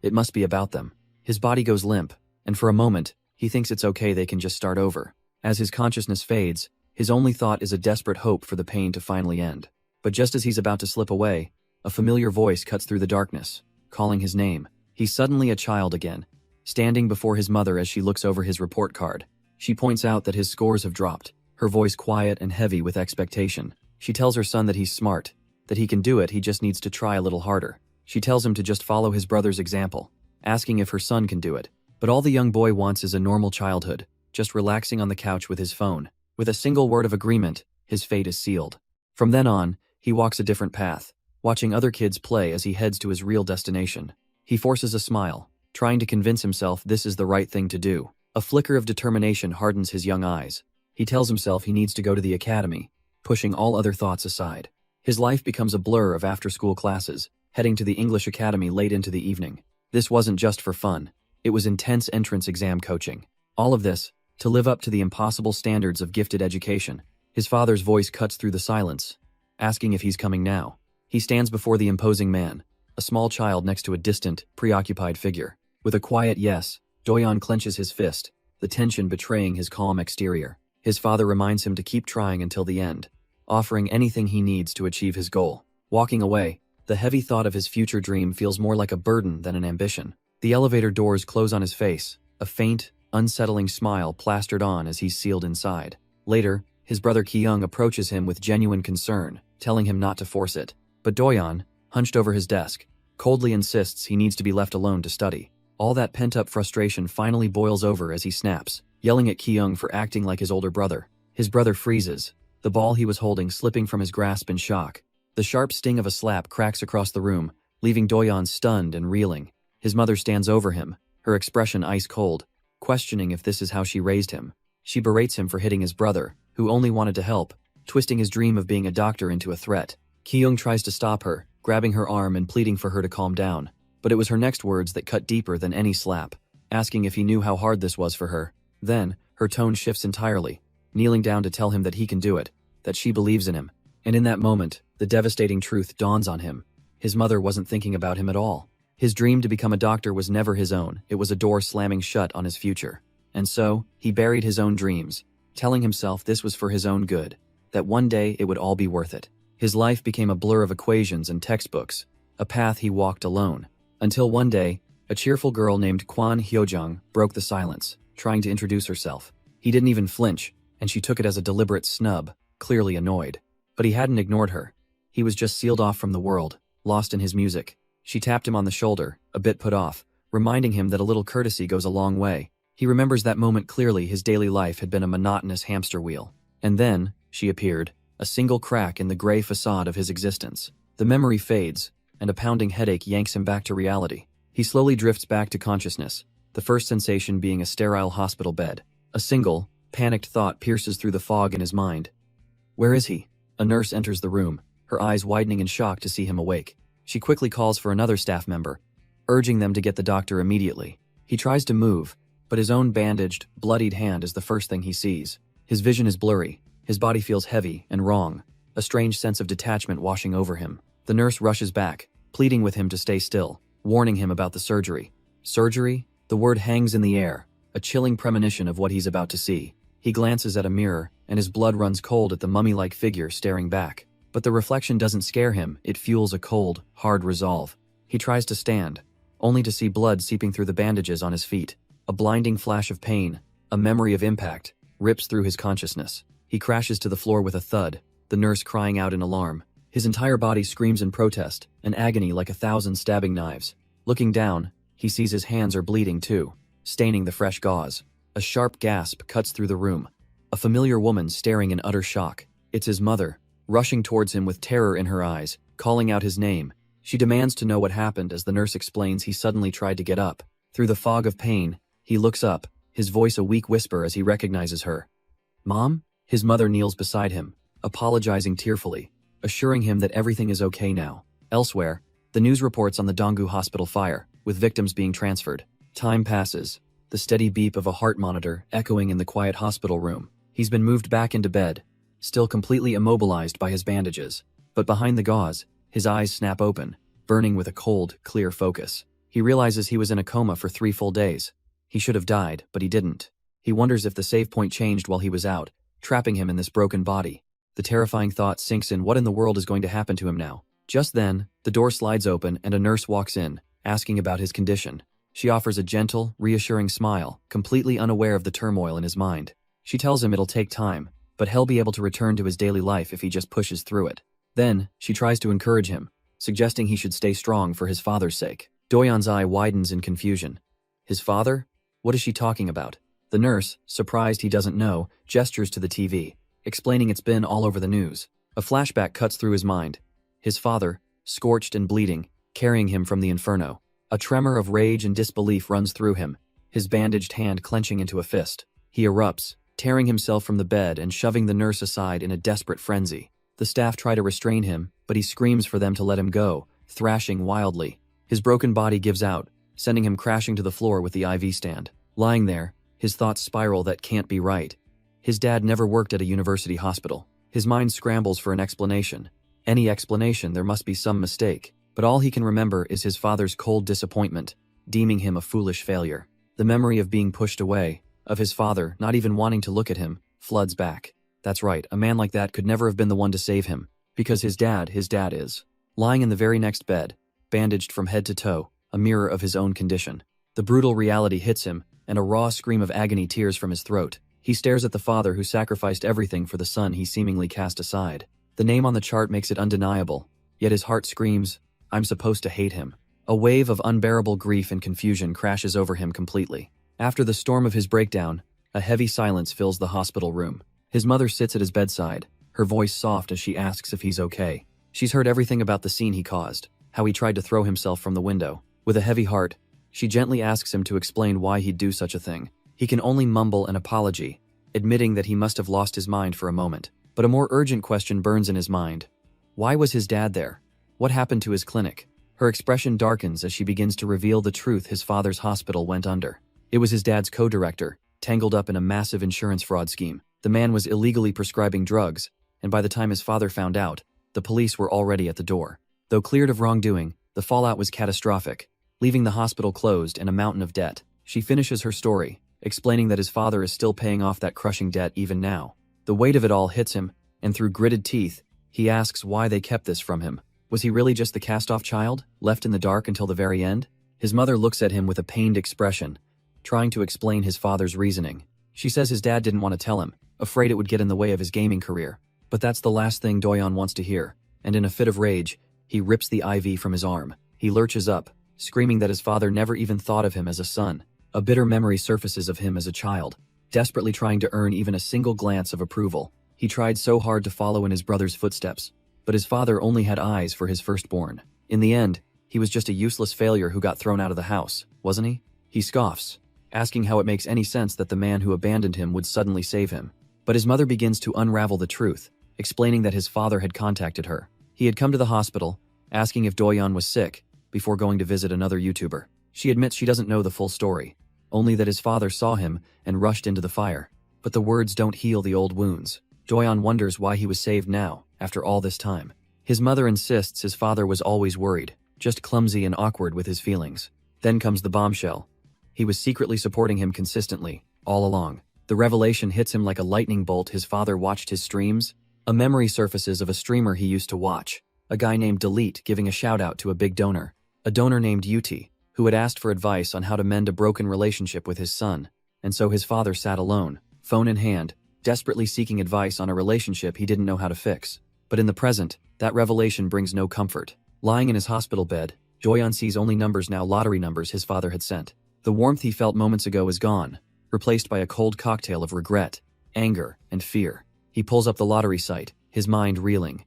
It must be about them. His body goes limp, and for a moment, he thinks it's okay, they can just start over. As his consciousness fades, his only thought is a desperate hope for the pain to finally end. But just as he's about to slip away, a familiar voice cuts through the darkness, calling his name. He's suddenly a child again, standing before his mother as she looks over his report card. She points out that his scores have dropped, her voice quiet and heavy with expectation. She tells her son that he's smart, that he can do it, he just needs to try a little harder. She tells him to just follow his brother's example, asking if her son can do it. But all the young boy wants is a normal childhood, just relaxing on the couch with his phone. With a single word of agreement, his fate is sealed. From then on, he walks a different path, watching other kids play as he heads to his real destination. He forces a smile, trying to convince himself this is the right thing to do. A flicker of determination hardens his young eyes. He tells himself he needs to go to the academy, pushing all other thoughts aside. His life becomes a blur of after-school classes, heading to the English academy late into the evening. This wasn't just for fun. It was intense entrance exam coaching. All of this, to live up to the impossible standards of gifted education. His father's voice cuts through the silence, asking if he's coming now. He stands before the imposing man, a small child next to a distant, preoccupied figure. With a quiet yes, Doyon clenches his fist, the tension betraying his calm exterior. His father reminds him to keep trying until the end, offering anything he needs to achieve his goal. Walking away, the heavy thought of his future dream feels more like a burden than an ambition. The elevator doors close on his face, a faint, unsettling smile plastered on as he's sealed inside. Later, his brother Ki-young approaches him with genuine concern, telling him not to force it. But Doyon, hunched over his desk, coldly insists he needs to be left alone to study. All that pent-up frustration finally boils over as he snaps, yelling at Ki-young for acting like his older brother. His brother freezes, the ball he was holding slipping from his grasp in shock. The sharp sting of a slap cracks across the room, leaving Doyon stunned and reeling. His mother stands over him, her expression ice-cold, questioning if this is how she raised him. She berates him for hitting his brother, who only wanted to help, twisting his dream of being a doctor into a threat. Ki-young tries to stop her, grabbing her arm and pleading for her to calm down. But it was her next words that cut deeper than any slap, asking if he knew how hard this was for her. Then, her tone shifts entirely, kneeling down to tell him that he can do it, that she believes in him. And in that moment, the devastating truth dawns on him. His mother wasn't thinking about him at all. His dream to become a doctor was never his own. It was a door slamming shut on his future. And so, he buried his own dreams, telling himself this was for his own good, that one day it would all be worth it. His life became a blur of equations and textbooks, a path he walked alone. Until one day, a cheerful girl named Kwon Hyojung broke the silence, trying to introduce herself. He didn't even flinch, and she took it as a deliberate snub, clearly annoyed. But he hadn't ignored her. He was just sealed off from the world, lost in his music. She tapped him on the shoulder, a bit put off, reminding him that a little courtesy goes a long way. He remembers that moment clearly. His daily life had been a monotonous hamster wheel. And then, she appeared, a single crack in the gray facade of his existence. The memory fades, and a pounding headache yanks him back to reality. He slowly drifts back to consciousness, the first sensation being a sterile hospital bed. A single, panicked thought pierces through the fog in his mind. Where is he? A nurse enters the room, her eyes widening in shock to see him awake. She quickly calls for another staff member, urging them to get the doctor immediately. He tries to move, but his own bandaged, bloodied hand is the first thing he sees. His vision is blurry, his body feels heavy and wrong, a strange sense of detachment washing over him. The nurse rushes back, pleading with him to stay still, warning him about the surgery. Surgery? The word hangs in the air, a chilling premonition of what he's about to see. He glances at a mirror, and his blood runs cold at the mummy-like figure staring back. But the reflection doesn't scare him, it fuels a cold, hard resolve. He tries to stand, only to see blood seeping through the bandages on his feet. A blinding flash of pain, a memory of impact, rips through his consciousness. He crashes to the floor with a thud, the nurse crying out in alarm. His entire body screams in protest, an agony like 1,000 stabbing knives. Looking down, he sees his hands are bleeding too, staining the fresh gauze. A sharp gasp cuts through the room. A familiar woman staring in utter shock. It's his mother, rushing towards him with terror in her eyes, calling out his name. She demands to know what happened as the nurse explains he suddenly tried to get up. Through the fog of pain, he looks up, his voice a weak whisper as he recognizes her. Mom? His mother kneels beside him, apologizing tearfully, assuring him that everything is okay now. Elsewhere, the news reports on the Donggu hospital fire, with victims being transferred. Time passes, the steady beep of a heart monitor echoing in the quiet hospital room. He's been moved back into bed, still completely immobilized by his bandages. But behind the gauze, his eyes snap open, burning with a cold, clear focus. He realizes he was in a coma for 3 full days. He should have died, but he didn't. He wonders if the save point changed while he was out, trapping him in this broken body. The terrifying thought sinks in. What in the world is going to happen to him now? Just then, the door slides open and a nurse walks in, asking about his condition. She offers a gentle, reassuring smile, completely unaware of the turmoil in his mind. She tells him it'll take time, but he'll be able to return to his daily life if he just pushes through it. Then, she tries to encourage him, suggesting he should stay strong for his father's sake. Doyon's eye widens in confusion. His father? What is she talking about? The nurse, surprised he doesn't know, gestures to the TV, explaining it's been all over the news. A flashback cuts through his mind. His father, scorched and bleeding, carrying him from the inferno. A tremor of rage and disbelief runs through him, his bandaged hand clenching into a fist. He erupts, tearing himself from the bed and shoving the nurse aside in a desperate frenzy. The staff try to restrain him, but he screams for them to let him go, thrashing wildly. His broken body gives out, sending him crashing to the floor with the IV stand. Lying there, his thoughts spiral that can't be right. His dad never worked at a university hospital. His mind scrambles for an explanation. Any explanation, there must be some mistake. But all he can remember is his father's cold disappointment, deeming him a foolish failure. The memory of being pushed away, of his father not even wanting to look at him, floods back. That's right, a man like that could never have been the one to save him. Because his dad is. Lying in the very next bed, bandaged from head to toe, a mirror of his own condition. The brutal reality hits him, and a raw scream of agony tears from his throat. He stares at the father who sacrificed everything for the son he seemingly cast aside. The name on the chart makes it undeniable, yet his heart screams, "I'm supposed to hate him." A wave of unbearable grief and confusion crashes over him completely. After the storm of his breakdown, a heavy silence fills the hospital room. His mother sits at his bedside, her voice soft as she asks if he's okay. She's heard everything about the scene he caused, how he tried to throw himself from the window. With a heavy heart, she gently asks him to explain why he'd do such a thing. He can only mumble an apology, admitting that he must have lost his mind for a moment. But a more urgent question burns in his mind. Why was his dad there? What happened to his clinic? Her expression darkens as she begins to reveal the truth his father's hospital went under. It was his dad's co-director, tangled up in a massive insurance fraud scheme. The man was illegally prescribing drugs, and by the time his father found out, the police were already at the door. Though cleared of wrongdoing, the fallout was catastrophic, leaving the hospital closed and a mountain of debt. She finishes her story, explaining that his father is still paying off that crushing debt even now. The weight of it all hits him, and through gritted teeth, he asks why they kept this from him. Was he really just the cast-off child, left in the dark until the very end? His mother looks at him with a pained expression, trying to explain his father's reasoning. She says his dad didn't want to tell him, afraid it would get in the way of his gaming career. But that's the last thing Doyon wants to hear, and in a fit of rage, he rips the IV from his arm. He lurches up, screaming that his father never even thought of him as a son. A bitter memory surfaces of him as a child, desperately trying to earn even a single glance of approval. He tried so hard to follow in his brother's footsteps, but his father only had eyes for his firstborn. In the end, he was just a useless failure who got thrown out of the house, wasn't he? He scoffs, asking how it makes any sense that the man who abandoned him would suddenly save him. But his mother begins to unravel the truth, explaining that his father had contacted her. He had come to the hospital, asking if Doyon was sick, before going to visit another YouTuber. She admits she doesn't know the full story, only that his father saw him and rushed into the fire. But the words don't heal the old wounds. Doyon wonders why he was saved now, after all this time. His mother insists his father was always worried, just clumsy and awkward with his feelings. Then comes the bombshell. He was secretly supporting him consistently, all along. The revelation hits him like a lightning bolt. His father watched his streams. A memory surfaces of a streamer he used to watch, a guy named Delete giving a shout-out to a big donor, a donor named Yuti, who had asked for advice on how to mend a broken relationship with his son. And so his father sat alone, phone in hand, desperately seeking advice on a relationship he didn't know how to fix. But in the present, that revelation brings no comfort. Lying in his hospital bed, Doyon sees only numbers now, lottery numbers his father had sent. The warmth he felt moments ago is gone, replaced by a cold cocktail of regret, anger, and fear. He pulls up the lottery site, his mind reeling.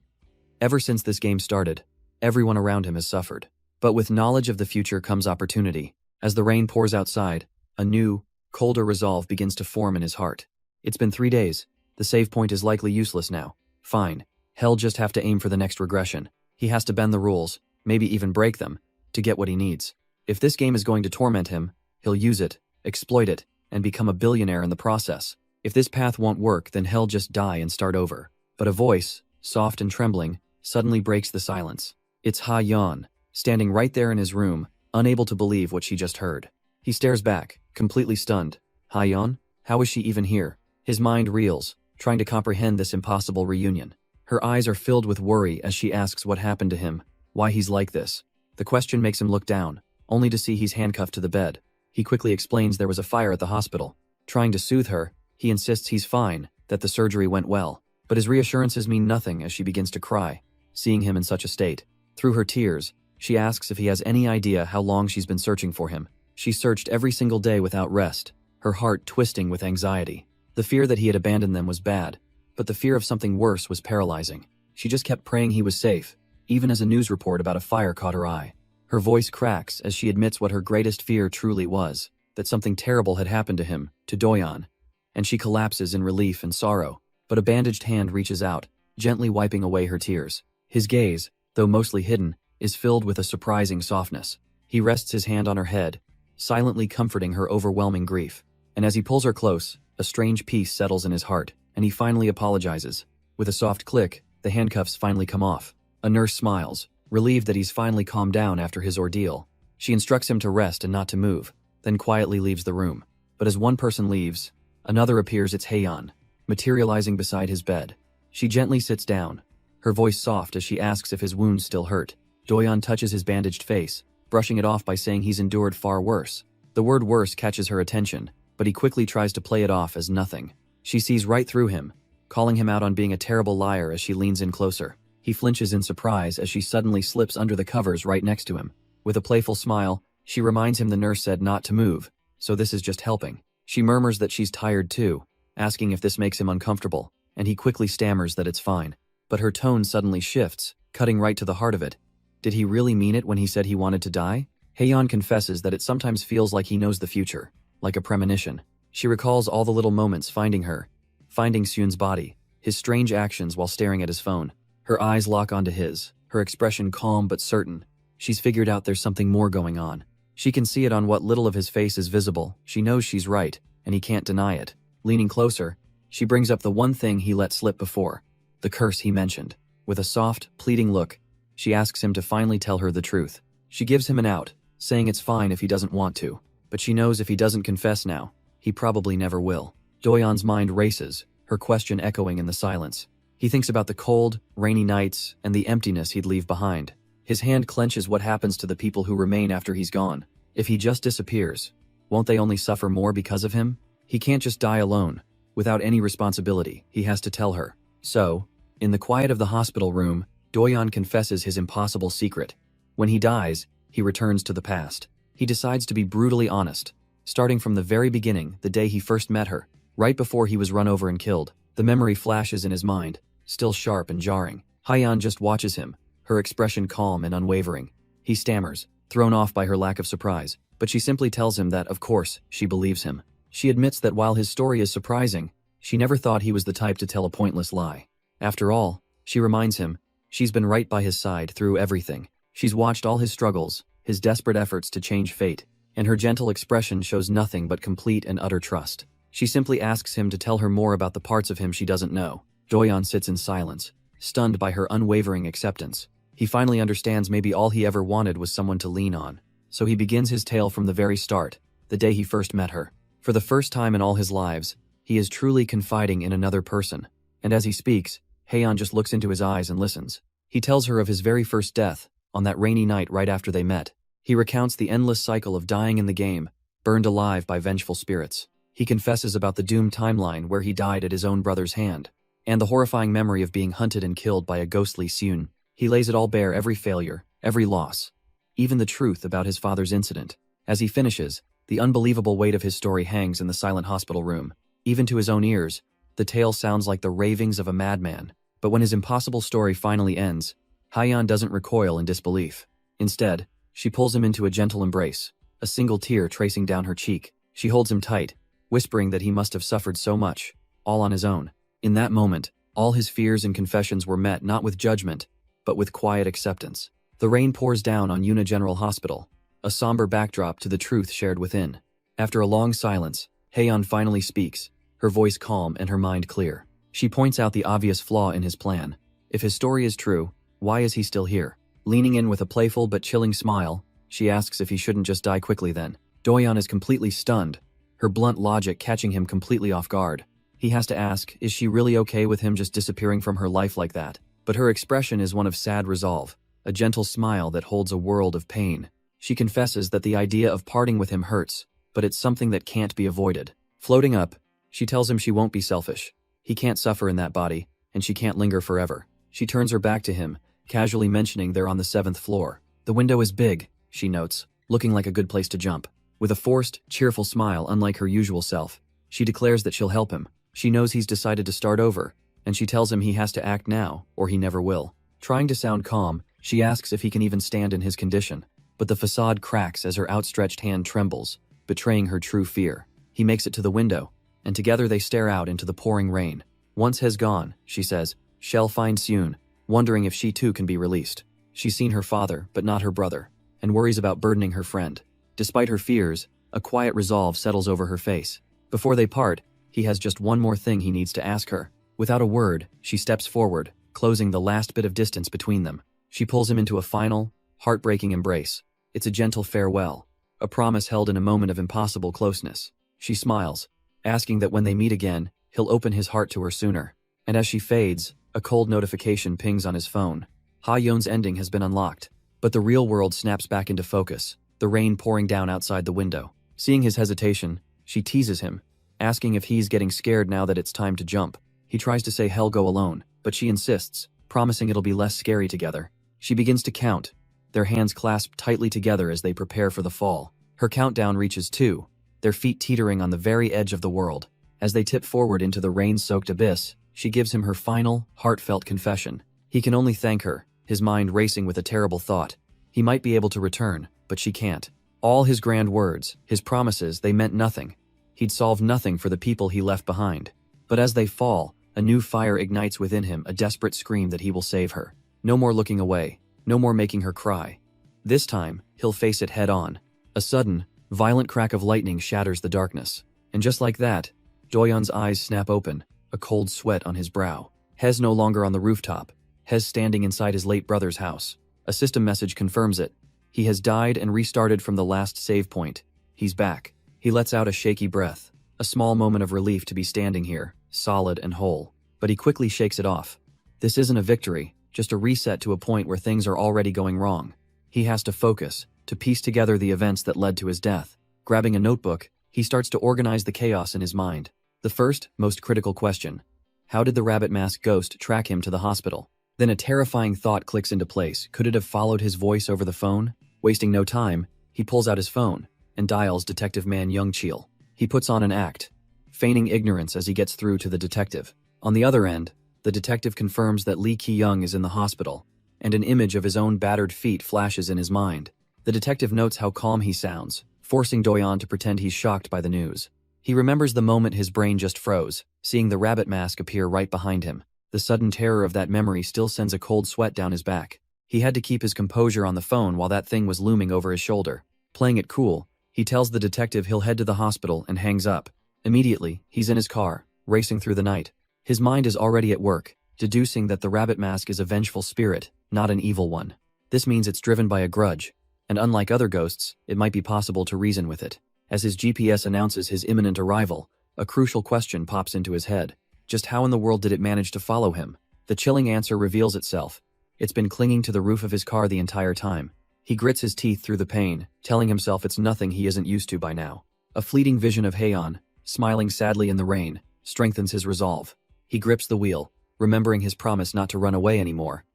Ever since this game started, everyone around him has suffered. But with knowledge of the future comes opportunity. As the rain pours outside, a new, colder resolve begins to form in his heart. It's been 3 days. The save point is likely useless now. Fine. He'll just have to aim for the next regression. He has to bend the rules, maybe even break them, to get what he needs. If this game is going to torment him, he'll use it, exploit it, and become a billionaire in the process. If this path won't work, then he'll just die and start over. But a voice, soft and trembling, suddenly breaks the silence. It's Ha Yan, standing right there in his room, unable to believe what she just heard. He stares back, completely stunned. Ha Yan? How is she even here? His mind reels, trying to comprehend this impossible reunion. Her eyes are filled with worry as she asks what happened to him, why he's like this. The question makes him look down, only to see he's handcuffed to the bed. He quickly explains there was a fire at the hospital. Trying to soothe her, he insists he's fine, that the surgery went well. But his reassurances mean nothing as she begins to cry, seeing him in such a state. Through her tears, she asks if he has any idea how long she's been searching for him. She searched every single day without rest, her heart twisting with anxiety. The fear that he had abandoned them was bad, but the fear of something worse was paralyzing. She just kept praying he was safe, even as a news report about a fire caught her eye. Her voice cracks as she admits what her greatest fear truly was, that something terrible had happened to him, to Doyon. And she collapses in relief and sorrow, but a bandaged hand reaches out, gently wiping away her tears. His gaze, though mostly hidden, is filled with a surprising softness. He rests his hand on her head, silently comforting her overwhelming grief. And as he pulls her close, a strange peace settles in his heart, and he finally apologizes. With a soft click, the handcuffs finally come off. A nurse smiles, relieved that he's finally calmed down after his ordeal. She instructs him to rest and not to move, then quietly leaves the room. But as one person leaves, another appears. It's Heian, materializing beside his bed. She gently sits down, her voice soft as she asks if his wounds still hurt. Doyon touches his bandaged face, brushing it off by saying he's endured far worse. The word worse catches her attention, but he quickly tries to play it off as nothing. She sees right through him, calling him out on being a terrible liar as she leans in closer. He flinches in surprise as she suddenly slips under the covers right next to him. With a playful smile, she reminds him the nurse said not to move, so this is just helping. She murmurs that she's tired too, asking if this makes him uncomfortable, and he quickly stammers that it's fine. But her tone suddenly shifts, cutting right to the heart of it. Did he really mean it when he said he wanted to die? Heian confesses that it sometimes feels like he knows the future, like a premonition. She recalls all the little moments finding her, finding Seun's body, his strange actions while staring at his phone. Her eyes lock onto his, her expression calm but certain. She's figured out there's something more going on. She can see it on what little of his face is visible. She knows she's right, and he can't deny it. Leaning closer, she brings up the one thing he let slip before, the curse he mentioned. With a soft, pleading look, she asks him to finally tell her the truth. She gives him an out, saying it's fine if he doesn't want to, but she knows if he doesn't confess now, he probably never will. Doyon's mind races, her question echoing in the silence. He thinks about the cold, rainy nights and the emptiness he'd leave behind. His hand clenches. What happens to the people who remain after he's gone? If he just disappears, won't they only suffer more because of him? He can't just die alone, without any responsibility. He has to tell her. So, in the quiet of the hospital room, Doyon confesses his impossible secret. When he dies, he returns to the past. He decides to be brutally honest, starting from the very beginning, the day he first met her, right before he was run over and killed. The memory flashes in his mind, still sharp and jarring. Heian just watches him, her expression calm and unwavering. He stammers, thrown off by her lack of surprise, but she simply tells him that, of course, she believes him. She admits that while his story is surprising, she never thought he was the type to tell a pointless lie. After all, she reminds him, she's been right by his side through everything. She's watched all his struggles, his desperate efforts to change fate, and her gentle expression shows nothing but complete and utter trust. She simply asks him to tell her more about the parts of him she doesn't know. Doyon sits in silence, stunned by her unwavering acceptance. He finally understands maybe all he ever wanted was someone to lean on. So he begins his tale from the very start, the day he first met her. For the first time in all his lives, he is truly confiding in another person. And as he speaks, Heian just looks into his eyes and listens. He tells her of his very first death, on that rainy night right after they met. He recounts the endless cycle of dying in the game, burned alive by vengeful spirits. He confesses about the doomed timeline where he died at his own brother's hand, and the horrifying memory of being hunted and killed by a ghostly Seun. He lays it all bare, every failure, every loss, even the truth about his father's incident. As he finishes, the unbelievable weight of his story hangs in the silent hospital room. Even to his own ears, the tale sounds like the ravings of a madman. But when his impossible story finally ends, Heian doesn't recoil in disbelief. Instead, she pulls him into a gentle embrace, a single tear tracing down her cheek. She holds him tight, whispering that he must have suffered so much, all on his own. In that moment, all his fears and confessions were met not with judgment, but with quiet acceptance. The rain pours down on Yuna General Hospital, a somber backdrop to the truth shared within. After a long silence, Heian finally speaks, her voice calm and her mind clear. She points out the obvious flaw in his plan. If his story is true, why is he still here? Leaning in with a playful but chilling smile, she asks if he shouldn't just die quickly then. Doyon is completely stunned, her blunt logic catching him completely off guard. He has to ask, is she really okay with him just disappearing from her life like that? But her expression is one of sad resolve, a gentle smile that holds a world of pain. She confesses that the idea of parting with him hurts, but it's something that can't be avoided. Floating up, she tells him she won't be selfish. He can't suffer in that body, and she can't linger forever. She turns her back to him, casually mentioning they're on the 7th floor. The window is big, she notes, looking like a good place to jump. With a forced, cheerful smile unlike her usual self, she declares that she'll help him. She knows he's decided to start over, and she tells him he has to act now, or he never will. Trying to sound calm, She asks if he can even stand in his condition, but the facade cracks as her outstretched hand trembles, betraying her true fear. He makes it to the window, and together they stare out into the pouring rain. Once has gone, she says, shall find soon, wondering if she too can be released. She's seen her father, but not her brother, and worries about burdening her friend. Despite her fears, a quiet resolve settles over her face. Before they part, he has just one more thing he needs to ask her. Without a word, she steps forward, closing the last bit of distance between them. She pulls him into a final, heartbreaking embrace. It's a gentle farewell, a promise held in a moment of impossible closeness. She smiles, asking that when they meet again, he'll open his heart to her sooner. And as she fades, a cold notification pings on his phone. Ha-yeon's ending has been unlocked, but the real world snaps back into focus, the rain pouring down outside the window. Seeing his hesitation, she teases him, asking if he's getting scared now that it's time to jump. He tries to say hell go alone, but she insists, promising it'll be less scary together. She begins to count, their hands clasped tightly together as they prepare for the fall. Her countdown reaches 2, their feet teetering on the very edge of the world. As they tip forward into the rain-soaked abyss, she gives him her final, heartfelt confession. He can only thank her, his mind racing with a terrible thought. He might be able to return, but she can't. All his grand words, his promises, they meant nothing. He'd solved nothing for the people he left behind. But as they fall, a new fire ignites within him, a desperate scream that he will save her. No more looking away, no more making her cry. This time, he'll face it head on. A sudden, violent crack of lightning shatters the darkness. And just like that, Doyeon's eyes snap open, a cold sweat on his brow. Hez no longer on the rooftop. Hez standing inside his late brother's house. A system message confirms it. He has died and restarted from the last save point. He's back. He lets out a shaky breath, a small moment of relief to be standing here, solid and whole. But he quickly shakes it off. This isn't a victory, just a reset to a point where things are already going wrong. He has to focus, to piece together the events that led to his death. Grabbing a notebook, he starts to organize the chaos in his mind. The first, most critical question: how did the rabbit mask ghost track him to the hospital? Then a terrifying thought clicks into place. Could it have followed his voice over the phone? Wasting no time, he pulls out his phone and dials Detective Man Young-chil. He puts on an act, feigning ignorance as he gets through to the detective. On the other end, the detective confirms that Lee Ki-young is in the hospital, and an image of his own battered feet flashes in his mind. The detective notes how calm he sounds, forcing Doyeon to pretend he's shocked by the news. He remembers the moment his brain just froze, seeing the rabbit mask appear right behind him. The sudden terror of that memory still sends a cold sweat down his back. He had to keep his composure on the phone while that thing was looming over his shoulder. Playing it cool, he tells the detective he'll head to the hospital and hangs up. Immediately, he's in his car, racing through the night. His mind is already at work, deducing that the rabbit mask is a vengeful spirit, not an evil one. This means it's driven by a grudge, and unlike other ghosts, it might be possible to reason with it. As his GPS announces his imminent arrival, a crucial question pops into his head. Just how in the world did it manage to follow him? The chilling answer reveals itself. It's been clinging to the roof of his car the entire time. He grits his teeth through the pain, telling himself it's nothing he isn't used to by now. A fleeting vision of Haeon, smiling sadly in the rain, strengthens his resolve. He grips the wheel, remembering his promise not to run away anymore.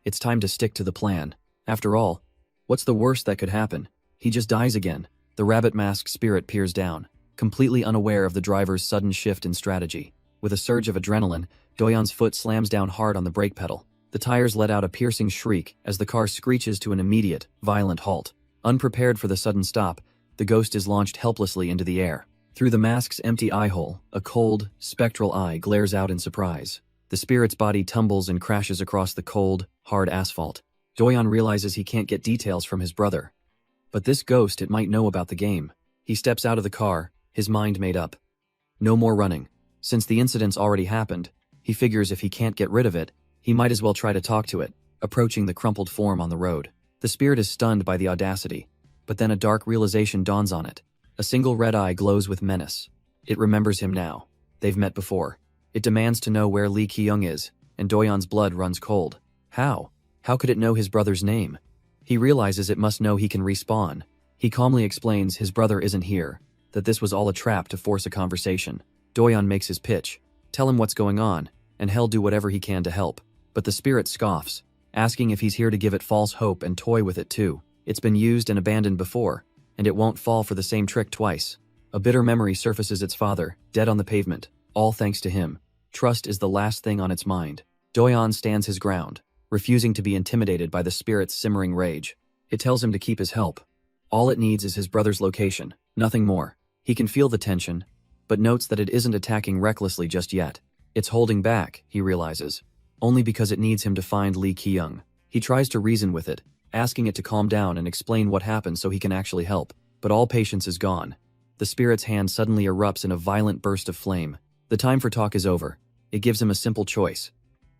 It's time to stick to the plan. After all, what's the worst that could happen? He just dies again. The rabbit mask spirit peers down, completely unaware of the driver's sudden shift in strategy. With a surge of adrenaline, Doyeon's foot slams down hard on the brake pedal. The tires let out a piercing shriek as the car screeches to an immediate, violent halt. Unprepared for the sudden stop, the ghost is launched helplessly into the air. Through the mask's empty eye hole, a cold, spectral eye glares out in surprise. The spirit's body tumbles and crashes across the cold, hard asphalt. Doyeon realizes he can't get details from his brother. But this ghost, it might know about the game. He steps out of the car, his mind made up. No more running. Since the incident's already happened, he figures if he can't get rid of it, he might as well try to talk to it, approaching the crumpled form on the road. The spirit is stunned by the audacity, but then a dark realization dawns on it. A single red eye glows with menace. It remembers him now. They've met before. It demands to know where Lee Ki-young is, and Doyeon's blood runs cold. How? How could it know his brother's name? He realizes it must know he can respawn. He calmly explains his brother isn't here, that this was all a trap to force a conversation. Doyeon makes his pitch. Tell him what's going on, and he'll do whatever he can to help. But the spirit scoffs, asking if he's here to give it false hope and toy with it too. It's been used and abandoned before, and it won't fall for the same trick twice. A bitter memory surfaces its father, dead on the pavement, all thanks to him. Trust is the last thing on its mind. Doyeon stands his ground, refusing to be intimidated by the spirit's simmering rage. It tells him to keep his help. All it needs is his brother's location, nothing more. He can feel the tension, but notes that it isn't attacking recklessly just yet. It's holding back, he realizes, only because it needs him to find Lee Ki-young. He tries to reason with it, asking it to calm down and explain what happened so he can actually help, but all patience is gone. The spirit's hand suddenly erupts in a violent burst of flame. The time for talk is over. It gives him a simple choice.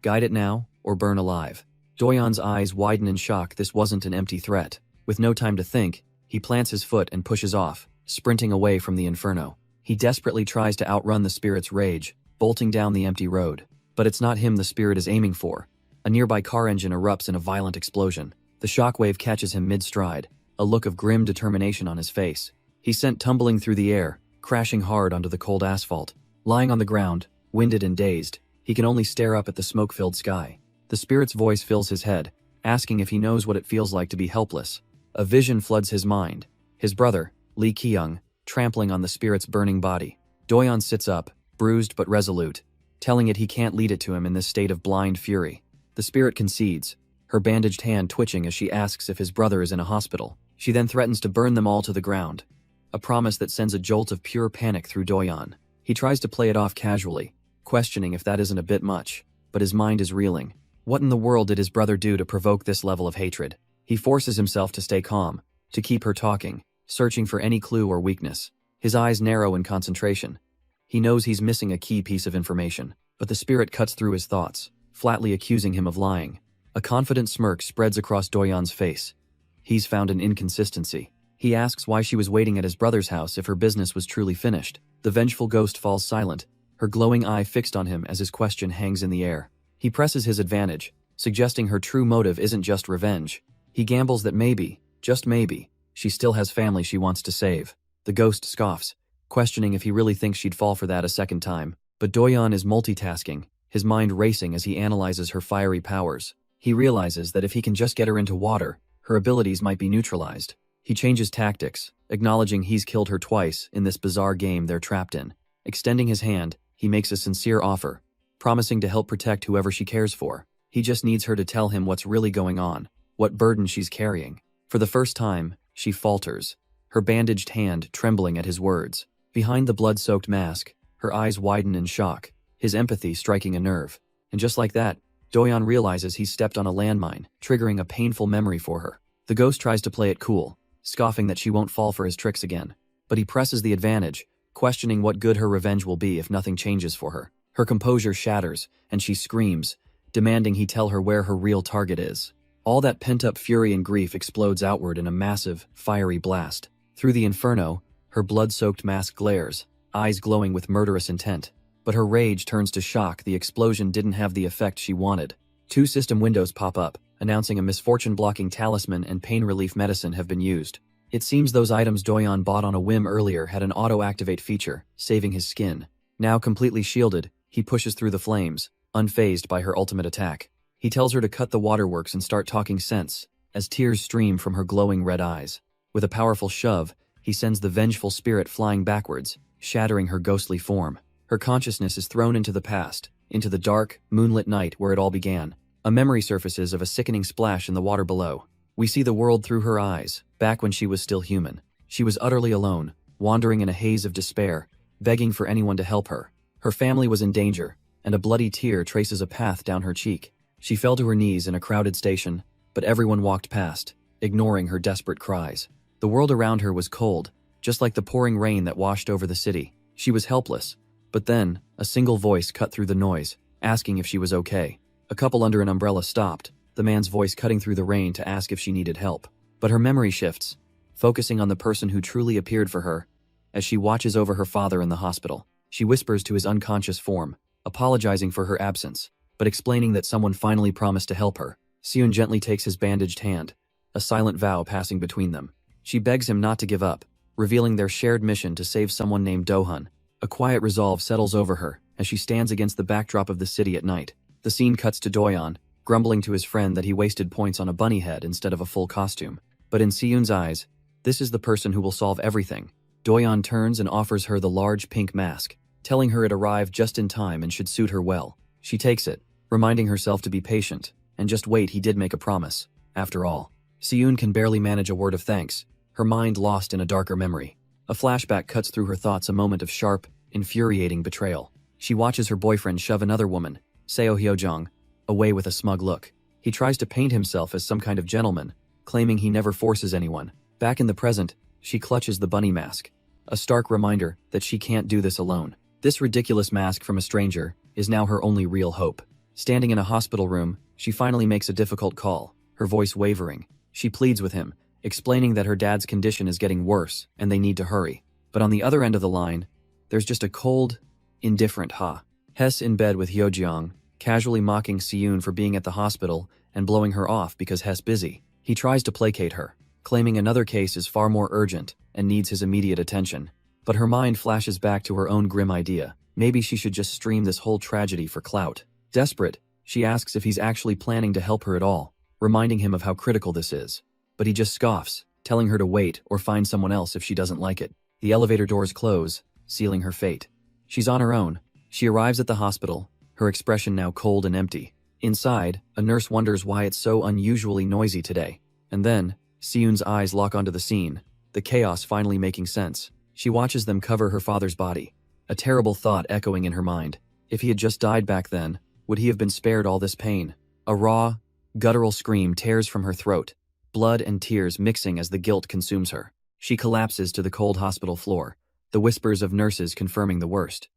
Guide it now, or burn alive. Doyeon's eyes widen in shock. This wasn't an empty threat. With no time to think, he plants his foot and pushes off, sprinting away from the inferno. He desperately tries to outrun the spirit's rage, bolting down the empty road. But it's not him the spirit is aiming for. A nearby car engine erupts in a violent explosion. The shockwave catches him mid-stride, a look of grim determination on his face. He's sent tumbling through the air, crashing hard onto the cold asphalt. Lying on the ground, winded and dazed, he can only stare up at the smoke-filled sky. The spirit's voice fills his head, asking if he knows what it feels like to be helpless. A vision floods his mind. His brother, Lee Ki-young, trampling on the spirit's burning body. Doyeon sits up, bruised but resolute, telling it he can't lead it to him in this state of blind fury. The spirit concedes, her bandaged hand twitching as she asks if his brother is in a hospital. She then threatens to burn them all to the ground, a promise that sends a jolt of pure panic through Doyeon. He tries to play it off casually, questioning if that isn't a bit much, but his mind is reeling. What in the world did his brother do to provoke this level of hatred? He forces himself to stay calm, to keep her talking, searching for any clue or weakness. His eyes narrow in concentration. He knows he's missing a key piece of information, but the spirit cuts through his thoughts, flatly accusing him of lying. A confident smirk spreads across Doyeon's face. He's found an inconsistency. He asks why she was waiting at his brother's house if her business was truly finished. The vengeful ghost falls silent, her glowing eye fixed on him as his question hangs in the air. He presses his advantage, suggesting her true motive isn't just revenge. He gambles that maybe, just maybe, she still has family she wants to save. The ghost scoffs, questioning if he really thinks she'd fall for that a second time. But Doyeon is multitasking, his mind racing as he analyzes her fiery powers. He realizes that if he can just get her into water, her abilities might be neutralized. He changes tactics, acknowledging he's killed her twice in this bizarre game they're trapped in. Extending his hand, he makes a sincere offer, promising to help protect whoever she cares for. He just needs her to tell him what's really going on, what burden she's carrying. For the first time, she falters, her bandaged hand trembling at his words. Behind the blood-soaked mask, her eyes widen in shock, his empathy striking a nerve. And just like that, Doyeon realizes he's stepped on a landmine, triggering a painful memory for her. The ghost tries to play it cool, scoffing that she won't fall for his tricks again. But he presses the advantage, questioning what good her revenge will be if nothing changes for her. Her composure shatters, and she screams, demanding he tell her where her real target is. All that pent-up fury and grief explodes outward in a massive, fiery blast. Through the inferno, her blood-soaked mask glares, eyes glowing with murderous intent. But her rage turns to shock. The explosion didn't have the effect she wanted. 2 system windows pop up, announcing a misfortune-blocking talisman and pain relief medicine have been used. It seems those items Doyeon bought on a whim earlier had an auto-activate feature, saving his skin. Now completely shielded, he pushes through the flames, unfazed by her ultimate attack. He tells her to cut the waterworks and start talking sense, as tears stream from her glowing red eyes. With a powerful shove, he sends the vengeful spirit flying backwards, shattering her ghostly form. Her consciousness is thrown into the past, into the dark, moonlit night where it all began. A memory surfaces of a sickening splash in the water below. We see the world through her eyes, back when she was still human. She was utterly alone, wandering in a haze of despair, begging for anyone to help her. Her family was in danger, and a bloody tear traces a path down her cheek. She fell to her knees in a crowded station, but everyone walked past, ignoring her desperate cries. The world around her was cold, just like the pouring rain that washed over the city. She was helpless. But then, a single voice cut through the noise, asking if she was okay. A couple under an umbrella stopped, the man's voice cutting through the rain to ask if she needed help. But her memory shifts, focusing on the person who truly appeared for her. As she watches over her father in the hospital, she whispers to his unconscious form, apologizing for her absence, but explaining that someone finally promised to help her. Seun gently takes his bandaged hand, a silent vow passing between them. She begs him not to give up, revealing their shared mission to save someone named Dohun. A quiet resolve settles over her as she stands against the backdrop of the city at night. The scene cuts to Doyeon, grumbling to his friend that he wasted points on a bunny head instead of a full costume. But in Seun's eyes, this is the person who will solve everything. Doyeon turns and offers her the large pink mask, telling her it arrived just in time and should suit her well. She takes it, reminding herself to be patient, And just wait, he did make a promise. After all, Siyun can barely manage a word of thanks, her mind lost in a darker memory. A flashback cuts through her thoughts, a moment of sharp, infuriating betrayal. She watches her boyfriend shove another woman, Seo Hyojong, away with a smug look. He tries to paint himself as some kind of gentleman, claiming he never forces anyone. Back in the present, she clutches the bunny mask. A stark reminder that she can't do this alone. This ridiculous mask from a stranger is now her only real hope. Standing in a hospital room, she finally makes a difficult call, her voice wavering. She pleads with him, explaining that her dad's condition is getting worse and they need to hurry. But on the other end of the line, there's just a cold, indifferent Ha. Hess in bed with Hyojeong, casually mocking Siyun for being at the hospital and blowing her off because Hess busy. He tries to placate her, claiming another case is far more urgent and needs his immediate attention. But her mind flashes back to her own grim idea. Maybe she should just stream this whole tragedy for clout. Desperate, she asks if he's actually planning to help her at all, reminding him of how critical this is. But he just scoffs, telling her to wait or find someone else if she doesn't like it. The elevator doors close, sealing her fate. She's on her own. She arrives at the hospital, her expression now cold and empty. Inside, a nurse wonders why it's so unusually noisy today. And then, Siyun's eyes lock onto the scene, the chaos finally making sense. She watches them cover her father's body. A terrible thought echoing in her mind. If he had just died back then, would he have been spared all this pain? A raw, guttural scream tears from her throat, blood and tears mixing as the guilt consumes her. She collapses to the cold hospital floor, the whispers of nurses confirming the worst.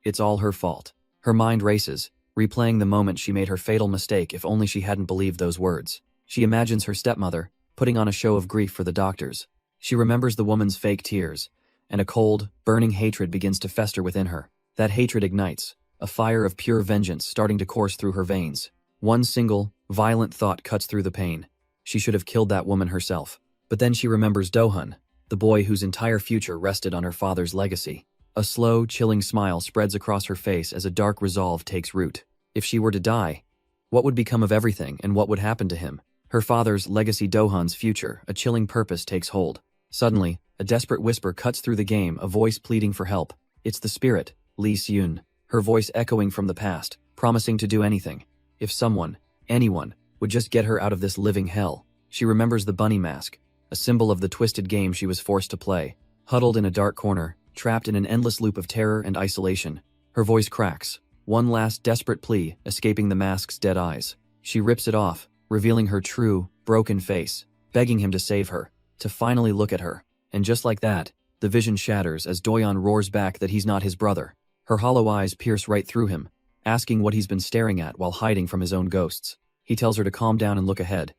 It's all her fault. Her mind races, replaying the moment she made her fatal mistake. If only she hadn't believed those words. She imagines her stepmother, putting on a show of grief for the doctors. She remembers the woman's fake tears, and a cold, burning hatred begins to fester within her. That hatred ignites, a fire of pure vengeance starting to course through her veins. One single, violent thought cuts through the pain. She should have killed that woman herself. But then she remembers Dohun, the boy whose entire future rested on her father's legacy. A slow, chilling smile spreads across her face as a dark resolve takes root. If she were to die, what would become of everything and what would happen to him? Her father's legacy, Dohun's future, a chilling purpose takes hold. Suddenly, a desperate whisper cuts through the game, a voice pleading for help. It's the spirit, Lee Siyun, her voice echoing from the past, promising to do anything. If someone, anyone, would just get her out of this living hell. She remembers the bunny mask, a symbol of the twisted game she was forced to play. Huddled in a dark corner, trapped in an endless loop of terror and isolation, her voice cracks, one last desperate plea escaping the mask's dead eyes. She rips it off, revealing her true, broken face, begging him to save her, to finally look at her. And just like that, the vision shatters as Doyon roars back that he's not his brother. Her hollow eyes pierce right through him, asking what he's been staring at while hiding from his own ghosts. He tells her to calm down and look ahead.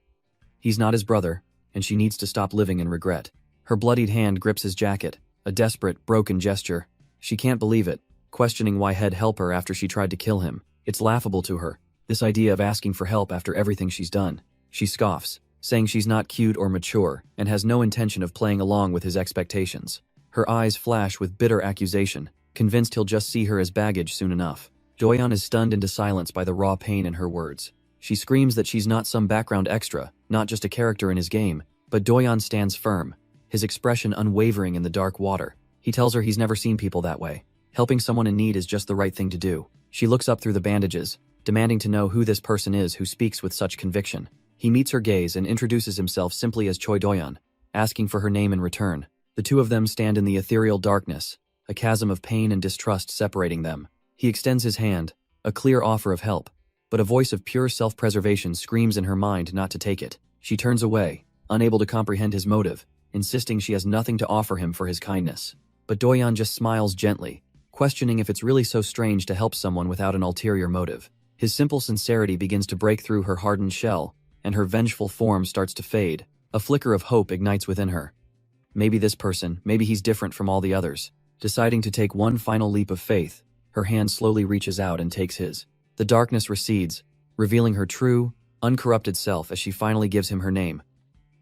He's not his brother, and she needs to stop living in regret. Her bloodied hand grips his jacket, a desperate, broken gesture. She can't believe it, questioning why he'd help her after she tried to kill him. It's laughable to her, this idea of asking for help after everything she's done. She scoffs, saying she's not cute or mature and has no intention of playing along with his expectations. Her eyes flash with bitter accusation, convinced he'll just see her as baggage soon enough. Doyon is stunned into silence by the raw pain in her words. She screams that she's not some background extra, not just a character in his game, but Doyon stands firm, his expression unwavering in the dark water. He tells her he's never seen people that way. Helping someone in need is just the right thing to do. She looks up through the bandages, demanding to know who this person is who speaks with such conviction. He meets her gaze and introduces himself simply as Choi Doyon, asking for her name in return. The two of them stand in the ethereal darkness, a chasm of pain and distrust separating them. He extends his hand, a clear offer of help, but a voice of pure self-preservation screams in her mind not to take it. She turns away, unable to comprehend his motive, insisting she has nothing to offer him for his kindness. But Doyon just smiles gently, questioning if it's really so strange to help someone without an ulterior motive. His simple sincerity begins to break through her hardened shell, and her vengeful form starts to fade. A flicker of hope ignites within her. Maybe this person, maybe he's different from all the others. Deciding to take one final leap of faith, her hand slowly reaches out and takes his. The darkness recedes, revealing her true, uncorrupted self as she finally gives him her name.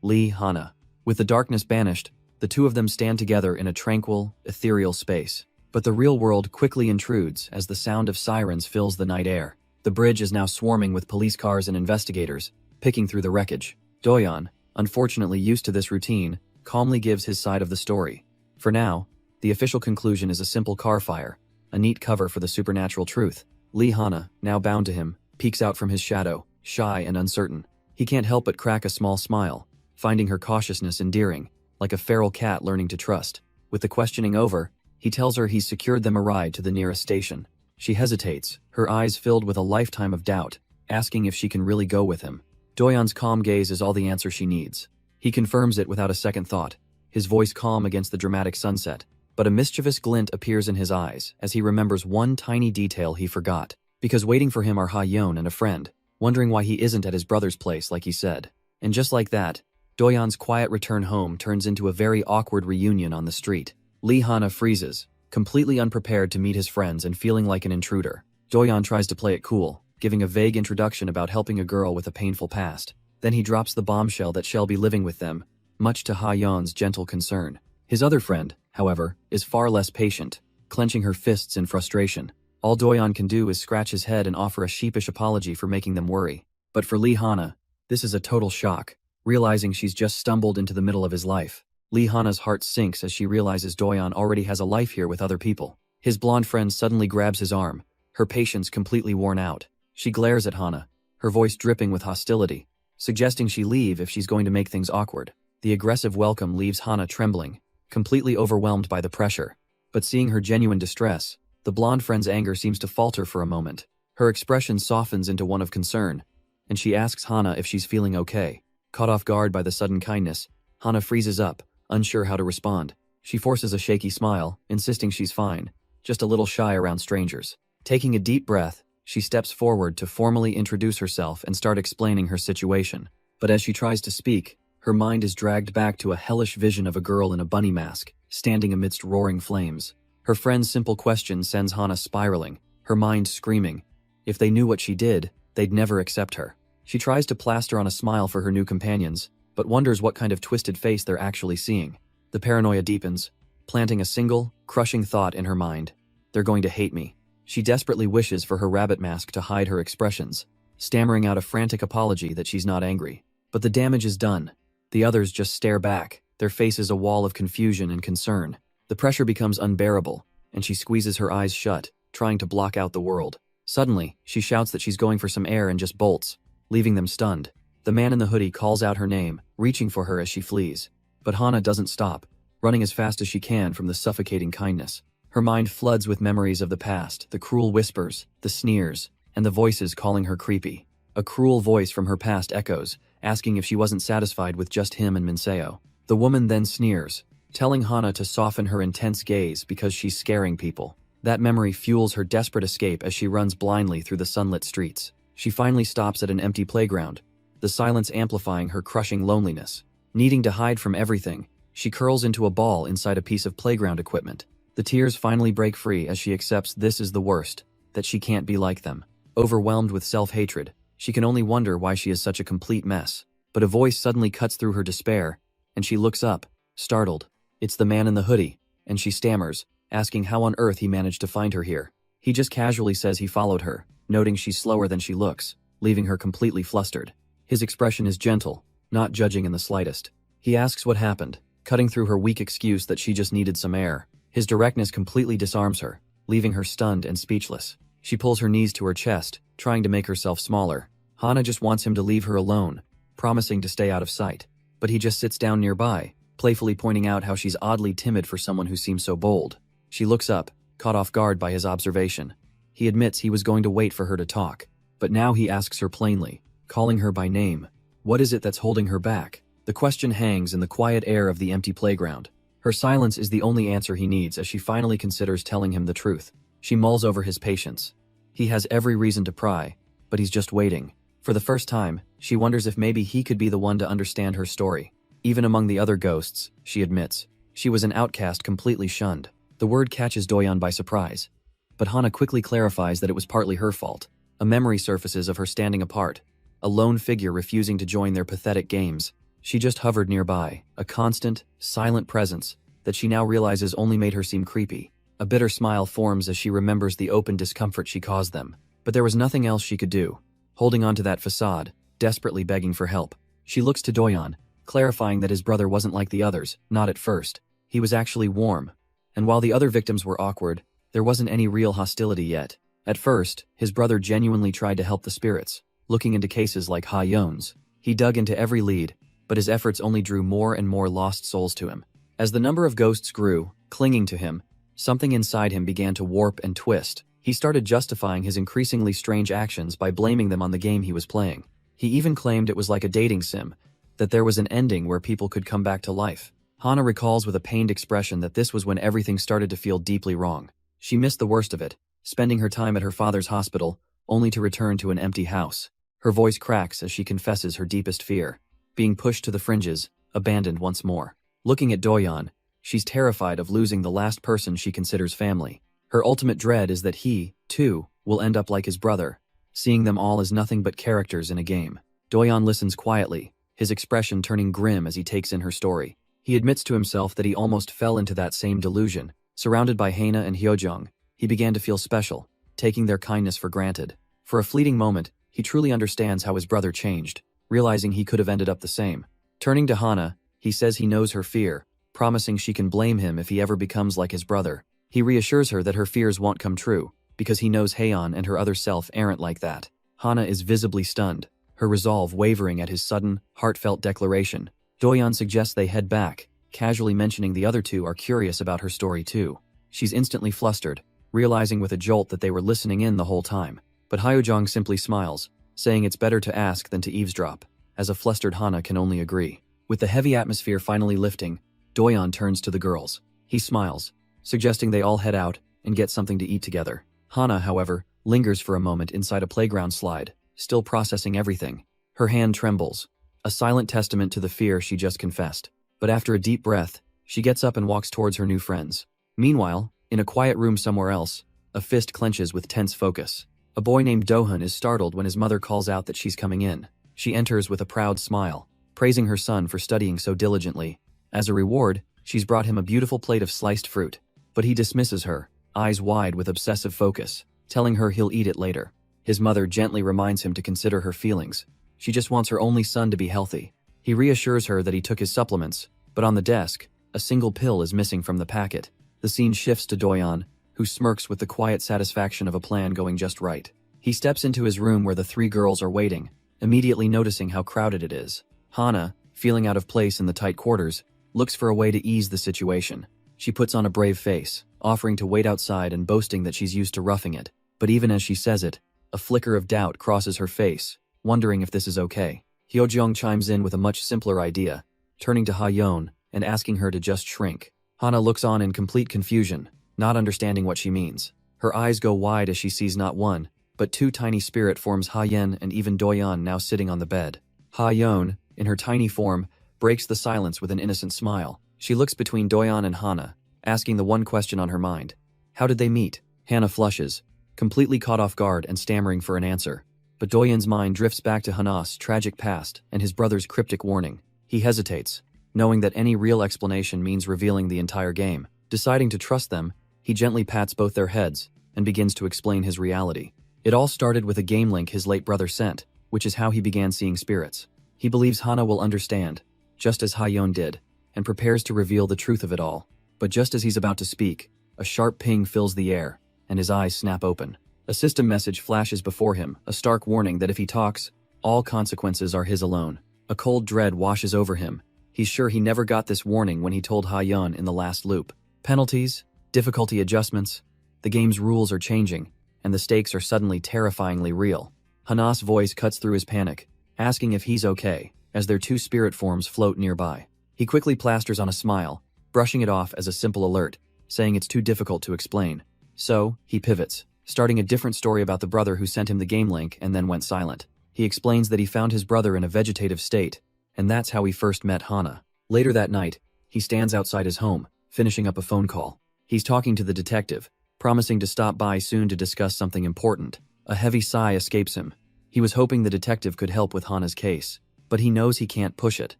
Lee Hana. With the darkness banished, the two of them stand together in a tranquil, ethereal space. But the real world quickly intrudes as the sound of sirens fills the night air. The bridge is now swarming with police cars and investigators, picking through the wreckage. Doyon, unfortunately used to this routine, calmly gives his side of the story. For now, the official conclusion is a simple car fire, a neat cover for the supernatural truth. Lee Hana, now bound to him, peeks out from his shadow, shy and uncertain. He can't help but crack a small smile, finding her cautiousness endearing, like a feral cat learning to trust. With the questioning over, he tells her he's secured them a ride to the nearest station. She hesitates, her eyes filled with a lifetime of doubt, asking if she can really go with him. Doyeon's calm gaze is all the answer she needs. He confirms it without a second thought, his voice calm against the dramatic sunset. But a mischievous glint appears in his eyes as he remembers one tiny detail he forgot. Because waiting for him are Ha-yeon and a friend, wondering why he isn't at his brother's place like he said. And just like that, Doyeon's quiet return home turns into a very awkward reunion on the street. Lee Hana freezes, completely unprepared to meet his friends and feeling like an intruder. Doyeon tries to play it cool, giving a vague introduction about helping a girl with a painful past. Then he drops the bombshell that she'll be living with them, much to Ha-yeon's gentle concern. His other friend, however, is far less patient, clenching her fists in frustration. All Doyeon can do is scratch his head and offer a sheepish apology for making them worry. But for Lee Hana, this is a total shock, realizing she's just stumbled into the middle of his life. Lee Hana's heart sinks as she realizes Doyeon already has a life here with other people. His blonde friend suddenly grabs his arm, her patience completely worn out. She glares at Hana, her voice dripping with hostility, suggesting she leave if she's going to make things awkward. The aggressive welcome leaves Hana trembling, completely overwhelmed by the pressure. But seeing her genuine distress, the blonde friend's anger seems to falter for a moment. Her expression softens into one of concern, and she asks Hana if she's feeling okay. Caught off guard by the sudden kindness, Hana freezes up, unsure how to respond. She forces a shaky smile, insisting she's fine, just a little shy around strangers. Taking a deep breath, she steps forward to formally introduce herself and start explaining her situation. But as she tries to speak, her mind is dragged back to a hellish vision of a girl in a bunny mask, standing amidst roaring flames. Her friend's simple question sends Hana spiraling, her mind screaming. If they knew what she did, they'd never accept her. She tries to plaster on a smile for her new companions, but wonders what kind of twisted face they're actually seeing. The paranoia deepens, planting a single, crushing thought in her mind. They're going to hate me. She desperately wishes for her rabbit mask to hide her expressions, stammering out a frantic apology that she's not angry. But the damage is done. The others just stare back, their faces a wall of confusion and concern. The pressure becomes unbearable, and she squeezes her eyes shut, trying to block out the world. Suddenly, she shouts that she's going for some air and just bolts, leaving them stunned. The man in the hoodie calls out her name, reaching for her as she flees. But Hana doesn't stop, running as fast as she can from the suffocating kindness. Her mind floods with memories of the past, the cruel whispers, the sneers, and the voices calling her creepy. A cruel voice from her past echoes, asking if she wasn't satisfied with just him and Minseo. The woman then sneers, telling Hana to soften her intense gaze because she's scaring people. That memory fuels her desperate escape as she runs blindly through the sunlit streets. She finally stops at an empty playground, the silence amplifying her crushing loneliness. Needing to hide from everything, she curls into a ball inside a piece of playground equipment. The tears finally break free as she accepts this is the worst, that she can't be like them. Overwhelmed with self-hatred, she can only wonder why she is such a complete mess. But a voice suddenly cuts through her despair, and she looks up, startled. It's the man in the hoodie, and she stammers, asking how on earth he managed to find her here. He just casually says he followed her, noting she's slower than she looks, leaving her completely flustered. His expression is gentle, not judging in the slightest. He asks what happened, cutting through her weak excuse that she just needed some air. His directness completely disarms her, leaving her stunned and speechless. She pulls her knees to her chest, trying to make herself smaller. Hana just wants him to leave her alone, promising to stay out of sight. But he just sits down nearby, playfully pointing out how she's oddly timid for someone who seems so bold. She looks up, caught off guard by his observation. He admits he was going to wait for her to talk, but now he asks her plainly, calling her by name. What is it that's holding her back? The question hangs in the quiet air of the empty playground. Her silence is the only answer he needs as she finally considers telling him the truth. She mulls over his patience. He has every reason to pry, but he's just waiting. For the first time, she wonders if maybe he could be the one to understand her story. Even among the other ghosts, she admits, she was an outcast completely shunned. The word catches Doyeon by surprise, but Hana quickly clarifies that it was partly her fault. A memory surfaces of her standing apart, a lone figure refusing to join their pathetic games. She just hovered nearby, a constant, silent presence that she now realizes only made her seem creepy. A bitter smile forms as she remembers the open discomfort she caused them. But there was nothing else she could do, holding on to that facade, desperately begging for help. She looks to Doyeon, clarifying that his brother wasn't like the others, not at first. He was actually warm. And while the other victims were awkward, there wasn't any real hostility yet. At first, his brother genuinely tried to help the spirits. looking into cases like Ha-yeon's. He dug into every lead, but his efforts only drew more and more lost souls to him. As the number of ghosts grew, clinging to him, something inside him began to warp and twist. He started justifying his increasingly strange actions by blaming them on the game he was playing. He even claimed it was like a dating sim, that there was an ending where people could come back to life. Hana recalls with a pained expression that this was when everything started to feel deeply wrong. She missed the worst of it, spending her time at her father's hospital, only to return to an empty house. Her voice cracks as she confesses her deepest fear, being pushed to the fringes, abandoned once more. Looking at Doyeon, she's terrified of losing the last person she considers family. Her ultimate dread is that he, too, will end up like his brother, seeing them all as nothing but characters in a game. Doyeon listens quietly, his expression turning grim as he takes in her story. He admits to himself that he almost fell into that same delusion. Surrounded by Haena and Hyojung, he began to feel special, taking their kindness for granted. For a fleeting moment, he truly understands how his brother changed, realizing he could have ended up the same. Turning to Hana, he says he knows her fear, promising she can blame him if he ever becomes like his brother. He reassures her that her fears won't come true, because he knows Haeon and her other self aren't like that. Hana is visibly stunned, her resolve wavering at his sudden, heartfelt declaration. Doyeon suggests they head back, casually mentioning the other two are curious about her story too. She's instantly flustered, realizing with a jolt that they were listening in the whole time. But Hyojong simply smiles, saying it's better to ask than to eavesdrop, as a flustered Hana can only agree. With the heavy atmosphere finally lifting, Doyeon turns to the girls. He smiles, suggesting they all head out and get something to eat together. Hana, however, lingers for a moment inside a playground slide, still processing everything. Her hand trembles, a silent testament to the fear she just confessed. But after a deep breath, she gets up and walks towards her new friends. Meanwhile, in a quiet room somewhere else, a fist clenches with tense focus. A boy named Dohun is startled when his mother calls out that she's coming in. She enters with a proud smile, praising her son for studying so diligently. As a reward, she's brought him a beautiful plate of sliced fruit. But he dismisses her, eyes wide with obsessive focus, telling her he'll eat it later. His mother gently reminds him to consider her feelings. She just wants her only son to be healthy. He reassures her that he took his supplements, but on the desk, a single pill is missing from the packet. The scene shifts to Doyeon, who smirks with the quiet satisfaction of a plan going just right. He steps into his room where the three girls are waiting, immediately noticing how crowded it is. Hana, feeling out of place in the tight quarters, looks for a way to ease the situation. She puts on a brave face, offering to wait outside and boasting that she's used to roughing it. But even as she says it, a flicker of doubt crosses her face, wondering if this is okay. Hyojung chimes in with a much simpler idea, turning to Ha-yeon and asking her to just shrink. Hana looks on in complete confusion, not understanding what she means. Her eyes go wide as she sees not one, but two tiny spirit forms, Ha-yeon and even Doyeon, now sitting on the bed. Ha-yeon, in her tiny form, breaks the silence with an innocent smile. She looks between Doyeon and Hana, asking the one question on her mind. How did they meet? Hana flushes, completely caught off guard and stammering for an answer. But Doyeon's mind drifts back to Hana's tragic past and his brother's cryptic warning. He hesitates, knowing that any real explanation means revealing the entire game. Deciding to trust them, he gently pats both their heads and begins to explain his reality. It all started with a game link his late brother sent, which is how he began seeing spirits. He believes Hana will understand, just as Ha-yeon did, and prepares to reveal the truth of it all. But just as he's about to speak, a sharp ping fills the air, and his eyes snap open. A system message flashes before him, a stark warning that if he talks, all consequences are his alone. A cold dread washes over him. He's sure he never got this warning when he told Ha-yeon in the last loop. Penalties, difficulty adjustments, the game's rules are changing, and the stakes are suddenly terrifyingly real. Hana's voice cuts through his panic, asking if he's okay, as their two spirit forms float nearby. He quickly plasters on a smile, brushing it off as a simple alert, saying it's too difficult to explain. So, he pivots, starting a different story about the brother who sent him the game link and then went silent. He explains that he found his brother in a vegetative state, and that's how he first met Hana. Later that night, he stands outside his home, finishing up a phone call. He's talking to the detective, promising to stop by soon to discuss something important. A heavy sigh escapes him. He was hoping the detective could help with Hana's case, but he knows he can't push it.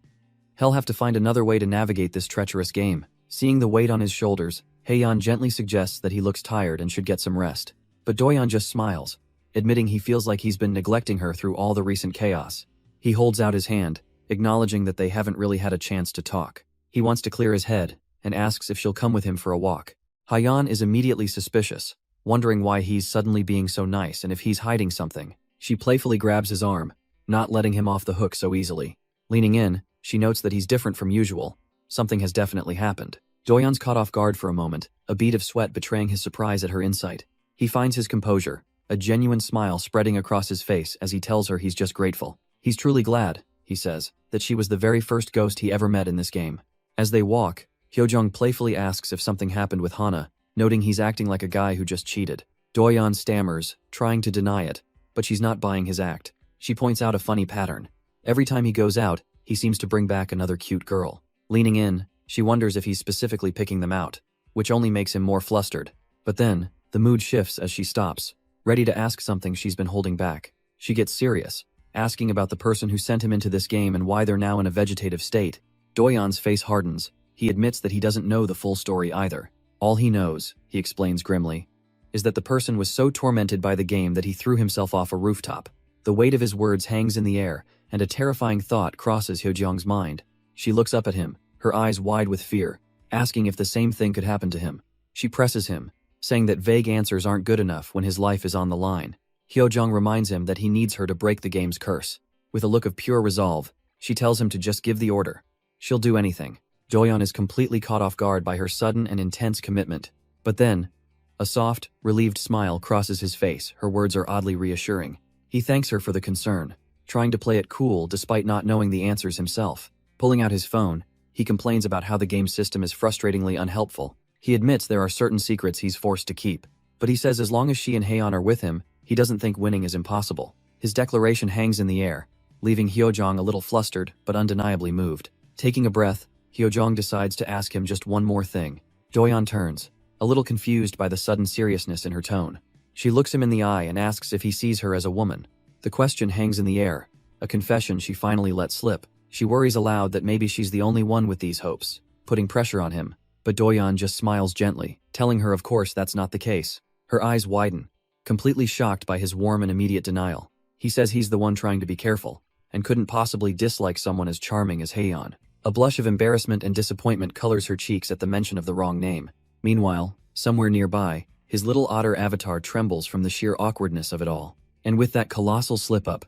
He'll have to find another way to navigate this treacherous game. Seeing the weight on his shoulders, Haeyeon gently suggests that he looks tired and should get some rest. But Doyeon just smiles, admitting he feels like he's been neglecting her through all the recent chaos. He holds out his hand, acknowledging that they haven't really had a chance to talk. He wants to clear his head, and asks if she'll come with him for a walk. Haeyeon is immediately suspicious, wondering why he's suddenly being so nice and if he's hiding something. She playfully grabs his arm, not letting him off the hook so easily. Leaning in, she notes that he's different from usual. Something has definitely happened. Doyeon's caught off guard for a moment, a bead of sweat betraying his surprise at her insight. He finds his composure, a genuine smile spreading across his face as he tells her he's just grateful. He's truly glad, he says, that she was the very first ghost he ever met in this game. As they walk, Hyojung playfully asks if something happened with Hana, noting he's acting like a guy who just cheated. Doyeon stammers, trying to deny it, but she's not buying his act. She points out a funny pattern. Every time he goes out, he seems to bring back another cute girl. Leaning in, she wonders if he's specifically picking them out, which only makes him more flustered. But then, the mood shifts as she stops, ready to ask something she's been holding back. She gets serious, asking about the person who sent him into this game and why they're now in a vegetative state. Doyeon's face hardens. He admits that he doesn't know the full story either. All he knows, he explains grimly, is that the person was so tormented by the game that he threw himself off a rooftop. The weight of his words hangs in the air, and a terrifying thought crosses Hyojung's mind. She looks up at him, her eyes wide with fear, asking if the same thing could happen to him. She presses him, saying that vague answers aren't good enough when his life is on the line. Hyojung reminds him that he needs her to break the game's curse. With a look of pure resolve, she tells him to just give the order. She'll do anything. Doyeon is completely caught off guard by her sudden and intense commitment. But then, a soft, relieved smile crosses his face. Her words are oddly reassuring. He thanks her for the concern, trying to play it cool despite not knowing the answers himself. Pulling out his phone, he complains about how the game system is frustratingly unhelpful. He admits there are certain secrets he's forced to keep, but he says as long as she and Haeyeon are with him, he doesn't think winning is impossible. His declaration hangs in the air, leaving Hyojung a little flustered but undeniably moved. Taking a breath, Hyojung decides to ask him just one more thing. Doyeon turns, a little confused by the sudden seriousness in her tone. She looks him in the eye and asks if he sees her as a woman. The question hangs in the air, a confession she finally lets slip. She worries aloud that maybe she's the only one with these hopes, putting pressure on him. But Doyeon just smiles gently, telling her of course that's not the case. Her eyes widen, completely shocked by his warm and immediate denial. He says he's the one trying to be careful, and couldn't possibly dislike someone as charming as Haeyeon. A blush of embarrassment and disappointment colors her cheeks at the mention of the wrong name. Meanwhile, somewhere nearby, his little otter avatar trembles from the sheer awkwardness of it all. And with that colossal slip-up,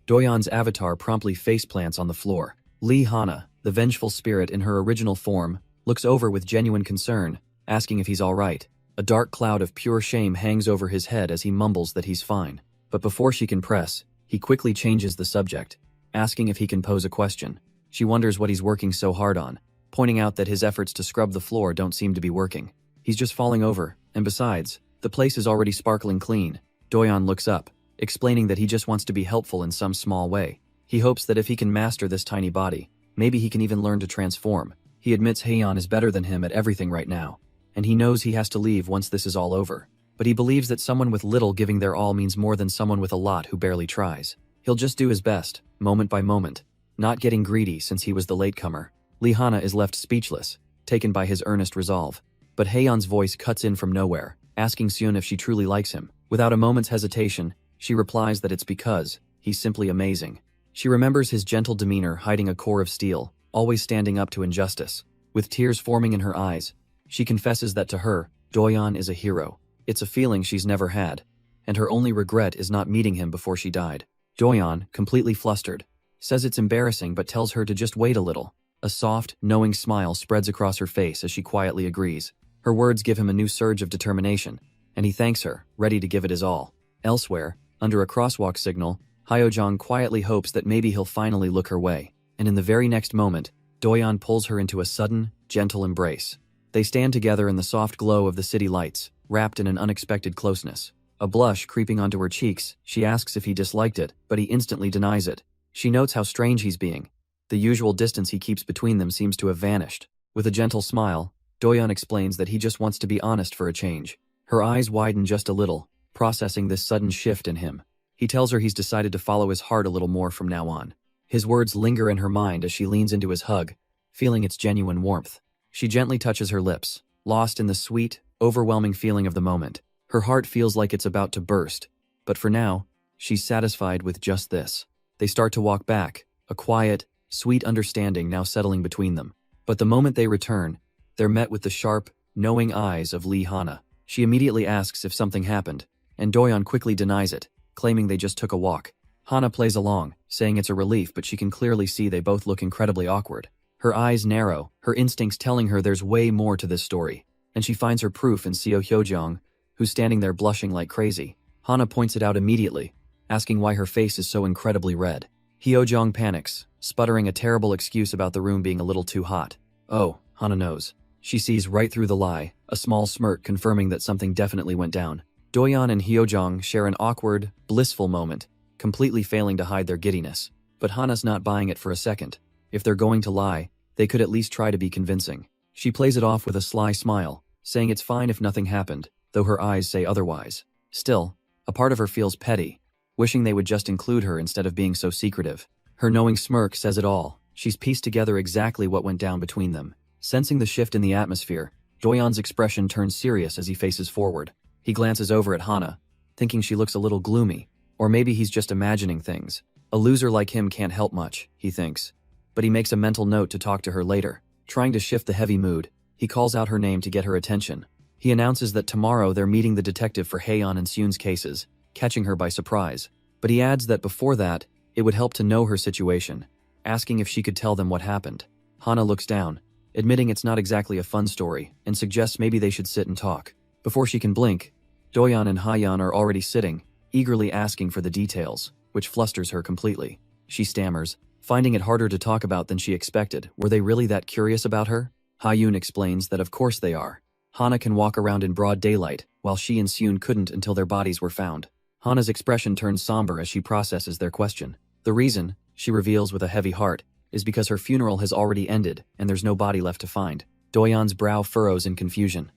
Doyeon's avatar promptly faceplants on the floor. Lee Hana, the vengeful spirit in her original form, looks over with genuine concern, asking if he's all right. A dark cloud of pure shame hangs over his head as he mumbles that he's fine. But before she can press, he quickly changes the subject, asking if he can pose a question. She wonders what he's working so hard on, pointing out that his efforts to scrub the floor don't seem to be working. He's just falling over, and besides, the place is already sparkling clean. Doyeon looks up, explaining that he just wants to be helpful in some small way. He hopes that if he can master this tiny body, maybe he can even learn to transform. He admits Haeyeon is better than him at everything right now, and he knows he has to leave once this is all over. But he believes that someone with little giving their all means more than someone with a lot who barely tries. He'll just do his best, moment by moment, not getting greedy since he was the latecomer. Lee Hana is left speechless, taken by his earnest resolve. But Haeyeon's voice cuts in from nowhere, asking Seon if she truly likes him. Without a moment's hesitation, she replies that it's because he's simply amazing. She remembers his gentle demeanor hiding a core of steel, always standing up to injustice. With tears forming in her eyes, she confesses that to her, Doyeon is a hero. It's a feeling she's never had, and her only regret is not meeting him before she died. Doyeon, completely flustered, says it's embarrassing but tells her to just wait a little. A soft, knowing smile spreads across her face as she quietly agrees. Her words give him a new surge of determination, and he thanks her, ready to give it his all. Elsewhere, under a crosswalk signal, Hyojung quietly hopes that maybe he'll finally look her way, and in the very next moment, Doyeon pulls her into a sudden, gentle embrace. They stand together in the soft glow of the city lights, wrapped in an unexpected closeness. A blush creeping onto her cheeks, she asks if he disliked it, but he instantly denies it. She notes how strange he's being. The usual distance he keeps between them seems to have vanished. With a gentle smile, Doyeon explains that he just wants to be honest for a change. Her eyes widen just a little, processing this sudden shift in him. He tells her he's decided to follow his heart a little more from now on. His words linger in her mind as she leans into his hug, feeling its genuine warmth. She gently touches her lips, lost in the sweet, overwhelming feeling of the moment. Her heart feels like it's about to burst, but for now, she's satisfied with just this. They start to walk back, a quiet, sweet understanding now settling between them. But the moment they return, they're met with the sharp, knowing eyes of Lee Hana. She immediately asks if something happened, and Doyeon quickly denies it, claiming they just took a walk. Hana plays along, saying it's a relief, but she can clearly see they both look incredibly awkward. Her eyes narrow, her instincts telling her there's way more to this story, and she finds her proof in Seo Hyojong, who's standing there blushing like crazy. Hana points it out immediately, asking why her face is so incredibly red. Hyojong panics, sputtering a terrible excuse about the room being a little too hot. Oh, Hana knows. She sees right through the lie, a small smirk confirming that something definitely went down. Doyeon and Hyojong share an awkward, blissful moment, completely failing to hide their giddiness. But Hana's not buying it for a second. If they're going to lie, they could at least try to be convincing. She plays it off with a sly smile, saying it's fine if nothing happened, though her eyes say otherwise. Still, a part of her feels petty, wishing they would just include her instead of being so secretive. Her knowing smirk says it all. She's pieced together exactly what went down between them. Sensing the shift in the atmosphere, Doyeon's expression turns serious as he faces forward. He glances over at Hana, thinking she looks a little gloomy, or maybe he's just imagining things. A loser like him can't help much, he thinks. But he makes a mental note to talk to her later. Trying to shift the heavy mood, he calls out her name to get her attention. He announces that tomorrow they're meeting the detective for Haeyeon and Seun's cases, catching her by surprise. But he adds that before that, it would help to know her situation, asking if she could tell them what happened. Hana looks down, admitting it's not exactly a fun story, and suggests maybe they should sit and talk. Before she can blink, Doyeon and Haeyeon are already sitting, eagerly asking for the details, which flusters her completely. She stammers, finding it harder to talk about than she expected. Were they really that curious about her? Haeyeon explains that of course they are. Hana can walk around in broad daylight, while she and Seun couldn't until their bodies were found. Hana's expression turns somber as she processes their question. The reason, she reveals with a heavy heart, is because her funeral has already ended and there's no body left to find. Doyeon's brow furrows in confusion.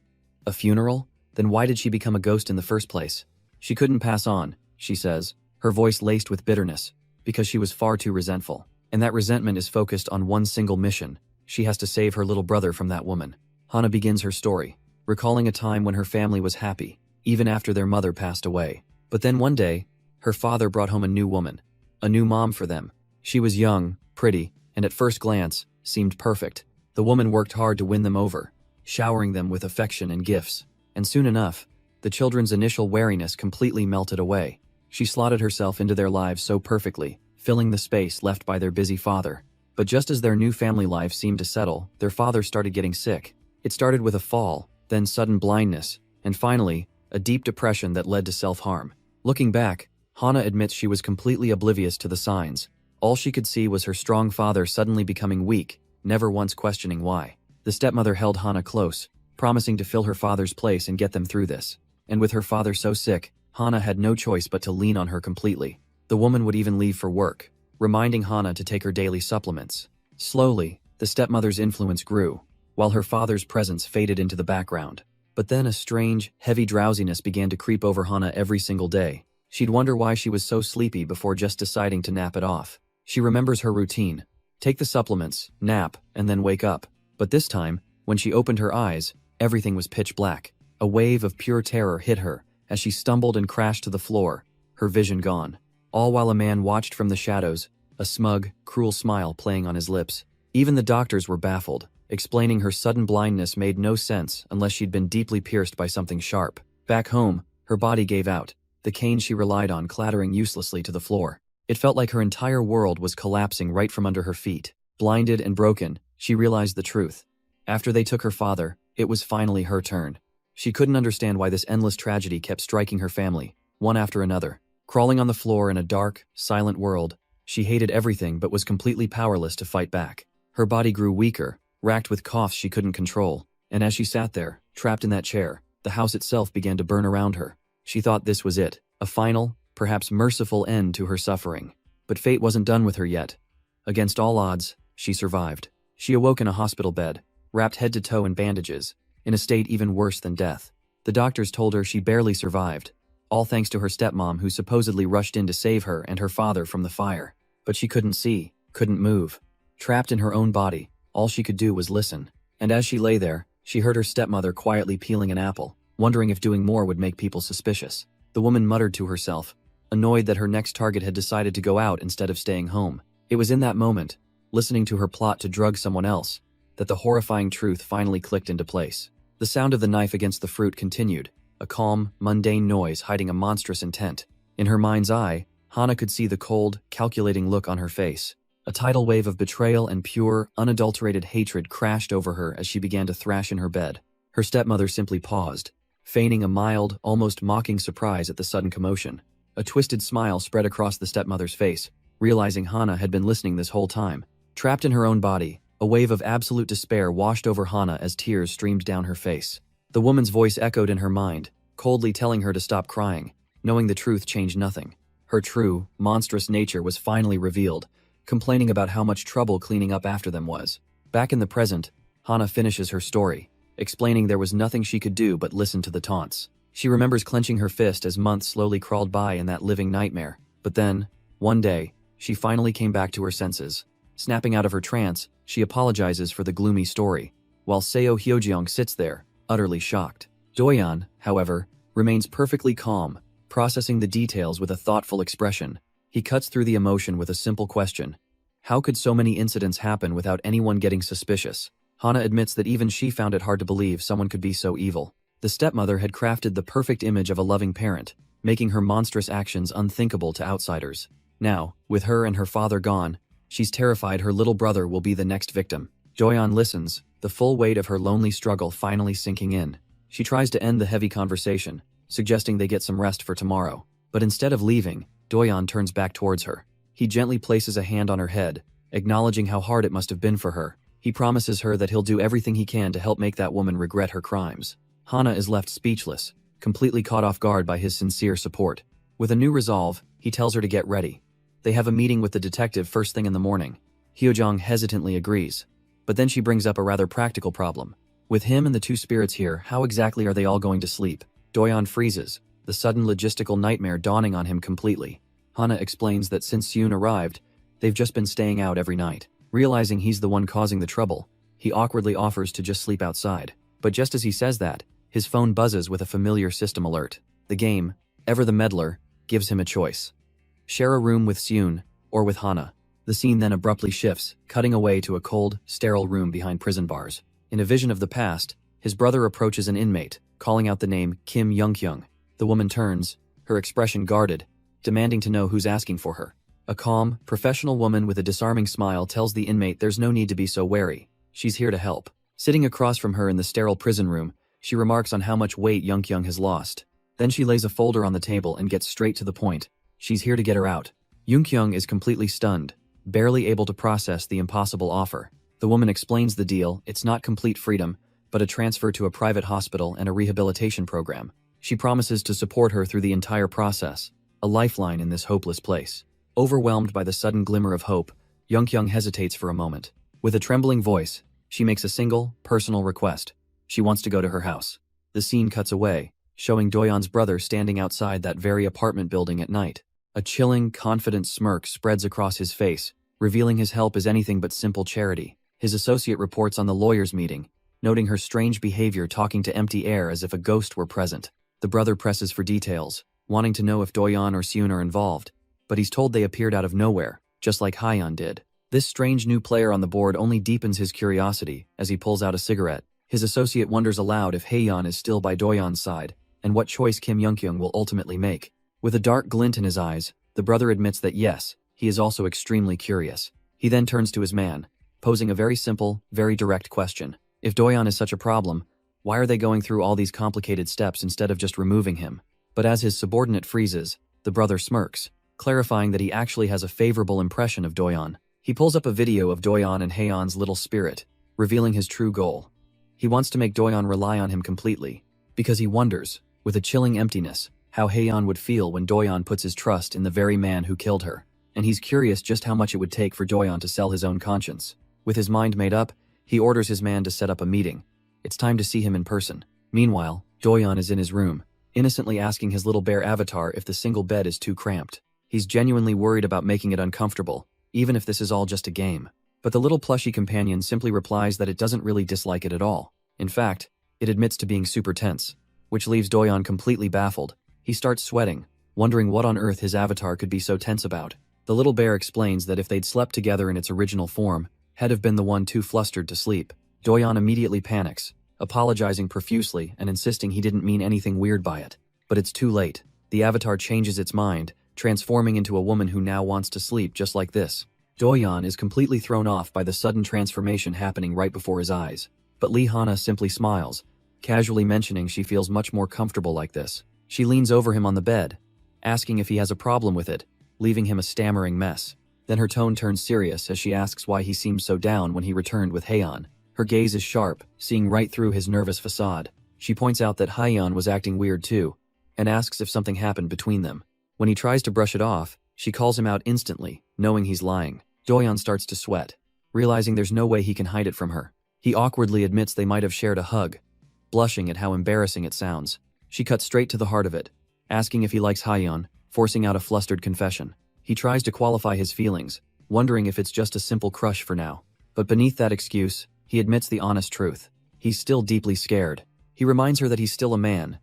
A funeral? Then why did she become a ghost in the first place? She couldn't pass on, she says, her voice laced with bitterness, because she was far too resentful. And that resentment is focused on one single mission. She has to save her little brother from that woman. Hana begins her story, recalling a time when her family was happy, even after their mother passed away. But then one day, her father brought home a new woman, a new mom for them. She was young, pretty, and at first glance, seemed perfect. The woman worked hard to win them over, showering them with affection and gifts. And soon enough, the children's initial wariness completely melted away. She slotted herself into their lives so perfectly, filling the space left by their busy father. But just as their new family life seemed to settle, their father started getting sick. It started with a fall, then sudden blindness, and finally, a deep depression that led to self-harm. Looking back, Hana admits she was completely oblivious to the signs. All she could see was her strong father suddenly becoming weak, never once questioning why. The stepmother held Hana close, promising to fill her father's place and get them through this. And with her father so sick, Hana had no choice but to lean on her completely. The woman would even leave for work, reminding Hana to take her daily supplements. Slowly, the stepmother's influence grew, while her father's presence faded into the background. But then a strange, heavy drowsiness began to creep over Hana every single day. She'd wonder why she was so sleepy before just deciding to nap it off. She remembers her routine: take the supplements, nap, and then wake up. But this time, when she opened her eyes, everything was pitch black. A wave of pure terror hit her as she stumbled and crashed to the floor, her vision gone. All while a man watched from the shadows, a smug, cruel smile playing on his lips. Even the doctors were baffled, explaining her sudden blindness made no sense unless she'd been deeply pierced by something sharp. Back home, her body gave out, the cane she relied on clattering uselessly to the floor. It felt like her entire world was collapsing right from under her feet. Blinded and broken, she realized the truth. After they took her father, it was finally her turn. She couldn't understand why this endless tragedy kept striking her family, one after another. Crawling on the floor in a dark, silent world, she hated everything but was completely powerless to fight back. Her body grew weaker, racked with coughs she couldn't control, and as she sat there, trapped in that chair, the house itself began to burn around her. She thought this was it, a final, perhaps merciful end to her suffering. But fate wasn't done with her yet. Against all odds, she survived. She awoke in a hospital bed, wrapped head to toe in bandages, in a state even worse than death. The doctors told her she barely survived, all thanks to her stepmom who supposedly rushed in to save her and her father from the fire. But she couldn't see, couldn't move. Trapped in her own body, all she could do was listen. And as she lay there, she heard her stepmother quietly peeling an apple, wondering if doing more would make people suspicious. The woman muttered to herself, annoyed that her next target had decided to go out instead of staying home. It was in that moment, listening to her plot to drug someone else, that the horrifying truth finally clicked into place. The sound of the knife against the fruit continued, a calm, mundane noise hiding a monstrous intent. In her mind's eye, Hana could see the cold, calculating look on her face. A tidal wave of betrayal and pure, unadulterated hatred crashed over her as she began to thrash in her bed. Her stepmother simply paused, feigning a mild, almost mocking surprise at the sudden commotion. A twisted smile spread across the stepmother's face, realizing Hana had been listening this whole time. Trapped in her own body, a wave of absolute despair washed over Hana as tears streamed down her face. The woman's voice echoed in her mind, coldly telling her to stop crying. Knowing the truth changed nothing. Her true, monstrous nature was finally revealed, complaining about how much trouble cleaning up after them was. Back in the present, Hana finishes her story, explaining there was nothing she could do but listen to the taunts. She remembers clenching her fist as months slowly crawled by in that living nightmare. But then, one day, she finally came back to her senses. Snapping out of her trance, she apologizes for the gloomy story, while Seo Hyojeong sits there, utterly shocked. Doyeon, however, remains perfectly calm, processing the details with a thoughtful expression. He cuts through the emotion with a simple question. How could so many incidents happen without anyone getting suspicious? Hana admits that even she found it hard to believe someone could be so evil. The stepmother had crafted the perfect image of a loving parent, making her monstrous actions unthinkable to outsiders. Now, with her and her father gone, she's terrified her little brother will be the next victim. Doyeon listens, the full weight of her lonely struggle finally sinking in. She tries to end the heavy conversation, suggesting they get some rest for tomorrow. But instead of leaving, Doyeon turns back towards her. He gently places a hand on her head, acknowledging how hard it must have been for her. He promises her that he'll do everything he can to help make that woman regret her crimes. Hana is left speechless, completely caught off guard by his sincere support. With a new resolve, he tells her to get ready. They have a meeting with the detective first thing in the morning. Hyojeong hesitantly agrees, but then she brings up a rather practical problem. With him and the two spirits here, how exactly are they all going to sleep? Doyeon freezes, the sudden logistical nightmare dawning on him completely. Hana explains that since Yoon arrived, they've just been staying out every night. Realizing he's the one causing the trouble, he awkwardly offers to just sleep outside. But just as he says that, his phone buzzes with a familiar system alert. The game, Ever the Meddler, gives him a choice. Share a room with Seun, or with Hana. The scene then abruptly shifts, cutting away to a cold, sterile room behind prison bars. In a vision of the past, his brother approaches an inmate, calling out the name Kim Young-kyung. The woman turns, her expression guarded, demanding to know who's asking for her. A calm, professional woman with a disarming smile tells the inmate there's no need to be so wary. She's here to help. Sitting across from her in the sterile prison room, she remarks on how much weight Young-kyung has lost. Then she lays a folder on the table and gets straight to the point. She's here to get her out. Young-kyung is completely stunned, barely able to process the impossible offer. The woman explains the deal. It's not complete freedom, but a transfer to a private hospital and a rehabilitation program. She promises to support her through the entire process, a lifeline in this hopeless place. Overwhelmed by the sudden glimmer of hope, Young-kyung hesitates for a moment. With a trembling voice, she makes a single, personal request. She wants to go to her house. The scene cuts away, showing Doyeon's brother standing outside that very apartment building at night. A chilling, confident smirk spreads across his face, revealing his help is anything but simple charity. His associate reports on the lawyers' meeting, noting her strange behavior talking to empty air as if a ghost were present. The brother presses for details, wanting to know if Doyeon or Seun are involved, but he's told they appeared out of nowhere, just like Hyeon did. This strange new player on the board only deepens his curiosity as he pulls out a cigarette. His associate wonders aloud if Hyeon is still by Doyeon's side, and what choice Kim Young-kyung will ultimately make. With a dark glint in his eyes, the brother admits that yes, he is also extremely curious. He then turns to his man, posing a very simple, very direct question. If Doyeon is such a problem, why are they going through all these complicated steps instead of just removing him? But as his subordinate freezes, the brother smirks, clarifying that he actually has a favorable impression of Doyeon. He pulls up a video of Doyeon and Haeyeon's little spirit, revealing his true goal. He wants to make Doyeon rely on him completely, because he wonders, with a chilling emptiness, how Haeyeon would feel when Doyeon puts his trust in the very man who killed her. And he's curious just how much it would take for Doyeon to sell his own conscience. With his mind made up, he orders his man to set up a meeting. It's time to see him in person. Meanwhile, Doyeon is in his room, innocently asking his little bear avatar if the single bed is too cramped. He's genuinely worried about making it uncomfortable, even if this is all just a game. But the little plushy companion simply replies that it doesn't really dislike it at all. In fact, it admits to being super tense, which leaves Doyeon completely baffled. He starts sweating, wondering what on earth his avatar could be so tense about. The little bear explains that if they'd slept together in its original form, he'd have been the one too flustered to sleep. Doyeon immediately panics, apologizing profusely and insisting he didn't mean anything weird by it. But it's too late. The avatar changes its mind, transforming into a woman who now wants to sleep just like this. Doyon is completely thrown off by the sudden transformation happening right before his eyes. But Lee Hana simply smiles, casually mentioning she feels much more comfortable like this. She leans over him on the bed, asking if he has a problem with it, leaving him a stammering mess. Then her tone turns serious as she asks why he seemed so down when he returned with Haeyeon. Her gaze is sharp, seeing right through his nervous facade. She points out that Haeyeon was acting weird too, and asks if something happened between them. When he tries to brush it off, she calls him out instantly, knowing he's lying. Doyon starts to sweat, realizing there's no way he can hide it from her. He awkwardly admits they might have shared a hug, blushing at how embarrassing it sounds. She cuts straight to the heart of it, asking if he likes Haeyeon, forcing out a flustered confession. He tries to qualify his feelings, wondering if it's just a simple crush for now. But beneath that excuse, he admits the honest truth. He's still deeply scared. He reminds her that he's still a man,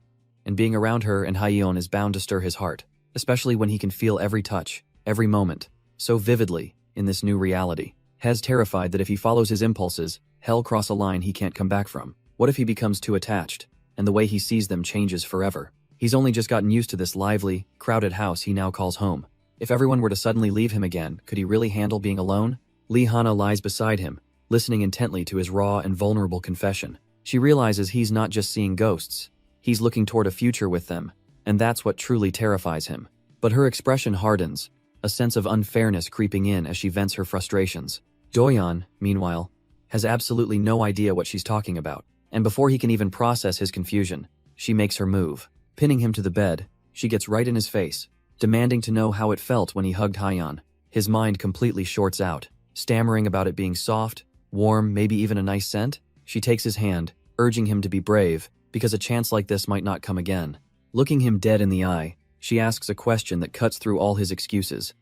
and being around her and Haeyeon is bound to stir his heart, especially when he can feel every touch, every moment, so vividly in this new reality. He's terrified that if he follows his impulses, he'll cross a line he can't come back from. What if he becomes too attached, and the way he sees them changes forever? He's only just gotten used to this lively, crowded house he now calls home. If everyone were to suddenly leave him again, could he really handle being alone? Lee Hana lies beside him, listening intently to his raw and vulnerable confession. She realizes he's not just seeing ghosts, he's looking toward a future with them, and that's what truly terrifies him. But her expression hardens, a sense of unfairness creeping in as she vents her frustrations. Doyon, meanwhile, has absolutely no idea what she's talking about, and before he can even process his confusion, she makes her move. Pinning him to the bed, she gets right in his face, demanding to know how it felt when he hugged Haeyeon. His mind completely shorts out, stammering about it being soft, warm, maybe even a nice scent. She takes his hand, urging him to be brave, because a chance like this might not come again. Looking him dead in the eye, she asks a question that cuts through all his excuses.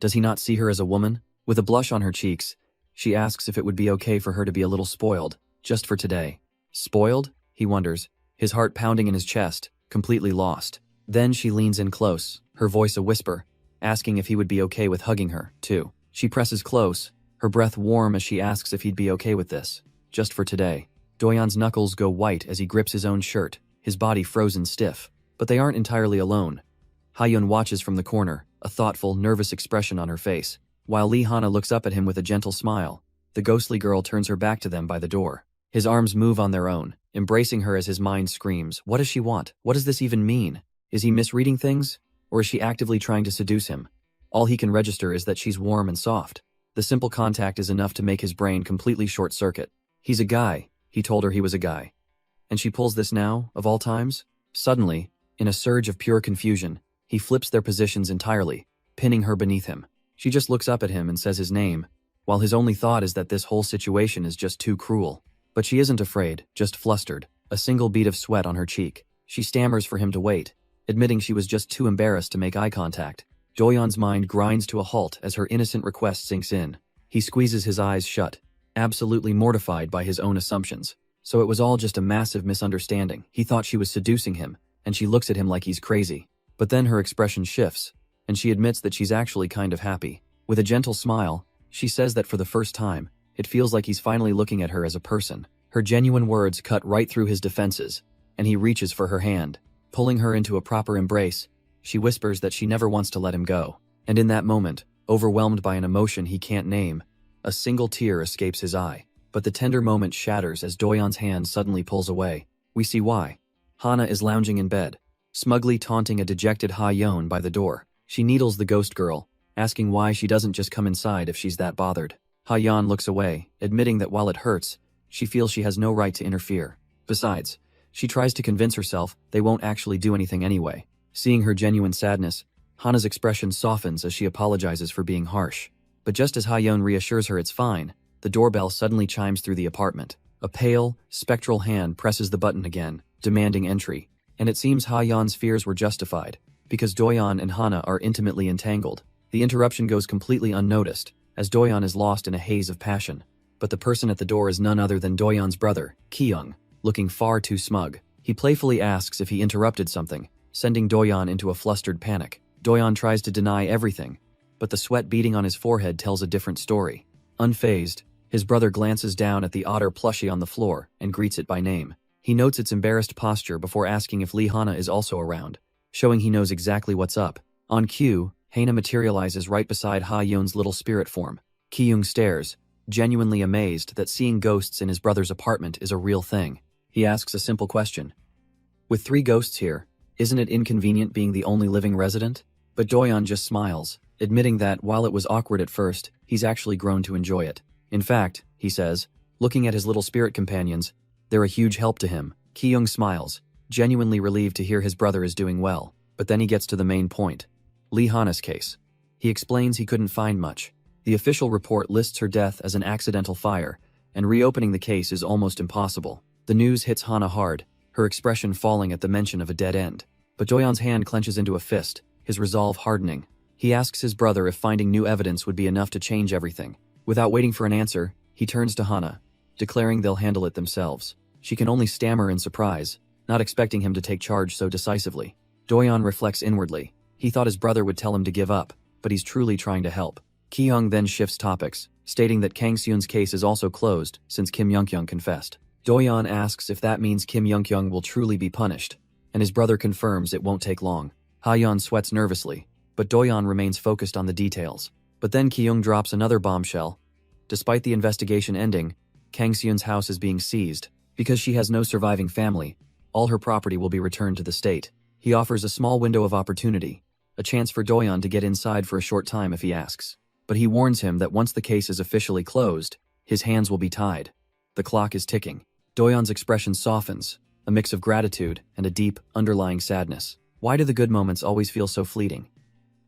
Does he not see her as a woman? With a blush on her cheeks, she asks if it would be okay for her to be a little spoiled, just for today. Spoiled? He wonders, his heart pounding in his chest, completely lost. Then she leans in close, her voice a whisper, asking if he would be okay with hugging her, too. She presses close, her breath warm as she asks if he'd be okay with this, just for today. Doyon's knuckles go white as he grips his own shirt, his body frozen stiff. But they aren't entirely alone. Haeyeon watches from the corner, a thoughtful, nervous expression on her face, while Lee Hana looks up at him with a gentle smile. The ghostly girl turns her back to them by the door. His arms move on their own, embracing her as his mind screams, what does she want? What does this even mean? Is he misreading things? Or is she actively trying to seduce him? All he can register is that she's warm and soft. The simple contact is enough to make his brain completely short-circuit. He's a guy. He told her he was a guy. And she pulls this now, of all times? Suddenly, in a surge of pure confusion, he flips their positions entirely, pinning her beneath him. She just looks up at him and says his name, while his only thought is that this whole situation is just too cruel. But she isn't afraid, just flustered, a single bead of sweat on her cheek. She stammers for him to wait, admitting she was just too embarrassed to make eye contact. Doyon's mind grinds to a halt as her innocent request sinks in. He squeezes his eyes shut, absolutely mortified by his own assumptions. So it was all just a massive misunderstanding. He thought she was seducing him, and she looks at him like he's crazy. But then her expression shifts, and she admits that she's actually kind of happy. With a gentle smile, she says that for the first time, it feels like he's finally looking at her as a person. Her genuine words cut right through his defenses, and he reaches for her hand. Pulling her into a proper embrace, she whispers that she never wants to let him go. And in that moment, overwhelmed by an emotion he can't name, a single tear escapes his eye. But the tender moment shatters as Doyon's hand suddenly pulls away. We see why. Hana is lounging in bed, smugly taunting a dejected Haeyeon by the door. She needles the ghost girl, asking why she doesn't just come inside if she's that bothered. Haeyeon looks away, admitting that while it hurts, she feels she has no right to interfere. Besides, she tries to convince herself they won't actually do anything anyway. Seeing her genuine sadness, Hana's expression softens as she apologizes for being harsh. But just as Haeyeon reassures her it's fine, the doorbell suddenly chimes through the apartment. A pale, spectral hand presses the button again, demanding entry. And it seems Haeyeon's fears were justified, because Doyon and Hana are intimately entangled. The interruption goes completely unnoticed, as Doyon is lost in a haze of passion. But the person at the door is none other than Doyon's brother, Kyung, looking far too smug. He playfully asks if he interrupted something, sending Doyon into a flustered panic. Doyon tries to deny everything, but the sweat beading on his forehead tells a different story. Unfazed, his brother glances down at the otter plushie on the floor and greets it by name. He notes its embarrassed posture before asking if Lee Hana is also around, showing he knows exactly what's up. On cue, Haina materializes right beside Ha-Yoon's little spirit form. Ki-young stares, genuinely amazed that seeing ghosts in his brother's apartment is a real thing. He asks a simple question. With 3 ghosts here, isn't it inconvenient being the only living resident? But Doyeon just smiles, admitting that while it was awkward at first, he's actually grown to enjoy it. In fact, he says, looking at his little spirit companions, they're a huge help to him. Ki-young smiles, genuinely relieved to hear his brother is doing well, but then he gets to the main point. Lee Hana's case. He explains he couldn't find much. The official report lists her death as an accidental fire, and reopening the case is almost impossible. The news hits Hana hard, her expression falling at the mention of a dead end. But Doyeon's hand clenches into a fist, his resolve hardening. He asks his brother if finding new evidence would be enough to change everything. Without waiting for an answer, he turns to Hana, declaring they'll handle it themselves. She can only stammer in surprise, not expecting him to take charge so decisively. Doyeon reflects inwardly. He thought his brother would tell him to give up, but he's truly trying to help. Ki-young then shifts topics, stating that Kang Seun's case is also closed since Kim Young-kyung confessed. Doyeon asks if that means Kim Young-kyung will truly be punished, and his brother confirms it won't take long. Ha-yeon sweats nervously, but Doyeon remains focused on the details. But then Ki-young drops another bombshell. Despite the investigation ending, Kang Seun's house is being seized. Because she has no surviving family, all her property will be returned to the state. He offers a small window of opportunity, a chance for Doyeon to get inside for a short time if he asks. But he warns him that once the case is officially closed, his hands will be tied. The clock is ticking. Doyeon's expression softens, a mix of gratitude and a deep, underlying sadness. Why do the good moments always feel so fleeting?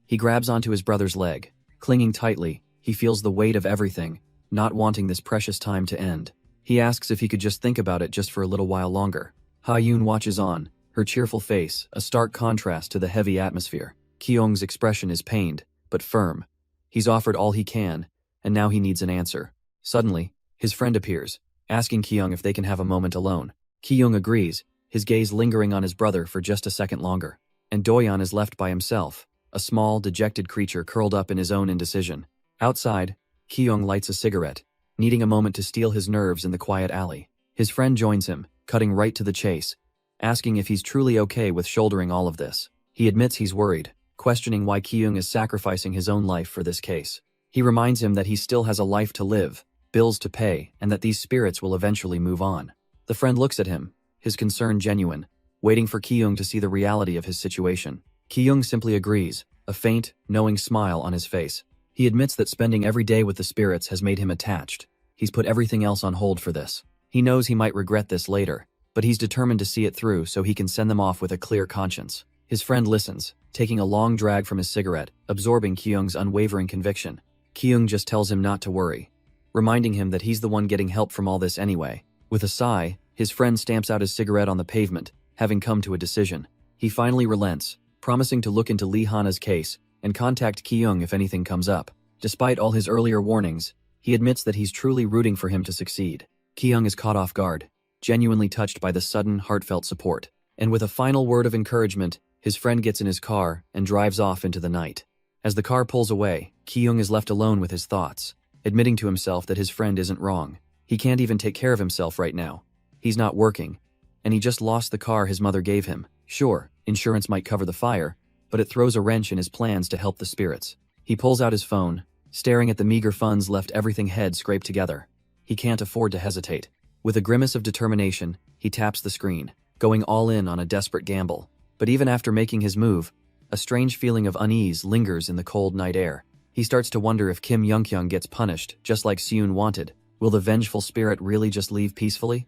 He grabs onto his brother's leg. Clinging tightly, he feels the weight of everything, not wanting this precious time to end. He asks if he could just think about it just for a little while longer. Ha-yoon watches on, her cheerful face, a stark contrast to the heavy atmosphere. Ki-young's expression is pained, but firm. He's offered all he can, and now he needs an answer. Suddenly, his friend appears, asking Ki-young if they can have a moment alone. Ki-young agrees, his gaze lingering on his brother for just a second longer. And Doyeon is left by himself, a small, dejected creature curled up in his own indecision. Outside, Ki-young lights a cigarette, needing a moment to steel his nerves in the quiet alley. His friend joins him, cutting right to the chase, asking if he's truly okay with shouldering all of this. He admits he's worried, questioning why Ki-young is sacrificing his own life for this case. He reminds him that he still has a life to live, bills to pay, and that these spirits will eventually move on. The friend looks at him, his concern genuine, waiting for Ki-young to see the reality of his situation. Ki-young simply agrees, a faint, knowing smile on his face. He admits that spending every day with the spirits has made him attached. He's put everything else on hold for this. He knows he might regret this later, but he's determined to see it through so he can send them off with a clear conscience. His friend listens, taking a long drag from his cigarette, absorbing Ki-young's unwavering conviction. Ki-young just tells him not to worry, reminding him that he's the one getting help from all this anyway. With a sigh, his friend stamps out his cigarette on the pavement, having come to a decision. He finally relents, promising to look into Lee Hana's case and contact Ki-young if anything comes up. Despite all his earlier warnings, he admits that he's truly rooting for him to succeed. Ki-young is caught off guard, genuinely touched by the sudden, heartfelt support. And with a final word of encouragement, his friend gets in his car and drives off into the night. As the car pulls away, Ki-young is left alone with his thoughts, admitting to himself that his friend isn't wrong. He can't even take care of himself right now. He's not working, and he just lost the car his mother gave him. Sure, insurance might cover the fire, but it throws a wrench in his plans to help the spirits. He pulls out his phone, staring at the meager funds left, everything head scraped together. He can't afford to hesitate. With a grimace of determination, he taps the screen, going all in on a desperate gamble. But even after making his move, a strange feeling of unease lingers in the cold night air. He starts to wonder if Kim Young-kyung gets punished, just like Seun wanted. Will the vengeful spirit really just leave peacefully?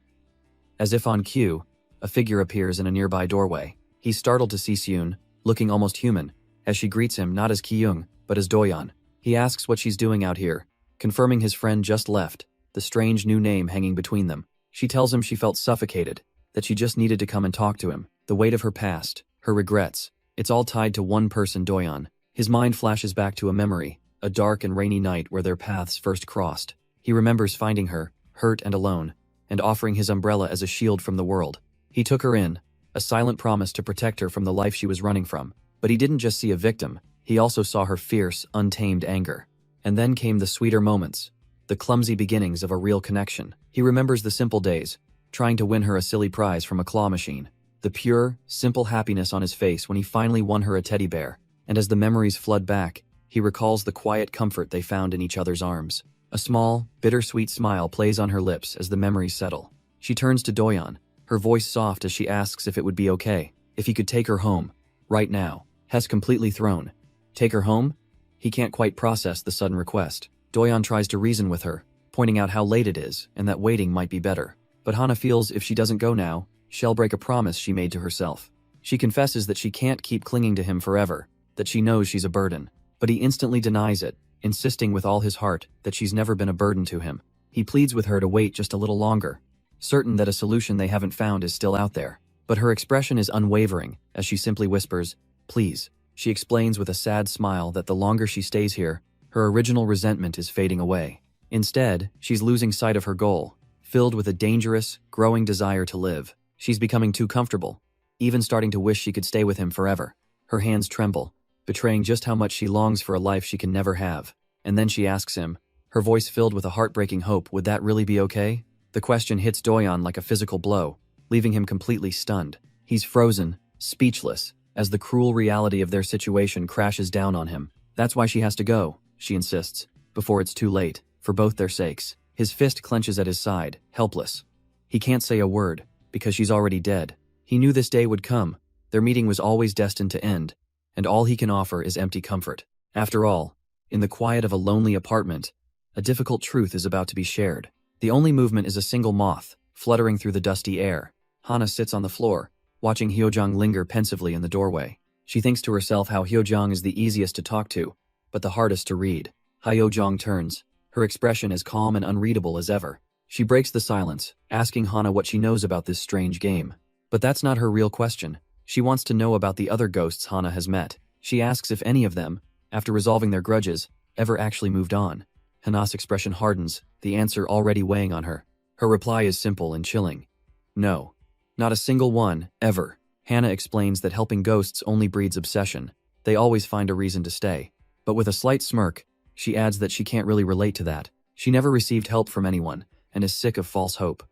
As if on cue, a figure appears in a nearby doorway. He's startled to see Seun, looking almost human, as she greets him not as Ki-young, but as Doyeon. He asks what she's doing out here, confirming his friend just left, the strange new name hanging between them. She tells him she felt suffocated, that she just needed to come and talk to him. The weight of her past, her regrets, it's all tied to one person, Doyeon. His mind flashes back to a memory, a dark and rainy night where their paths first crossed. He remembers finding her, hurt and alone, and offering his umbrella as a shield from the world. He took her in, a silent promise to protect her from the life she was running from. But he didn't just see a victim, he also saw her fierce, untamed anger. And then came the sweeter moments, the clumsy beginnings of a real connection. He remembers the simple days, trying to win her a silly prize from a claw machine. the pure, simple happiness on his face when he finally won her a teddy bear, and as the memories flood back, he recalls the quiet comfort they found in each other's arms. A small, bittersweet smile plays on her lips as the memories settle. She turns to Doyon, her voice soft as she asks if it would be okay, if he could take her home, right now. Hess completely thrown. Take her home? He can't quite process the sudden request. Doyon tries to reason with her, pointing out how late it is and that waiting might be better. But Hana feels if she doesn't go now, she'll break a promise she made to herself. She confesses that she can't keep clinging to him forever, that she knows she's a burden. But he instantly denies it, insisting with all his heart that she's never been a burden to him. He pleads with her to wait just a little longer, certain that a solution they haven't found is still out there. But her expression is unwavering as she simply whispers, "Please." She explains with a sad smile that the longer she stays here, her original resentment is fading away. Instead, she's losing sight of her goal, filled with a dangerous, growing desire to live. She's becoming too comfortable, even starting to wish she could stay with him forever. Her hands tremble, betraying just how much she longs for a life she can never have. And then she asks him, her voice filled with a heartbreaking hope, would that really be okay? The question hits Doyon like a physical blow, leaving him completely stunned. He's frozen, speechless, as the cruel reality of their situation crashes down on him. That's why she has to go, she insists, before it's too late, for both their sakes. His fist clenches at his side, helpless. He can't say a word, because she's already dead. He knew this day would come. Their meeting was always destined to end, and all he can offer is empty comfort. After all, in the quiet of a lonely apartment, a difficult truth is about to be shared. The only movement is a single moth, fluttering through the dusty air. Hana sits on the floor, watching Hyojong linger pensively in the doorway. She thinks to herself how Hyojong is the easiest to talk to, but the hardest to read. Hyojong turns, her expression as calm and unreadable as ever. She breaks the silence, asking Hana what she knows about this strange game. But that's not her real question. She wants to know about the other ghosts Hana has met. She asks if any of them, after resolving their grudges, ever actually moved on. Hana's expression hardens, the answer already weighing on her. Her reply is simple and chilling. No. Not a single one, ever. Hana explains that helping ghosts only breeds obsession. They always find a reason to stay. But with a slight smirk, she adds that she can't really relate to that. She never received help from anyone, and is sick of false hope.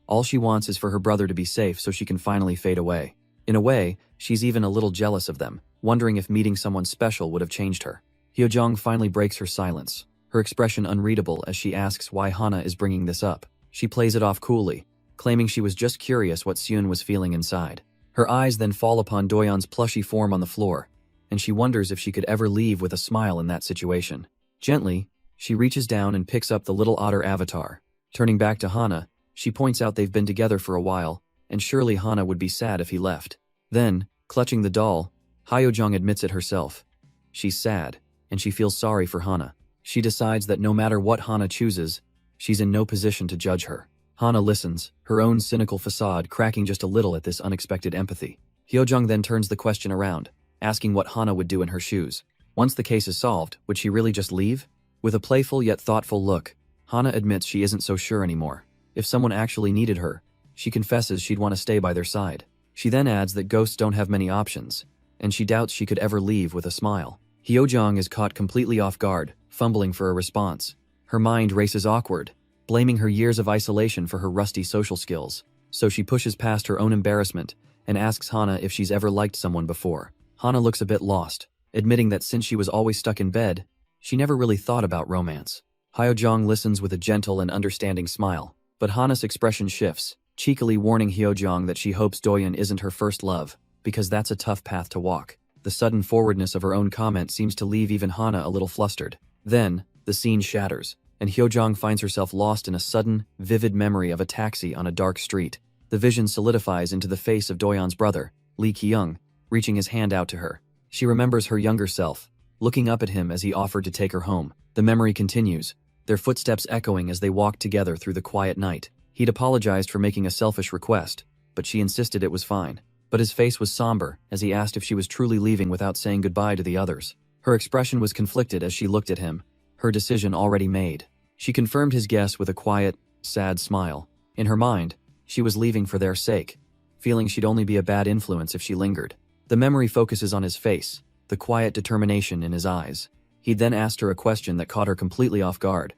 All she wants is for her brother to be safe so she can finally fade away. In a way, she's even a little jealous of them, wondering if meeting someone special would have changed her. Hyojong finally breaks her silence, her expression unreadable as she asks why Hana is bringing this up. She plays it off coolly, claiming she was just curious what Seun was feeling inside. Her eyes then fall upon Doyon's plushy form on the floor, and she wonders if she could ever leave with a smile in that situation. Gently, she reaches down and picks up the little otter avatar. Turning back to Hana, she points out they've been together for a while, and surely Hana would be sad if he left. Then, clutching the doll, Hyojong admits it herself. She's sad, and she feels sorry for Hana. She decides that no matter what Hana chooses, she's in no position to judge her. Hana listens, her own cynical facade cracking just a little at this unexpected empathy. Hyojong then turns the question around, asking what Hana would do in her shoes. Once the case is solved, would she really just leave? With a playful yet thoughtful look, Hana admits she isn't so sure anymore. If someone actually needed her, she confesses she'd want to stay by their side. She then adds that ghosts don't have many options, and she doubts she could ever leave with a smile. Hyojong is caught completely off guard, fumbling for a response. Her mind races awkward, blaming her years of isolation for her rusty social skills. So she pushes past her own embarrassment and asks Hana if she's ever liked someone before. Hana looks a bit lost, admitting that since she was always stuck in bed, she never really thought about romance. Hyojong listens with a gentle and understanding smile, but Hana's expression shifts, cheekily warning Hyojong that she hopes Doyon isn't her first love, because that's a tough path to walk. The sudden forwardness of her own comment seems to leave even Hana a little flustered. Then, the scene shatters, and Hyojong finds herself lost in a sudden, vivid memory of a taxi on a dark street. The vision solidifies into the face of Doyon's brother, Lee Kyung, reaching his hand out to her. She remembers her younger self, looking up at him as he offered to take her home. The memory continues, their footsteps echoing as they walked together through the quiet night. He'd apologized for making a selfish request, but she insisted it was fine. But his face was somber as he asked if she was truly leaving without saying goodbye to the others. Her expression was conflicted as she looked at him, her decision already made. She confirmed his guess with a quiet, sad smile. In her mind, she was leaving for their sake, feeling she'd only be a bad influence if she lingered. The memory focuses on his face, the quiet determination in his eyes. He'd then asked her a question that caught her completely off guard.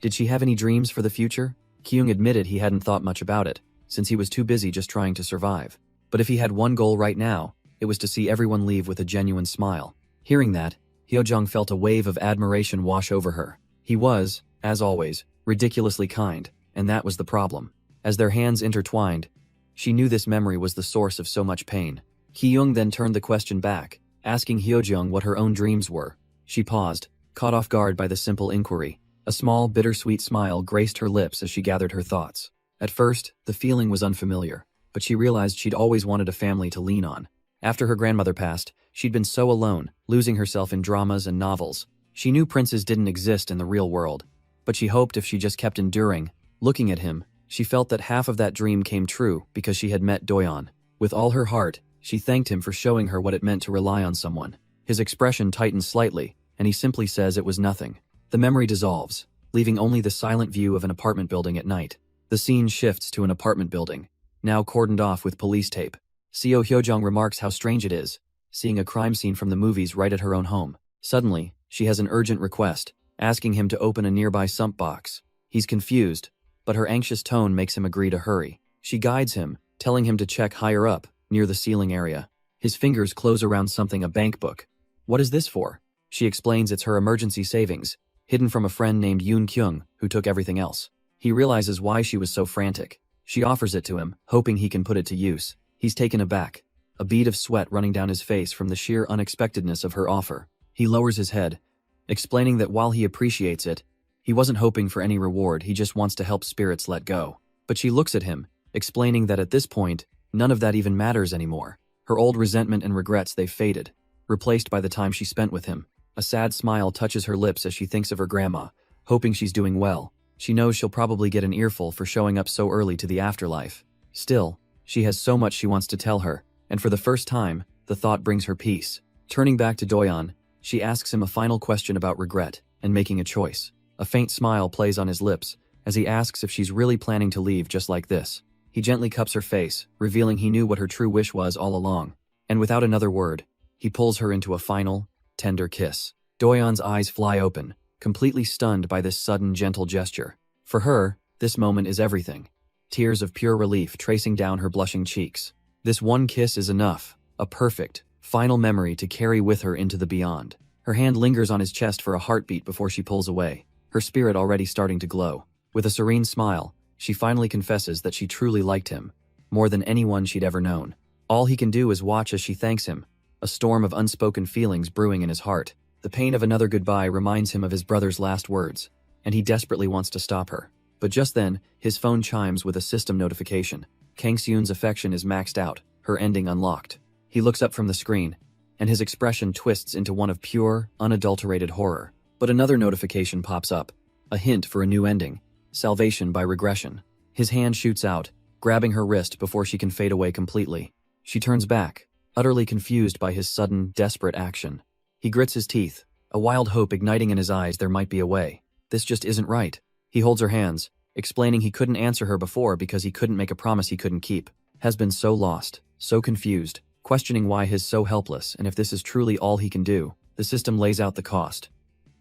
Did she have any dreams for the future? Kyung admitted he hadn't thought much about it, since he was too busy just trying to survive. But if he had one goal right now, it was to see everyone leave with a genuine smile. Hearing that, Hyojung felt a wave of admiration wash over her. He was, as always, ridiculously kind, and that was the problem. As their hands intertwined, she knew this memory was the source of so much pain. Ki-young then turned the question back, asking Hyojung what her own dreams were. She paused, caught off guard by the simple inquiry. A small, bittersweet smile graced her lips as she gathered her thoughts. At first, the feeling was unfamiliar, but she realized she'd always wanted a family to lean on. After her grandmother passed, she'd been so alone, losing herself in dramas and novels. She knew princes didn't exist in the real world, but she hoped if she just kept enduring, looking at him, she felt that half of that dream came true because she had met Doyeon. With all her heart, she thanked him for showing her what it meant to rely on someone. His expression tightens slightly, and he simply says it was nothing. The memory dissolves, leaving only the silent view of an apartment building at night. The scene shifts to an apartment building, now cordoned off with police tape. Seo Hyojung remarks how strange it is, seeing a crime scene from the movies right at her own home. Suddenly, she has an urgent request, asking him to open a nearby sump box. He's confused, but her anxious tone makes him agree to hurry. She guides him, telling him to check higher up, near the ceiling area. His fingers close around something, a bank book. What is this for? She explains it's her emergency savings, hidden from a friend named Yoon Kyung, who took everything else. He realizes why she was so frantic. She offers it to him, hoping he can put it to use. He's taken aback, a bead of sweat running down his face from the sheer unexpectedness of her offer. He lowers his head, explaining that while he appreciates it, he wasn't hoping for any reward, he just wants to help spirits let go. But she looks at him, explaining that at this point, none of that even matters anymore. Her old resentment and regrets, they've faded, replaced by the time she spent with him. A sad smile touches her lips as she thinks of her grandma, hoping she's doing well. She knows she'll probably get an earful for showing up so early to the afterlife. Still, she has so much she wants to tell her, and for the first time, the thought brings her peace. Turning back to Doyeon, she asks him a final question about regret and making a choice. A faint smile plays on his lips as he asks if she's really planning to leave just like this. He gently cups her face, revealing he knew what her true wish was all along. And without another word, he pulls her into a final, tender kiss. Doyeon's eyes fly open, completely stunned by this sudden, gentle gesture. For her, this moment is everything. Tears of pure relief tracing down her blushing cheeks. This one kiss is enough, a perfect, final memory to carry with her into the beyond. Her hand lingers on his chest for a heartbeat before she pulls away, her spirit already starting to glow. With a serene smile, she finally confesses that she truly liked him, more than anyone she'd ever known. All he can do is watch as she thanks him, a storm of unspoken feelings brewing in his heart. The pain of another goodbye reminds him of his brother's last words, and he desperately wants to stop her. But just then, his phone chimes with a system notification. Kang Seun's affection is maxed out, her ending unlocked. He looks up from the screen, and his expression twists into one of pure, unadulterated horror. But another notification pops up, a hint for a new ending, salvation by regression. His hand shoots out, grabbing her wrist before she can fade away completely. She turns back, utterly confused by his sudden, desperate action. He grits his teeth, a wild hope igniting in his eyes there might be a way. This just isn't right. He holds her hands, explaining he couldn't answer her before because he couldn't make a promise he couldn't keep. Has been so lost, so confused, questioning why he's so helpless and if this is truly all he can do. The system lays out the cost.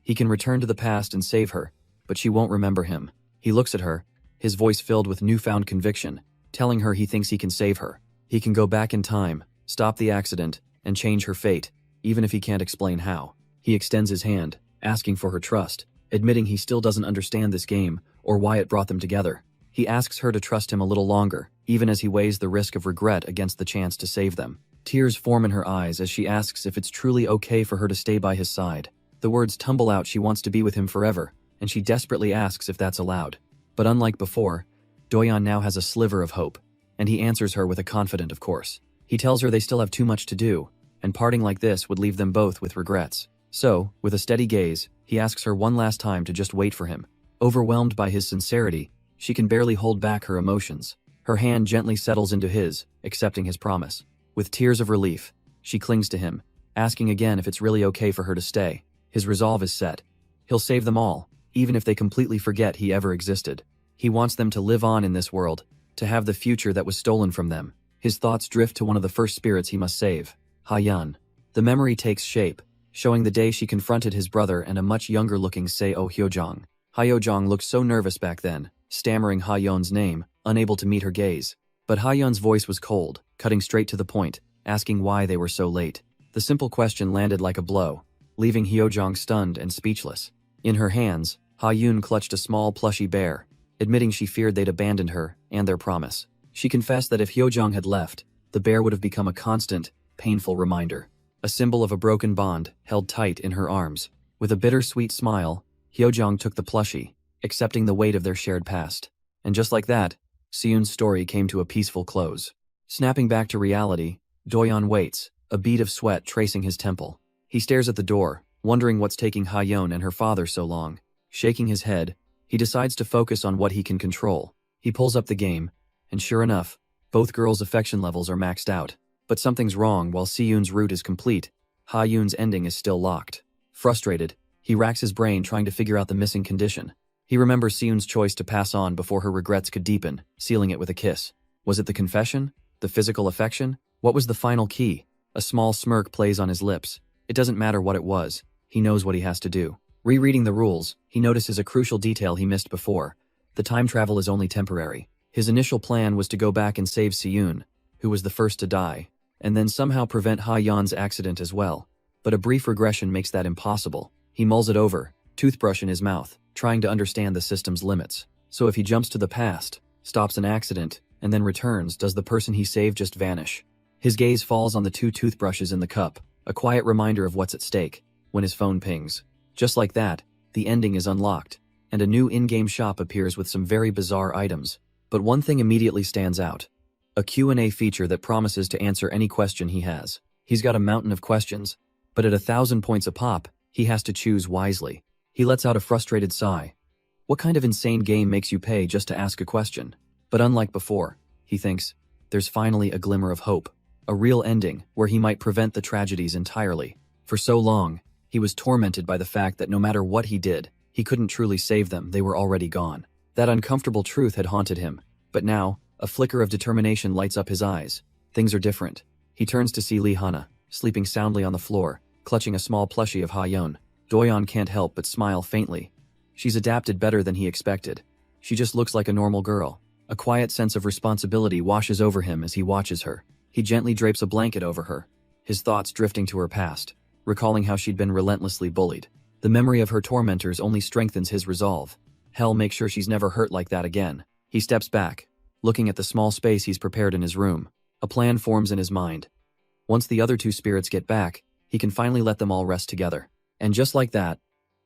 He can return to the past and save her, but she won't remember him. He looks at her, his voice filled with newfound conviction, telling her he thinks he can save her. He can go back in time, stop the accident, and change her fate, even if he can't explain how. He extends his hand, asking for her trust, admitting he still doesn't understand this game or why it brought them together. He asks her to trust him a little longer, even as he weighs the risk of regret against the chance to save them. Tears form in her eyes as she asks if it's truly okay for her to stay by his side. The words tumble out she wants to be with him forever, and she desperately asks if that's allowed. But unlike before, Doyeon now has a sliver of hope, and he answers her with a confident of course. He tells her they still have too much to do, and parting like this would leave them both with regrets. So, with a steady gaze, he asks her one last time to just wait for him. Overwhelmed by his sincerity, she can barely hold back her emotions. Her hand gently settles into his, accepting his promise. With tears of relief, she clings to him, asking again if it's really okay for her to stay. His resolve is set. He'll save them all, even if they completely forget he ever existed. He wants them to live on in this world, to have the future that was stolen from them. His thoughts drift to one of the first spirits he must save, Ha-yeon. The memory takes shape, showing the day she confronted his brother and a much younger-looking Seo Hyojung. Hyojung looked so nervous back then, stammering Ha-yeon's name, unable to meet her gaze. But Ha-yeon's voice was cold, cutting straight to the point, asking why they were so late. The simple question landed like a blow, leaving Hyojong stunned and speechless. In her hands, Ha-yeon clutched a small plushy bear, admitting she feared they'd abandoned her and their promise. She confessed that if Hyojong had left, the bear would have become a constant, painful reminder, a symbol of a broken bond held tight in her arms. With a bittersweet smile, Hyojong took the plushie, accepting the weight of their shared past. And just like that, Seun's story came to a peaceful close. Snapping back to reality, Doyeon waits, a bead of sweat tracing his temple. He stares at the door, wondering what's taking Ha-yeon and her father so long. Shaking his head, he decides to focus on what he can control. He pulls up the game, and sure enough, both girls' affection levels are maxed out. But something's wrong. While Seun's route is complete, Ha-yeon's ending is still locked. Frustrated, he racks his brain trying to figure out the missing condition. He remembers Seun's choice to pass on before her regrets could deepen, sealing it with a kiss. Was it the confession? The physical affection? What was the final key? A small smirk plays on his lips. It doesn't matter what it was. He knows what he has to do. Rereading the rules, he notices a crucial detail he missed before. The time travel is only temporary. His initial plan was to go back and save Seun, who was the first to die, and then somehow prevent Ha-yeon's accident as well. But a brief regression makes that impossible. He mulls it over, toothbrush in his mouth, trying to understand the system's limits. So if he jumps to the past, stops an accident, and then returns, does the person he saved just vanish? His gaze falls on the 2 toothbrushes in the cup, a quiet reminder of what's at stake, when his phone pings. Just like that, the ending is unlocked, and a new in-game shop appears with some very bizarre items. But one thing immediately stands out. A Q&A feature that promises to answer any question he has. He's got a mountain of questions, but at 1,000 points a pop, he has to choose wisely. He lets out a frustrated sigh. What kind of insane game makes you pay just to ask a question? But unlike before, he thinks, there's finally a glimmer of hope. A real ending where he might prevent the tragedies entirely. For so long, he was tormented by the fact that no matter what he did, he couldn't truly save them. They were already gone. That uncomfortable truth had haunted him. But now, a flicker of determination lights up his eyes. Things are different. He turns to see Lee Hana, sleeping soundly on the floor, clutching a small plushie of Ha-yeon. Doyeon can't help but smile faintly. She's adapted better than he expected. She just looks like a normal girl. A quiet sense of responsibility washes over him as he watches her. He gently drapes a blanket over her, his thoughts drifting to her past, recalling how she'd been relentlessly bullied. The memory of her tormentors only strengthens his resolve. Hell, make sure she's never hurt like that again. He steps back, looking at the small space he's prepared in his room. A plan forms in his mind. Once the other 2 spirits get back, he can finally let them all rest together. And just like that,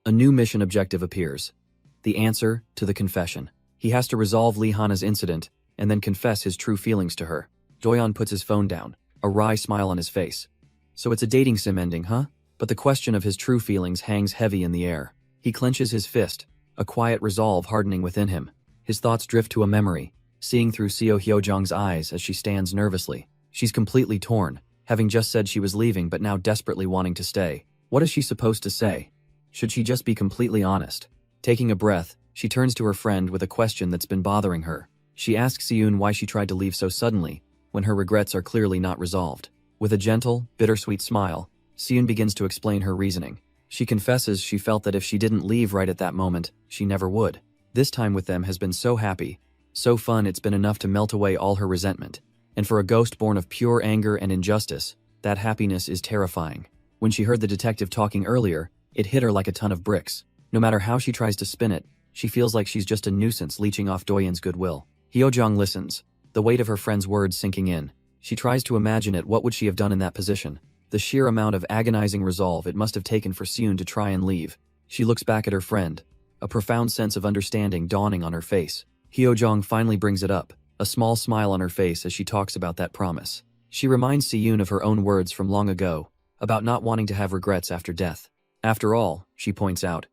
a new mission objective appears. The answer to the confession. He has to resolve Lee Hana's incident, and then confess his true feelings to her. Doyeon puts his phone down, a wry smile on his face. So it's a dating sim ending, huh? But the question of his true feelings hangs heavy in the air. He clenches his fist, a quiet resolve hardening within him. His thoughts drift to a memory, seeing through Seo Hyojong's eyes as she stands nervously. She's completely torn, having just said she was leaving but now desperately wanting to stay. What is she supposed to say? Should she just be completely honest? Taking a breath, she turns to her friend with a question that's been bothering her. She asks Seun why she tried to leave so suddenly, when her regrets are clearly not resolved. With a gentle, bittersweet smile, Seun begins to explain her reasoning. She confesses she felt that if she didn't leave right at that moment, she never would. This time with them has been so happy, so fun, it's been enough to melt away all her resentment. And for a ghost born of pure anger and injustice, that happiness is terrifying. When she heard the detective talking earlier, it hit her like a ton of bricks. No matter how she tries to spin it, she feels like she's just a nuisance leeching off Doyeon's goodwill. Hyojong listens, the weight of her friend's words sinking in. She tries to imagine it. What would she have done in that position? The sheer amount of agonizing resolve it must have taken for Seun to try and leave. She looks back at her friend, a profound sense of understanding dawning on her face. Hyojong finally brings it up, a small smile on her face as she talks about that promise. She reminds Seun of her own words from long ago, about not wanting to have regrets after death. After all, she points out,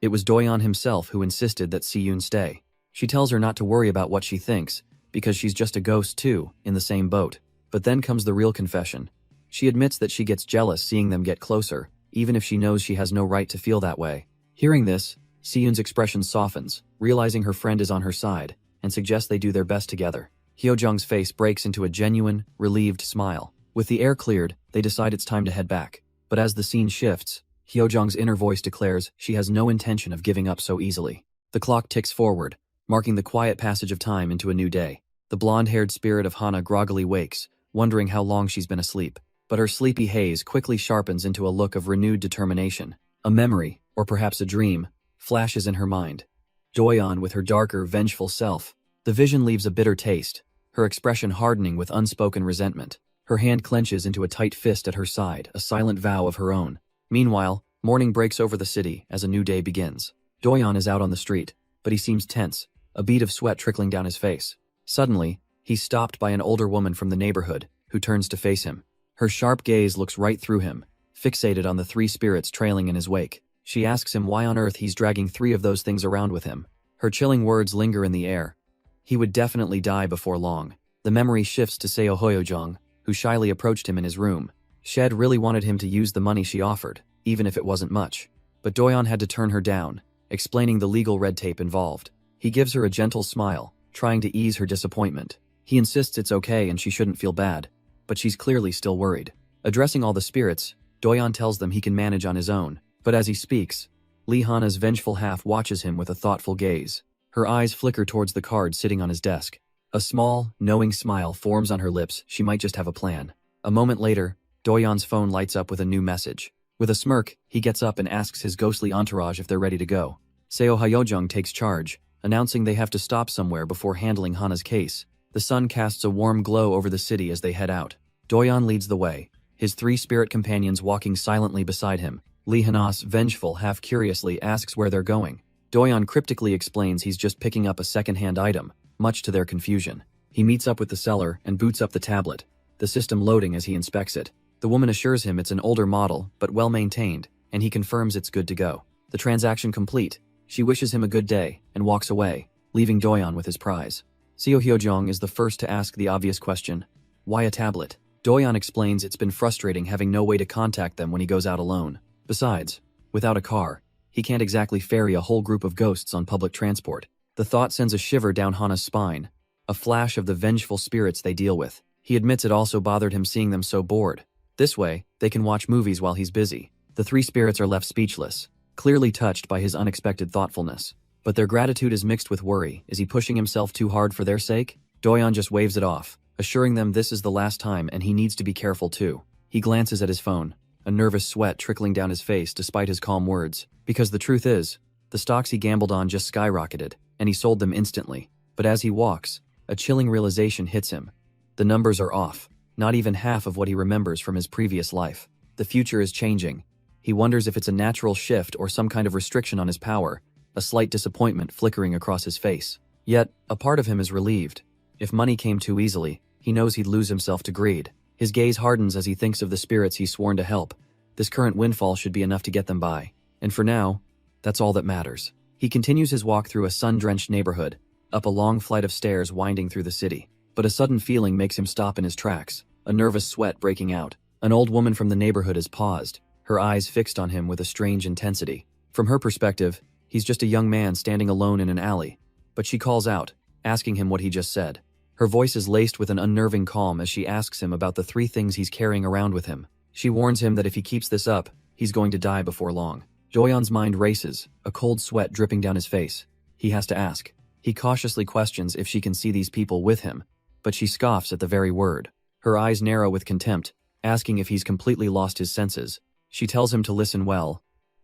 it was Doyeon himself who insisted that Seun stay. She tells her not to worry about what she thinks, because she's just a ghost too, in the same boat. But then comes the real confession. She admits that she gets jealous seeing them get closer, even if she knows she has no right to feel that way. Hearing this, Seun's expression softens, realizing her friend is on her side, and suggests they do their best together. Hyojong's face breaks into a genuine, relieved smile. With the air cleared, they decide it's time to head back. But as the scene shifts, Hyojong's inner voice declares she has no intention of giving up so easily. The clock ticks forward, marking the quiet passage of time into a new day. The blonde-haired spirit of Hana groggily wakes, wondering how long she's been asleep. But her sleepy haze quickly sharpens into a look of renewed determination. A memory, or perhaps a dream, flashes in her mind. Doyon with her darker, vengeful self. The vision leaves a bitter taste, her expression hardening with unspoken resentment. Her hand clenches into a tight fist at her side, a silent vow of her own. Meanwhile, morning breaks over the city as a new day begins. Doyon is out on the street, but he seems tense, a bead of sweat trickling down his face. Suddenly, he's stopped by an older woman from the neighborhood, who turns to face him. Her sharp gaze looks right through him, fixated on the 3 spirits trailing in his wake. She asks him why on earth he's dragging 3 of those things around with him. Her chilling words linger in the air. He would definitely die before long. The memory shifts to Seo Hoyojong, who shyly approached him in his room. Shed really wanted him to use the money she offered, even if it wasn't much. But Doyon had to turn her down, explaining the legal red tape involved. He gives her a gentle smile, trying to ease her disappointment. He insists it's okay and she shouldn't feel bad, but she's clearly still worried. Addressing all the spirits, Doyon tells them he can manage on his own. But as he speaks, Lee Hana's vengeful half watches him with a thoughtful gaze. Her eyes flicker towards the card sitting on his desk. A small, knowing smile forms on her lips. She might just have a plan. A moment later, Doyon's phone lights up with a new message. With a smirk, he gets up and asks his ghostly entourage if they're ready to go. Seo Hyojung takes charge, announcing they have to stop somewhere before handling Hana's case. The sun casts a warm glow over the city as they head out. Doyon leads the way, his 3 spirit companions walking silently beside him. Lee Hanas, vengeful, half-curiously, asks where they're going. Doyon cryptically explains he's just picking up a second-hand item, much to their confusion. He meets up with the seller and boots up the tablet, the system loading as he inspects it. The woman assures him it's an older model, but well-maintained, and he confirms it's good to go. The transaction complete, she wishes him a good day and walks away, leaving Doyon with his prize. Seo Hyojong is the first to ask the obvious question, why a tablet? Doyon explains it's been frustrating having no way to contact them when he goes out alone. Besides, without a car, he can't exactly ferry a whole group of ghosts on public transport. The thought sends a shiver down Hana's spine, a flash of the vengeful spirits they deal with. He admits it also bothered him seeing them so bored. This way, they can watch movies while he's busy. The 3 spirits are left speechless, clearly touched by his unexpected thoughtfulness. But their gratitude is mixed with worry. Is he pushing himself too hard for their sake? Doyon just waves it off, assuring them this is the last time and he needs to be careful too. He glances at his phone, a nervous sweat trickling down his face despite his calm words. Because the truth is, the stocks he gambled on just skyrocketed, and he sold them instantly. But as he walks, a chilling realization hits him. The numbers are off, not even half of what he remembers from his previous life. The future is changing. He wonders if it's a natural shift or some kind of restriction on his power, a slight disappointment flickering across his face. Yet, a part of him is relieved. If money came too easily, he knows he'd lose himself to greed. His gaze hardens as he thinks of the spirits he's sworn to help. This current windfall should be enough to get them by. And for now, that's all that matters. He continues his walk through a sun-drenched neighborhood, up a long flight of stairs winding through the city. But a sudden feeling makes him stop in his tracks, a nervous sweat breaking out. An old woman from the neighborhood has paused, her eyes fixed on him with a strange intensity. From her perspective, he's just a young man standing alone in an alley. But she calls out, asking him what he just said. Her voice is laced with an unnerving calm as she asks him about the 3 things he's carrying around with him. She warns him that if he keeps this up, he's going to die before long. Doyon's mind races, a cold sweat dripping down his face. He has to ask. He cautiously questions if she can see these people with him, but she scoffs at the very word. Her eyes narrow with contempt, asking if he's completely lost his senses. She tells him to listen well.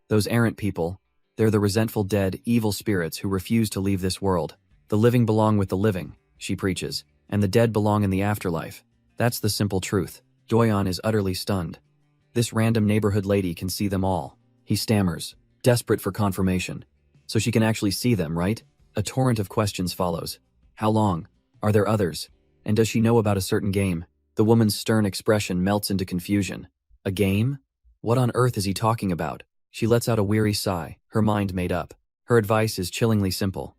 Those errant people, they're the resentful dead, evil spirits who refuse to leave this world. The living belong with the living, she preaches, and the dead belong in the afterlife. That's the simple truth. Doyon is utterly stunned. This random neighborhood lady can see them all. He stammers, desperate for confirmation. So she can actually see them, right? A torrent of questions follows. How long? Are there others? And does she know about a certain game? The woman's stern expression melts into confusion. A game? What on earth is he talking about? She lets out a weary sigh, her mind made up. Her advice is chillingly simple.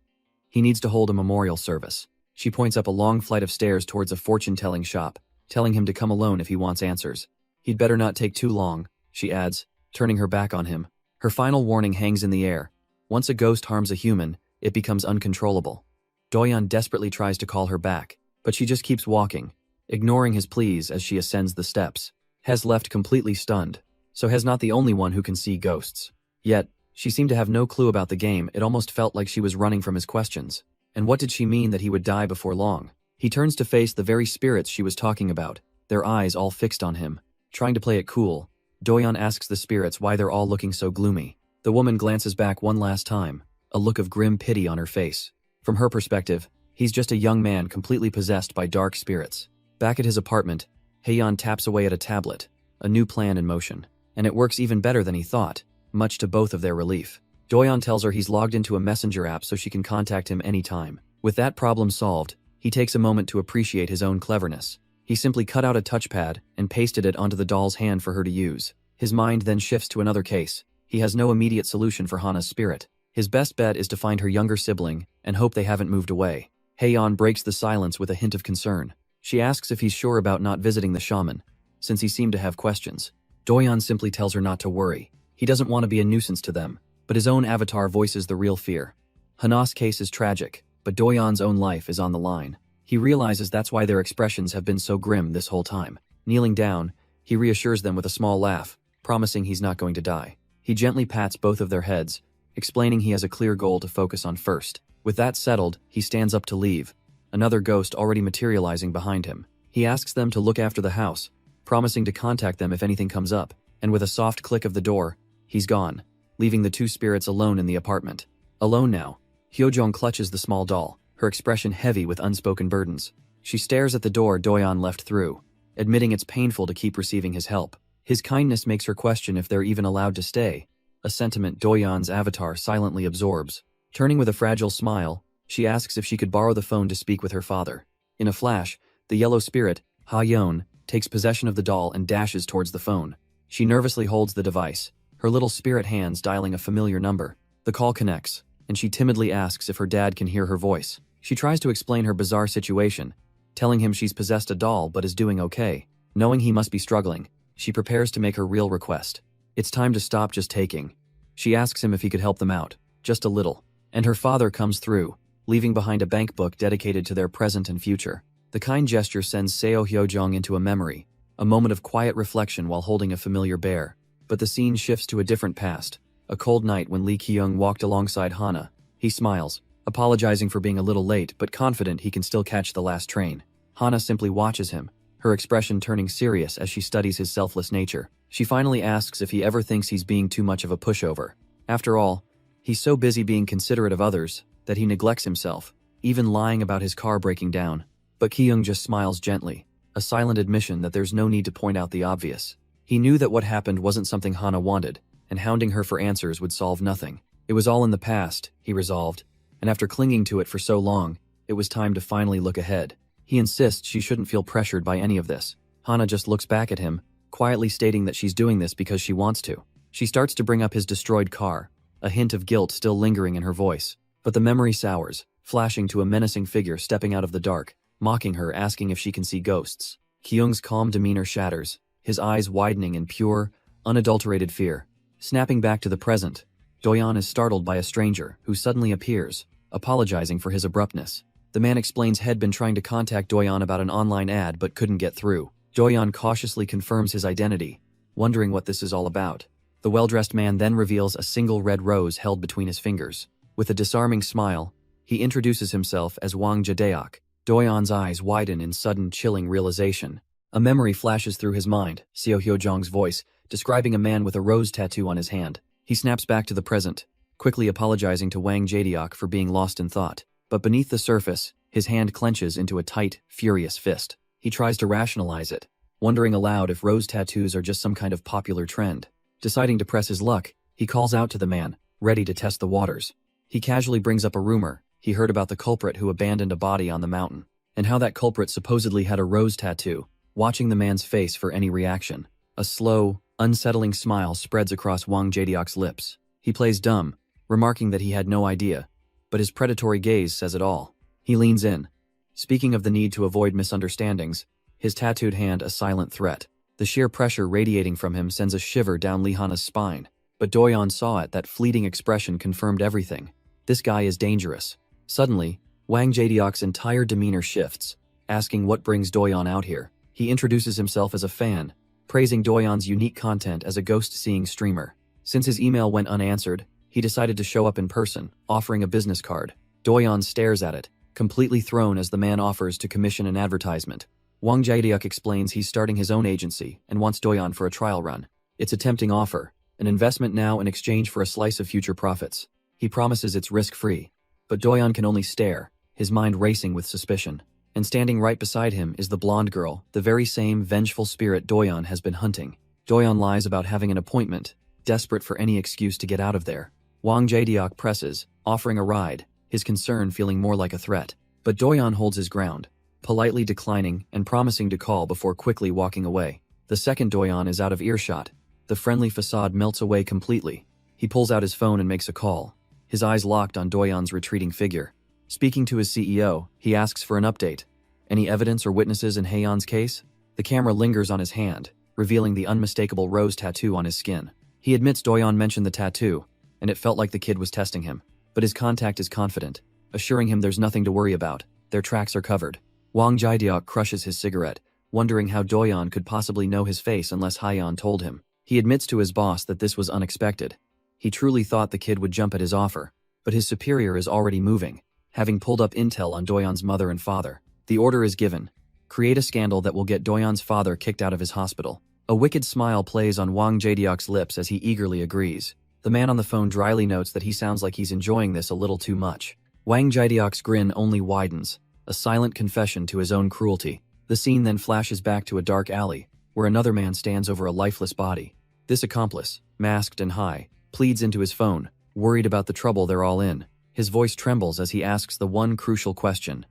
He needs to hold a memorial service. She points up a long flight of stairs towards a fortune-telling shop, telling him to come alone if he wants answers. He'd better not take too long, she adds, turning her back on him. Her final warning hangs in the air. Once a ghost harms a human, it becomes uncontrollable. Doyon desperately tries to call her back, but she just keeps walking, ignoring his pleas as she ascends the steps. Hes left completely stunned. So Hes not the only one who can see ghosts. Yet, she seemed to have no clue about the game. It almost felt like she was running from his questions. And what did she mean that he would die before long? He turns to face the very spirits she was talking about, their eyes all fixed on him. Trying to play it cool, Doyeon asks the spirits why they're all looking so gloomy. The woman glances back one last time, a look of grim pity on her face. From her perspective, he's just a young man completely possessed by dark spirits. Back at his apartment, Haeyeon taps away at a tablet, a new plan in motion. And it works even better than he thought, much to both of their relief. Doyeon tells her he's logged into a messenger app so she can contact him anytime. With that problem solved, he takes a moment to appreciate his own cleverness. He simply cut out a touchpad and pasted it onto the doll's hand for her to use. His mind then shifts to another case. He has no immediate solution for Hana's spirit. His best bet is to find her younger sibling and hope they haven't moved away. Haeyeon breaks the silence with a hint of concern. She asks if he's sure about not visiting the shaman, since he seemed to have questions. Doyeon simply tells her not to worry. He doesn't want to be a nuisance to them, but his own avatar voices the real fear. Hana's case is tragic, but Doyeon's own life is on the line. He realizes that's why their expressions have been so grim this whole time. Kneeling down, he reassures them with a small laugh, promising he's not going to die. He gently pats both of their heads, explaining he has a clear goal to focus on first. With that settled, he stands up to leave, another ghost already materializing behind him. He asks them to look after the house, promising to contact them if anything comes up, and with a soft click of the door, he's gone, leaving the two spirits alone in the apartment. Alone now, Hyojong clutches the small doll, her expression heavy with unspoken burdens. She stares at the door Doyeon left through, admitting it's painful to keep receiving his help. His kindness makes her question if they're even allowed to stay, a sentiment Doyeon's avatar silently absorbs. Turning with a fragile smile, she asks if she could borrow the phone to speak with her father. In a flash, the yellow spirit, Ha-yeon, takes possession of the doll and dashes towards the phone. She nervously holds the device, her little spirit hands dialing a familiar number. The call connects, and she timidly asks if her dad can hear her voice. She tries to explain her bizarre situation, telling him she's possessed a doll but is doing okay. Knowing he must be struggling, she prepares to make her real request. It's time to stop just taking. She asks him if he could help them out, just a little. And her father comes through, leaving behind a bank book dedicated to their present and future. The kind gesture sends Seo Hyojong into a memory, a moment of quiet reflection while holding a familiar bear. But the scene shifts to a different past, a cold night when Lee Ki-young walked alongside Hana. He smiles, apologizing for being a little late but confident he can still catch the last train. Hana simply watches him, her expression turning serious as she studies his selfless nature. She finally asks if he ever thinks he's being too much of a pushover. After all, he's so busy being considerate of others that he neglects himself, even lying about his car breaking down. But Ki-young just smiles gently, a silent admission that there's no need to point out the obvious. He knew that what happened wasn't something Hana wanted, and hounding her for answers would solve nothing. It was all in the past, he resolved, and after clinging to it for so long, it was time to finally look ahead. He insists she shouldn't feel pressured by any of this. Hana just looks back at him, quietly stating that she's doing this because she wants to. She starts to bring up his destroyed car, a hint of guilt still lingering in her voice. But the memory sours, flashing to a menacing figure stepping out of the dark, mocking her, asking if she can see ghosts. Ki-young's calm demeanor shatters, his eyes widening in pure, unadulterated fear. Snapping back to the present, Doyeon is startled by a stranger who suddenly appears, apologizing for his abruptness. The man explains he'd been trying to contact Doyeon about an online ad but couldn't get through. Doyeon cautiously confirms his identity, wondering what this is all about. The well-dressed man then reveals a single red rose held between his fingers. With a disarming smile, he introduces himself as Wang Jadeok. Doyeon's eyes widen in sudden, chilling realization. A memory flashes through his mind, Seo Hyojong's voice, describing a man with a rose tattoo on his hand. He snaps back to the present, quickly apologizing to Wang Jadeok for being lost in thought. But beneath the surface, his hand clenches into a tight, furious fist. He tries to rationalize it, wondering aloud if rose tattoos are just some kind of popular trend. Deciding to press his luck, he calls out to the man, ready to test the waters. He casually brings up a rumor he heard about the culprit who abandoned a body on the mountain, and how that culprit supposedly had a rose tattoo, watching the man's face for any reaction. A slow, unsettling smile spreads across Wang Jadeok's lips. He plays dumb, remarking that he had no idea, but his predatory gaze says it all. He leans in, speaking of the need to avoid misunderstandings, his tattooed hand a silent threat. The sheer pressure radiating from him sends a shiver down Lee Hana's spine. But Doyeon saw it. That fleeting expression confirmed everything. This guy is dangerous. Suddenly, Wang Jadeok's entire demeanor shifts, asking what brings Doyeon out here. He introduces himself as a fan, praising Doyeon's unique content as a ghost-seeing streamer. Since his email went unanswered, he decided to show up in person, offering a business card. Doyeon stares at it, completely thrown as the man offers to commission an advertisement. Wang Jiediuk explains he's starting his own agency and wants Doyon for a trial run. It's a tempting offer, an investment now in exchange for a slice of future profits. He promises it's risk-free. But Doyon can only stare, his mind racing with suspicion. And standing right beside him is the blonde girl, the very same vengeful spirit Doyon has been hunting. Doyon lies about having an appointment, desperate for any excuse to get out of there. Wang Jiediuk presses, offering a ride, his concern feeling more like a threat. But Doyon holds his ground, politely declining and promising to call before quickly walking away. The second Doyon is out of earshot. The friendly facade melts away completely. He pulls out his phone and makes a call, his eyes locked on Doyon's retreating figure. Speaking to his CEO, he asks for an update. Any evidence or witnesses in Haeyeon's case? The camera lingers on his hand, revealing the unmistakable rose tattoo on his skin. He admits Doyon mentioned the tattoo, and it felt like the kid was testing him. But his contact is confident, assuring him there's nothing to worry about. Their tracks are covered. Wang Jiediuk crushes his cigarette, wondering how Doyon could possibly know his face unless Haeyeon told him. He admits to his boss that this was unexpected. He truly thought the kid would jump at his offer, but his superior is already moving, having pulled up intel on Doyon's mother and father. The order is given. Create a scandal that will get Doyon's father kicked out of his hospital. A wicked smile plays on Wang Jiediuk's lips as he eagerly agrees. The man on the phone dryly notes that he sounds like he's enjoying this a little too much. Wang Jiediuk's grin only widens, a silent confession to his own cruelty. The scene then flashes back to a dark alley, where another man stands over a lifeless body. This accomplice, masked and high, pleads into his phone, worried about the trouble they're all in. His voice trembles as he asks the one crucial question.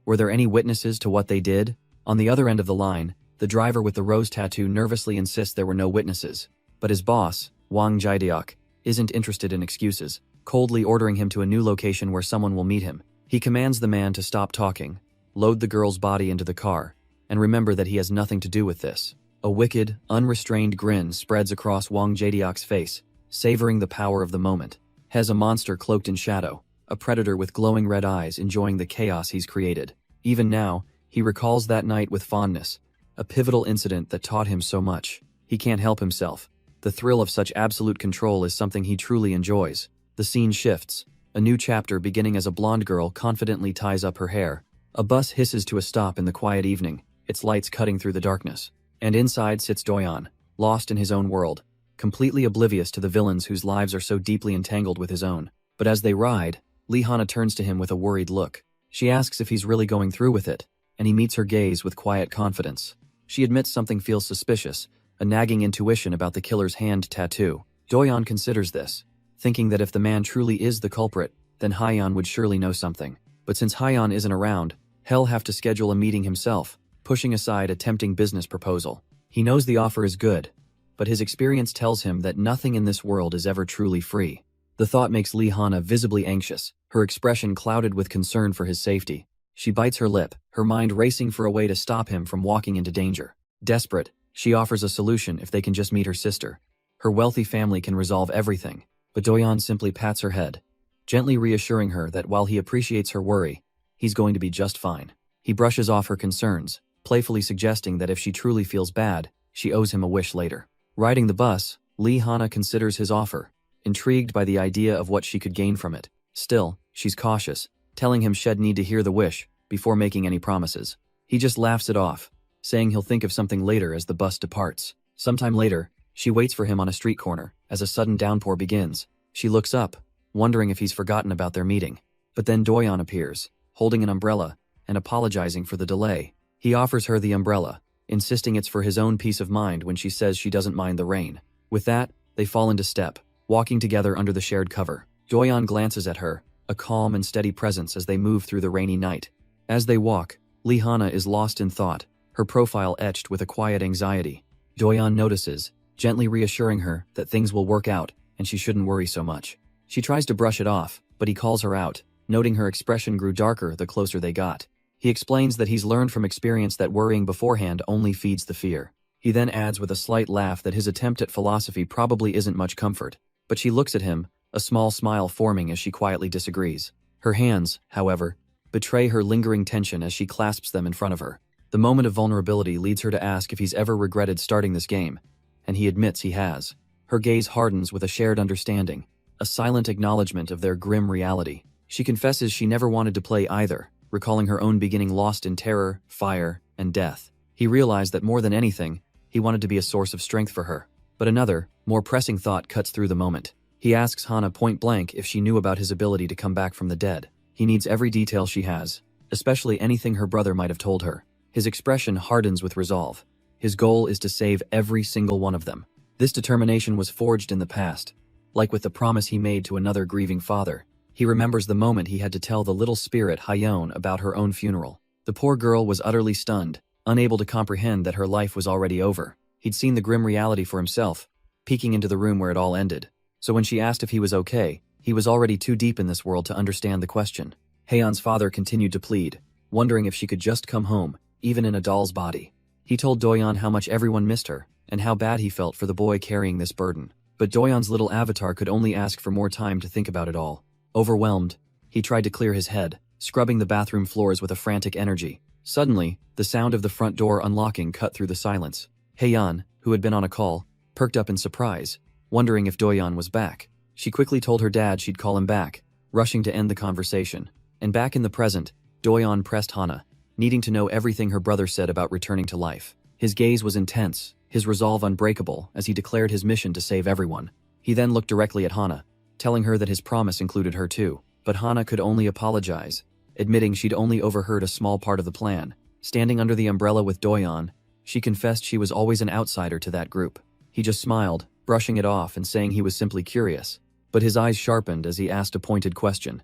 Were there any witnesses to what they did? On the other end of the line, the driver with the rose tattoo nervously insists there were no witnesses. But his boss, Wang Jiediuk, isn't interested in excuses, coldly ordering him to a new location where someone will meet him. He commands the man to stop talking, load the girl's body into the car, and remember that he has nothing to do with this. A wicked, unrestrained grin spreads across Wang Jiediuk's face, savoring the power of the moment. Has a monster cloaked in shadow, a predator with glowing red eyes enjoying the chaos he's created. Even now, he recalls that night with fondness, a pivotal incident that taught him so much. He can't help himself. The thrill of such absolute control is something he truly enjoys. The scene shifts, a new chapter beginning as a blonde girl confidently ties up her hair. A bus hisses to a stop in the quiet evening, its lights cutting through the darkness. And inside sits Doyon, lost in his own world, completely oblivious to the villains whose lives are so deeply entangled with his own. But as they ride, Lee Hana turns to him with a worried look. She asks if he's really going through with it, and he meets her gaze with quiet confidence. She admits something feels suspicious, a nagging intuition about the killer's hand tattoo. Doyon considers this, thinking that if the man truly is the culprit, then Haeyeon would surely know something. But since Haeyeon isn't around, he'll have to schedule a meeting himself, pushing aside a tempting business proposal. He knows the offer is good, but his experience tells him that nothing in this world is ever truly free. The thought makes Lee Hana visibly anxious, her expression clouded with concern for his safety. She bites her lip, her mind racing for a way to stop him from walking into danger. Desperate, she offers a solution if they can just meet her sister. Her wealthy family can resolve everything, but Doyon simply pats her head, gently reassuring her that while he appreciates her worry, he's going to be just fine. He brushes off her concerns, playfully suggesting that if she truly feels bad, she owes him a wish later. Riding the bus, Lee Hana considers his offer, intrigued by the idea of what she could gain from it. Still, she's cautious, telling him she'd need to hear the wish before making any promises. He just laughs it off, saying he'll think of something later as the bus departs. Sometime later, she waits for him on a street corner as a sudden downpour begins. She looks up, wondering if he's forgotten about their meeting. But then Doyon appears, holding an umbrella and apologizing for the delay. He offers her the umbrella, insisting it's for his own peace of mind when she says she doesn't mind the rain. With that, they fall into step, walking together under the shared cover. Doyon glances at her, a calm and steady presence as they move through the rainy night. As they walk, Lee Hana is lost in thought, her profile etched with a quiet anxiety. Doyon notices, gently reassuring her that things will work out and she shouldn't worry so much. She tries to brush it off, but he calls her out, noting her expression grew darker the closer they got. He explains that he's learned from experience that worrying beforehand only feeds the fear. He then adds with a slight laugh that his attempt at philosophy probably isn't much comfort. But she looks at him, a small smile forming as she quietly disagrees. Her hands, however, betray her lingering tension as she clasps them in front of her. The moment of vulnerability leads her to ask if he's ever regretted starting this game, and he admits he has. Her gaze hardens with a shared understanding, a silent acknowledgement of their grim reality. She confesses she never wanted to play either, recalling her own beginning lost in terror, fire, and death. He realized that more than anything, he wanted to be a source of strength for her. But another, more pressing thought cuts through the moment. He asks Hana point blank if she knew about his ability to come back from the dead. He needs every detail she has, especially anything her brother might have told her. His expression hardens with resolve. His goal is to save every single one of them. This determination was forged in the past, like with the promise he made to another grieving father. He remembers the moment he had to tell the little spirit Hayon about her own funeral. The poor girl was utterly stunned, unable to comprehend that her life was already over. He'd seen the grim reality for himself, peeking into the room where it all ended. So when she asked if he was okay, he was already too deep in this world to understand the question. Haeyeon's father continued to plead, wondering if she could just come home, even in a doll's body. He told Doyeon how much everyone missed her, and how bad he felt for the boy carrying this burden. But Doyeon's little avatar could only ask for more time to think about it all. Overwhelmed, he tried to clear his head, scrubbing the bathroom floors with a frantic energy. Suddenly, the sound of the front door unlocking cut through the silence. Haeyeon, who had been on a call, perked up in surprise, wondering if Doyeon was back. She quickly told her dad she'd call him back, rushing to end the conversation. And back in the present, Doyeon pressed Hana, needing to know everything her brother said about returning to life. His gaze was intense, his resolve unbreakable as he declared his mission to save everyone. He then looked directly at Hana, telling her that his promise included her too. But Hana could only apologize, admitting she'd only overheard a small part of the plan. Standing under the umbrella with Doyeon, she confessed she was always an outsider to that group. He just smiled, brushing it off and saying he was simply curious. But his eyes sharpened as he asked a pointed question.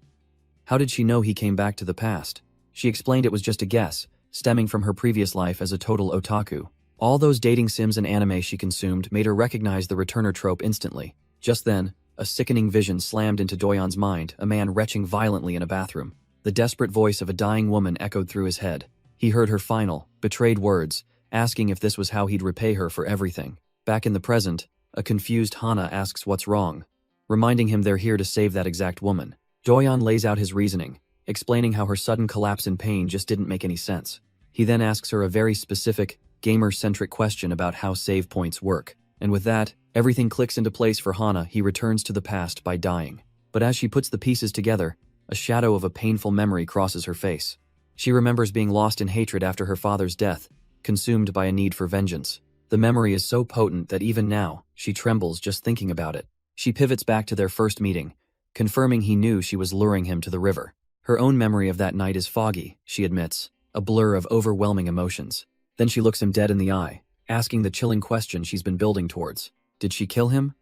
How did she know he came back to the past? She explained it was just a guess, stemming from her previous life as a total otaku. All those dating sims and anime she consumed made her recognize the returner trope instantly. Just then, a sickening vision slammed into Doyeon's mind, a man retching violently in a bathroom. The desperate voice of a dying woman echoed through his head. He heard her final, betrayed words, asking if this was how he'd repay her for everything. Back in the present, a confused Hana asks what's wrong, reminding him they're here to save that exact woman. Doyeon lays out his reasoning, explaining how her sudden collapse in pain just didn't make any sense. He then asks her a very specific, gamer-centric question about how save points work. And with that, everything clicks into place for Hana. He returns to the past by dying. But as she puts the pieces together, a shadow of a painful memory crosses her face. She remembers being lost in hatred after her father's death, consumed by a need for vengeance. The memory is so potent that even now, she trembles just thinking about it. She pivots back to their first meeting, confirming he knew she was luring him to the river. Her own memory of that night is foggy, she admits, a blur of overwhelming emotions. Then she looks him dead in the eye, asking the chilling question she's been building towards. Did she kill him?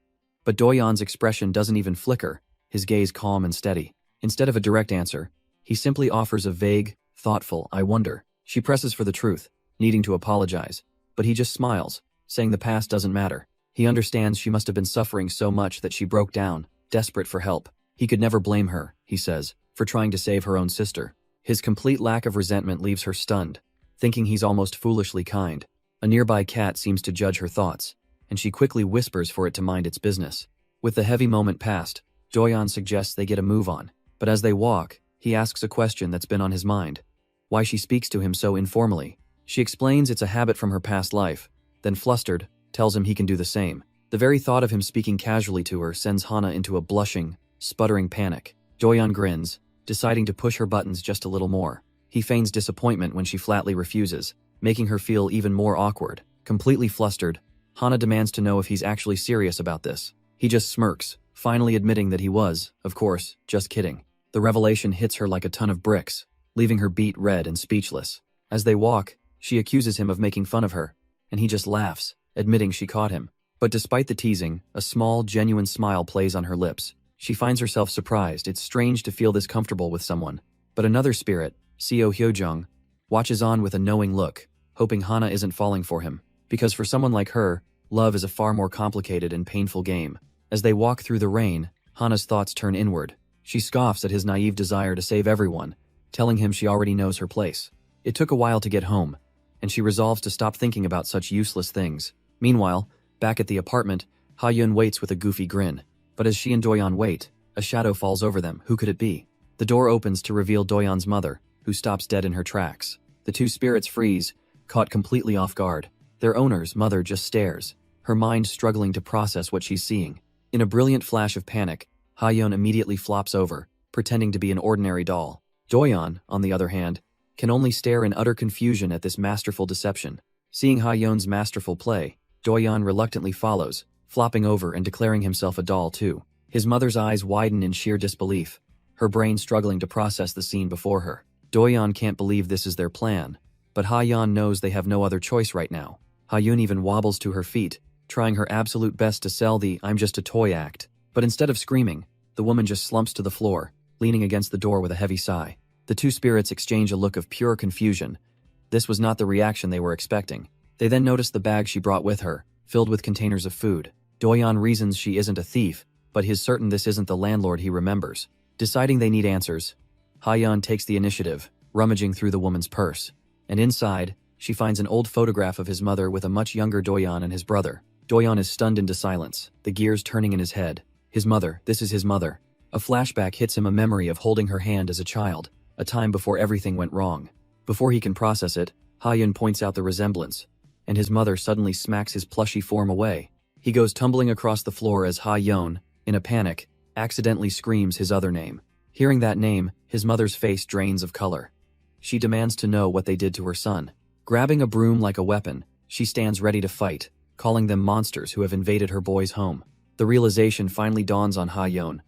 But Doyeon's expression doesn't even flicker, his gaze calm and steady. Instead of a direct answer, he simply offers a vague, thoughtful, "I wonder." She presses for the truth, needing to apologize, but he just smiles, saying the past doesn't matter. He understands she must have been suffering so much that she broke down, desperate for help. He could never blame her, he says, for trying to save her own sister. His complete lack of resentment leaves her stunned, thinking he's almost foolishly kind. A nearby cat seems to judge her thoughts, and she quickly whispers for it to mind its business. With the heavy moment past, Doyeon suggests they get a move on, but as they walk, he asks a question that's been on his mind. Why she speaks to him so informally. She explains it's a habit from her past life, then flustered, tells him he can do the same. The very thought of him speaking casually to her sends Hana into a blushing, sputtering panic. Doyeon grins, deciding to push her buttons just a little more. He feigns disappointment when she flatly refuses, making her feel even more awkward. Completely flustered, Hana demands to know if he's actually serious about this. He just smirks, finally admitting that he was, of course, just kidding. The revelation hits her like a ton of bricks, leaving her beet red and speechless. As they walk, she accuses him of making fun of her, and he just laughs, admitting she caught him. But despite the teasing, a small, genuine smile plays on her lips. She finds herself surprised. It's strange to feel this comfortable with someone. But another spirit, Seo Hyojung, watches on with a knowing look, hoping Hana isn't falling for him. Because for someone like her, love is a far more complicated and painful game. As they walk through the rain, Hana's thoughts turn inward. She scoffs at his naive desire to save everyone, telling him she already knows her place. It took a while to get home, and she resolves to stop thinking about such useless things. Meanwhile, back at the apartment, Ha-Yun waits with a goofy grin. But as she and Doyeon wait, a shadow falls over them. Who could it be? The door opens to reveal Doyeon's mother, who stops dead in her tracks. The two spirits freeze, caught completely off guard. Their owner's mother just stares, her mind struggling to process what she's seeing. In a brilliant flash of panic, Ha-Yun immediately flops over, pretending to be an ordinary doll. Doyeon, on the other hand, can only stare in utter confusion at this masterful deception. Seeing Ha-yeon's masterful play, Doyeon reluctantly follows, flopping over and declaring himself a doll too. His mother's eyes widen in sheer disbelief, her brain struggling to process the scene before her. Doyeon can't believe this is their plan, but Ha-yeon knows they have no other choice right now. Ha-yeon even wobbles to her feet, trying her absolute best to sell the "I'm just a toy" act. But instead of screaming, the woman just slumps to the floor, leaning against the door with a heavy sigh. The two spirits exchange a look of pure confusion. This was not the reaction they were expecting. They then notice the bag she brought with her, filled with containers of food. Doyeon reasons she isn't a thief, but he's certain this isn't the landlord he remembers. Deciding they need answers, Ha-yeon takes the initiative, rummaging through the woman's purse. And inside, she finds an old photograph of his mother with a much younger Doyeon and his brother. Doyeon is stunned into silence, the gears turning in his head. His mother, this is his mother. A flashback hits him, a memory of holding her hand as a child, a time before everything went wrong. Before he can process it, Ha-yeon points out the resemblance, and his mother suddenly smacks his plushy form away. He goes tumbling across the floor as Ha-yeon, in a panic, accidentally screams his other name. Hearing that name, his mother's face drains of color. She demands to know what they did to her son. Grabbing a broom like a weapon, she stands ready to fight, calling them monsters who have invaded her boy's home. The realization finally dawns on Ha-yeon.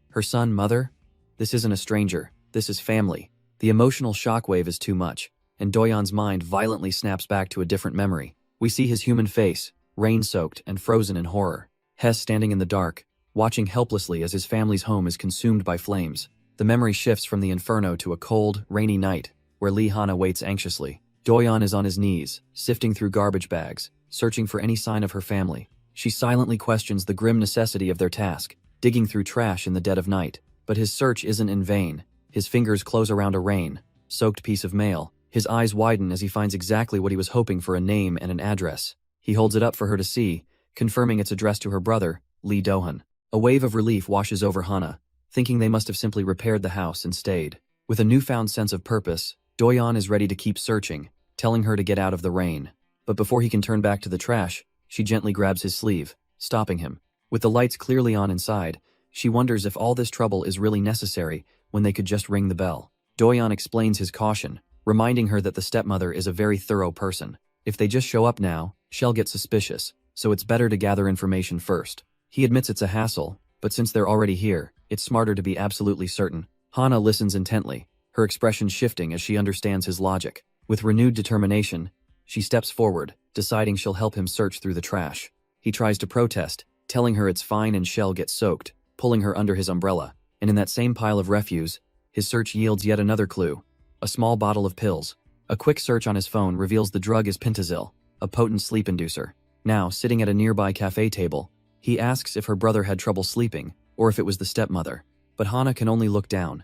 Her son, mother? This isn't a stranger, this is family. The emotional shockwave is too much, and Doyeon's mind violently snaps back to a different memory. We see his human face, rain-soaked and frozen in horror. Hess standing in the dark, watching helplessly as his family's home is consumed by flames. The memory shifts from the inferno to a cold, rainy night, where Lee Hana waits anxiously. Doyeon is on his knees, sifting through garbage bags, searching for any sign of her family. She silently questions the grim necessity of their task, digging through trash in the dead of night. But his search isn't in vain. His fingers close around a rain-soaked piece of mail. His eyes widen as he finds exactly what he was hoping for, a name and an address. He holds it up for her to see, confirming it's addressed to her brother, Lee Do-hun. A wave of relief washes over Hana, thinking they must have simply repaired the house and stayed. With a newfound sense of purpose, Doyeon is ready to keep searching, telling her to get out of the rain. But before he can turn back to the trash, she gently grabs his sleeve, stopping him. With the lights clearly on inside, she wonders if all this trouble is really necessary when they could just ring the bell. Doyeon explains his caution, reminding her that the stepmother is a very thorough person. If they just show up now, she'll get suspicious, so it's better to gather information first. He admits it's a hassle, but since they're already here, it's smarter to be absolutely certain. Hana listens intently, her expression shifting as she understands his logic. With renewed determination, she steps forward, deciding she'll help him search through the trash. He tries to protest, telling her it's fine and she'll get soaked, pulling her under his umbrella. And in that same pile of refuse, his search yields yet another clue. A small bottle of pills. A quick search on his phone reveals the drug is Pentazil, a potent sleep inducer. Now, sitting at a nearby cafe table, he asks if her brother had trouble sleeping, or if it was the stepmother. But Hana can only look down,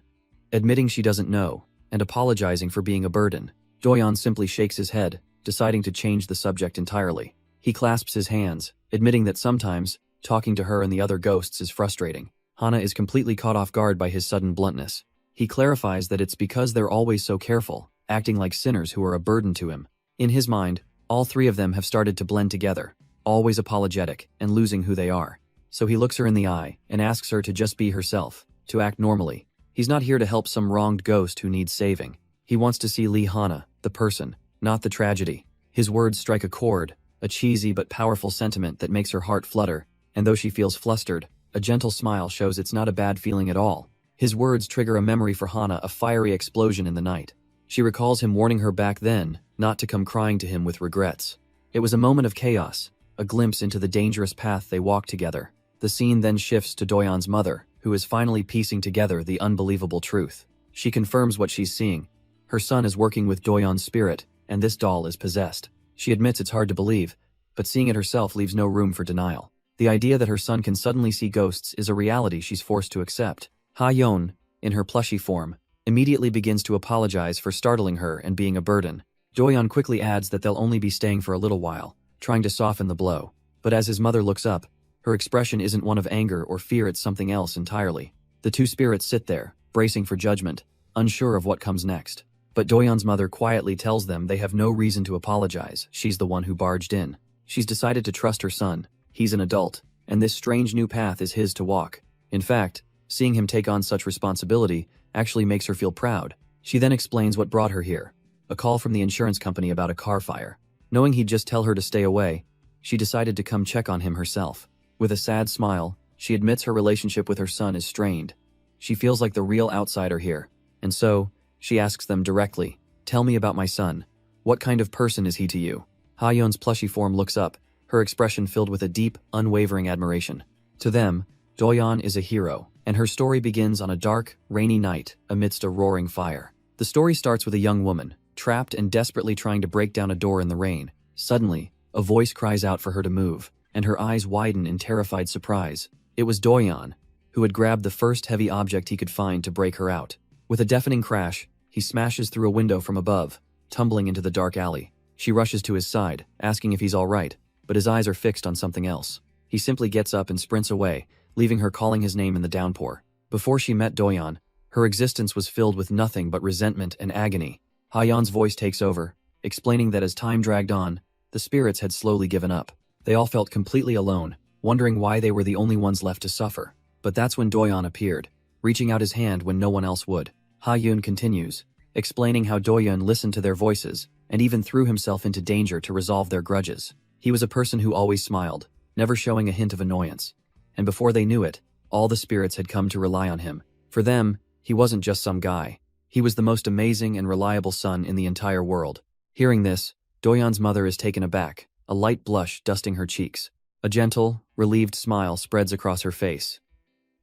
admitting she doesn't know, and apologizing for being a burden. Doyeon simply shakes his head, deciding to change the subject entirely. He clasps his hands, admitting that sometimes, talking to her and the other ghosts is frustrating. Hana is completely caught off guard by his sudden bluntness. He clarifies that it's because they're always so careful, acting like sinners who are a burden to him. In his mind, all three of them have started to blend together, always apologetic and losing who they are. So he looks her in the eye and asks her to just be herself, to act normally. He's not here to help some wronged ghost who needs saving. He wants to see Lee Hana, the person, not the tragedy. His words strike a chord, a cheesy but powerful sentiment that makes her heart flutter, and though she feels flustered, a gentle smile shows it's not a bad feeling at all. His words trigger a memory for Hana, a fiery explosion in the night. She recalls him warning her back then not to come crying to him with regrets. It was a moment of chaos, a glimpse into the dangerous path they walked together. The scene then shifts to Doyeon's mother, who is finally piecing together the unbelievable truth. She confirms what she's seeing. Her son is working with Doyeon's spirit, and this doll is possessed. She admits it's hard to believe, but seeing it herself leaves no room for denial. The idea that her son can suddenly see ghosts is a reality she's forced to accept. Ha-yeon, in her plushy form, immediately begins to apologize for startling her and being a burden. Doyeon quickly adds that they'll only be staying for a little while, trying to soften the blow. But as his mother looks up, her expression isn't one of anger or fear, it's something else entirely. The two spirits sit there, bracing for judgment, unsure of what comes next. But Doyeon's mother quietly tells them they have no reason to apologize, she's the one who barged in. She's decided to trust her son, he's an adult, and this strange new path is his to walk. In fact, seeing him take on such responsibility actually makes her feel proud. She then explains what brought her here. A call from the insurance company about a car fire. Knowing he'd just tell her to stay away, she decided to come check on him herself. With a sad smile, she admits her relationship with her son is strained. She feels like the real outsider here, and so, she asks them directly, "Tell me about my son. What kind of person is he to you?" Ha-yeon's plushy form looks up, her expression filled with a deep, unwavering admiration. To them, Do-yeon is a hero, and her story begins on a dark, rainy night amidst a roaring fire. The story starts with a young woman, trapped and desperately trying to break down a door in the rain. Suddenly, a voice cries out for her to move, and her eyes widen in terrified surprise. It was Do-yeon, who had grabbed the first heavy object he could find to break her out. With a deafening crash, he smashes through a window from above, tumbling into the dark alley. She rushes to his side, asking if he's all right, but his eyes are fixed on something else. He simply gets up and sprints away, leaving her calling his name in the downpour. Before she met Do-yeon, her existence was filled with nothing but resentment and agony. Ha-yeon's voice takes over, explaining that as time dragged on, the spirits had slowly given up. They all felt completely alone, wondering why they were the only ones left to suffer. But that's when Do-yeon appeared, reaching out his hand when no one else would. Ha-yeon continues, explaining how Do-yeon listened to their voices and even threw himself into danger to resolve their grudges. He was a person who always smiled, never showing a hint of annoyance. And before they knew it, all the spirits had come to rely on him. For them, he wasn't just some guy. He was the most amazing and reliable son in the entire world. Hearing this, Do-yeon's mother is taken aback, a light blush dusting her cheeks. A gentle, relieved smile spreads across her face.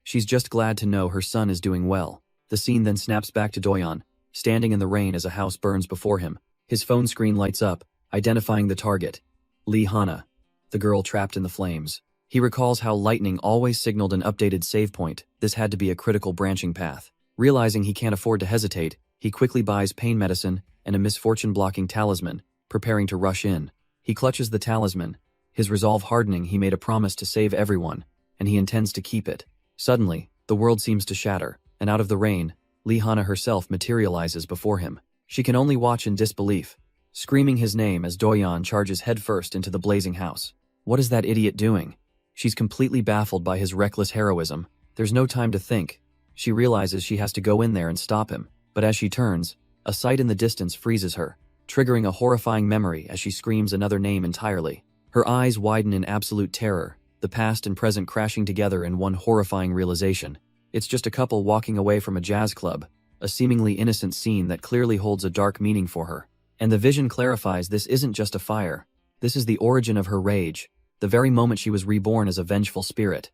She's just glad to know her son is doing well. The scene then snaps back to Do-yeon, standing in the rain as a house burns before him. His phone screen lights up, identifying the target, Lee Hana, the girl trapped in the flames. He recalls how lightning always signaled an updated save point. This had to be a critical branching path. Realizing he can't afford to hesitate, he quickly buys pain medicine and a misfortune-blocking talisman, preparing to rush in. He clutches the talisman, his resolve hardening. He made a promise to save everyone, and he intends to keep it. Suddenly, the world seems to shatter, and out of the rain, Lee Hana herself materializes before him. She can only watch in disbelief, screaming his name as Do-yeon charges headfirst into the blazing house. What is that idiot doing? She's completely baffled by his reckless heroism. There's no time to think. She realizes she has to go in there and stop him, but as she turns, a sight in the distance freezes her, triggering a horrifying memory as she screams another name entirely. Her eyes widen in absolute terror, the past and present crashing together in one horrifying realization. It's just a couple walking away from a jazz club, a seemingly innocent scene that clearly holds a dark meaning for her. And the vision clarifies this isn't just a fire. This is the origin of her rage, the very moment she was reborn as a vengeful spirit.